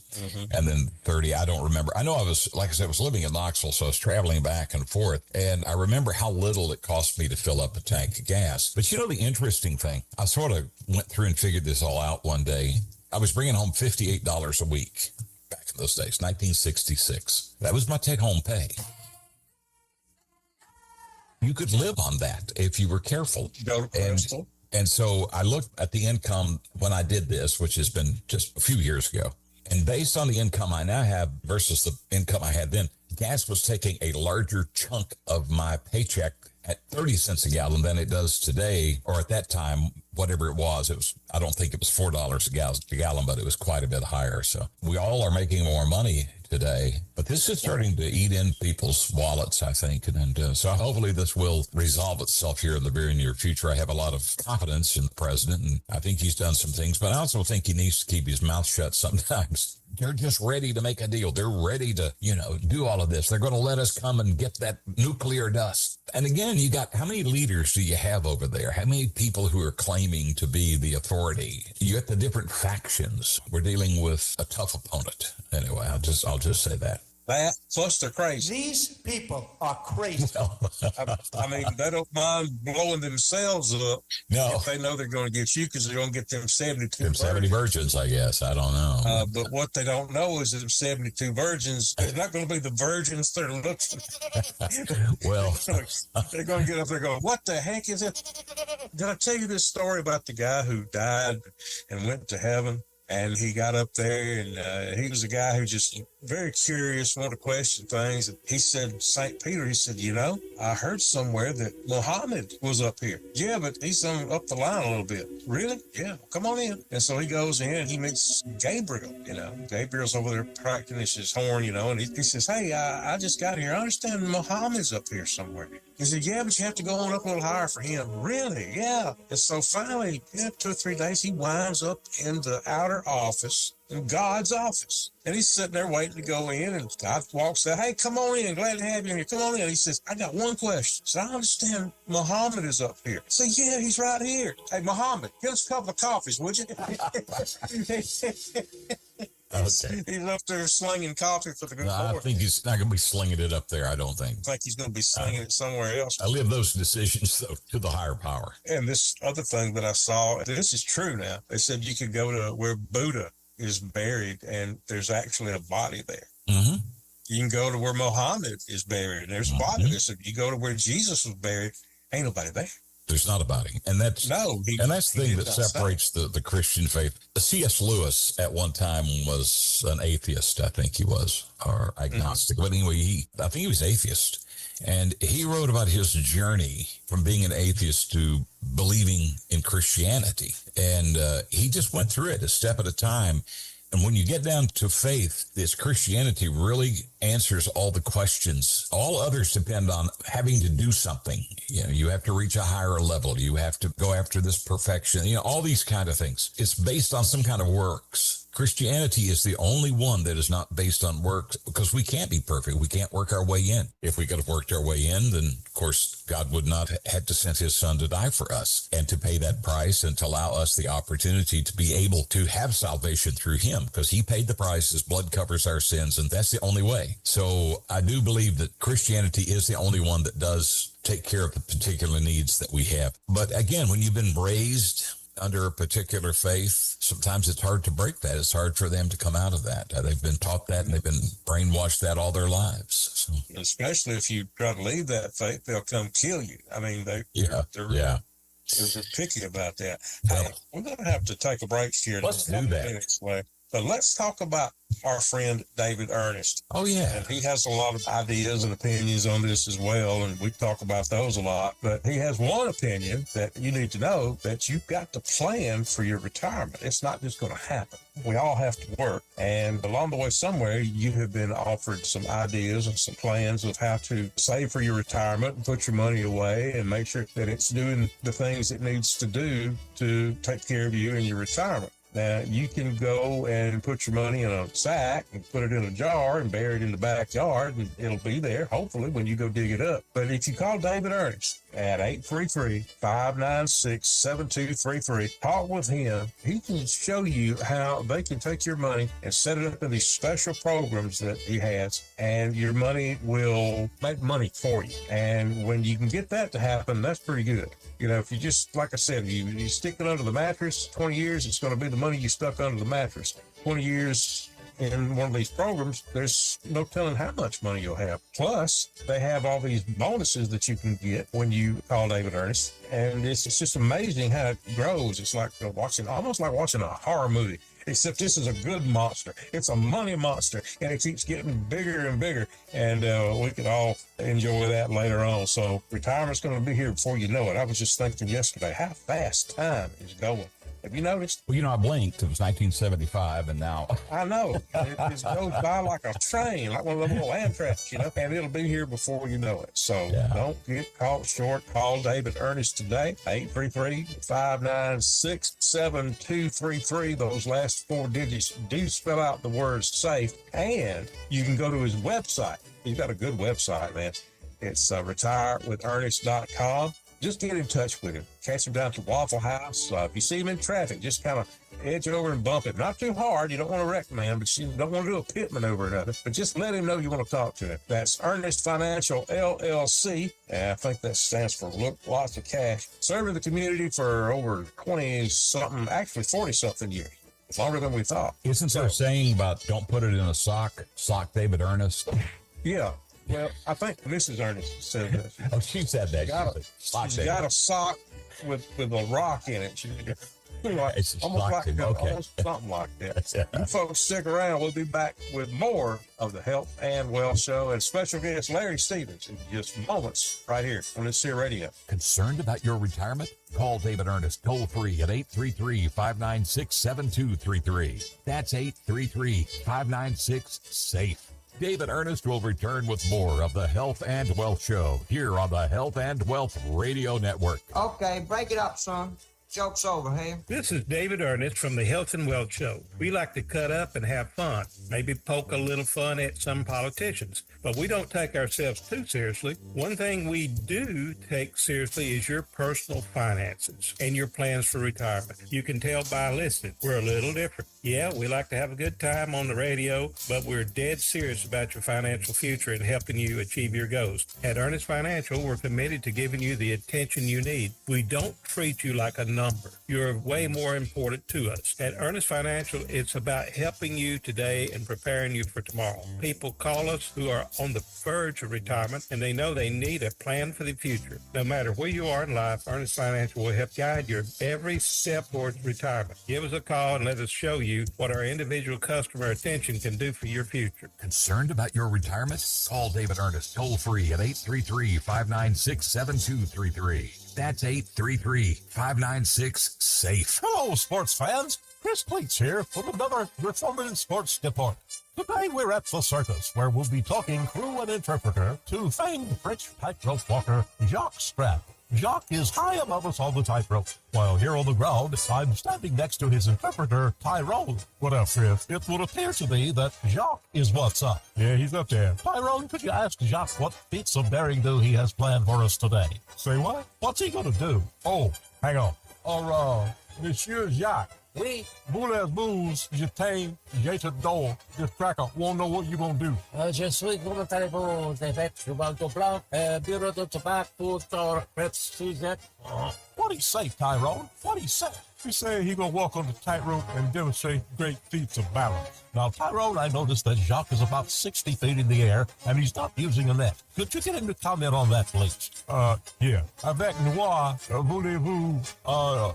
and then 30. I don't remember. I know I was, like I said, I was living in Knoxville, so I was traveling back and forth. And I remember how little it cost me to fill up a tank of gas. But the interesting thing, I sort of went through and figured this all out one day. I was bringing home $58 a week back in those days, 1966. That was my take-home pay. You could live on that if you were careful. And so I looked at the income when I did this, which has been just a few years ago. And based on the income I now have versus the income I had then, gas was taking a larger chunk of my paycheck at 30 cents a gallon than it does today, or at that time, whatever it was, I don't think it was $4 a gallon, but it was quite a bit higher. So we all are making more money today, but this is starting to eat in people's wallets, I think. And so hopefully this will resolve itself here in the very near future. I have a lot of confidence in the president, and I think he's done some things, but I also think he needs to keep his mouth shut sometimes. They're just ready to make a deal. They're ready to, do all of this. They're going to let us come and get that nuclear dust. And again, how many leaders do you have over there? How many people who are claiming to be the authority? You get the different factions. We're dealing with a tough opponent. Anyway, I'll just say that. That, plus they're crazy. These people are crazy. I mean, they don't mind blowing themselves up if they know they're going to get you, because they're going to get them 72 them 70 virgins, I guess. I don't know. But what they don't know is that them 72 virgins, they're not going to be the virgins they're looking Well, they're going to get up there going, what the heck is it? Did I tell you this story about the guy who died and went to heaven? And he got up there, and he was a guy who just very curious, wanted to question things. And he said, St. Peter, he said, I heard somewhere that Muhammad was up here. Yeah, but he's up the line a little bit. Really? Yeah, come on in. And so he goes in, and he meets Gabriel, Gabriel's over there practicing his horn, and he says, hey, I just got here. I understand Muhammad's up here somewhere. He said, yeah, but you have to go on up a little higher for him. Really? Yeah. And so finally, 2 or 3 days, he winds up in the outer office, in God's office. And he's sitting there waiting to go in, and God walks out, hey, come on in, glad to have you in here. Come on in. He says, I got one question. So I understand Muhammad is up here. So yeah, he's right here. Hey, Muhammad, get us a couple of coffees, would you? Okay. He's up there slinging coffee for the good Lord. I think he's not going to be slinging it up there, I don't think. I think he's going to be slinging it somewhere else. I leave those decisions, though, to the higher power. And this other thing that I saw, this is true now. They said you could go to where Buddha is buried, and there's actually a body there. Mm-hmm. You can go to where Muhammad is buried, and there's a body there. So you go to where Jesus was buried, ain't nobody there. There's not a body. And that's the thing that separates the Christian faith. C.S. Lewis at one time was an atheist, I think he was, or agnostic. But anyway, I think he was atheist. And he wrote about his journey from being an atheist to believing in Christianity. And he just went through it a step at a time. And when you get down to faith, this Christianity really answers all the questions. All others depend on having to do something. You know, you have to reach a higher level. You have to go after this perfection. You know, all these kind of things. It's based on some kind of works. Christianity is the only one that is not based on works, because we can't be perfect. We can't work our way in. If we could have worked our way in, then of course God would not have to send his son to die for us and to pay that price and to allow us the opportunity to be able to have salvation through him, because he paid the price. His blood covers our sins, and that's the only way. So I do believe that Christianity is the only one that does take care of the particular needs that we have. But again, when you've been raised under a particular faith, sometimes it's hard to break that. It's hard for them to come out of that. They've been taught that, and they've been brainwashed that all their lives. So. Especially if you try to leave that faith, they'll come kill you. I mean, they're picky about that. Hey, we're going to have to take a break here. Let's do that. But let's talk about our friend David Ernest. Oh, yeah. And he has a lot of ideas and opinions on this as well, and we talk about those a lot. But he has one opinion that you need to know, that you've got to plan for your retirement. It's not just going to happen. We all have to work. And along the way somewhere, you have been offered some ideas and some plans of how to save for your retirement and put your money away and make sure that it's doing the things it needs to do to take care of you in your retirement. Now, you can go and put your money in a sack and put it in a jar and bury it in the backyard, and it'll be there, hopefully, when you go dig it up. But if you call David Ernest at 833-596-7233, talk with him. He can show you how they can take your money and set it up in these special programs that he has, and your money will make money for you. And when you can get that to happen, that's pretty good. You know, if you just, like I said, you stick it under the mattress, 20 years, it's going to be the money you stuck under the mattress. 20 years in one of these programs, there's no telling how much money you'll have. Plus, they have all these bonuses that you can get when you call David Ernest. And it's just amazing how it grows. It's like almost like watching a horror movie. Except this is a good monster. It's a money monster, and it keeps getting bigger and bigger. And we could all enjoy that later on. So retirement's going to be here before you know it. I was just thinking yesterday how fast time is going. Have you noticed? Well, you know, I blinked. It was 1975, and now... I know. It just goes by like a train, like one of those little Amtrak, you know, and it'll be here before you know it. So don't get caught short. Call David Ernest today, 833-596-7233. Those last 4 digits do spell out the word SAFE, and you can go to his website. He's got a good website, man. It's retirewithernest.com. Just get in touch with him. Catch him down to Waffle House. If you see him in traffic, just kind of edge over and bump it. Not too hard. You don't want to wreck, man, but you don't want to do a pit maneuver or nothing. But just let him know you want to talk to him. That's Ernest Financial, LLC. And I think that stands for Look Lots of Cash. Serving the community for over 20-something, actually 40-something years. Longer than we thought. Isn't there a saying about don't put it in a sock David Ernest? Yeah. Well, I think Mrs. Ernest said that. Oh, she said that. She's got a sock with a rock in it. Almost something like that. You folks stick around. We'll be back with more of the Health and Wealth Show and special guest Larry Stevens in just moments right here on this here radio. Concerned about your retirement? Call David Ernest toll free at 833-596-7233. That's 833-596-SAFE. David Ernest will return with more of the Health and Wealth Show here on the Health and Wealth Radio Network. Okay, break it up, son. Joke's over, hey? This is David Ernest from the Health and Wealth Show. We like to cut up and have fun, maybe poke a little fun at some politicians, but we don't take ourselves too seriously. One thing we do take seriously is your personal finances and your plans for retirement. You can tell by listening, we're a little different. Yeah, we like to have a good time on the radio, but we're dead serious about your financial future and helping you achieve your goals. At Ernest Financial, we're committed to giving you the attention you need. We don't treat you like a number. You're way more important to us. At Ernest Financial, it's about helping you today and preparing you for tomorrow. People call us who are on the verge of retirement, and they know they need a plan for the future. No matter where you are in life, Ernest Financial will help guide your every step towards retirement. Give us a call and let us show you what our individual customer attention can do for your future. Concerned about your retirement? Call David Ernest toll free at 833-596-7233. That's 833-596-SAFE. Hello, sports fans. Chris Cleats here with another Reformative Sports Report. Today we're at the circus, where we'll be talking crew and interpreter to famed French tightrope walker Jacques Strap. Jacques is high above us on the tightrope, while here on the ground, I'm standing next to his interpreter, Tyrone. What up, Chris? It would appear to me that Jacques is what's up. Yeah, he's up there. Tyrone, could you ask Jacques what feats of daring do he has planned for us today? Say what? What's he gonna do? Oh, hang on. Monsieur Jacques. Oui. Boulez, je t'aime, j'ai t'adore. This cracker won't know what you gonna do. Je suis volontairement avec le banco blanc, bureau de tabac pour What'd he say, Tyrone? What'd he say? He said he gonna walk on the tightrope and demonstrate great feats of balance. Now, Tyrone, I noticed that Jacques is about 60 feet in the air, and he's not using a net. Could you get him to comment on that, please? Yeah. Avec Noir, voulez-vous,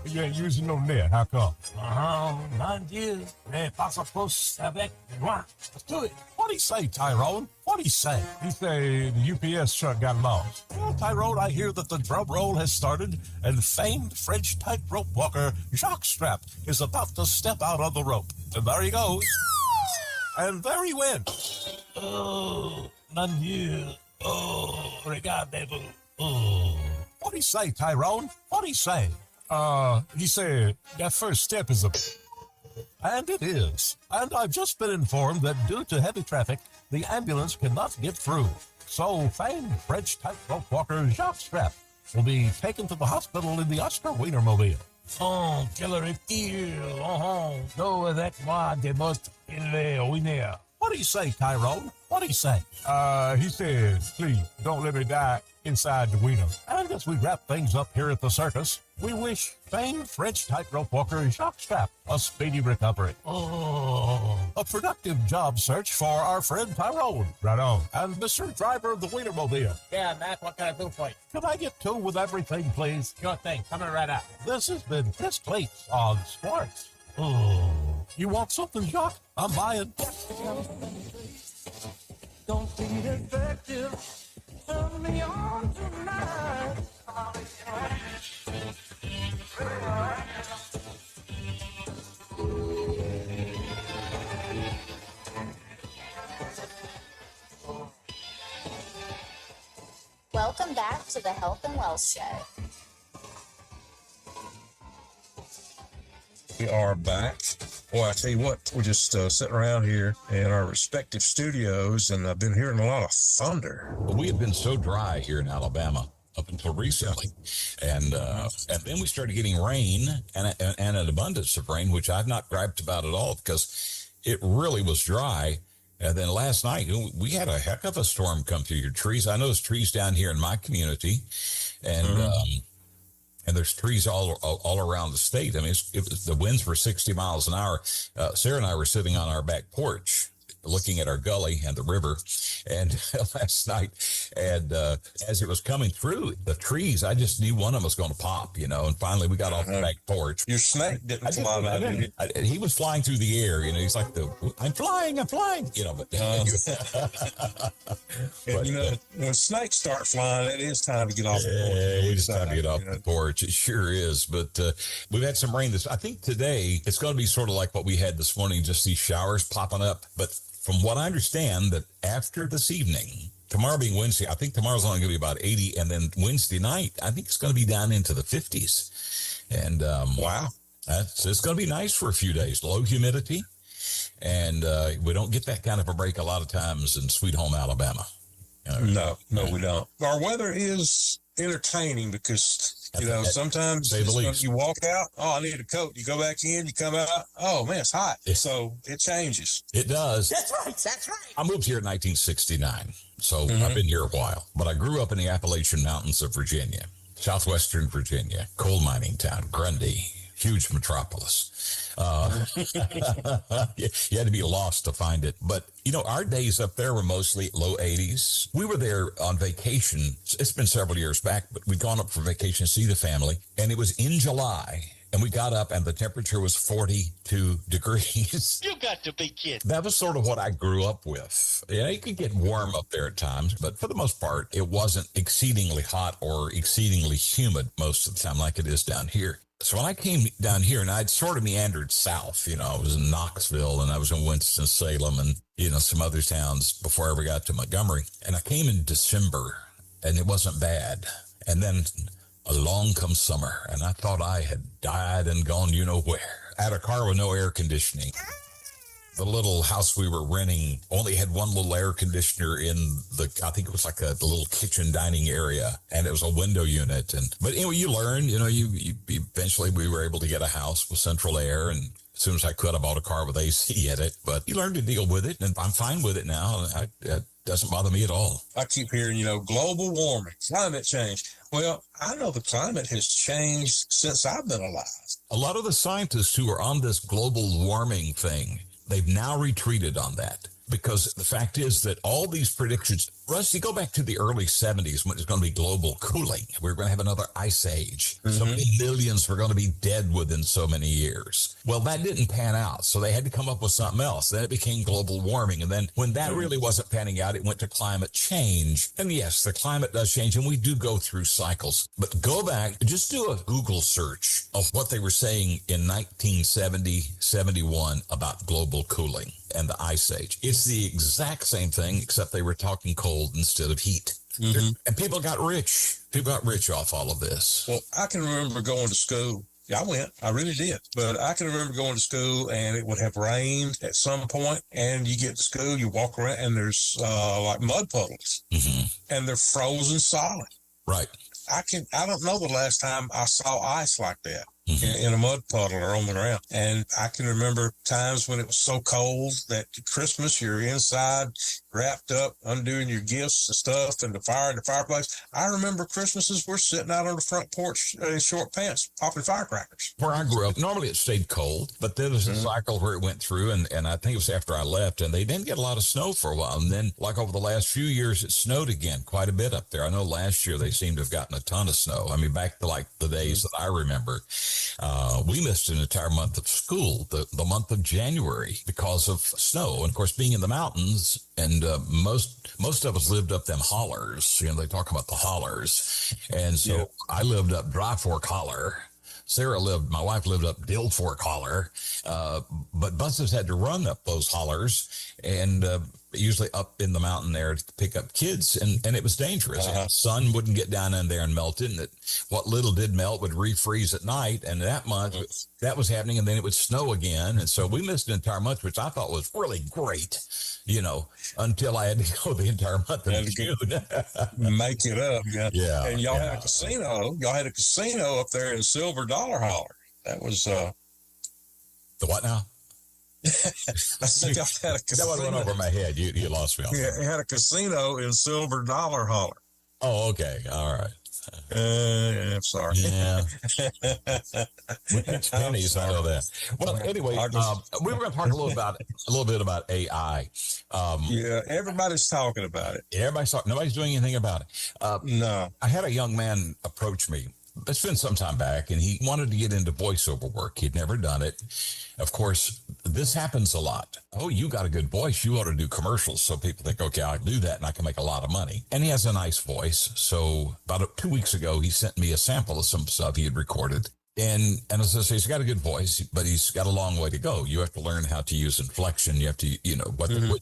you ain't using no net. How come? Mon Dieu, mais pas suppose avec Noir. Let's do it. What'd he say, Tyrone? What'd he say? He said the UPS truck got lost. Well, Tyrone, I hear that the drum roll has started, and famed French tightrope walker Jacques Strap is about to step out on the rope. And there he goes. And there he went. Oh, mon Dieu. Oh, regardez-vous. Oh. What'd he say, Tyrone? What'd he say? He said that first step is a... And it is. And I've just been informed that due to heavy traffic, the ambulance cannot get through. So famed French tightrope walker Jacques Strap will be taken to the hospital in the Oscar Wienermobile. Oh, quel reptile. Go avec moi des mots élevés au Wiener. What'd he say, Tyrone? What'd he say? He said, please, don't let me die inside the Wiener. And as we wrap things up here at the circus, we wish famed French tightrope walker Jacques Strap a speedy recovery. Oh. A productive job search for our friend Tyrone. Right on. And Mr. Driver of the Wienermobile. Yeah, Mac, what can I do for you? Can I get two with everything, please? Sure thing. Coming right up. This has been Chris Cleats on Sports. Oh. You want something, Jacques? I'm buying. Don't be defective. Turn me on tonight. Welcome back to the Health and Wealth Show. We are back. Boy, I tell you what, we're just sitting around here in our respective studios, and I've been hearing a lot of thunder. Well, we have been so dry here in Alabama up until recently, and then we started getting rain and an abundance of rain, which I've not griped about at all because it really was dry. And then last night we had a heck of a storm come through your trees. I know there's trees down here in my community, and and there's trees all around the state. I mean, the winds were 60 miles an hour. Sarah and I were sitting on our back porch looking at our gully and the river, and last night, and as it was coming through the trees, I just knew one of them was going to pop, and finally we got off the back porch. Your snake didn't fly out, did it? He was flying through the air, he's like I'm flying, but when snakes start flying, it is time to get off the porch. It's time to get off the porch. It sure is. But we've had some rain. I think today it's going to be sort of like what we had this morning, just these showers popping up. But from what I understand, that after this evening, tomorrow being Wednesday, I think tomorrow's only going to be about 80. And then Wednesday night, I think it's going to be down into the 50s. And wow, it's going to be nice for a few days. Low humidity. And we don't get that kind of a break a lot of times in Sweet Home Alabama. No, we don't. Our weather is entertaining because, sometimes you walk out, I need a coat. You go back in, you come out, man, it's hot. So it changes. It does. That's right. I moved here in 1969, so I've been here a while. But I grew up in the Appalachian Mountains of Virginia, southwestern Virginia, coal mining town, Grundy, huge metropolis. You had to be lost to find it. But, our days up there were mostly low 80s. We were there on vacation. It's been several years back, but we'd gone up for vacation to see the family. And it was in July. And we got up and the temperature was 42 degrees. You got to be kidding. That was sort of what I grew up with. It could get warm up there at times, but for the most part, it wasn't exceedingly hot or exceedingly humid most of the time like it is down here. So when I came down here, and I'd sort of meandered south, I was in Knoxville and I was in Winston-Salem and, some other towns before I ever got to Montgomery. And I came in December and it wasn't bad. And then along comes summer and I thought I had died and gone where. I had a car with no air conditioning. The little house we were renting only had one little air conditioner in I think it was like a little kitchen dining area, and it was a window unit. But anyway, you learn, you eventually we were able to get a house with central air, and as soon as I could, I bought a car with AC in it. But you learn to deal with it, and I'm fine with it now. It doesn't bother me at all. I keep hearing, global warming, climate change. Well, I know the climate has changed since I've been alive. A lot of the scientists who are on this global warming thing, they've now retreated on that because the fact is that all these predictions, Rusty, go back to the early 70s when it's going to be global cooling. We're going to have another ice age. So many millions were going to be dead within so many years. Well, that didn't pan out. So they had to come up with something else. Then it became global warming. And then when that really wasn't panning out, it went to climate change. And yes, the climate does change and we do go through cycles. But go back, just do a Google search of what they were saying in 1970, 71 about global cooling and the ice age. It's the exact same thing, except they were talking cold instead of heat. And people got rich. People got rich off all of this. Well, I can remember going to school. Yeah, I went. I really did. But I can remember going to school and it would have rained at some point, and you get to school, you walk around and there's like mud puddles and they're frozen solid. Right. I don't know the last time I saw ice like that. In a mud puddle or on the ground. And I can remember times when it was so cold that Christmas, you're inside, wrapped up, undoing your gifts and stuff, and the fireplace. I remember Christmases we're sitting out on the front porch in short pants, popping firecrackers. Where I grew up, normally it stayed cold, but there was a cycle where it went through, and I think it was after I left, and they didn't get a lot of snow for a while. And then, like over the last few years, it snowed again quite a bit up there. I know last year they seemed to have gotten a ton of snow. I mean, back to like the days that I remember. We missed an entire month of school, the month of January, because of snow. And of course, being in the mountains, and most of us lived up them hollers. They talk about the hollers. And so I lived up Dry Fork Holler. My wife lived up Dill Fork Holler. But buses had to run up those hollers and usually up in the mountain there to pick up kids. And it was dangerous. The sun wouldn't get down in there and melt it. And what little did melt would refreeze at night. And that month, that was happening. And then it would snow again. And so we missed an entire month, which I thought was really great, until I had to go the entire month of June. Make it up. Yeah. And y'all had a casino. Y'all had a casino up there in Silver Dollar Holler. That was the what now? I said y'all had a casino. That one went over my head. You lost me. Yeah, it had a casino in Silver Dollar Holler. Oh, okay. All right. I'm sorry. Yeah. Pennies, I know that. Well, anyway, we were going to talk a little bit about AI. Everybody's talking about it. Everybody's talking. Nobody's doing anything about it. No. I had a young man approach me. It's been some time back, and he wanted to get into voiceover work. He'd never done it. Of course, this happens a lot. Oh, you got a good voice. You ought to do commercials. So people think, okay, I can do that, and I can make a lot of money. And he has a nice voice. So about 2 weeks ago, he sent me a sample of some stuff he had recorded. And as I say, he's got a good voice, but he's got a long way to go. You have to learn how to use inflection. You have to,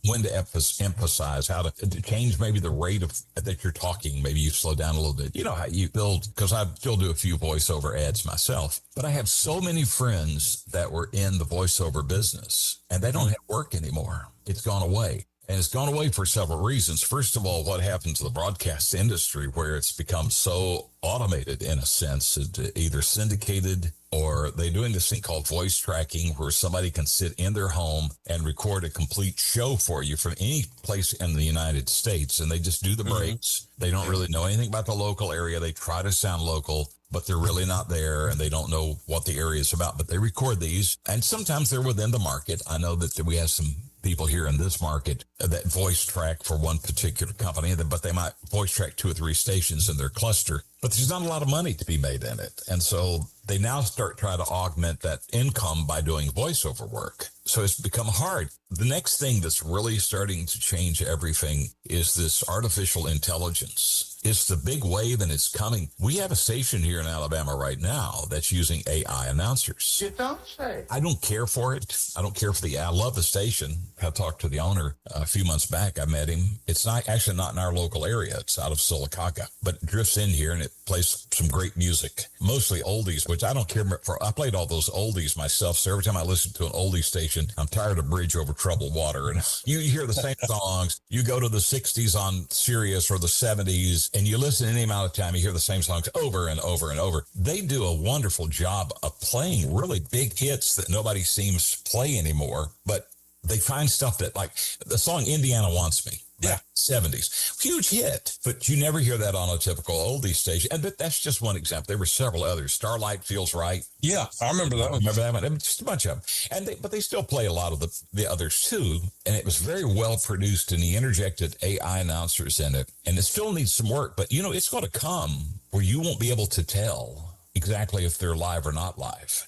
when to emphasize, how to change maybe the rate of that you're talking. Maybe you slow down a little bit. You know how you build, because I still do a few voiceover ads myself. But I have so many friends that were in the voiceover business, and they don't have work anymore. It's gone away. And it's gone away for several reasons. First of all, what happened to the broadcast industry, where it's become so automated in a sense, either syndicated, or they're doing this thing called voice tracking, where somebody can sit in their home and record a complete show for you from any place in the United States. And they just do the breaks. They don't really know anything about the local area. They try to sound local, but they're really not there, and they don't know what the area is about. But they record these, and sometimes they're within the market. I know that we have some people here in this market that voice track for one particular company, but they might voice track 2 or 3 stations in their cluster. But there's not a lot of money to be made in it. And so they now try to augment that income by doing voiceover work. So it's become hard. The next thing that's really starting to change everything is this artificial intelligence. It's the big wave and it's coming. We have a station here in Alabama right now that's using AI announcers. You don't say. I don't care for it. I don't care for I love the station. I talked to the owner a few months back. I met him. It's not in our local area. It's out of Sylacauga, but it drifts in here and it plays some great music, mostly oldies, which I don't care for. I played all those oldies myself. So every time I listen to an oldie station, I'm tired of Bridge Over Troubled Water. And you hear the same songs. You go to the 60s on Sirius or the 70s, and you listen any amount of time, you hear the same songs over and over and over. They do a wonderful job of playing really big hits that nobody seems to play anymore, but they find stuff that, like the song Indiana Wants Me. Yeah, 70s. Huge hit. But you never hear that on a typical oldie station. And that's just one example. There were several others. Starlight Feels Right. Yeah, I remember that one. Remember that one? Just a bunch of them. But they still play a lot of the others too. And it was very well produced, and he interjected AI announcers in it. And it still needs some work. But, it's going to come where you won't be able to tell exactly if they're live or not live.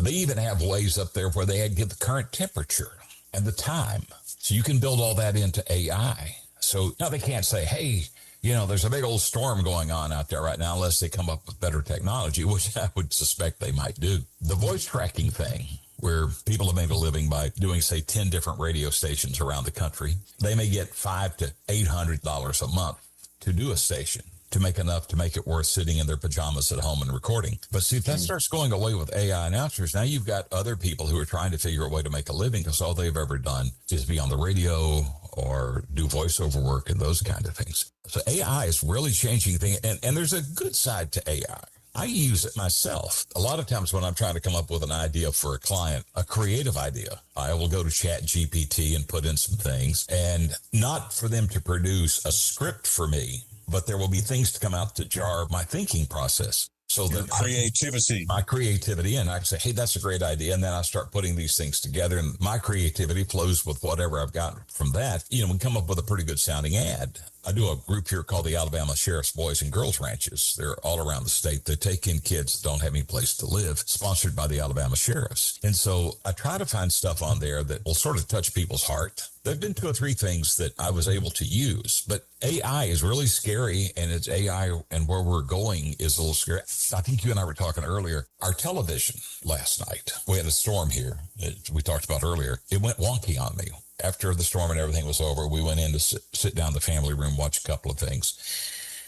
They even have ways up there where they give the current temperature and the time. So you can build all that into AI. So now they can't say, hey, there's a big old storm going on out there right now, unless they come up with better technology, which I would suspect they might do. The voice tracking thing, where people have made a living by doing, say, 10 different radio stations around the country. They may get $500 to $800 a month to do a station, to make enough to make it worth sitting in their pajamas at home and recording. But see, if that starts going away with AI announcers, now you've got other people who are trying to figure a way to make a living, because all they've ever done is be on the radio or do voiceover work and those kind of things. So AI is really changing things, and there's a good side to AI. I use it myself. A lot of times when I'm trying to come up with an idea for a client, a creative idea, I will go to ChatGPT and put in some things, and not for them to produce a script for me, but there will be things to come out to jar my thinking process. So that my creativity, and I say, hey, that's a great idea. And then I start putting these things together, and my creativity flows with whatever I've gotten from that. We come up with a pretty good sounding ad. I do a group here called the Alabama Sheriff's Boys and Girls Ranches. They're all around the state. They take in kids that don't have any place to live, sponsored by the Alabama Sheriffs. And so I try to find stuff on there that will sort of touch people's heart. There have been 2 or 3 things that I was able to use, but AI is really scary, and it's AI, and where we're going is a little scary. I think you and I were talking earlier. Our television last night, we had a storm here that we talked about earlier. It went wonky on me. After the storm and everything was over, we went in to sit down in the family room, watch a couple of things.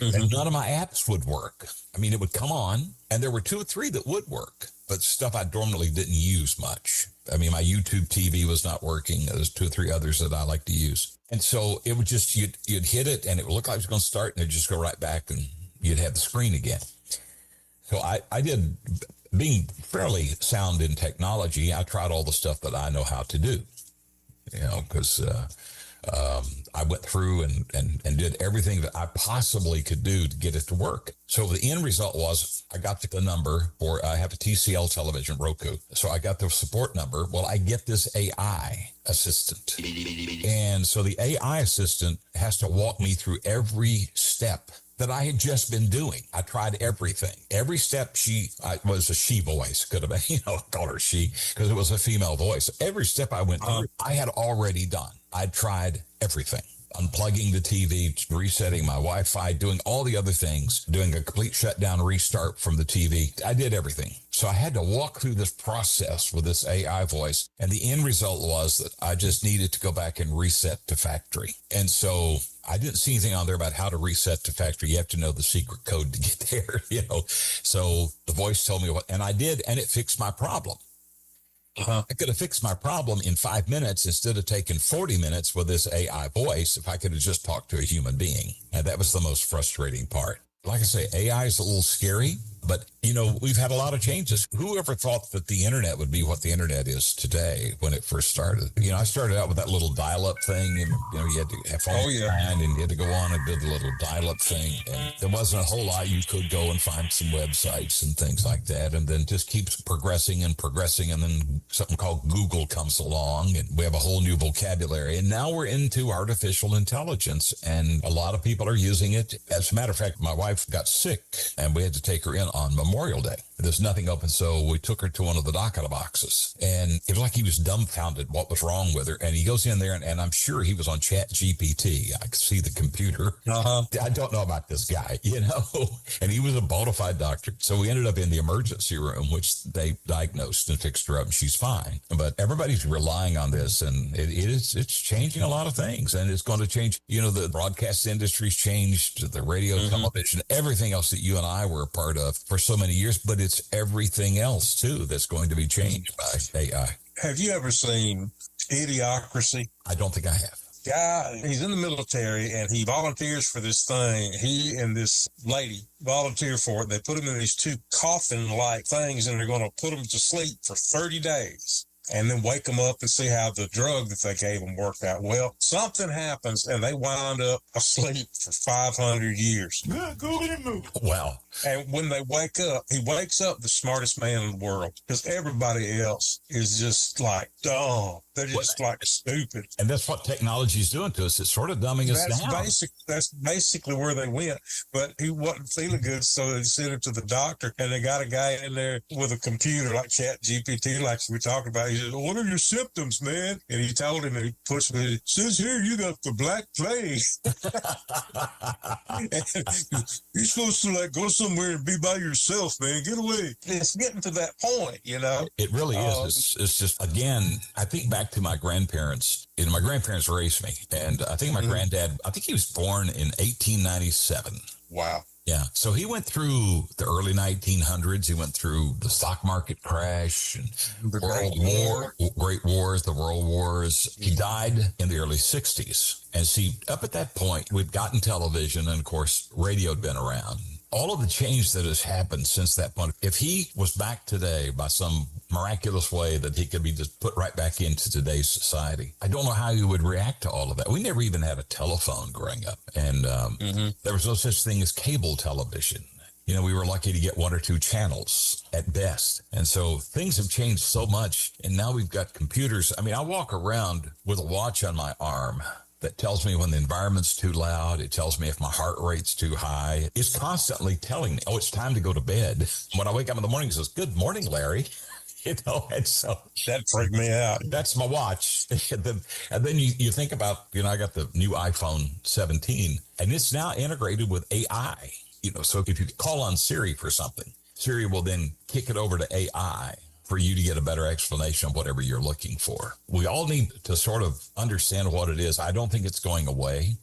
And none of my apps would work. I mean, it would come on, and there were 2 or 3 that would work, but stuff I normally didn't use much. I mean, my YouTube TV was not working. There's 2 or 3 others that I like to use. And so it would just, you'd hit it, and it would look like it was going to start, and it'd just go right back, and you'd have the screen again. So I did, being fairly sound in technology, I tried all the stuff that I know how to do. Because I went through and did everything that I possibly could do to get it to work. So the end result was I got the number for, I have a TCL television, Roku. So I got the support number. Well, I get this AI assistant. And so the AI assistant has to walk me through every step that I had just been doing. I tried everything. Every step was a she voice. Could have been, call her she, because it was a female voice. Every step I went through, I had already done. I'd tried everything. Unplugging the TV, resetting my Wi-Fi, doing all the other things, doing a complete shutdown, restart from the TV. I did everything. So I had to walk through this process with this AI voice. And the end result was that I just needed to go back and reset to factory. And so I didn't see anything on there about how to reset to factory. You have to know the secret code to get there, So the voice told me what, and I did, and it fixed my problem. I could have fixed my problem in 5 minutes instead of taking 40 minutes with this AI voice if I could have just talked to a human being. And that was the most frustrating part. Like I say, AI is a little scary, but, we've had a lot of changes. Whoever thought that the internet would be what the internet is today when it first started? I started out with that little dial-up thing, and, you had to have phone and you had to go on and do the little dial-up thing. And there wasn't a whole lot. You could go and find some websites and things like that, and then just keeps progressing. And then something called Google comes along, and we have a whole new vocabulary. And now we're into artificial intelligence, and a lot of people are using it. As a matter of fact, my wife got sick, and we had to take her in on Memorial Day. There's nothing open. So we took her to one of the docket boxes, and it was like he was dumbfounded what was wrong with her. And he goes in there, and I'm sure he was on Chat GPT. I could see the computer. I don't know about this guy, you know, and he was a bona fide doctor. So we ended up in the emergency room, which they diagnosed and fixed her up, and she's fine. But everybody's relying on this, and it's changing a lot of things, and it's going to change. You know, the broadcast industry's changed, the radio, television, everything else that you and I were a part of for so many years, but it's everything else too that's going to be changed by AI. Have you ever seen Idiocracy? I don't think I have. Guy, he's in the military and he volunteers for this thing. He and this lady volunteer for it. They put him in these two coffin-like things, and they're going to put him to sleep for 30 days. And then wake them up and see how the drug that they gave them worked out. Well, something happens, and they wind up asleep for 500 years. Go get him moving. Wow. And when they wake up, he wakes up the smartest man in the world, because everybody else is just like dumb. They're just like stupid. And that's what technology is doing to us. It's sort of dumbing us down. That's basically where they went. But he wasn't feeling good, so they sent him to the doctor, and they got a guy in there with a computer like Chat GPT, like we talked about. He said, "What are your symptoms, man?" And he told him, and he pushed me. It says here you got the Black Plague. You're supposed to like go somewhere and be by yourself, man. Get away. It's getting to that point, you know. It really is. It's just, again, I think back to my grandparents. You know, my grandparents raised me, and I think my granddad, I think he was born in 1897. Wow. Yeah. So he went through the early 1900s. He went through the stock market crash and the Great Wars, the World Wars. He died in the early 60s. And see, up at that point, we'd gotten television, and of course, radio had been around. All of the change that has happened since that point, if he was back today by some miraculous way that he could be just put right back into today's society, I don't know how he would react to all of that. We never even had a telephone growing up, and there was no such thing as cable television. You know, we were lucky to get one or two channels at best. And so things have changed so much, and now we've got computers. I mean, I walk around with a watch on my arm that tells me when the environment's too loud. It tells me if my heart rate's too high. It's constantly telling me, oh, it's time to go to bed. When I wake up in the morning, it says, "Good morning, Larry." You know, and so that freaked me out. That's my watch. and then you think about, you know, I got the new iPhone 17, and it's now integrated with AI. You know, so if you call on Siri for something, Siri will then kick it over to AI for you to get a better explanation of whatever you're looking for. We all need to sort of understand what it is. I don't think it's going away.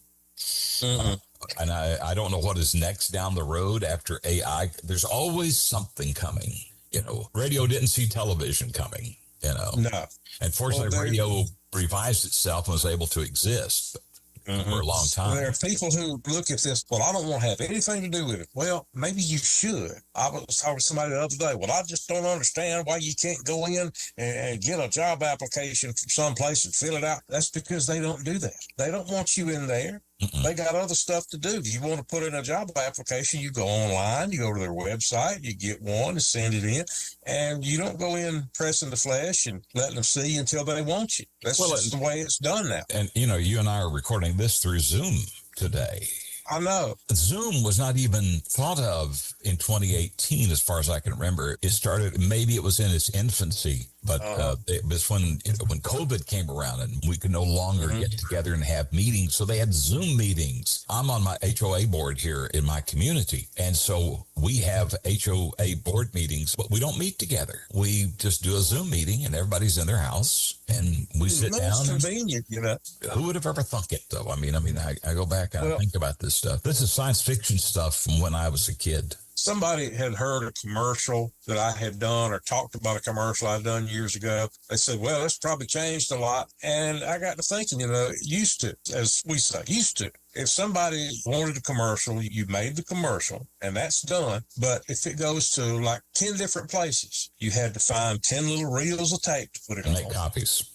And I don't know what is next down the road after AI. There's always something coming. You know, radio didn't see television coming, you know. No. And fortunately, radio revised itself and was able to exist for a long time. There are people who look at this, well, I don't want to have anything to do with it. Well, maybe you should. I was talking to somebody the other day. Well, I just don't understand why you can't go in and get a job application from someplace and fill it out. That's because they don't do that. They don't want you in there. They got other stuff to do. If you want to put in a job application, you go online, you go to their website, you get one and send it in, and you don't go in pressing the flesh and letting them see until they want you. That's just the way it's done now. And, you know, you and I are recording this through Zoom today. I know. Zoom was not even thought of in 2018, as far as I can remember. It started, maybe it was in its infancy, but it was when COVID came around and we could no longer get together and have meetings. So they had Zoom meetings. I'm on my HOA board here in my community. And so we have HOA board meetings, but we don't meet together. We just do a Zoom meeting and everybody's in their house and we sit down. It's convenient, you know. Who would have ever thunk it, though? I mean, I go back and I think about this stuff. This is science fiction stuff from when I was a kid. Somebody had heard a commercial that I had done or talked about a commercial I'd done years ago. They said, well, it's probably changed a lot. And I got to thinking, you know, used to, as we say, used to. If somebody wanted a commercial, you made the commercial, and that's done. But if it goes to like 10 different places, you had to find 10 little reels of tape to put it on. Make copies.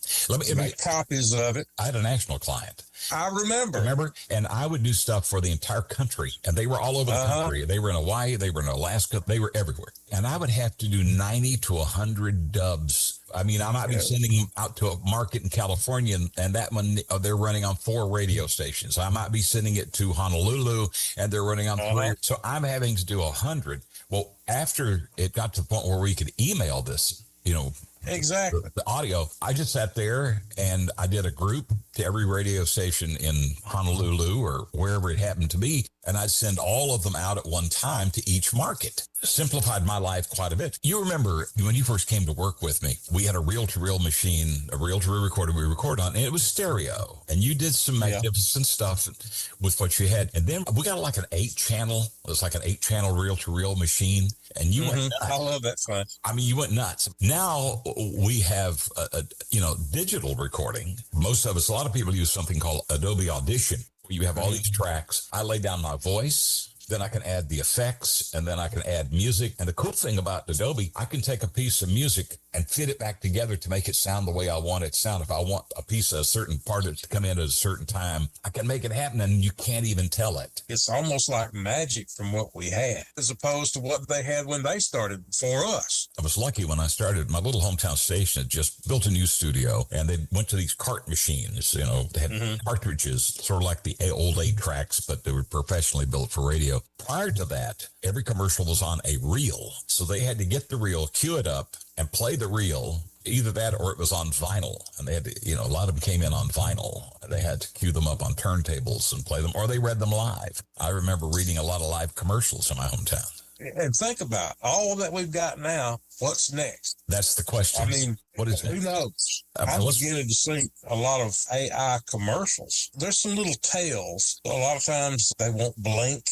Make copies of it. I had a national client. I remember. And I would do stuff for the entire country. And they were all over the country. They were in Hawaii. They were in Alaska. They were everywhere. And I would have to do 90 to 100 dubs I mean, I might be sending them out to a market in California, and that one, they're running on 4 radio stations. I might be sending it to Honolulu, and they're running on 3. So I'm having to do 100. Well, after it got to the point where we could email this, exactly, the audio, I just sat there and I did a group to every radio station in Honolulu or wherever it happened to be, and I'd send all of them out at one time to each market. Simplified my life quite a bit. You remember when you first came to work with me, we had a reel-to-reel machine, a reel-to-reel recorder we record on, and it was stereo. And you did some magnificent stuff with what you had. And then we got like an 8-channel, it was like an 8-channel reel-to-reel machine. And you went nuts. I love that fun. I mean, you went nuts. Now we have, digital recording. Most of us, a lot of people use something called Adobe Audition. You have all these tracks. I lay down my voice. Then I can add the effects, and then I can add music. And the cool thing about Adobe, I can take a piece of music and fit it back together to make it sound the way I want it to sound. If I want a piece of a certain part of it to come in at a certain time, I can make it happen, and you can't even tell it. It's almost like magic from what we had, as opposed to what they had when they started for us. I was lucky when I started. My little hometown station had just built a new studio, and they went to these cart machines. They had cartridges, sort of like the old 8 tracks, but they were professionally built for radio. Prior to that, every commercial was on a reel. So they had to get the reel, cue it up, and play the reel. Either that or it was on vinyl. And they had to, a lot of them came in on vinyl. They had to cue them up on turntables and play them, or they read them live. I remember reading a lot of live commercials in my hometown. And think about all that we've got now. What's next? That's the question. I mean, what is it? Who knows? I'm beginning to see a lot of AI commercials. There's some little tails. A lot of times they won't blink.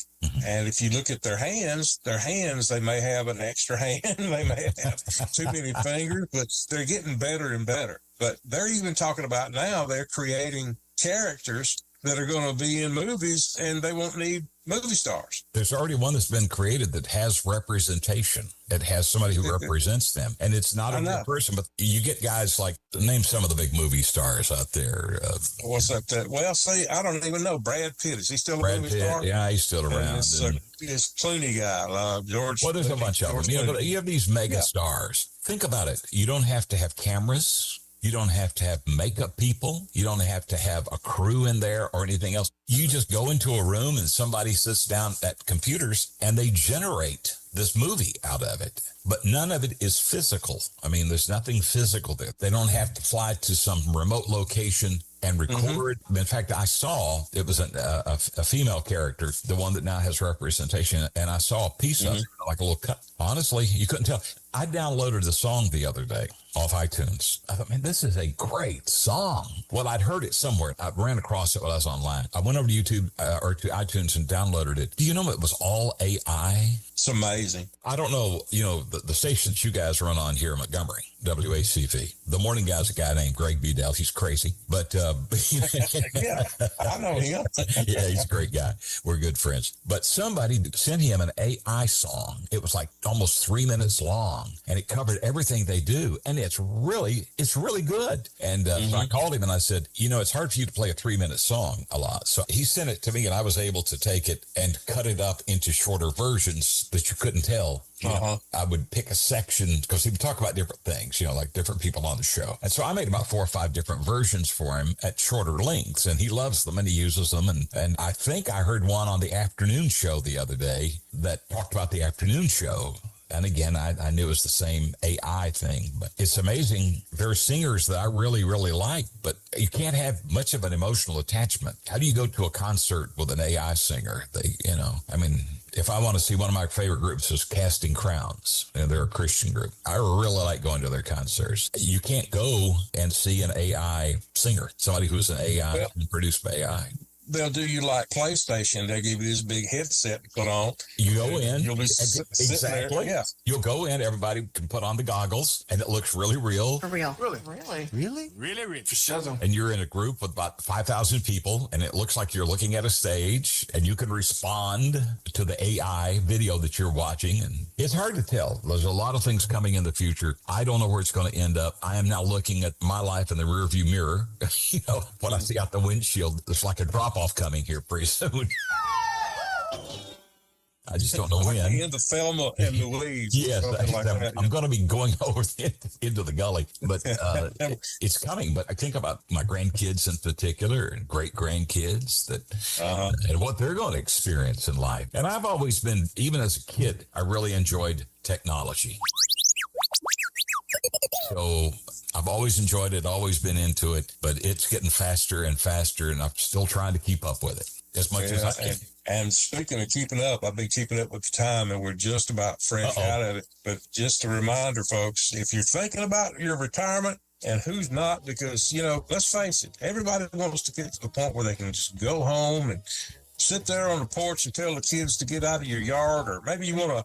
And if you look at their hands, they may have an extra hand. They may have too many fingers, but they're getting better and better. But they're even talking about now they're creating characters that are going to be in movies, and they won't need movie stars. There's already one that's been created that has representation. It has somebody who represents them. And it's not a real person, but you get guys like, name some of the big movie stars out there. What's that? Well, see, I don't even know. Brad Pitt, is he still a movie star? Yeah, he's still around. This Clooney guy, George. Well, there's a bunch of them. You have these mega stars. Think about it. You don't have to have cameras. You don't have to have makeup people. You don't have to have a crew in there or anything else. You just go into a room and somebody sits down at computers and they generate this movie out of it. But none of it is physical. I mean, there's nothing physical there. They don't have to fly to some remote location and record. In fact, I saw, it was a female character, the one that now has representation, and I saw a piece of it, like a little cut. Honestly, you couldn't tell. I downloaded the song the other day off iTunes. I thought, man, this is a great song. Well, I'd heard it somewhere. I ran across it while I was online. I went over to YouTube or to iTunes and downloaded it. Do you know it was all AI? It's amazing. I don't know, the station that you guys run on here in Montgomery, WACV. The morning guy's a guy named Greg Bedell. He's crazy, but yeah, I know him. Yeah, he's a great guy. We're good friends. But somebody sent him an AI song. It was like almost 3 minutes long, and it covered everything they do. And it's really good. And so I called him and I said, it's hard for you to play a 3-minute song a lot. So he sent it to me, and I was able to take it and cut it up into shorter versions that you couldn't tell. I would pick a section because he would talk about different things, like different people on the show. And so I made about 4 or 5 different versions for him at shorter lengths, and he loves them and he uses them. And I think I heard one on the afternoon show the other day that talked about the afternoon show. And again, I knew it was the same AI thing, but it's amazing. There are singers that I really, really like, but you can't have much of an emotional attachment. How do you go to a concert with an AI singer? If I want to see, one of my favorite groups is Casting Crowns, and they're a Christian group. I really like going to their concerts. You can't go and see an AI singer, somebody who's an AI produced by AI. They'll do you like PlayStation. They'll give you this big headset to put on. You go in. You'll be sitting there. Yeah. You'll go in. Everybody can put on the goggles, and it looks really real. For real. Really? For sure. And you're in a group with about 5,000 people, and it looks like you're looking at a stage, and you can respond to the AI video that you're watching. And it's hard to tell. There's a lot of things coming in the future. I don't know where it's going to end up. I am now looking at my life in the rearview mirror. What I see out the windshield, it's like a drop-off coming here pretty soon. I just don't know when. The end of Thelma and Louise. Yes, Like I'm going to be going over into the gully, but it's coming. But I think about my grandkids in particular and great grandkids and what they're going to experience in life. And I've always been, even as a kid, I really enjoyed technology. So I've always enjoyed it, always been into it, but it's getting faster and faster, and I'm still trying to keep up with it as much as I can. And speaking of keeping up, I've been keeping up with the time, and we're just about fresh out of it. But just a reminder, folks, if you're thinking about your retirement, and who's not, because, let's face it, everybody wants to get to the point where they can just go home and sit there on the porch and tell the kids to get out of your yard, or maybe you want to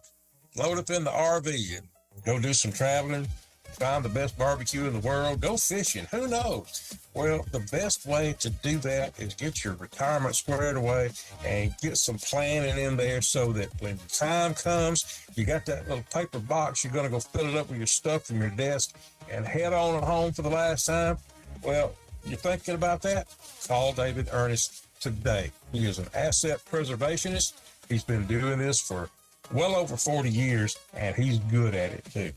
load up in the RV and go do some traveling, find the best barbecue in the world, go fishing, who knows? Well, the best way to do that is get your retirement squared away and get some planning in there so that when the time comes, you got that little paper box, you're going to go fill it up with your stuff from your desk and head on home for the last time. Well, you're thinking about that? Call David Ernest today. He is an asset preservationist. He's been doing this for well over 40 years, and he's good at it too.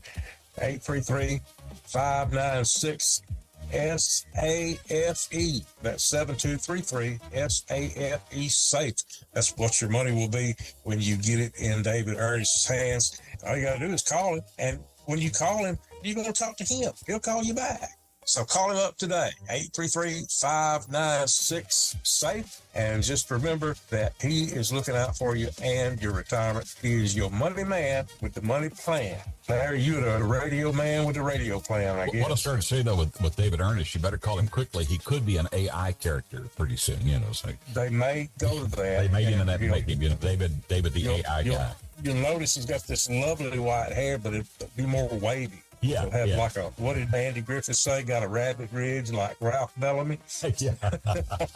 833-596-SAFE. That's 7233 SAFE SAFE. That's what your money will be when you get it in David Ernest's hands. All you got to do is call him, and when you call him, you're going to talk to him. He'll call you back. So call him up today, 833-596-SAFE. And just remember that he is looking out for you and your retirement. He is your money man with the money plan. Larry, you're the radio man with the radio plan, I guess. What I started to say, though, with David Ernest, you better call him quickly. He could be an AI character pretty soon, So they may go to that. They may end up making him, David the AI guy. You'll notice he's got this lovely white hair, but it'll be more wavy. Yeah. He'll have like what did Andy Griffith say? Got a rabbit ridge like Ralph Bellamy. Yeah.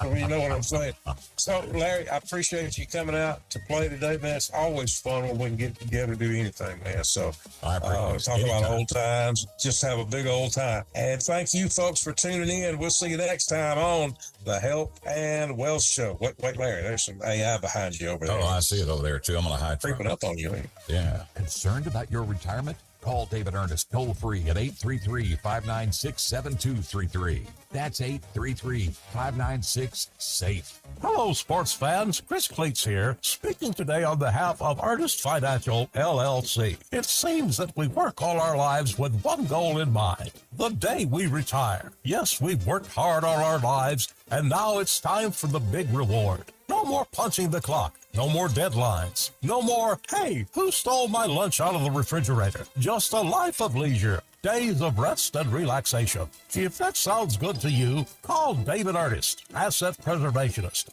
You know what I'm saying? So, Larry, I appreciate you coming out to play today, man. It's always fun when we can get together and do anything, man. So, I appreciate talk about old times. Just have a big old time. And thank you, folks, for tuning in. We'll see you next time on the Health and Wealth Show. Wait, Larry, there's some AI behind you over there. Oh, I see it over there, too. I'm going to hide. Creeping up on you. Yeah. Concerned about your retirement? Call David Ernest toll-free at 833-596-7233. That's 833-596-SAFE. Hello, sports fans. Chris Cleats here, speaking today on behalf of Ernest Financial, LLC. It seems that we work all our lives with one goal in mind, the day we retire. Yes, we've worked hard all our lives, and now it's time for the big reward. No more punching the clock. No more deadlines. No more, hey, who stole my lunch out of the refrigerator? Just a life of leisure. Days of rest and relaxation. If that sounds good to you, call David Ernest, Asset Preservationist,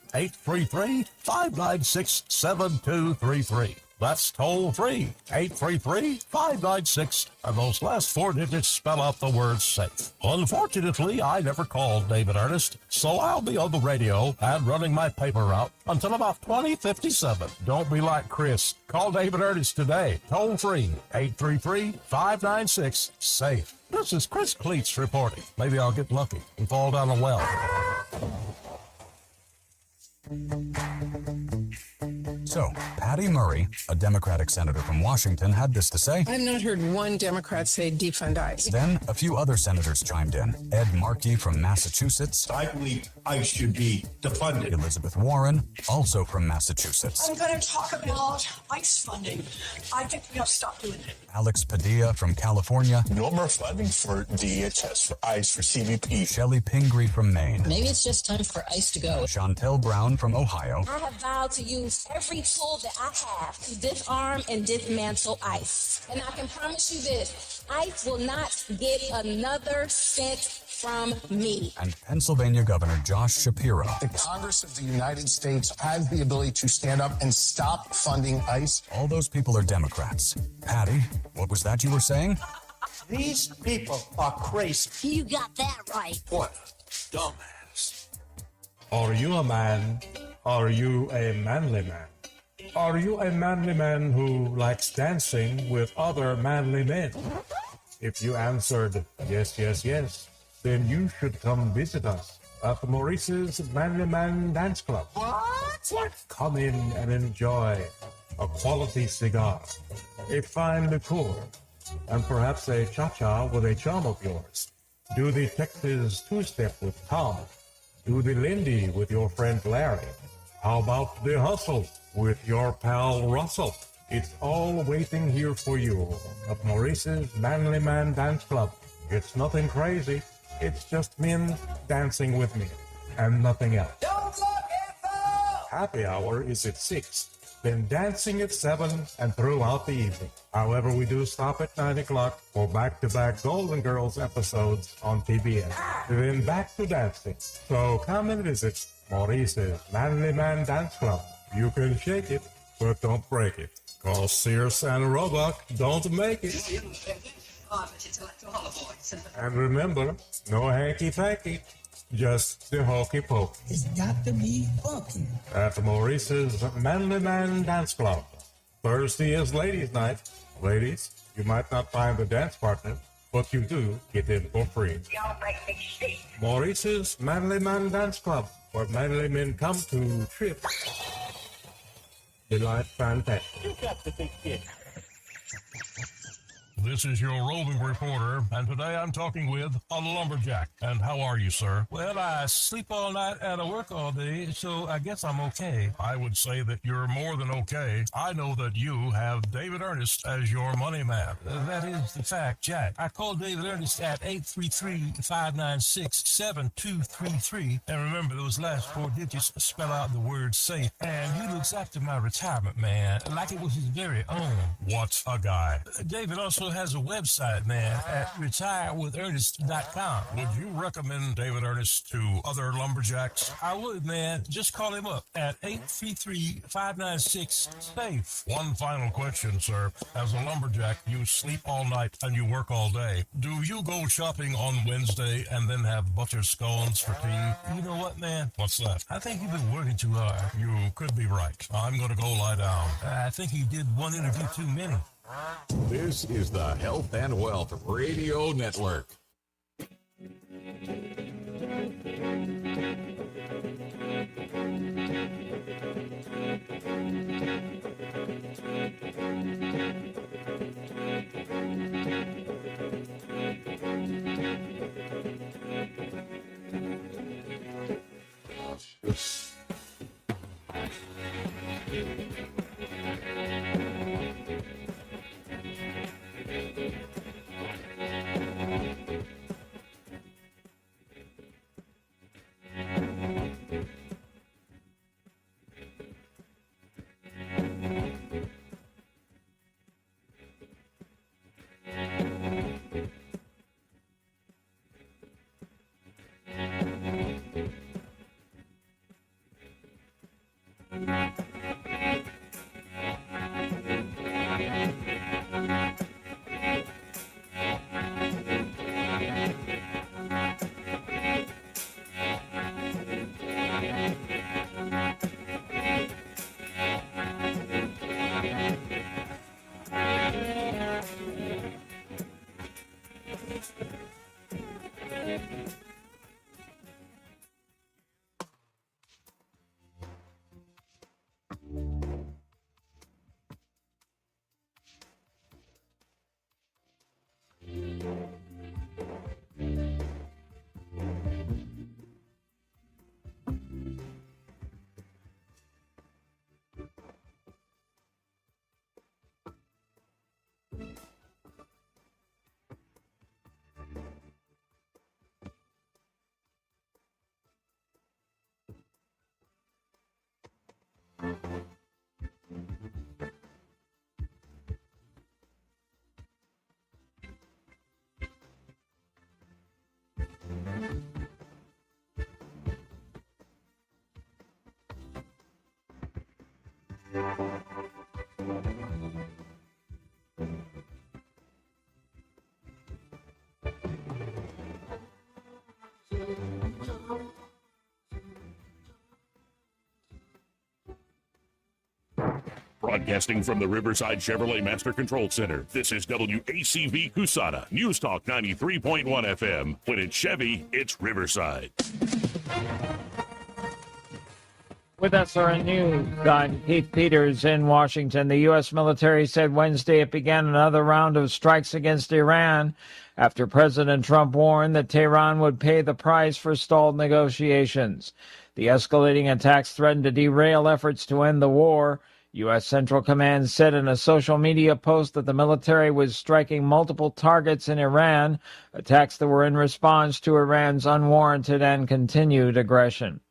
833-596-7233. That's toll-free, 833-596, and those last 4 digits spell out the word SAFE. Unfortunately, I never called David Ernest, so I'll be on the radio and running my paper route until about 2057. Don't be like Chris. Call David Ernest today, toll-free, 833-596-SAFE. This is Chris Cleats reporting. Maybe I'll get lucky and fall down a well. So, Patty Murray, a Democratic senator from Washington, had this to say. I've not heard one Democrat say defund ICE. Then a few other senators chimed in. Ed Markey from Massachusetts. I believe ICE should be defunded. Elizabeth Warren, also from Massachusetts. I'm going to talk about ICE funding. I think we have to stop doing it. Alex Padilla from California. No more funding for DHS, for ICE, for CBP. Shelley Pingree from Maine. Maybe it's just time for ICE to go. Chantel Brown from Ohio. I have vowed to use every tool that I have to disarm and dismantle ICE. And I can promise you this, ICE will not get another cent from me. And Pennsylvania Governor Josh Shapiro. The Congress of the United States has the ability to stand up and stop funding ICE. All those people are Democrats. Patty, what was that you were saying? These people are crazy. You got that right. What? Dumbass. Are you a man? Are you a manly man? Are you a manly man who likes dancing with other manly men? If you answered yes, yes, yes, then you should come visit us at Maurice's Manly Man Dance Club. What? Come in and enjoy a quality cigar, a fine liqueur, and perhaps a cha-cha with a chum of yours. Do the Texas two-step with Tom. Do the Lindy with your friend Larry. How about the hustle with your pal Russell? It's all waiting here for you at Maurice's Manly Man Dance Club. It's nothing crazy. It's just men dancing with me and nothing else. Happy hour is at 6, then dancing at 7 and throughout the evening. However, we do stop at 9 o'clock for back-to-back Golden Girls episodes on TBS. Then back to dancing. So come and visit Maurice's Manly Man Dance Club. You can shake it, but don't break it. Cause Sears and Roebuck don't make it. And remember, no hanky-panky, just the hokey-pokey. It's got to be funky. At Maurice's Manly Man Dance Club. Thursday is ladies' night. Ladies, you might not find a dance partner, but you do get in for free. Y'all make me sick. Maurice's Manly Man Dance Club, where manly men come to trip. Delight fantastic. You got the big kid. This is your roving reporter, and today I'm talking with a lumberjack. And how are you, sir? Well, I sleep all night and I work all day, so I guess I'm okay. I would say that you're more than okay. I know that you have David Ernest as your money man. That is the fact, Jack. I called David Ernest at 833-596-7233. And remember, those last 4 digits spell out the word safe. And he looks after my retirement, man, like it was his very own. What a guy. David also has a website, man, at retirewithernest.com. Would you recommend David Ernest to other lumberjacks? I would, man. Just call him up at 833-596-SAFE. One final question, sir. As a lumberjack, you sleep all night and you work all day. Do you go shopping on Wednesday and then have butcher scones for tea? You know what, man? What's that? I think you've been working too hard. You could be right. I'm going to go lie down. I think you did one interview too many. This is the Health and Wealth Radio Network. Broadcasting from the Riverside Chevrolet Master Control Center, this is WACV Cusana, News Talk 93.1 FM. When it's Chevy, it's Riverside. With SRN News, I'm Keith Peters in Washington. The U.S. military said Wednesday it began another round of strikes against Iran after President Trump warned that Tehran would pay the price for stalled negotiations. The escalating attacks threatened to derail efforts to end the war. U.S. Central Command said in a social media post that the military was striking multiple targets in Iran, attacks that were in response to Iran's unwarranted and continued aggression.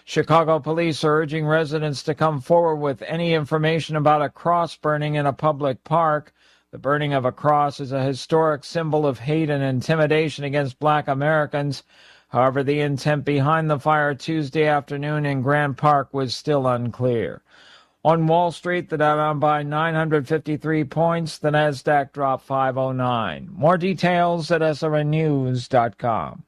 Chicago police are urging residents to come forward with any information about a cross burning in a public park. The burning of a cross is a historic symbol of hate and intimidation against Black Americans. However, the intent behind the fire Tuesday afternoon in Grant Park was still unclear. On Wall Street, the Dow down by 953 points. The Nasdaq dropped 509. More details at srnnews.com.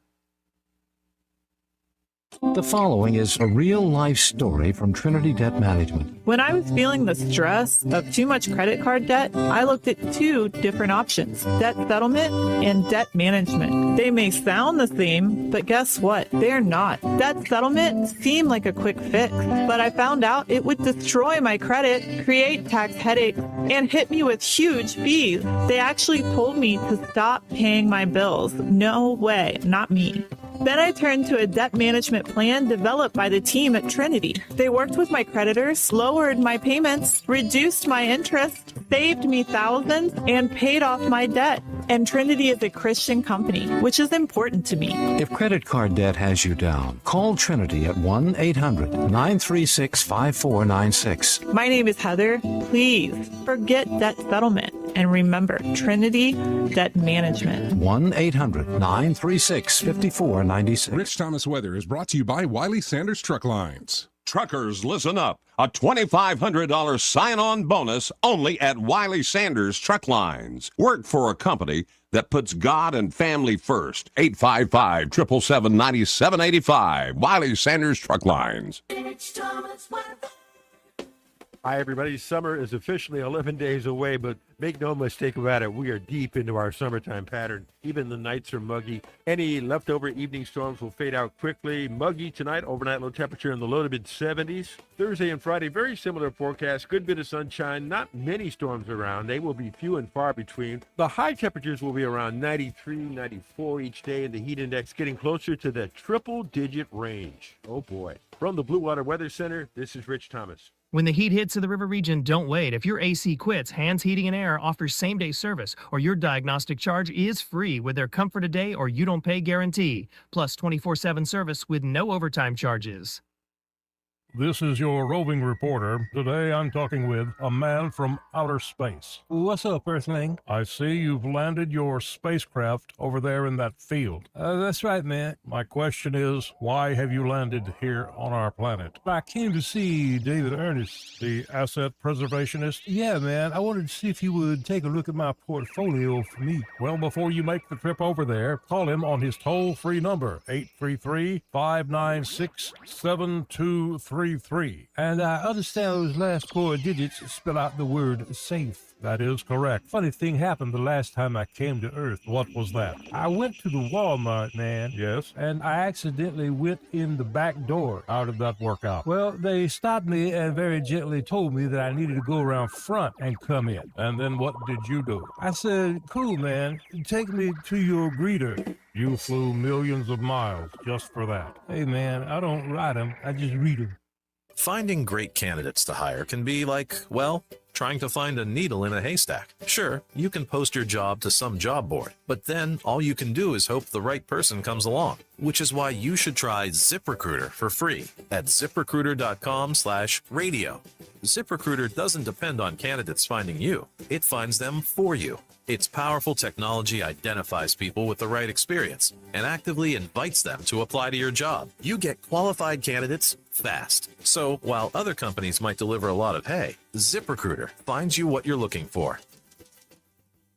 The following is a real-life story from Trinity Debt Management. When I was feeling the stress of too much credit card debt, I looked at two different options, debt settlement and debt management. They may sound the same, but guess what? They're not. Debt settlement seemed like a quick fix, but I found out it would destroy my credit, create tax headaches, and hit me with huge fees. They actually told me to stop paying my bills. No way, not me. Then I turned to a debt management plan developed by the team at Trinity. They worked with my creditors, lowered my payments, reduced my interest, saved me thousands, and paid off my debt. And Trinity is a Christian company, which is important to me. If credit card debt has you down, call Trinity at 1-800-936-5496. My name is Heather. Please forget debt settlement and remember Trinity Debt Management. 1-800-936-5496. Rich Thomas Weather is brought to you by Wiley Sanders Truck Lines. Truckers, listen up. A $2,500 sign-on bonus only at Wiley Sanders Truck Lines. Work for a company that puts God and family first. 855-777-9785. Wiley Sanders Truck Lines. Rich Thomas Weather. Hi, everybody. Summer is officially 11 days away, but make no mistake about it, we are deep into our summertime pattern. Even the nights are muggy. Any leftover evening storms will fade out quickly. Muggy tonight, overnight low temperature in the low to mid-70s. Thursday and Friday, very similar forecast. Good bit of sunshine, not many storms around. They will be few and far between. The high temperatures will be around 93, 94 each day, and the heat index getting closer to the triple-digit range. Oh, boy. From the Blue Water Weather Center, this is Rich Thomas. When the heat hits to the river region, don't wait. If your AC quits, Hands Heating and Air offers same-day service, or your diagnostic charge is free with their Comfort a Day or You Don't Pay guarantee, plus 24/7 service with no overtime charges. This is your roving reporter. Today I'm talking with a man from outer space. What's up, Earthling? I see you've landed your spacecraft over there in that field. That's right, man. My question is, why have you landed here on our planet? I came to see David Ernest, the asset preservationist. Yeah, man. I wanted to see if you would take a look at my portfolio for me. Well, before you make the trip over there, call him on his toll-free number, 833-596-7233. And I understand those last 4 digits spell out the word safe. That is correct. Funny thing happened the last time I came to Earth. What was that? I went to the Walmart, man. Yes? And I accidentally went in the back door. How did that work out? Well, they stopped me and very gently told me that I needed to go around front and come in. And then what did you do? I said, cool, man. Take me to your greeter. You flew millions of miles just for that. Hey, man, I don't write them. I just read them. Finding great candidates to hire can be like, well, trying to find a needle in a haystack. Sure, you can post your job to some job board, but then all you can do is hope the right person comes along, which is why you should try ZipRecruiter for free at ZipRecruiter.com/radio. ZipRecruiter doesn't depend on candidates finding you. It finds them for you. Its powerful technology identifies people with the right experience and actively invites them to apply to your job. You get qualified candidates fast. So while other companies might deliver a lot of hay, ZipRecruiter finds you what you're looking for.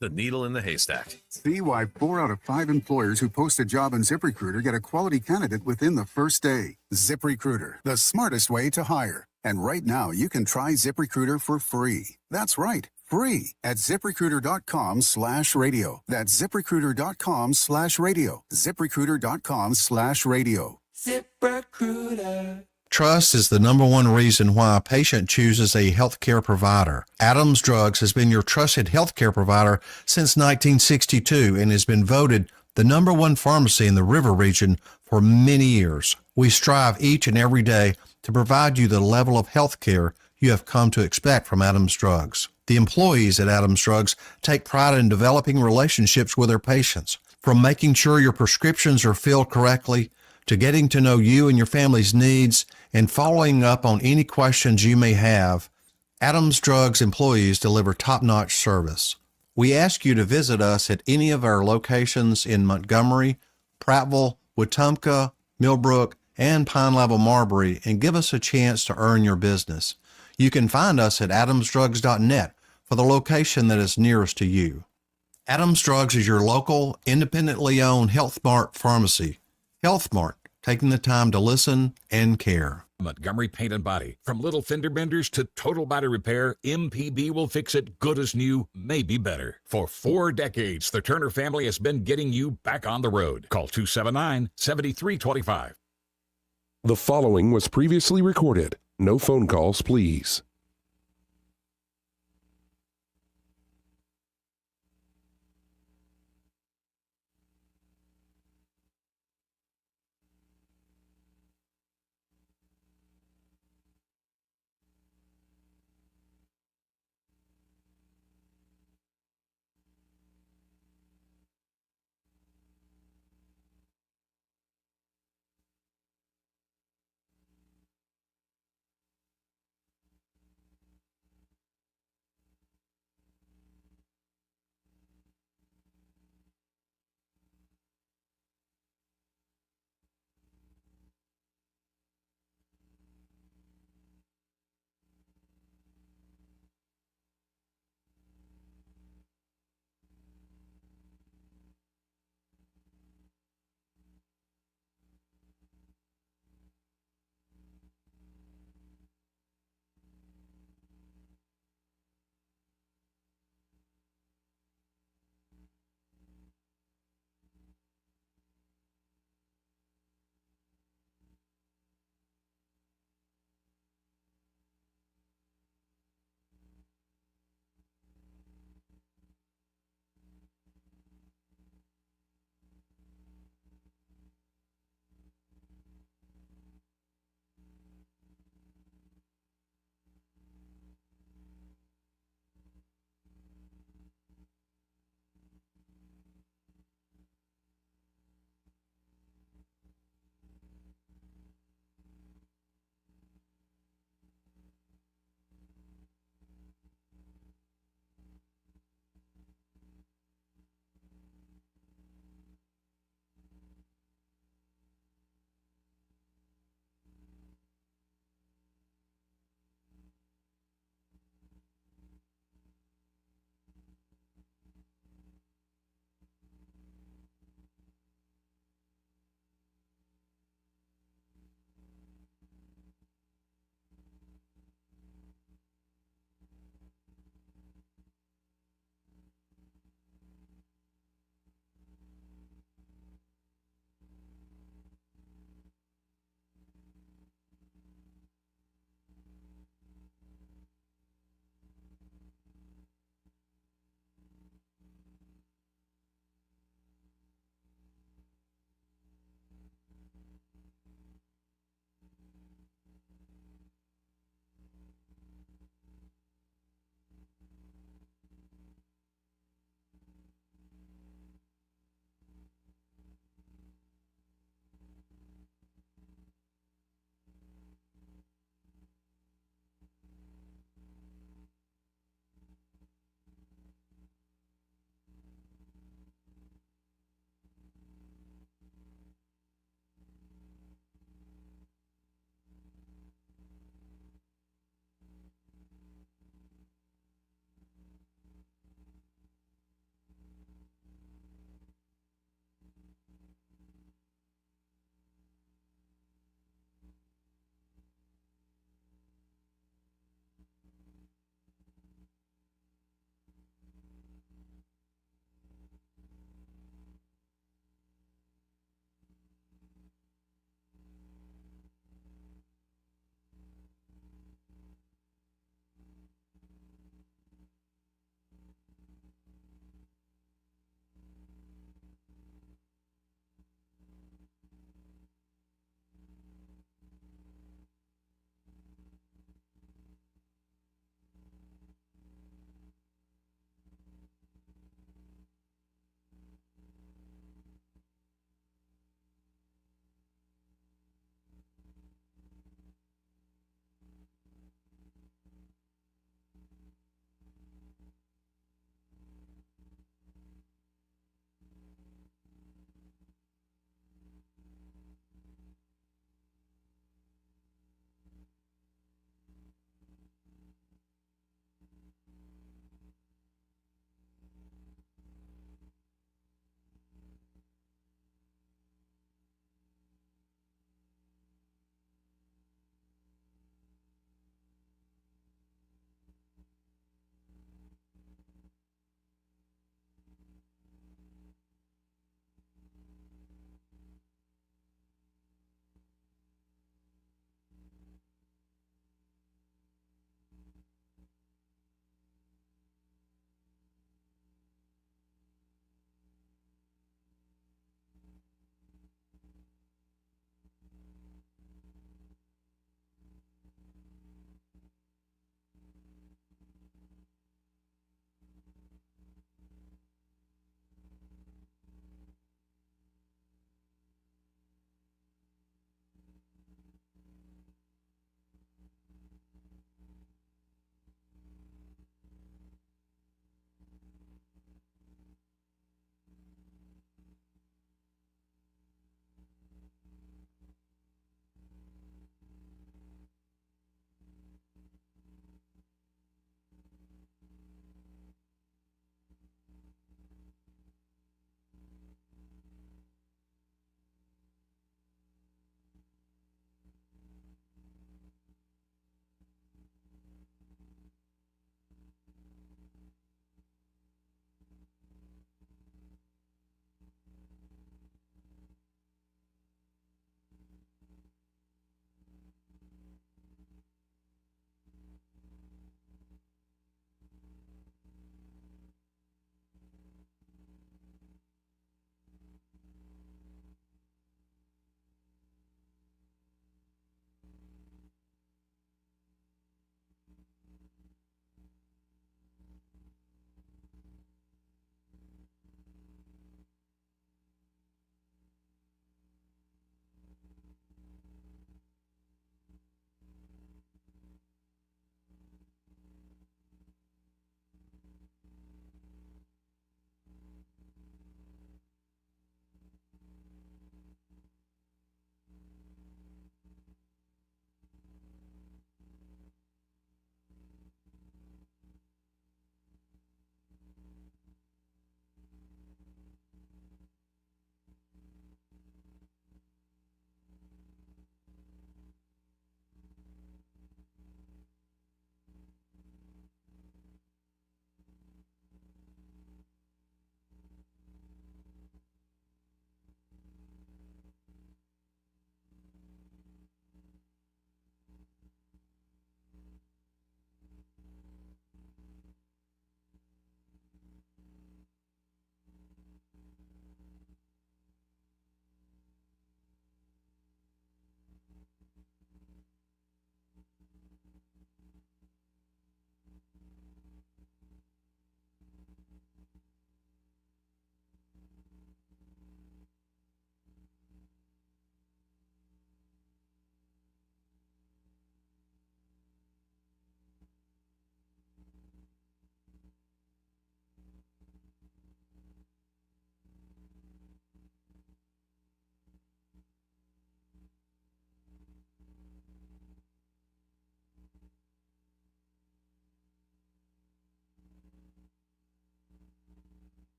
The needle in the haystack. See why 4 out of 5 employers who post a job on ZipRecruiter get a quality candidate within the first day. ZipRecruiter, the smartest way to hire. And right now, you can try ZipRecruiter for free. That's right, free at ZipRecruiter.com/radio. That's ZipRecruiter.com/radio. ZipRecruiter.com/radio. ZipRecruiter. Trust is the number one reason why a patient chooses a healthcare provider. Adams Drugs has been your trusted healthcare provider since 1962 and has been voted the number one pharmacy in the River region for many years. We strive each and every day to provide you the level of healthcare you have come to expect from Adams Drugs. The employees at Adams Drugs take pride in developing relationships with their patients, from making sure your prescriptions are filled correctly to getting to know you and your family's needs and following up on any questions you may have. Adams Drugs employees deliver top-notch service. We ask you to visit us at any of our locations in Montgomery, Prattville, Wetumpka, Millbrook, and Pine Level Marbury and give us a chance to earn your business. You can find us at adamsdrugs.net for the location that is nearest to you. Adams Drugs is your local, independently owned Health Mart pharmacy. Health Mart, taking the time to listen and care. Montgomery Paint and Body. From little fender benders to total body repair, MPB will fix it good as new, maybe better. For 4 decades, the Turner family has been getting you back on the road. Call 279-7325. The following was previously recorded. No phone calls, please.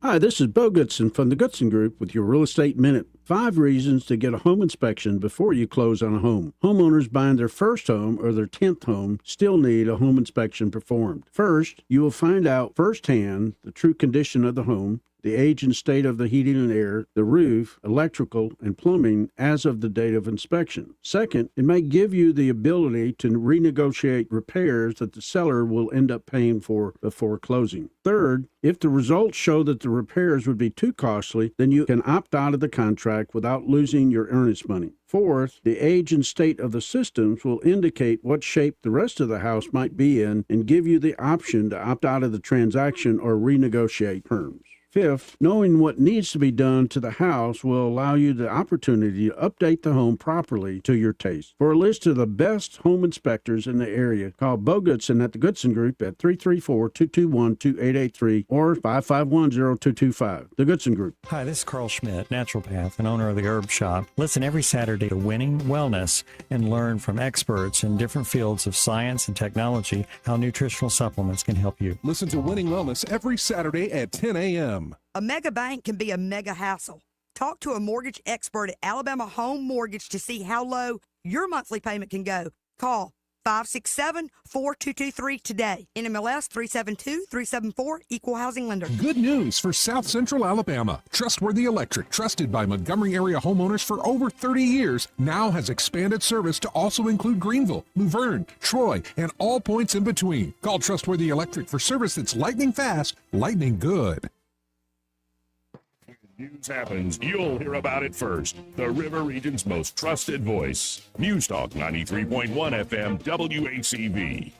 Hi, this is Bo Goodson from the Goodson Group with your Real Estate Minute. 5 reasons to get a home inspection before you close on a home. Homeowners buying their first home or their 10th home still need a home inspection performed. First, you will find out firsthand the true condition of the home, the age and state of the heating and air, the roof, electrical, and plumbing as of the date of inspection. Second, it may give you the ability to renegotiate repairs that the seller will end up paying for before closing. Third, if the results show that the repairs would be too costly, then you can opt out of the contract without losing your earnest money. Fourth, the age and state of the systems will indicate what shape the rest of the house might be in and give you the option to opt out of the transaction or renegotiate terms. Fifth, knowing what needs to be done to the house will allow you the opportunity to update the home properly to your taste. For a list of the best home inspectors in the area, call Bo Goodson at the Goodson Group at 334-221-2883 or 551-0225. The Goodson Group. Hi, this is Carl Schmidt, naturopath and owner of the Herb Shop. Listen every Saturday to Winning Wellness and learn from experts in different fields of science and technology how nutritional supplements can help you. Listen to Winning Wellness every Saturday at 10 a.m. A mega bank can be a mega hassle. Talk to a mortgage expert at Alabama Home Mortgage to see how low your monthly payment can go. Call 567-4223 today. NMLS 372374, Equal Housing Lender. Good news for South Central Alabama. Trustworthy Electric, trusted by Montgomery area homeowners for over 30 years, now has expanded service to also include Greenville, Luverne, Troy, and all points in between. Call Trustworthy Electric for service that's lightning fast, lightning good. News happens, you'll hear about it first. The River Region's most trusted voice. News Talk 93.1 FM WACV.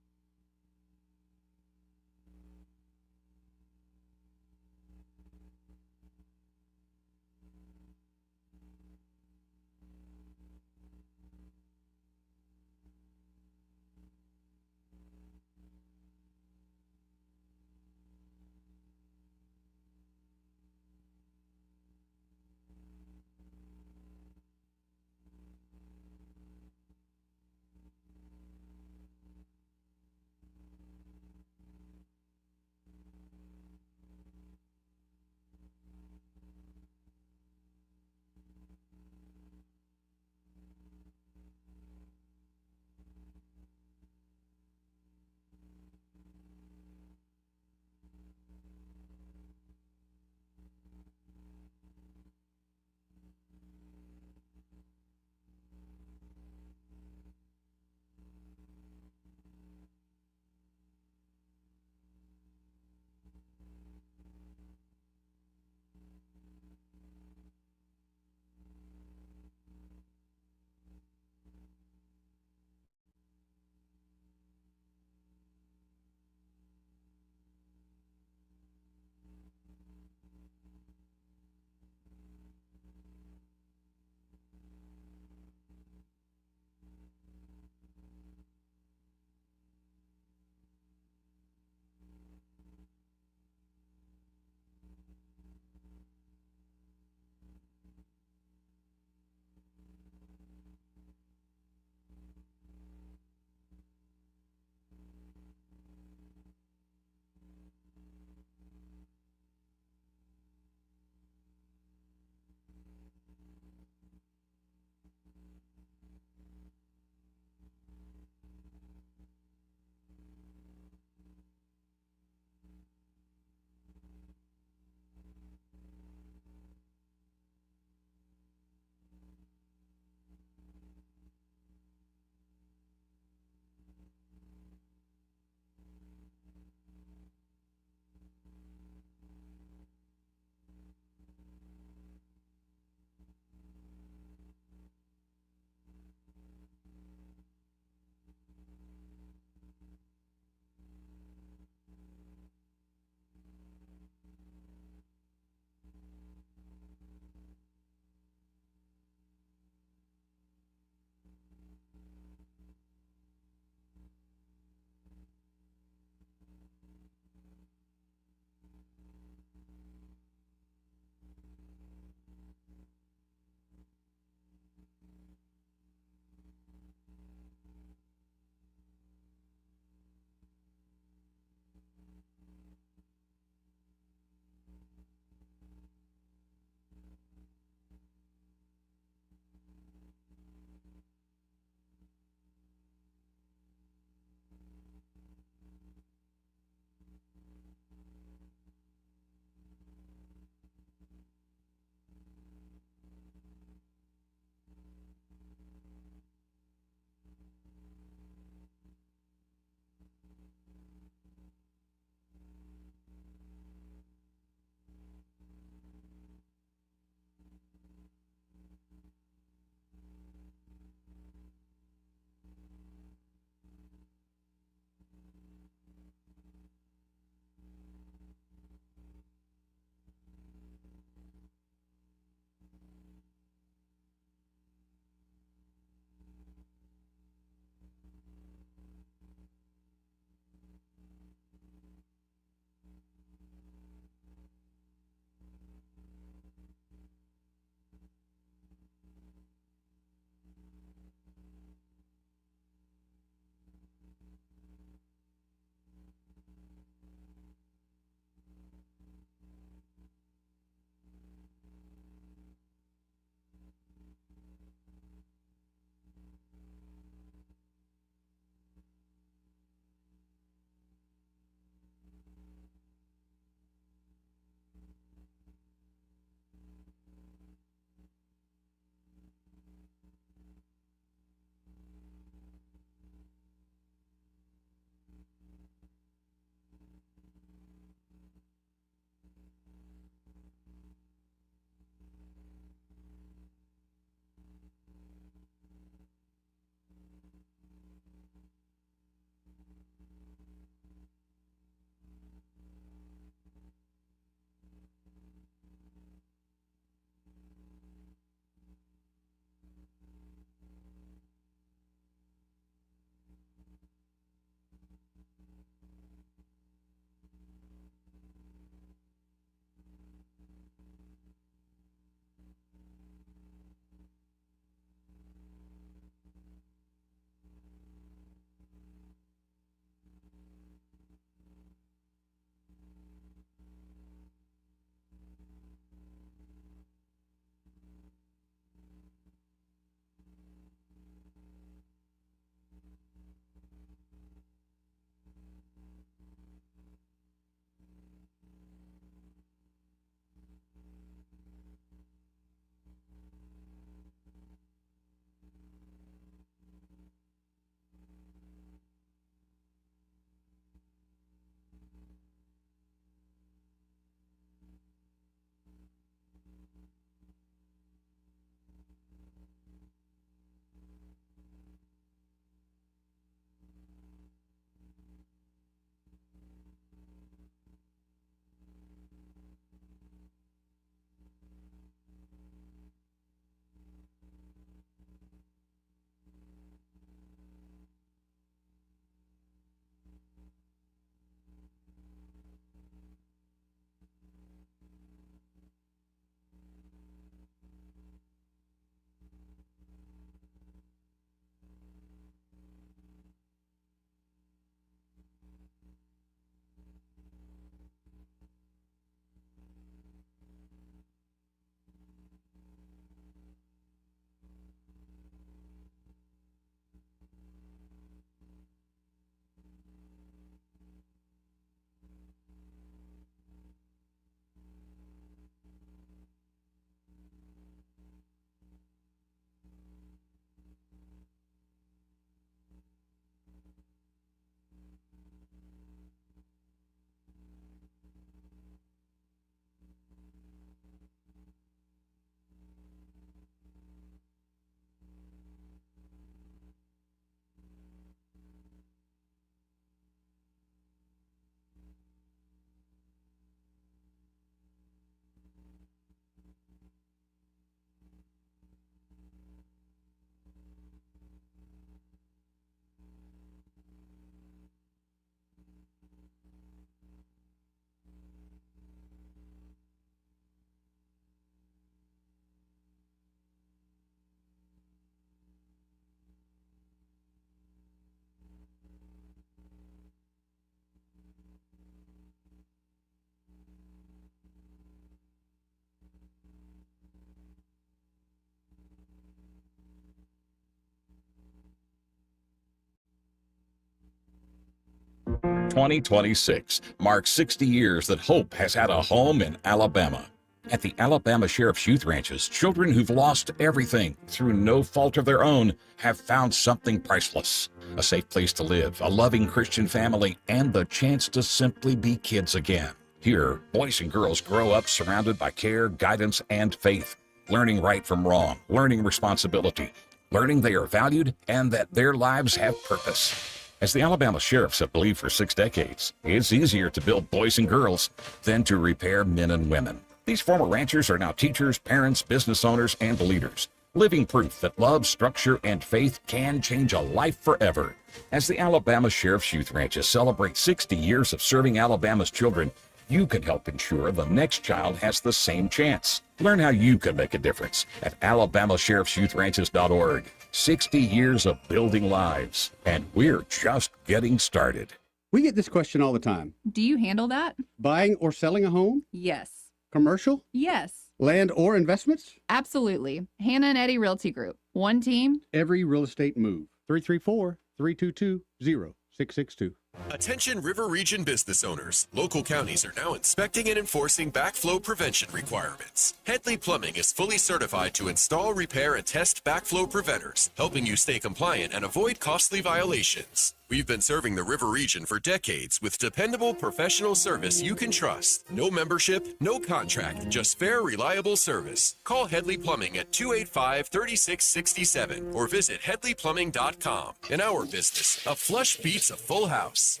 2026 marks 60 years that hope has had a home in Alabama. At the Alabama Sheriff's Youth Ranches, children who've lost everything through no fault of their own have found something priceless. A safe place to live, a loving Christian family, and the chance to simply be kids again. Here, boys and girls grow up surrounded by care, guidance, and faith, learning right from wrong, learning responsibility, learning they are valued and that their lives have purpose. As the Alabama Sheriffs have believed for 6 decades, it's easier to build boys and girls than to repair men and women. These former ranchers are now teachers, parents, business owners, and leaders, living proof that love, structure, and faith can change a life forever. As the Alabama Sheriff's Youth Ranches celebrate 60 years of serving Alabama's children, you can help ensure the next child has the same chance. Learn how you can make a difference at alabamasheriffsyouthranches.org. 60 years of building lives, and we're just getting started. We get this question all the time. Do you handle that? Buying or selling a home? Yes. Commercial? Yes. Land or investments? Absolutely. Hannah and Eddie Realty Group. One team. Every real estate move. 334-322-0662. Attention River Region business owners. Local counties are now inspecting and enforcing backflow prevention requirements. Headley Plumbing is fully certified to install, repair, and test backflow preventers, helping you stay compliant and avoid costly violations. We've been serving the River Region for decades with dependable professional service you can trust. No membership, no contract, just fair, reliable service. Call Headley Plumbing at 285-3667 or visit headleyplumbing.com. In our business, a flush beats a full house.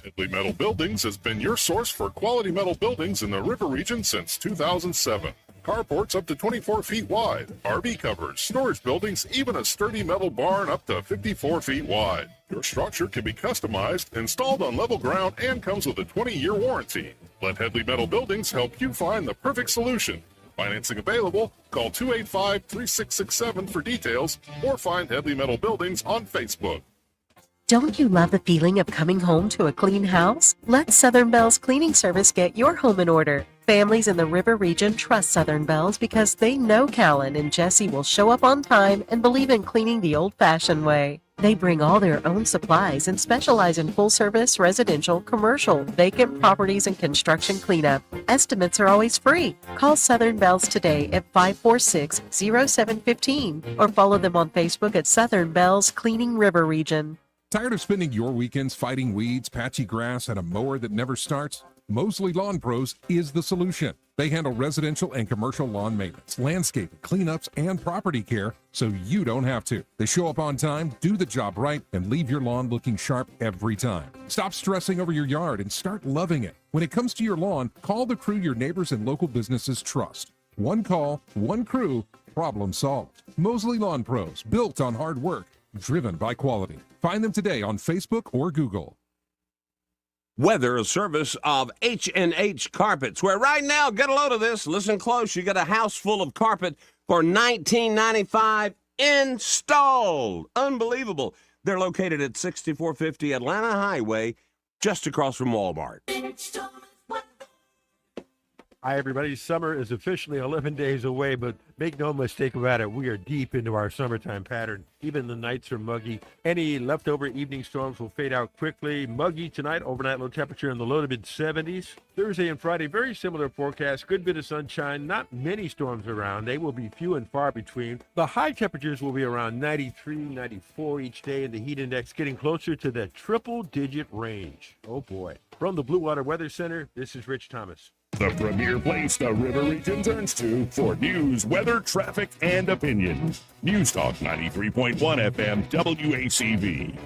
Headley Metal Buildings has been your source for quality metal buildings in the River Region since 2007. Carports up to 24 feet wide, RV covers, storage buildings, even a sturdy metal barn up to 54 feet wide. Your structure can be customized, installed on level ground, and comes with a 20-year warranty. Let Headley Metal Buildings help you find the perfect solution. Financing available. Call 285-3667 for details or find Headley Metal Buildings on Facebook. Don't you love the feeling of coming home to a clean house? Let Southern Bells Cleaning Service get your home in order. Families in the River Region trust Southern Bells because they know Callan and Jesse will show up on time and believe in cleaning the old-fashioned way. They bring all their own supplies and specialize in full-service, residential, commercial, vacant properties, and construction cleanup. Estimates are always free. Call Southern Bells today at 546-0715 or follow them on Facebook at Southern Bells Cleaning River Region. Tired of spending your weekends fighting weeds, patchy grass, and a mower that never starts? Mosley Lawn Pros is the solution. They handle residential and commercial lawn maintenance, landscaping, cleanups, and property care so you don't have to. They show up on time, do the job right, and leave your lawn looking sharp every time. Stop stressing over your yard and start loving it. When it comes to your lawn, call the crew your neighbors and local businesses trust. One call, one crew, problem solved. Mosley Lawn Pros, built on hard work, driven by quality. Find them today on Facebook or Google. Weather, a service of H&H Carpets, where right now, get a load of this, listen close, you get a house full of carpet for $19.95 installed. Unbelievable. They're located at 6450 Atlanta Highway, just across from Walmart. Hi, everybody. Summer is officially 11 days away, but make no mistake about it, we are deep into our summertime pattern. Even the nights are muggy. Any leftover evening storms will fade out quickly. Muggy tonight, overnight low temperature in the low to mid 70s. Thursday and Friday, very similar forecast. Good bit of sunshine, not many storms around. They will be few and far between. The high temperatures will be around 93, 94 each day, and the heat index getting closer to the triple-digit range. Oh, boy. From the Blue Water Weather Center, this is Rich Thomas. The premier place the River Region turns to for news, weather, traffic, and opinion. News Talk 93.1 FM WACV.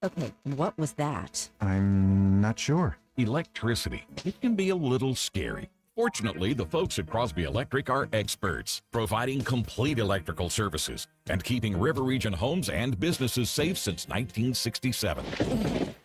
Okay, what was that? I'm not sure. Electricity. It can be a little scary. Fortunately, the folks at Crosby Electric are experts, providing complete electrical services and keeping River Region homes and businesses safe since 1967.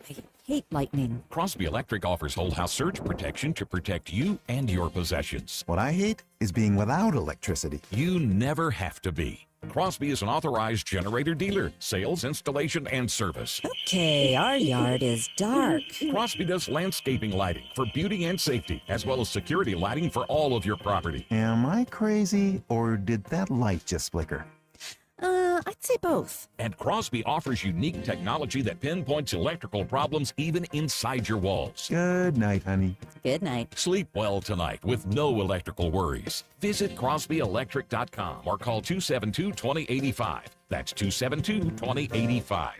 I hate lightning. Crosby Electric offers whole house surge protection to protect you and your possessions. What I hate is being without electricity. You never have to be. Crosby is an authorized generator dealer, sales, installation, and service. Okay, our yard is dark. Crosby does landscaping lighting for beauty and safety, as well as security lighting for all of your property. Am I crazy, or did that light just flicker? I'd say both. And Crosby offers unique technology that pinpoints electrical problems even inside your walls. Good night, honey. Good night. Sleep well tonight with no electrical worries. Visit crosbyelectric.com or call 272-2085. That's 272-2085.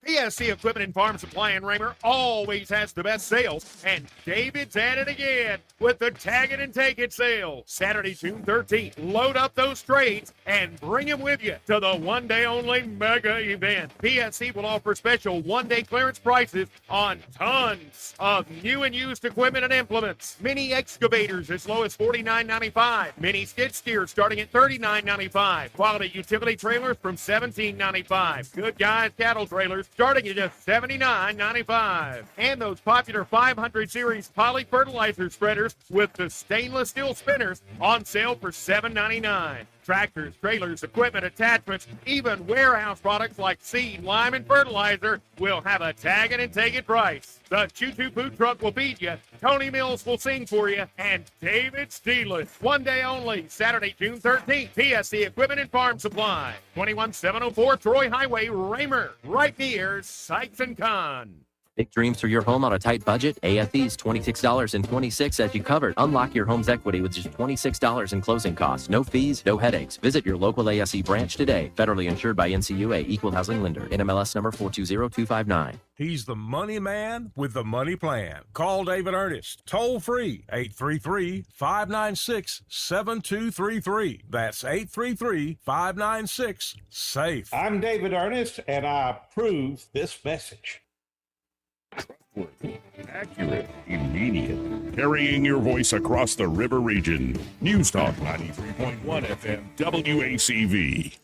PSC Equipment and Farm Supply in Raymer always has the best sales, and David's at it again with the Tag It and Take It sale. Saturday, June 13th, load up those trades and bring them with you to the one-day-only mega event. PSC will offer special one-day clearance prices on tons of new and used equipment and implements. Mini excavators as low as $49.95. Mini skid steers starting at $39.95. Quality utility trailers from $17.95. Good Guys cattle trailers starting at just $79.95. And those popular 500 series poly fertilizer spreaders with the stainless steel spinners on sale for $7.99. Tractors, trailers, equipment, attachments, even warehouse products like seed, lime, and fertilizer will have a Tag It and Take It price. The Choo-Choo food truck will feed you, Tony Mills will sing for you, and David Steeless. One day only, Saturday, June 13th, PSC Equipment and Farm Supply, 21704 Troy Highway, Raymer, right near Sykes & Kahn. Big dreams for your home on a tight budget? AFE's $26.26 as you covered. Unlock your home's equity with just $26 in closing costs. No fees, no headaches. Visit your local ASE branch today. Federally insured by NCUA, Equal Housing Lender. NMLS number 420259. He's the money man with the money plan. Call David Ernest. Toll free, 833-596-7233. That's 833-596-SAFE. I'm David Ernest, and I approve this message. Accurate, immediate, carrying your voice across the river region. News Talk 93.1 FM, WACV.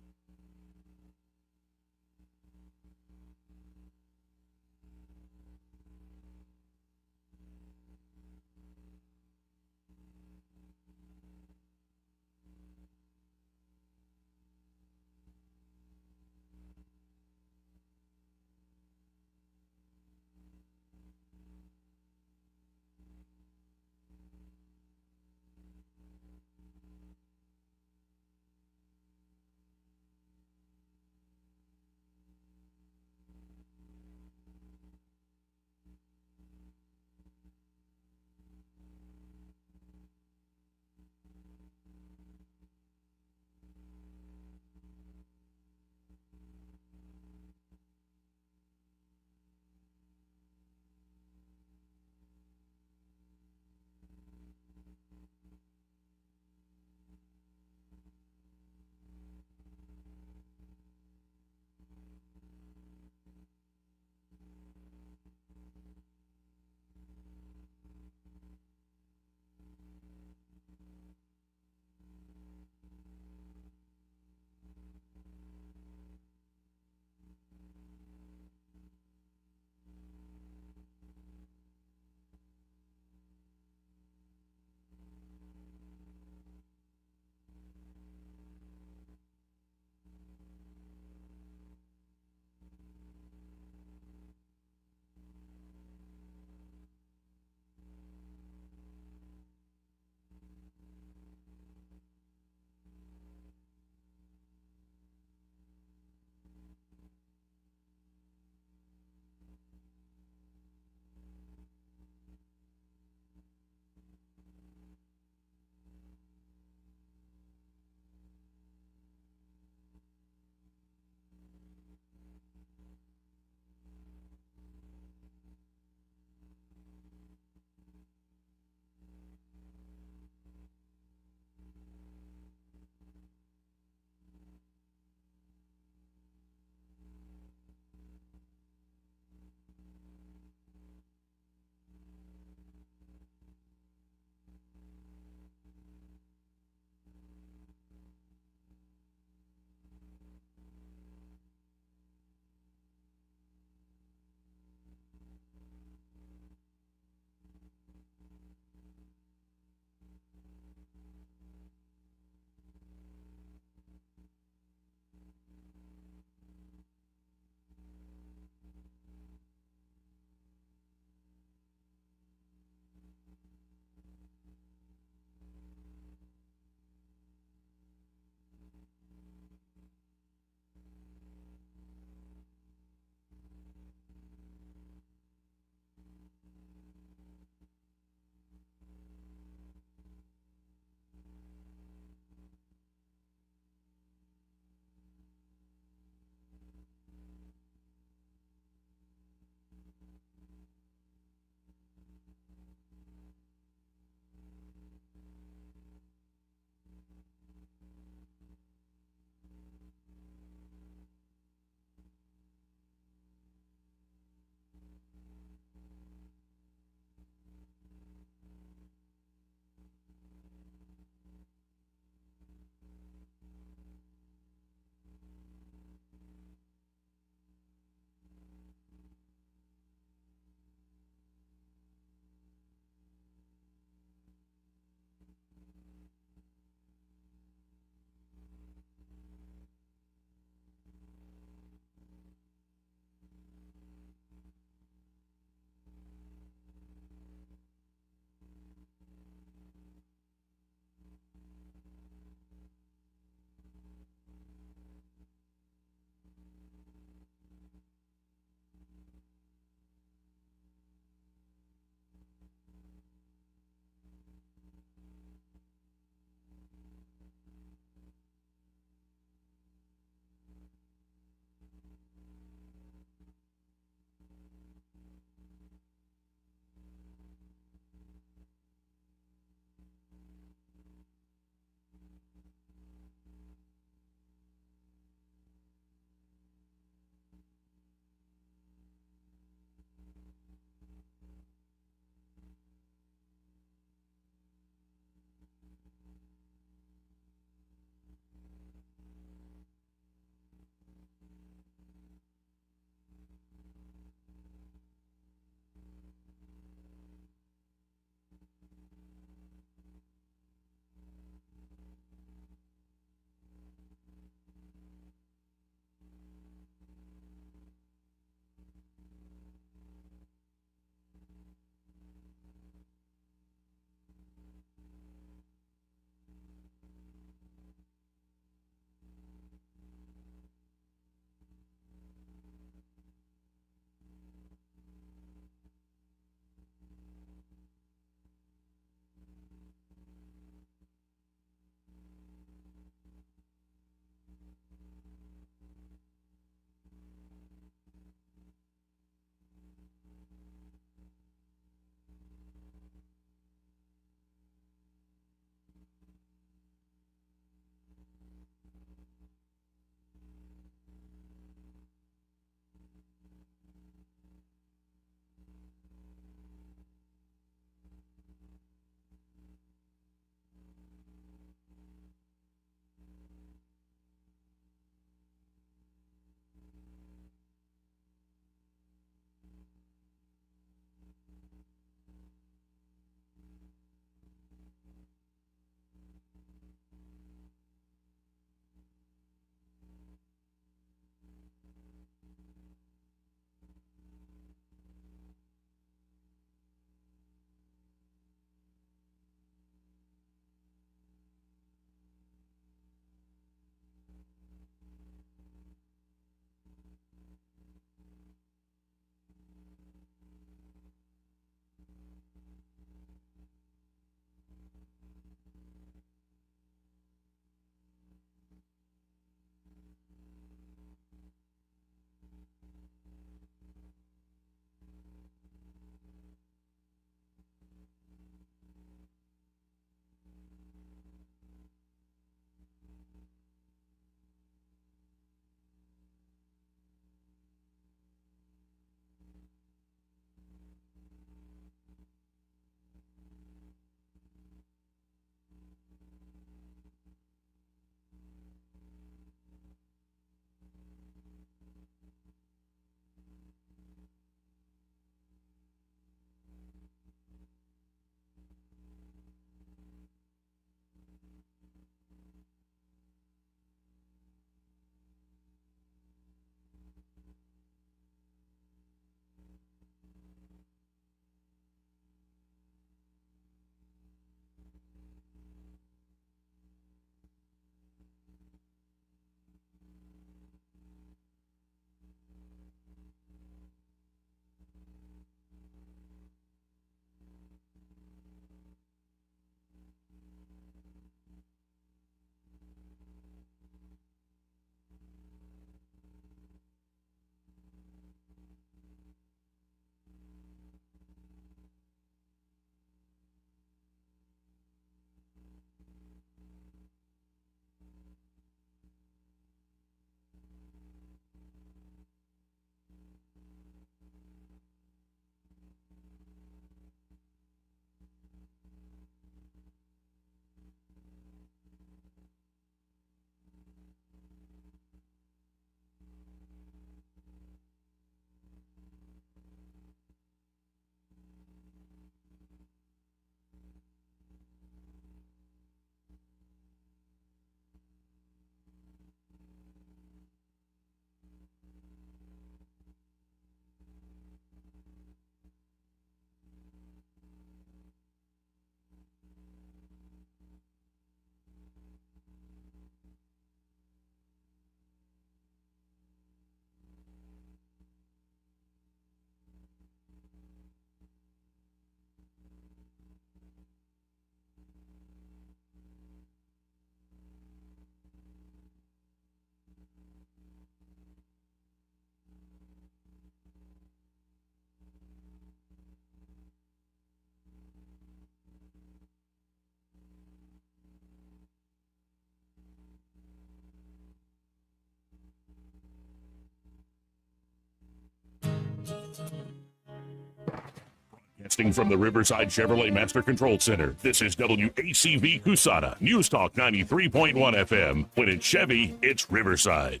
Broadcasting from the Riverside Chevrolet Master Control Center, this is WACV Cusana, News Talk 93.1 FM. When it's Chevy, it's Riverside.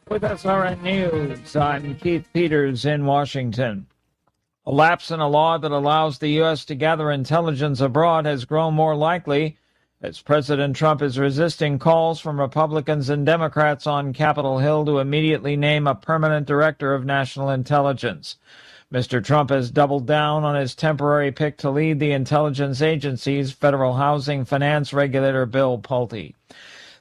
With SRN News, I'm Keith Peters in Washington. A lapse in a law that allows the U.S. to gather intelligence abroad has grown more likely as President Trump is resisting calls from Republicans and Democrats on Capitol Hill to immediately name a permanent director of national intelligence. Mr. Trump has doubled down on his temporary pick to lead the intelligence agency's federal housing finance regulator, Bill Pulte.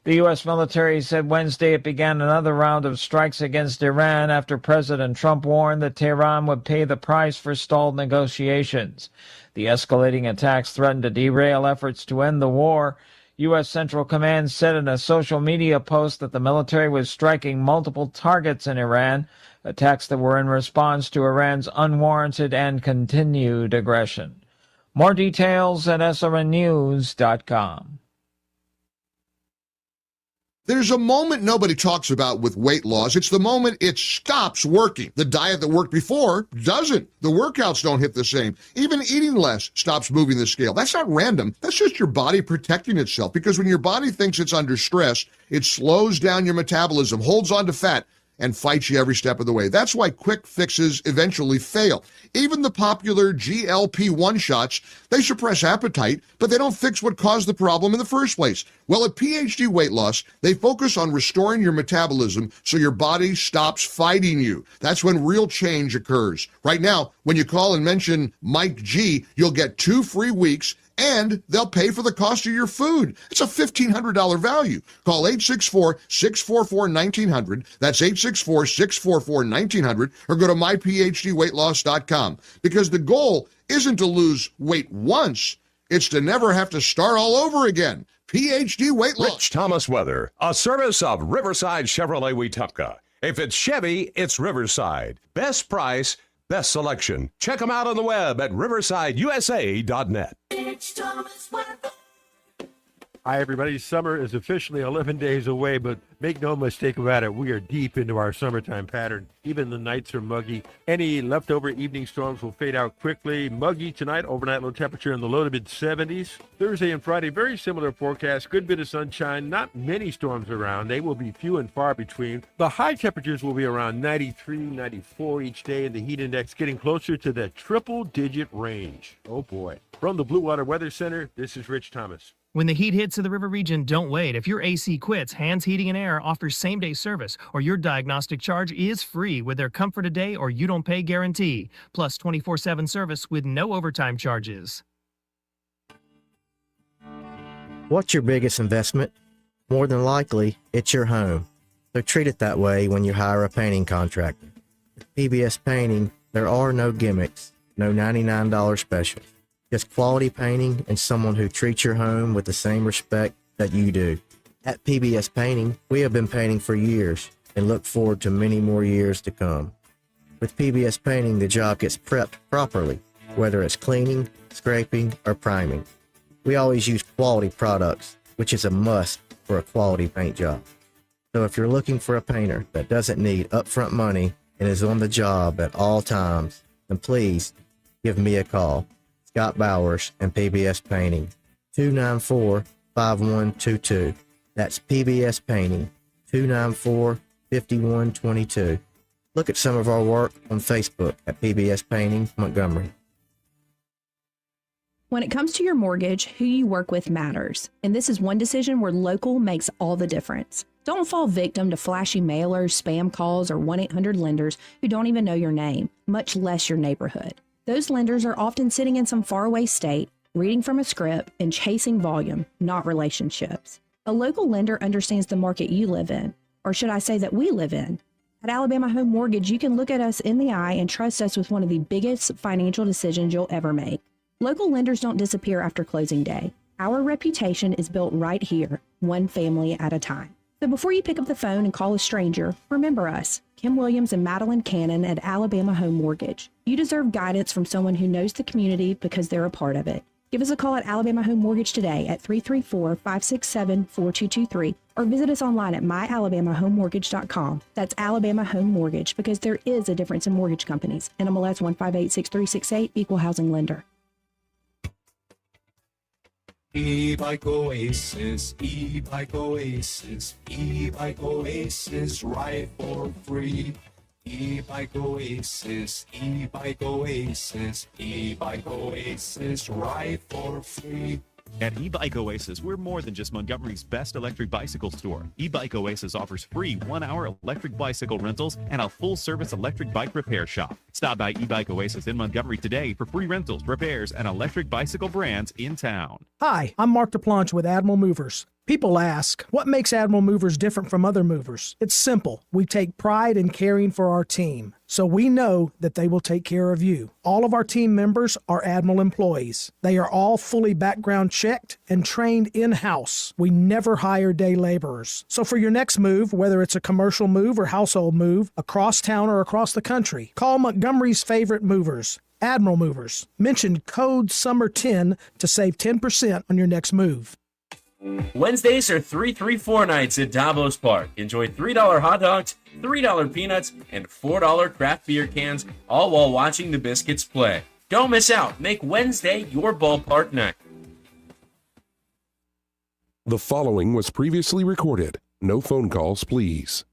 The U.S. military said Wednesday it began another round of strikes against Iran after President Trump warned that Tehran would pay the price for stalled negotiations. The escalating attacks threatened to derail efforts to end the war. U.S. Central Command said in a social media post that the military was striking multiple targets in Iran, attacks that were in response to Iran's unwarranted and continued aggression. More details at srnnews.com. There's a moment nobody talks about with weight loss. It's the moment it stops working. The diet that worked before doesn't. The workouts don't hit the same. Even eating less stops moving the scale. That's not random. That's just your body protecting itself, because when your body thinks it's under stress, it slows down your metabolism, holds on to fat, and fights you every step of the way. That's why quick fixes eventually fail. Even the popular GLP-1 shots, they suppress appetite, but they don't fix what caused the problem in the first place. Well, at PhD Weight Loss, they focus on restoring your metabolism so your body stops fighting you. That's when real change occurs. Right now, when you call and mention Mike G, you'll get 2 free weeks, and they'll pay for the cost of your food. It's a $1,500 value. Call 864-644-1900. That's 864-644-1900, or go to myphdweightloss.com, because the goal isn't to lose weight once, it's to never have to start all over again. PhD Weight Loss. Rich Thomas Weather, a service of Riverside Chevrolet Wetumpka. If it's Chevy, it's Riverside. Best price, best selection. Check them out on the web at riversideusa.net. Rich Thomas Weather. Hi, everybody. Summer is officially 11 days away, but make no mistake about it, we are deep into our summertime pattern. Even the nights are muggy. Any leftover evening storms will fade out quickly. Muggy tonight, overnight low temperature in the low to mid 70s. Thursday and Friday, very similar forecast. Good bit of sunshine, not many storms around. They will be few and far between. The high temperatures will be around 93, 94 each day, and the heat index getting closer to the triple-digit range. Oh, boy. From the Blue Water Weather Center, this is Rich Thomas. When the heat hits to the river region, don't wait. If your AC quits, Hands Heating and Air offers same-day service, or your diagnostic charge is free with their Comfort a Day or You Don't Pay guarantee, plus 24/7 service with no overtime charges. What's your biggest investment? More than likely, it's your home. So treat it that way when you hire a painting contractor. With PBS Painting, there are no gimmicks, no $99 specials. Just quality painting and someone who treats your home with the same respect that you do. At PBS Painting, we have been painting for years and look forward to many more years to come. With PBS Painting, the job gets prepped properly, whether it's cleaning, scraping, or priming. We always use quality products, which is a must for a quality paint job. So if you're looking for a painter that doesn't need upfront money and is on the job at all times, then please give me a call. Scott Bowers and PBS Painting, 294-5122. That's PBS Painting, 294-5122. Look at some of our work on Facebook at PBS Painting Montgomery. When it comes to your mortgage, who you work with matters. And this is one decision where local makes all the difference. Don't fall victim to flashy mailers, spam calls, or 1-800 lenders who don't even know your name, much less your neighborhood. Those lenders are often sitting in some faraway state, reading from a script and chasing volume, not relationships. A local lender understands the market you live in, or should I say that we live in. At Alabama Home Mortgage, you can look at us in the eye and trust us with one of the biggest financial decisions you'll ever make. Local lenders don't disappear after closing day. Our reputation is built right here, one family at a time. So before you pick up the phone and call a stranger, remember us, Kim Williams and Madeline Cannon at Alabama Home Mortgage. You deserve guidance from someone who knows the community because they're a part of it. Give us a call at Alabama Home Mortgage today at 334-567-4223 or visit us online at myalabamahomemortgage.com. That's Alabama Home Mortgage, because there is a difference in mortgage companies. NMLS 1586368, Equal Housing Lender. E-Bike Oasis, E-Bike Oasis, E-Bike Oasis, ride for free. E-Bike Oasis, E-Bike Oasis, E-Bike Oasis, ride for free. At eBike Oasis, we're more than just Montgomery's best electric bicycle store. eBike Oasis offers free 1-hour electric bicycle rentals and a full-service electric bike repair shop. Stop by eBike Oasis in Montgomery today for free rentals, repairs, and electric bicycle brands in town. Hi, I'm Mark DePlanche with Admiral Movers. People ask, what makes Admiral Movers different from other movers? It's simple. We take pride in caring for our team, so we know that they will take care of you. All of our team members are Admiral employees. They are all fully background checked and trained in-house. We never hire day laborers. So for your next move, whether it's a commercial move or household move, across town or across the country, call Montgomery's favorite movers, Admiral Movers. Mention code SUMMER10 to save 10% on your next move. Wednesdays are 334 nights at Davos Park. Enjoy $3 hot dogs, $3 peanuts, and $4 craft beer cans, all while watching the Biscuits play. Don't miss out. Make Wednesday your ballpark night. The following was previously recorded. No phone calls, please.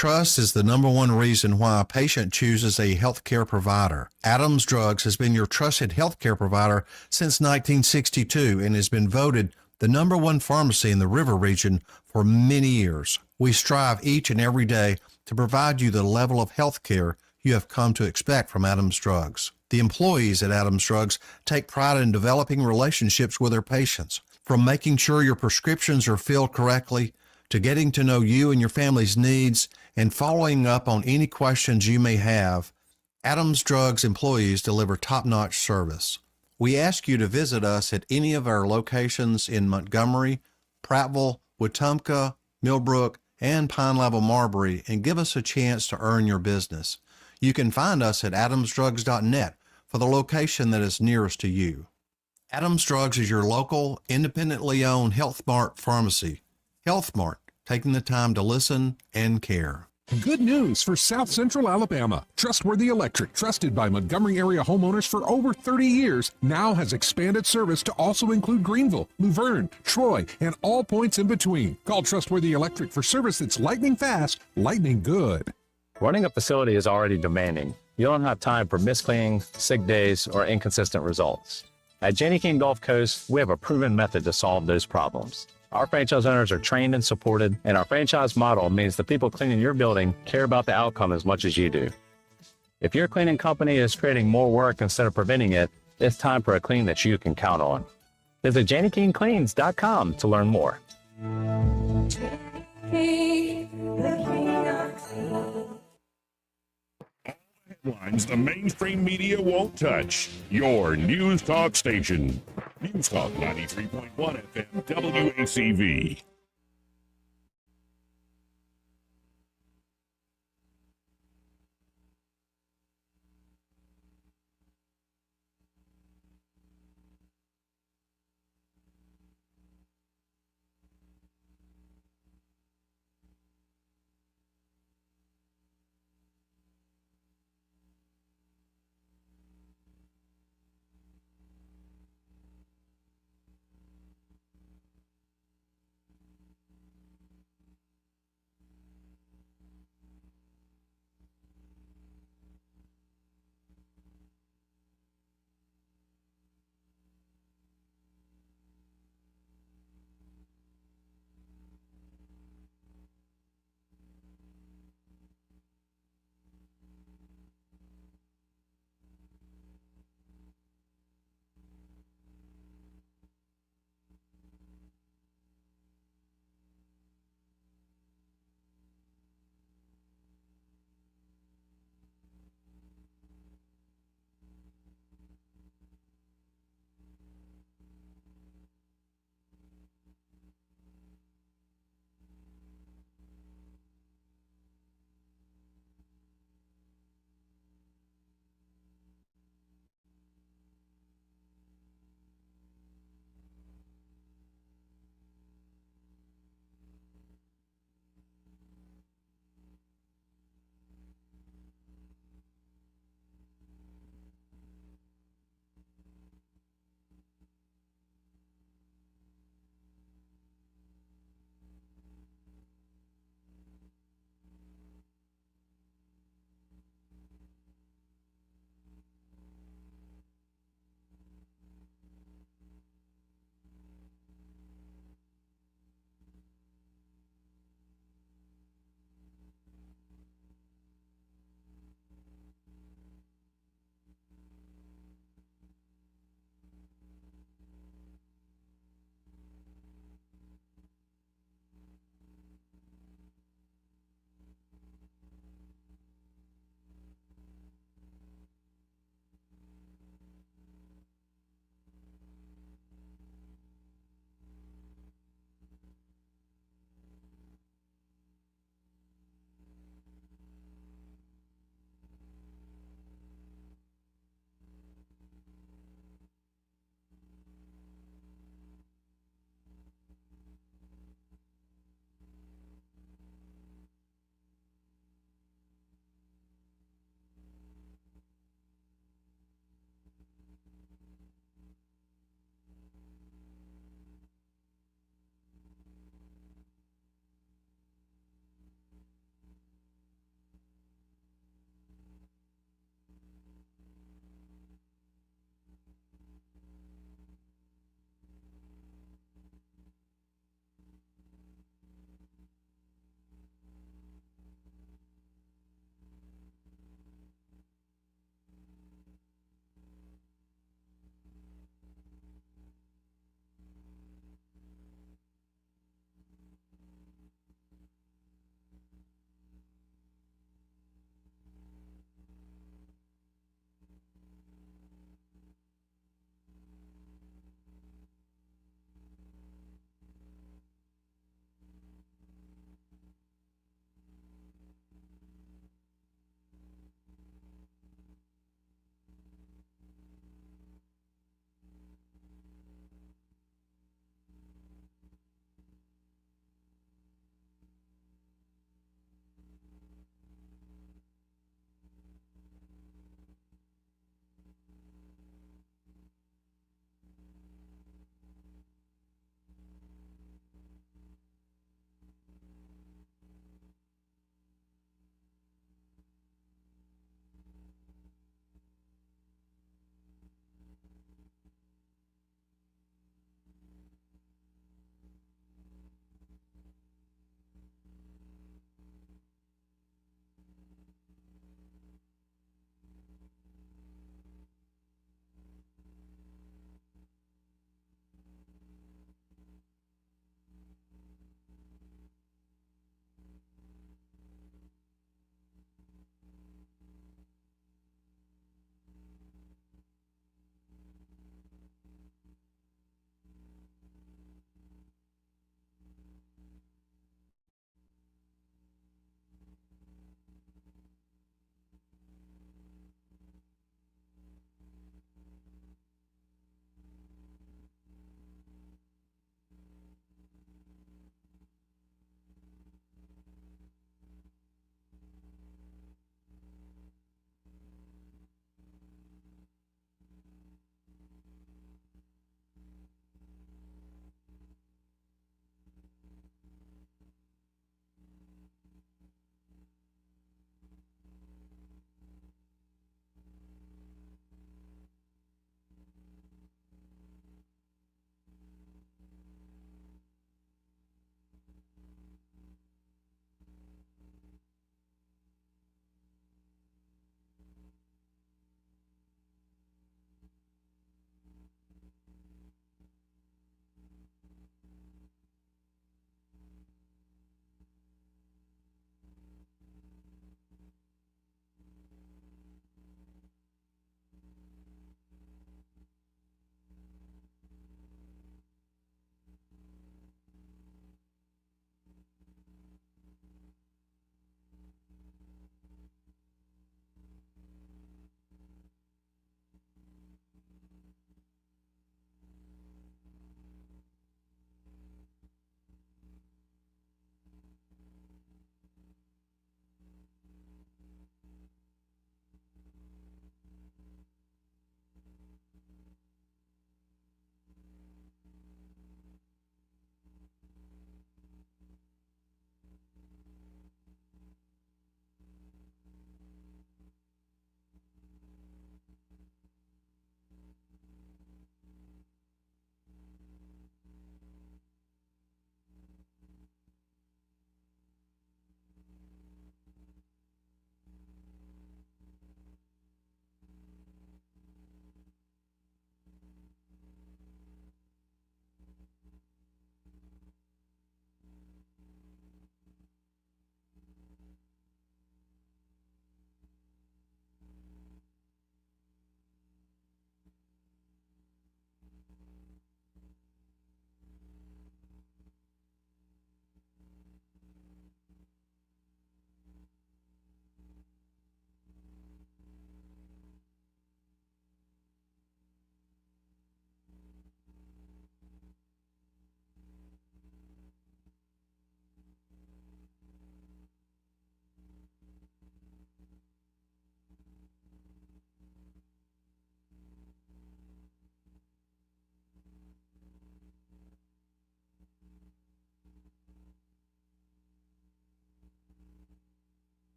Trust is the number one reason why a patient chooses a healthcare provider. Adams Drugs has been your trusted healthcare provider since 1962 and has been voted the number one pharmacy in the River region for many years. We strive each and every day to provide you the level of healthcare you have come to expect from Adams Drugs. The employees at Adams Drugs take pride in developing relationships with their patients, from making sure your prescriptions are filled correctly to getting to know you and your family's needs and following up on any questions you may have. Adams Drugs employees deliver top-notch service. We ask you to visit us at any of our locations in Montgomery, Prattville, Wetumpka, Millbrook, and Pine Level Marbury and give us a chance to earn your business. You can find us at adamsdrugs.net for the location that is nearest to you. Adams Drugs is your local, independently owned Health Mart pharmacy. Health Mart, taking the time to listen and care. Good news for South Central Alabama. Trustworthy Electric, trusted by Montgomery area homeowners for over 30 years, now has expanded service to also include Greenville, Luverne, Troy, and all points in between. Call Trustworthy Electric for service that's lightning fast, lightning good. Running a facility is already demanding. You don't have time for miscleaning, sick days, or inconsistent results. At Janney King Gulf Coast, we have a proven method to solve those problems. Our franchise owners are trained and supported, and our franchise model means the people cleaning your building care about the outcome as much as you do. If your cleaning company is creating more work instead of preventing it, it's time for a clean that you can count on. Visit JanneyKingCleans.com to learn more. Headlines the mainstream media won't touch. Your News Talk station. News Talk 93.1 FM WACV.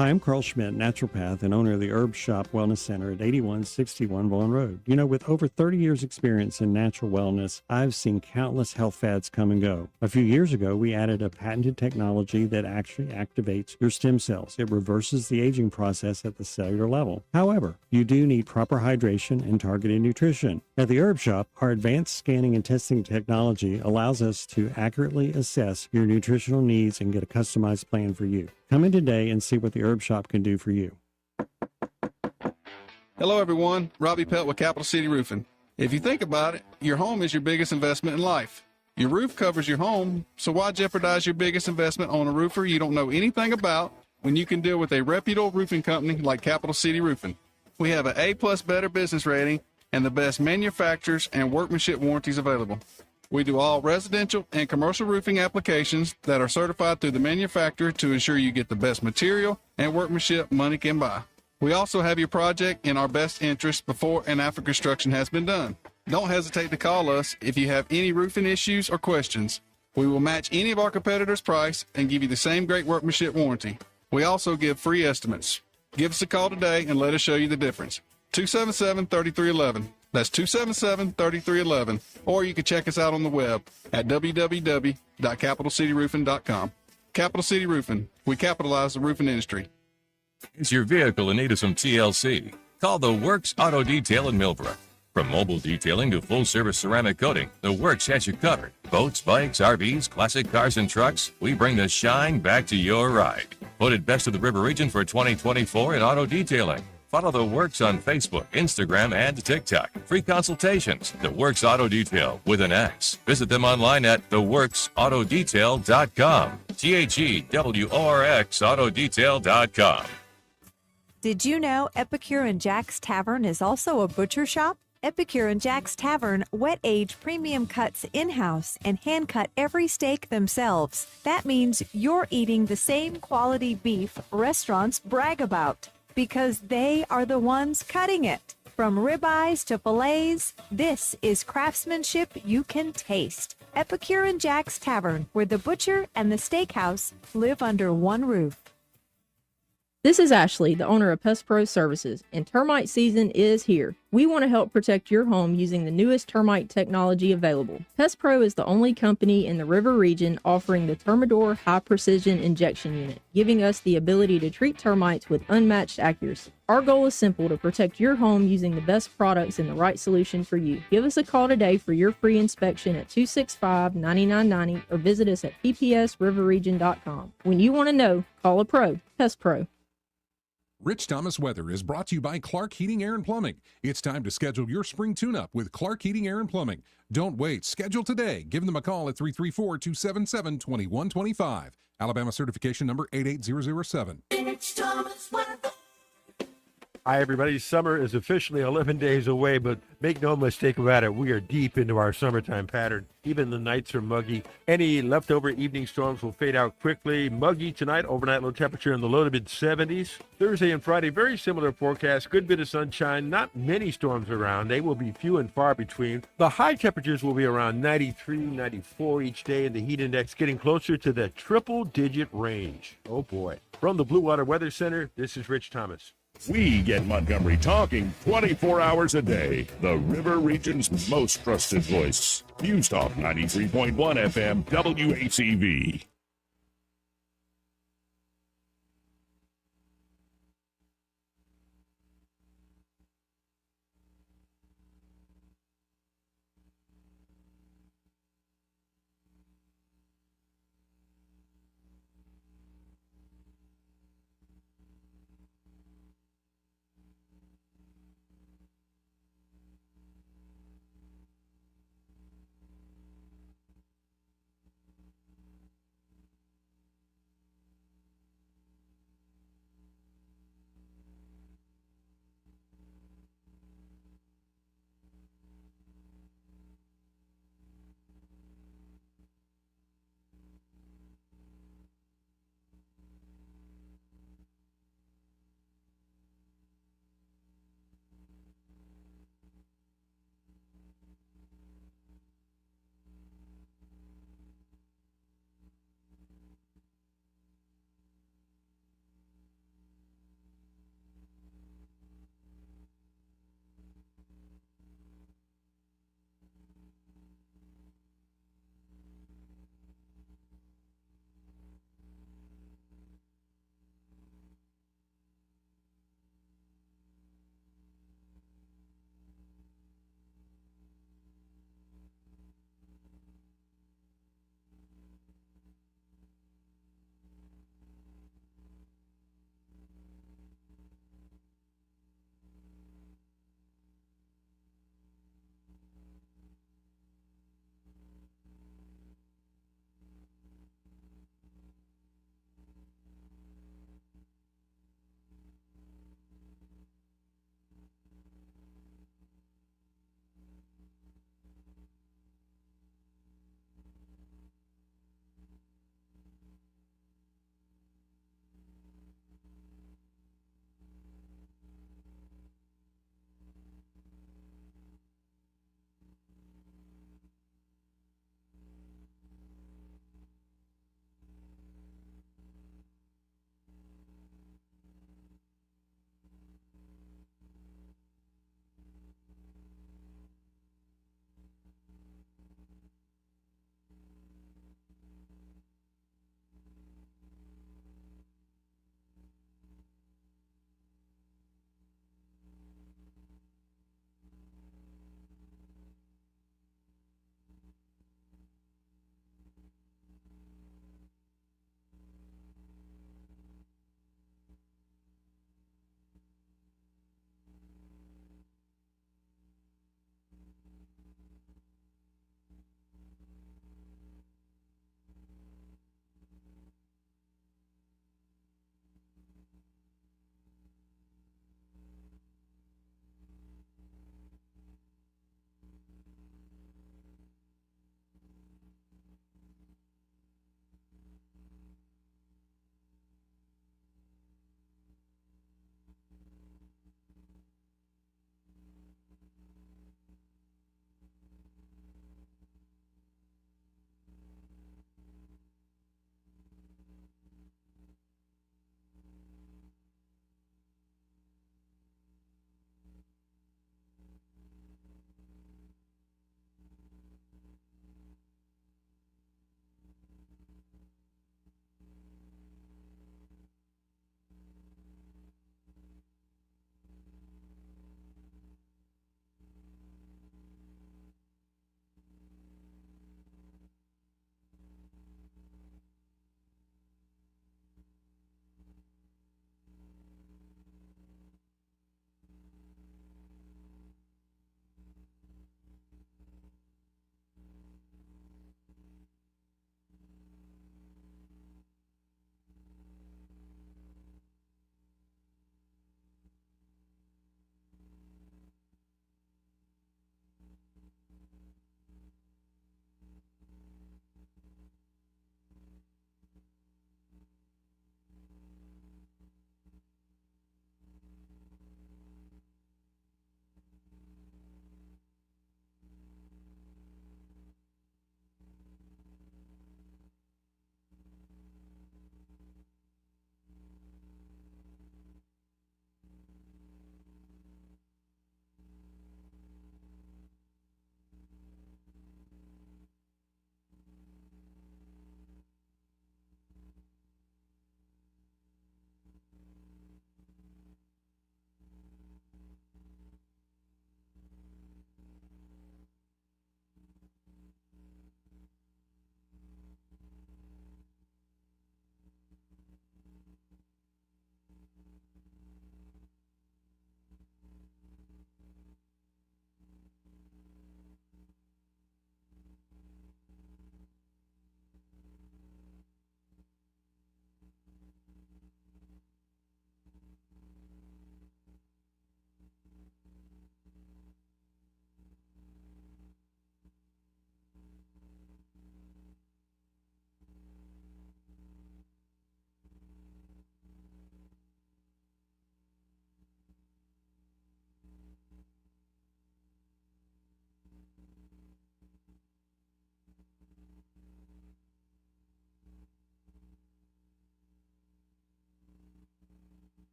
Hi, I'm Carl Schmidt, naturopath and owner of the Herb Shop Wellness Center at 8161 Vaughan Road. You know, with over 30 years experience in natural wellness, I've seen countless health fads come and go. A few years ago, we added a patented technology that actually activates your stem cells. It reverses the aging process at the cellular level. However, you do need proper hydration and targeted nutrition. At the Herb Shop, our advanced scanning and testing technology allows us to accurately assess your nutritional needs and get a customized plan for you. Come in today and see what the Herb Shop can do for you. Hello, everyone. Robbie Pelt with Capital City Roofing. If you think about it, your home is your biggest investment in life. Your roof covers your home, so why jeopardize your biggest investment on a roofer you don't know anything about when you can deal with a reputable roofing company like Capital City Roofing? We have an A+ Better business rating and the best manufacturers and workmanship warranties available. We do all residential and commercial roofing applications that are certified through the manufacturer to ensure you get the best material and workmanship money can buy. We also have your project in our best interest before and after construction has been done. Don't hesitate to call us if you have any roofing issues or questions. We will match any of our competitors' price and give you the same great workmanship warranty. We also give free estimates. Give us a call today and let us show you the difference. 277-3311. That's 277-3311. Or you can check us out on the web at www.capitalcityroofing.com. Capital City Roofing. We capitalize the roofing industry. Is your vehicle in need of some TLC? Call the Works Auto Detail in Millbrook. From mobile detailing to full-service ceramic coating, the Works has you covered. Boats, bikes, RVs, classic cars, and trucks, we bring the shine back to your ride. Voted Best of the River Region for 2024 in auto detailing. Follow The Works on Facebook, Instagram, and TikTok. Free consultations. The Works Auto Detail with an X. Visit them online at theworksautodetail.com. TheWorksAutodetail.com. Did you know Epicure and Jack's Tavern is also a butcher shop? Epicure and Jack's Tavern wet age premium cuts in-house and hand cut every steak themselves. That means you're eating the same quality beef restaurants brag about, because they are the ones cutting it. From ribeyes to fillets, this is craftsmanship you can taste. Epicure and Jack's Tavern, where the butcher and the steakhouse live under one roof. This is Ashley, the owner of Pest Pro Services, and termite season is here. We want to help protect your home using the newest termite technology available. Pest Pro is the only company in the River region offering the Termidor High Precision Injection Unit, giving us the ability to treat termites with unmatched accuracy. Our goal is simple: to protect your home using the best products and the right solution for you. Give us a call today for your free inspection at 265-9990 or visit us at ppsriverregion.com. When you want to know, call a pro. Pest Pro. Rich Thomas Weather is brought to you by Clark Heating, Air and Plumbing. It's time to schedule your spring tune-up with Clark Heating, Air and Plumbing. Don't wait. Schedule today. Give them a call at 334-277-2125. Alabama certification number 88007. Rich Thomas Weather. Hi, everybody. Summer is officially 11 days away, but make no mistake about it, we are deep into our summertime pattern. Even the nights are muggy. Any leftover evening storms will fade out quickly. Muggy tonight, overnight low temperature in the low to mid 70s. Thursday and Friday, very similar forecast. Good bit of sunshine, not many storms around. They will be few and far between. The high temperatures will be around 93, 94 each day, and the heat index getting closer to the triple-digit range. Oh, boy. From the Blue Water Weather Center, this is Rich Thomas. We get Montgomery talking 24 hours a day. The River Region's most trusted voice. News Talk 93.1 FM WACV.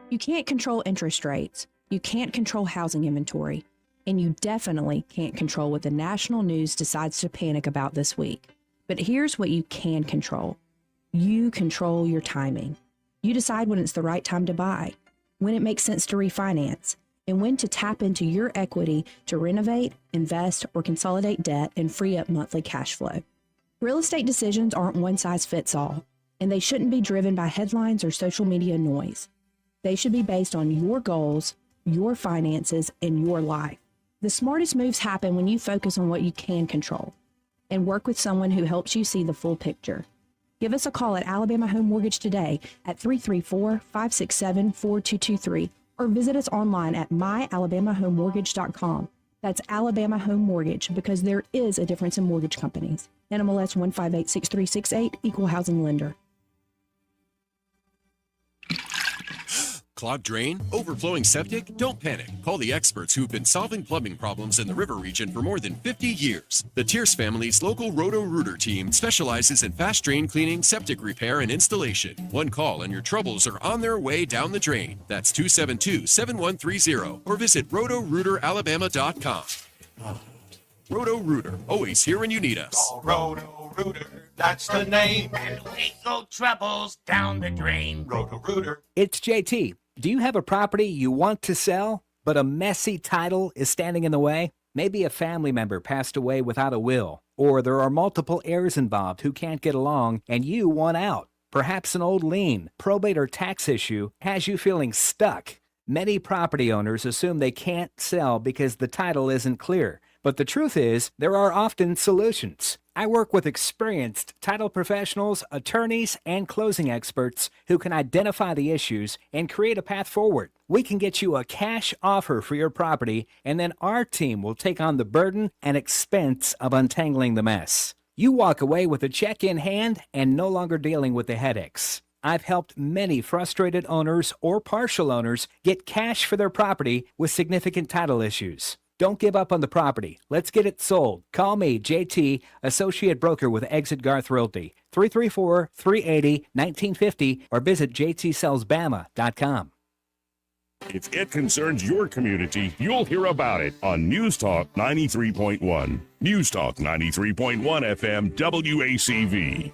You can't control interest rates, you can't control housing inventory, and you definitely can't control what the national news decides to panic about this week. But here's what you can control. You control your timing. You decide when it's the right time to buy, when it makes sense to refinance, and when to tap into your equity to renovate, invest, or consolidate debt and free up monthly cash flow. Real estate decisions aren't one size fits all, and they shouldn't be driven by headlines or social media noise. They should be based on your goals, your finances, and your life. The smartest moves happen when you focus on what you can control and work with someone who helps you see the full picture. Give us a call at Alabama Home Mortgage today at 334-567-4223 or visit us online at myalabamahomemortgage.com. That's Alabama Home Mortgage, because there is a difference in mortgage companies. NMLS 1586368, Equal Housing Lender. Clogged drain? Overflowing septic? Don't panic. Call the experts who've been solving plumbing problems in the river region for more than 50 years. The Tierce family's local Roto-Rooter team specializes in fast drain cleaning, septic repair, and installation. One call and your troubles are on their way down the drain. That's 272-7130 or visit rotorooteralabama.com. Roto-Rooter, always here when you need us. Roto-Rooter, that's the name. And we go troubles down the drain. Roto-Rooter. It's JT. Do you have a property you want to sell, but a messy title is standing in the way? Maybe a family member passed away without a will, or there are multiple heirs involved who can't get along and you want out. Perhaps an old lien, probate, or tax issue has you feeling stuck. Many property owners assume they can't sell because the title isn't clear. But the truth is, there are often solutions. I work with experienced title professionals, attorneys, and closing experts who can identify the issues and create a path forward. We can get you a cash offer for your property, and then our team will take on the burden and expense of untangling the mess. You walk away with a check in hand and no longer dealing with the headaches. I've helped many frustrated owners or partial owners get cash for their property with significant title issues. Don't give up on the property. Let's get it sold. Call me, JT, Associate Broker with Exit Garth Realty, 334-380-1950, or visit jtsellsbama.com. If it concerns your community, you'll hear about it on News Talk 93.1. News Talk 93.1 FM WACV.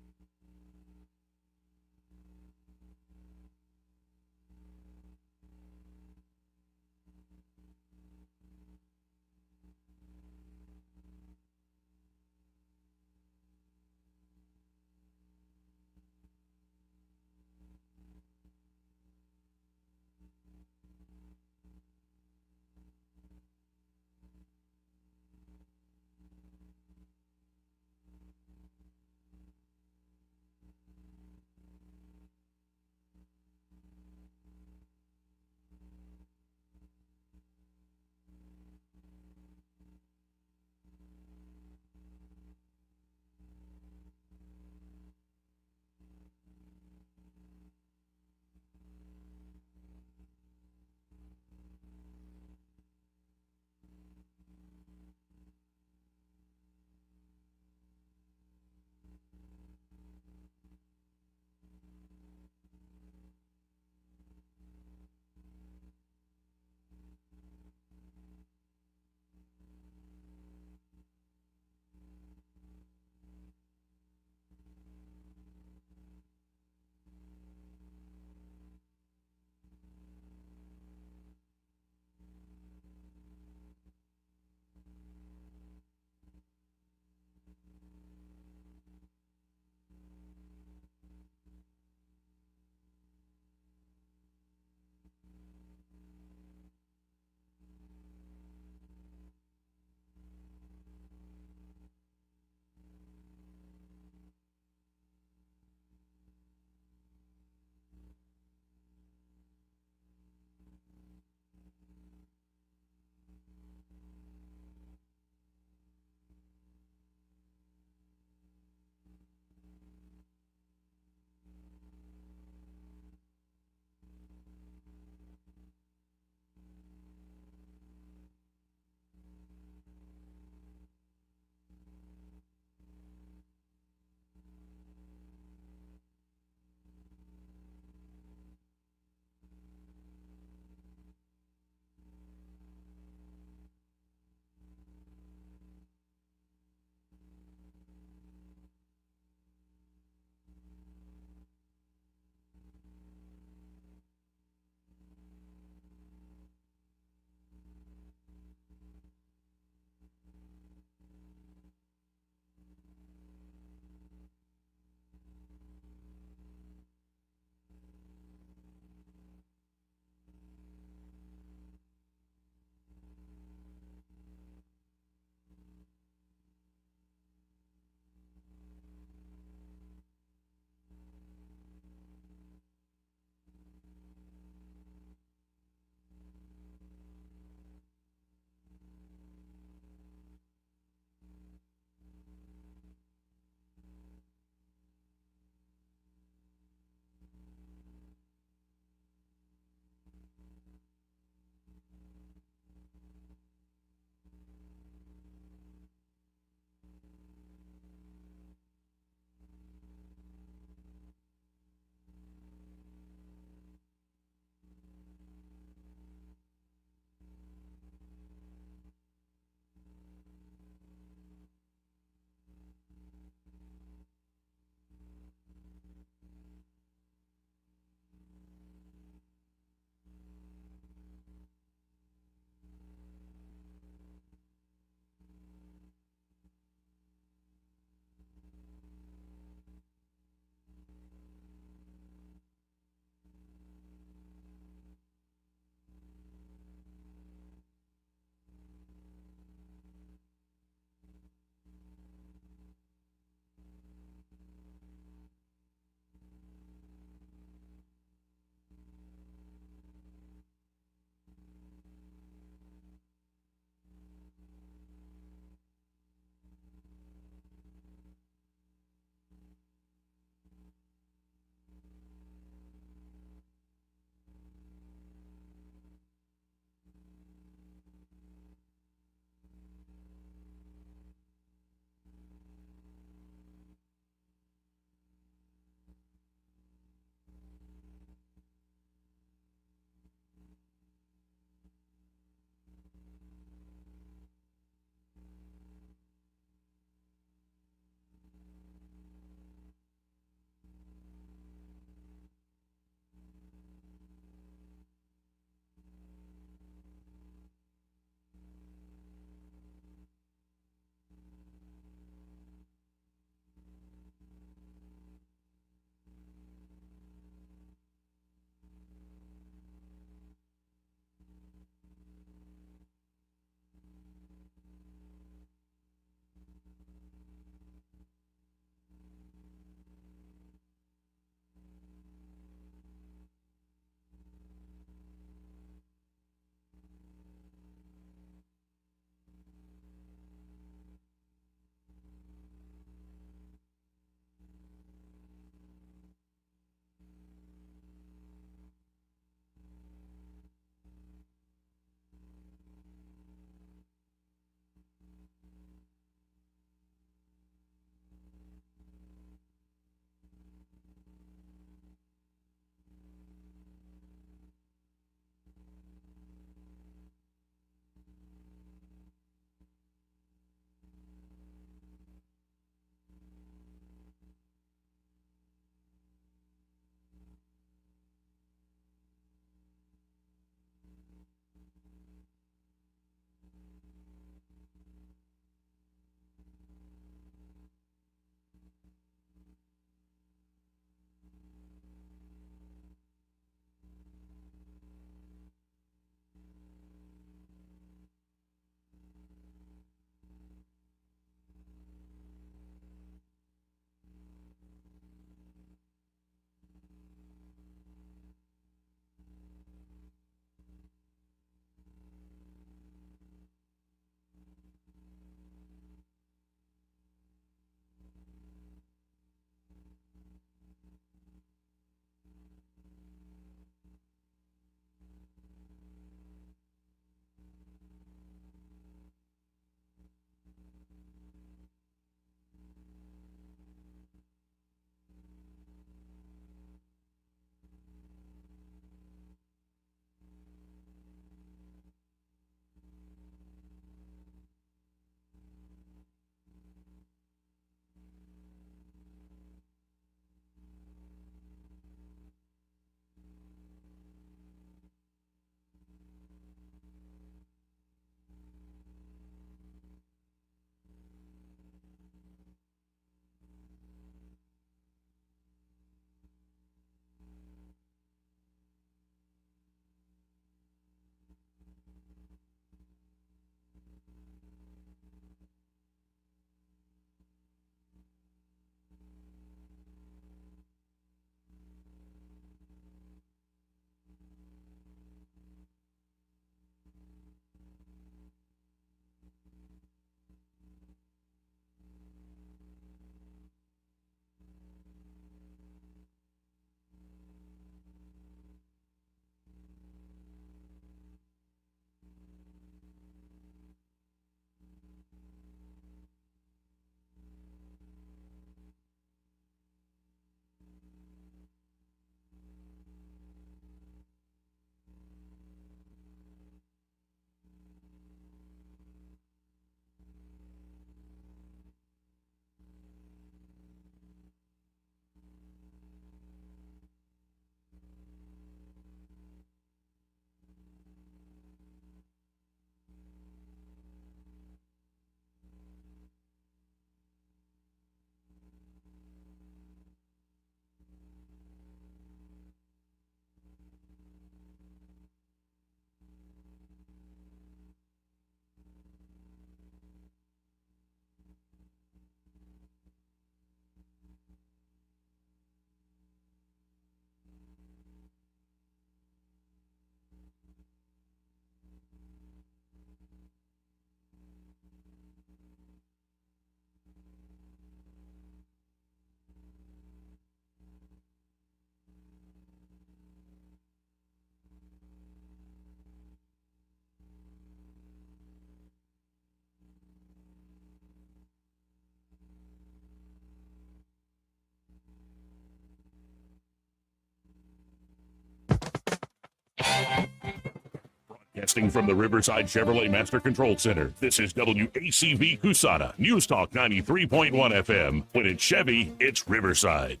Broadcasting from the Riverside Chevrolet Master Control Center, this is WACV Cusana, News Talk 93.1 FM. When it's Chevy, it's Riverside.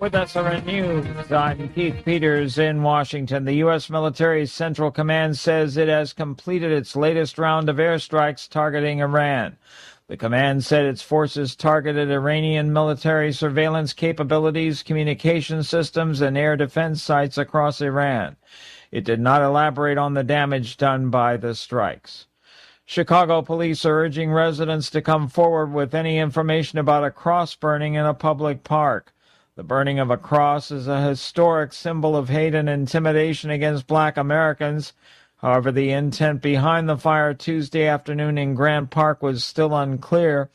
With SRN News, I'm Keith Peters in Washington. The U.S. military's Central Command says it has completed its latest round of airstrikes targeting Iran. The command said its forces targeted Iranian military surveillance capabilities, communication systems, and air defense sites across Iran. It did not elaborate on the damage done by the strikes. Chicago police are urging residents to come forward with any information about a cross burning in a public park. The burning of a cross is a historic symbol of hate and intimidation against Black Americans. However, the intent behind the fire Tuesday afternoon in Grant Park was still unclear.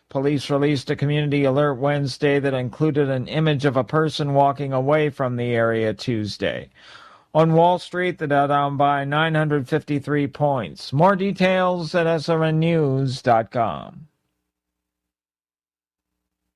Police released a community alert Wednesday that included an image of a person walking away from the area Tuesday. On Wall Street, the Dow down by 953 points. More details at srnnews.com.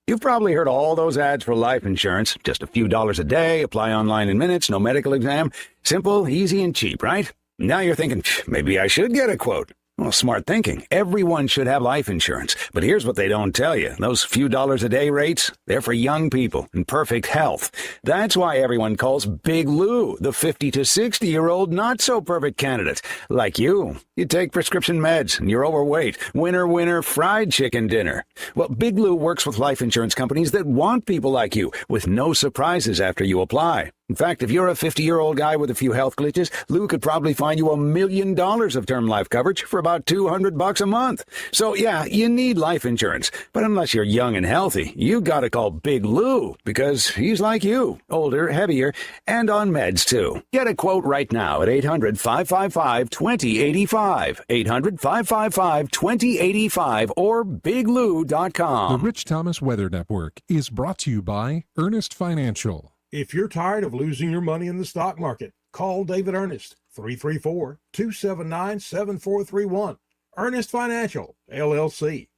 You've probably heard all those ads for life insurance. Just a few dollars a day, apply online in minutes, no medical exam. Simple, easy, and cheap, right? Now you're thinking, maybe I should get a quote. Well, smart thinking. Everyone should have life insurance. But here's what they don't tell you. Those few dollars a day rates, they're for young people in perfect health. That's why everyone calls Big Lou the 50 to 60-year-old not-so-perfect candidate. Like you. You take prescription meds and you're overweight. Winner, winner, fried chicken dinner. Well, Big Lou works with life insurance companies that want people like you with no surprises after you apply. In fact, if you're a 50-year-old guy with a few health glitches, Lou could probably find you $1 million of term life coverage for about $200 a month. So yeah, you need life insurance. But unless you're young and healthy, you gotta call Big Lou because he's like you, older, heavier, and on meds too. Get a quote right now at 800-555-2085, 800-555-2085, or biglou.com. The Rich Thomas Weather Network is brought to you by Ernest Financial. If you're tired of losing your money in the stock market, call David Ernest, 334-279-7431. Ernest Financial, LLC.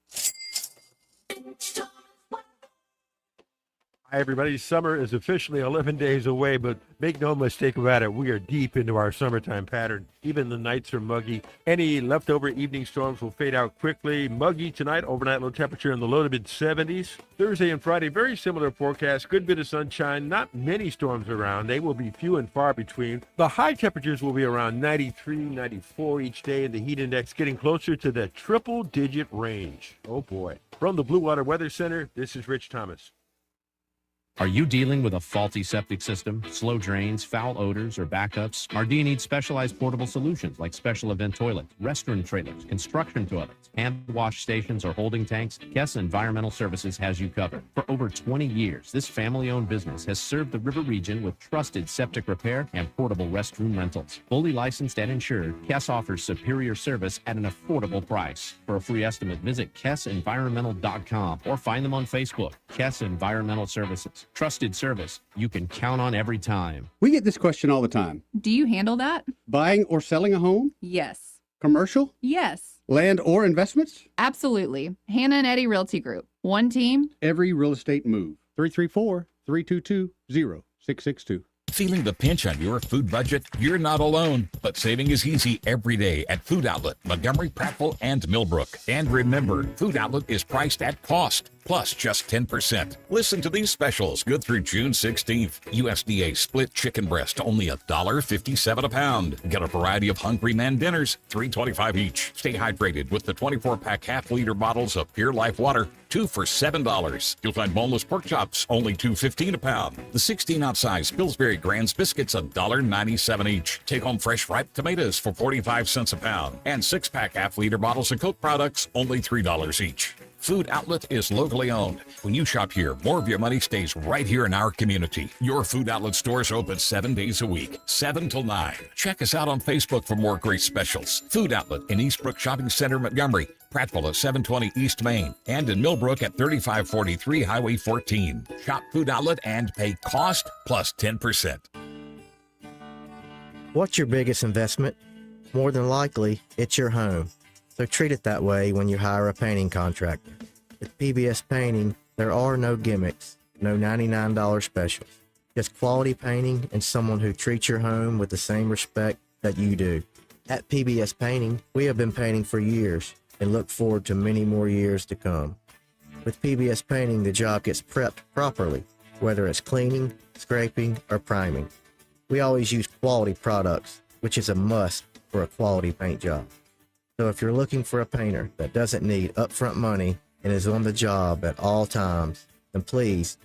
Hi, everybody. Summer is officially 11 days away, but make no mistake about it, we are deep into our summertime pattern. Even the nights are muggy. Any leftover evening storms will fade out quickly. Muggy tonight, overnight low temperature in the low to mid-70s. Thursday and Friday, very similar forecast. Good bit of sunshine, not many storms around. They will be few and far between. The high temperatures will be around 93, 94 each day, and the heat index getting closer to the triple-digit range. Oh, boy. From the Blue Water Weather Center, this is Rich Thomas. Are you dealing with a faulty septic system, slow drains, foul odors, or backups? Or do you need specialized portable solutions like special event toilets, restroom trailers, construction toilets, hand wash stations, or holding tanks? Kess Environmental Services has you covered. For over 20 years, this family-owned business has served the River region with trusted septic repair and portable restroom rentals. Fully licensed and insured, Kess offers superior service at an affordable price. For a free estimate, visit KessEnvironmental.com or find them on Facebook. Kess Environmental Services. Trusted service you can count on every time. We get this question all the time. Do you handle that? Buying or selling a home? Yes. Commercial? Yes. Land or investments? Absolutely. Hannah and Eddie Realty Group. One team. Every real estate move. 334-322-0662. Feeling the pinch on your food budget? You're not alone, but saving is easy every day at Food Outlet, Montgomery, Prattville, and Millbrook. And remember, Food Outlet is priced at cost, plus just 10%. Listen to these specials good through June 16th. USDA split chicken breast, only $1.57 a pound. Get a variety of Hungry Man dinners, $3.25 each. Stay hydrated with the 24-pack half-liter bottles of Pure Life water, 2 for $7. You'll find boneless pork chops, only $2.15 a pound. The 16-ounce size Pillsbury Grands biscuits, $1.97 each. Take home fresh ripe tomatoes for 45 cents a pound. And 6-pack half-liter bottles of Coke products, only $3 each. Food Outlet is locally owned. When you shop here, more of your money stays right here in our community. Your Food Outlet stores are open 7 days a week, 7 till 9. Check us out on Facebook for more great specials. Food Outlet in Eastbrook Shopping Center, Montgomery, Prattville at 720 East Main, and in Millbrook at 3543 Highway 14. Shop Food Outlet and pay cost plus 10%. What's your biggest investment? More than likely, it's your home. So treat it that way when you hire a painting contractor. With PBS Painting, there are no gimmicks, no $99 specials. Just quality painting and someone who treats your home with the same respect that you do. At PBS Painting, we have been painting for years and look forward to many more years to come. With PBS Painting, the job gets prepped properly, whether it's cleaning, scraping, or priming. We always use quality products, which is a must for a quality paint job. So if you're looking for a painter that doesn't need upfront money and is on the job at all times, then please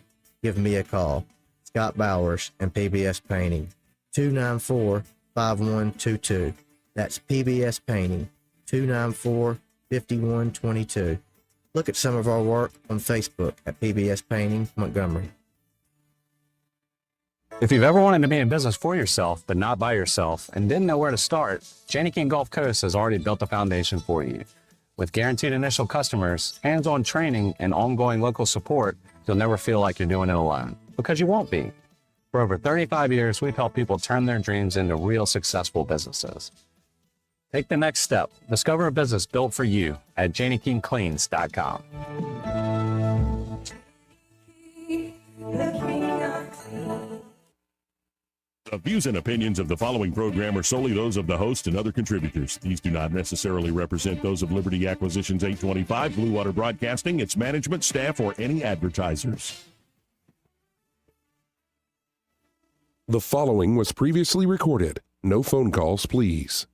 give me a call. Scott Bowers and PBS Painting, 294-5122. That's PBS Painting, 294-5122. Look at some of our work on Facebook at PBS Painting Montgomery. If you've ever wanted to be in business for yourself, but not by yourself, and didn't know where to start, Janney King Gulf Coast has already built a foundation for you. With guaranteed initial customers, hands-on training, and ongoing local support, you'll never feel like you're doing it alone, because you won't be. For over 35 years, we've helped people turn their dreams into real successful businesses. Take the next step. Discover a business built for you at JanneyKingCleans.com. The views and opinions of the following program are solely those of the host and other contributors. These do not necessarily represent those of Liberty Acquisitions 825, Blue Water Broadcasting, its management, staff, or any advertisers. The following was previously recorded. No phone calls, please.